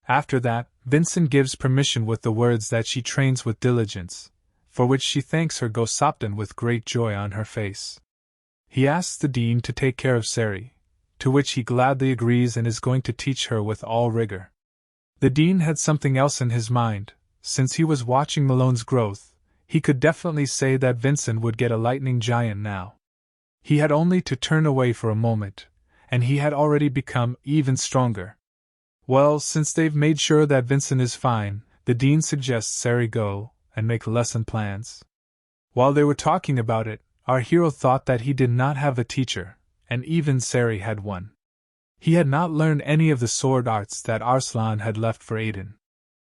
After that, Vincent gives permission with the words that she trains with diligence, for which she thanks her Gosoptan with great joy on her face. He asks the dean to take care of Sari, to which he gladly agrees and is going to teach her with all rigor. The dean had something else in his mind. Since he was watching Malone's growth, he could definitely say that Vincent would get a lightning giant now. He had only to turn away for a moment, and he had already become even stronger. Well, since they've made sure that Vincent is fine, the dean suggests Sari go and make lesson plans. While they were talking about it, our hero thought that he did not have a teacher, and even Sari had one. He had not learned any of the sword arts that Arslan had left for Aiden.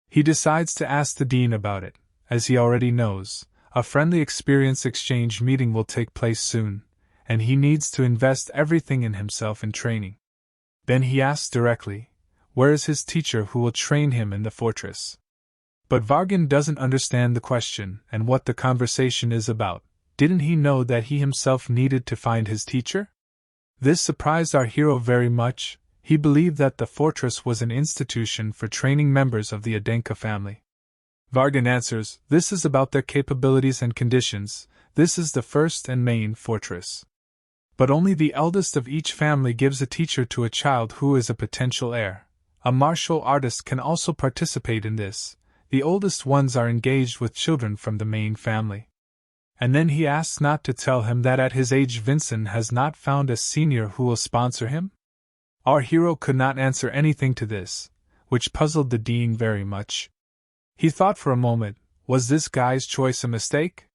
He decides to ask the dean about it, as he already knows, a friendly experience exchange meeting will take place soon, and he needs to invest everything in himself in training. Then he asks directly, where is his teacher who will train him in the fortress? But Vargan doesn't understand the question and what the conversation is about. Didn't he know that he himself needed to find his teacher? This surprised our hero very much. He believed that the fortress was an institution for training members of the Adenka family. Vargan answers, this is about their capabilities and conditions, this is the first and main fortress. But only the eldest of each family gives a teacher to a child who is a potential heir. A martial artist can also participate in this. The oldest ones are engaged with children from the main family. And then he asks not to tell him that at his age Vincent has not found a senior who will sponsor him? Our hero could not answer anything to this, which puzzled the dean very much. He thought for a moment, was this guy's choice a mistake?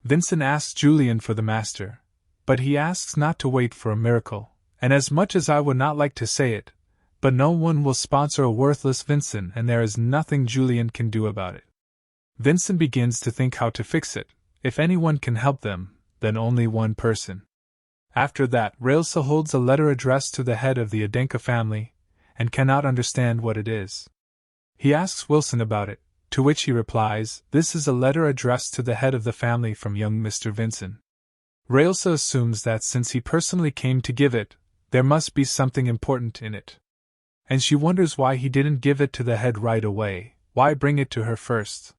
Vincent asks Yulion for the master, but he asks not to wait for a miracle, and as much as I would not like to say it, but no one will sponsor a worthless Vincent and there is nothing Yulion can do about it. Vincent begins to think how to fix it. If anyone can help them, then only one person. After that, Railsa holds a letter addressed to the head of the Adenka family, and cannot understand what it is. He asks Wilson about it, to which he replies, "This is a letter addressed to the head of the family from young Mr. Vincent." Railsa assumes that since he personally came to give it, there must be something important in it. And she wonders why he didn't give it to the head right away, why bring it to her first.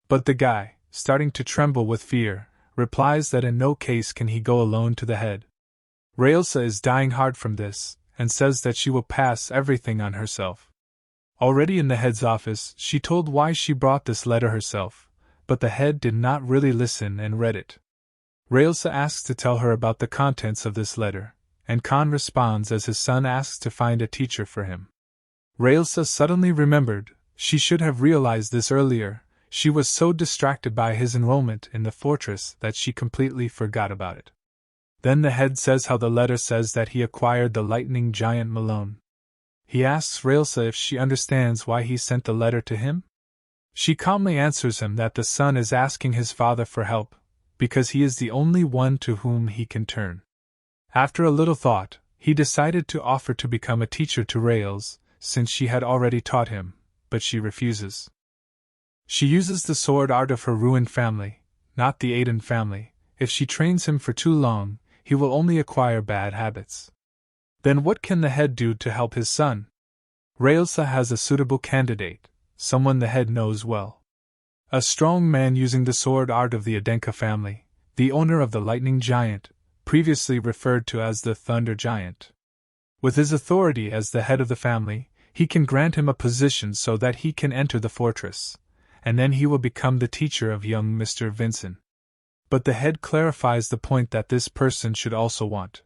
But the guy, starting to tremble with fear, replies that in no case can he go alone to the head. Railsa is dying hard from this, and says that she will pass everything on herself. Already in the head's office, she told why she brought this letter herself, but the head did not really listen and read it. Railsa asks to tell her about the contents of this letter, and Khan responds as his son asks to find a teacher for him. Railsa suddenly remembered, she should have realized this earlier. She was so distracted by his enrollment in the fortress that she completely forgot about it. Then the head says how the letter says that he acquired the lightning giant Malone. He asks Railsa if she understands why he sent the letter to him. She calmly answers him that the son is asking his father for help, because he is the only one to whom he can turn. After a little thought, he decided to offer to become a teacher to Rails, since she had already taught him, but she refuses. She uses the sword art of her ruined family, not the Aiden family. If she trains him for too long, he will only acquire bad habits. Then what can the head do to help his son? Railsa has a suitable candidate, someone the head knows well. A strong man using the sword art of the Adenka family, the owner of the lightning giant, previously referred to as the thunder giant. With his authority as the head of the family, he can grant him a position so that he can enter the fortress, and then he will become the teacher of young Mr. Vincent. But the head clarifies the point that this person should also want.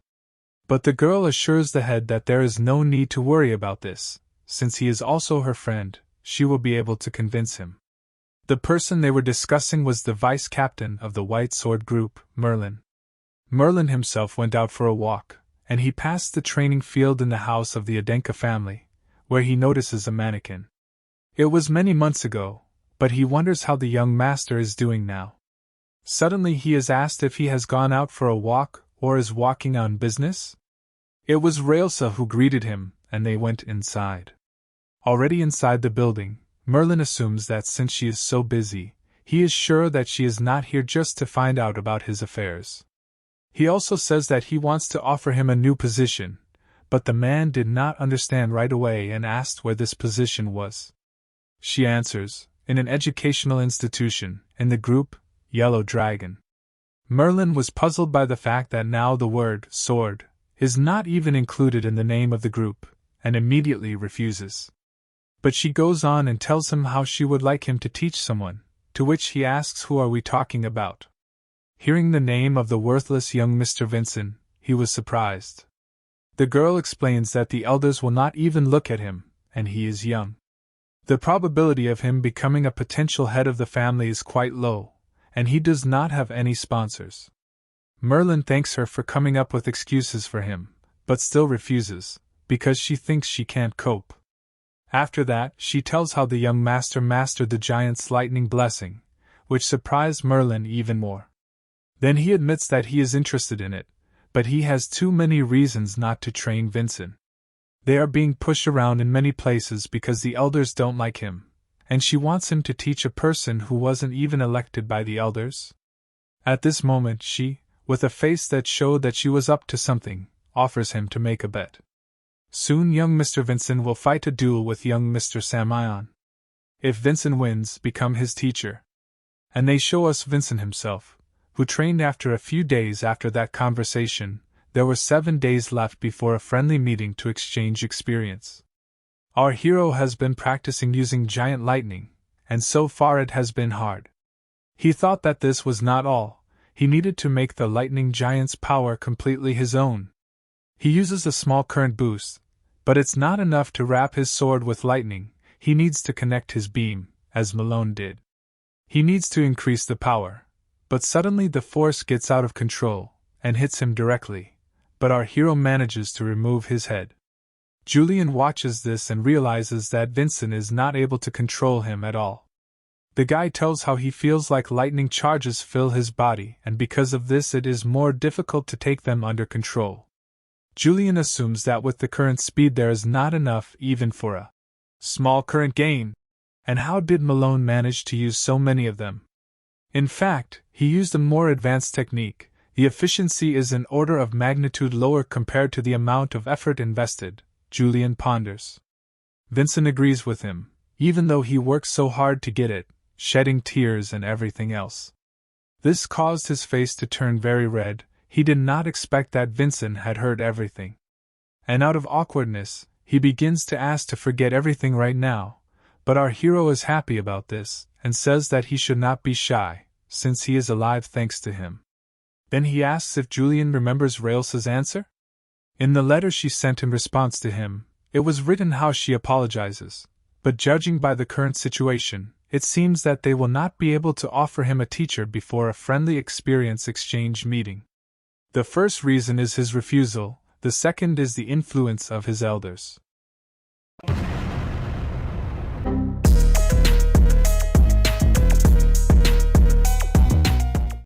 But the girl assures the head that there is no need to worry about this, since he is also her friend, she will be able to convince him. The person they were discussing was the vice captain of the White Sword group, Merlin. Merlin himself went out for a walk, and he passed the training field in the house of the Adenka family, where he notices a mannequin. It was many months ago, but he wonders how the young master is doing now. Suddenly he is asked if he has gone out for a walk or is walking on business. It was Railsa who greeted him, and they went inside. Already inside the building, Merlin assumes that since she is so busy, he is sure that she is not here just to find out about his affairs. He also says that he wants to offer him a new position, but the man did not understand right away and asked where this position was. She answers, in an educational institution, in the group, Yellow Dragon. Merlin was puzzled by the fact that now the word, sword, is not even included in the name of the group, and immediately refuses. But she goes on and tells him how she would like him to teach someone, to which he asks who are we talking about. Hearing the name of the worthless young Mr. Vincent, he was surprised. The girl explains that the elders will not even look at him, and he is young. The probability of him becoming a potential head of the family is quite low, and he does not have any sponsors. Merlin thanks her for coming up with excuses for him, but still refuses, because she thinks she can't cope. After that, she tells how the young master mastered the giant's lightning blessing, which surprised Merlin even more. Then he admits that he is interested in it, but he has too many reasons not to train Vincent. They are being pushed around in many places because the elders don't like him, and she wants him to teach a person who wasn't even elected by the elders. At this moment she, with a face that showed that she was up to something, offers him to make a bet. Soon young Mr. Vincent will fight a duel with young Mr. Samion. If Vincent wins, become his teacher. And they show us Vincent himself, who trained after a few days after that conversation. There were 7 days left before a friendly meeting to exchange experience. Our hero has been practicing using giant lightning, and so far it has been hard. He thought that this was not all. He needed to make the lightning giant's power completely his own. He uses a small current boost, but it's not enough to wrap his sword with lightning. He needs to connect his beam, as Malone did. He needs to increase the power, but suddenly the force gets out of control and hits him directly, but our hero manages to remove his head. Yulion watches this and realizes that Vincent is not able to control him at all. The guy tells how he feels like lightning charges fill his body, and because of this it is more difficult to take them under control. Yulion assumes that with the current speed there is not enough even for a small current gain. And how did Malone manage to use so many of them? In fact, he used a more advanced technique. The efficiency is an order of magnitude lower compared to the amount of effort invested, Yulion ponders. Vincent agrees with him, even though he works so hard to get it, shedding tears and everything else. This caused his face to turn very red. He did not expect that Vincent had heard everything. And out of awkwardness, he begins to ask to forget everything right now, but our hero is happy about this, and says that he should not be shy, since he is alive thanks to him. Then he asks if Yulion remembers Raelsa's answer? In the letter she sent in response to him, it was written how she apologizes, but judging by the current situation, it seems that they will not be able to offer him a teacher before a friendly experience exchange meeting. The first reason is his refusal, the second is the influence of his elders.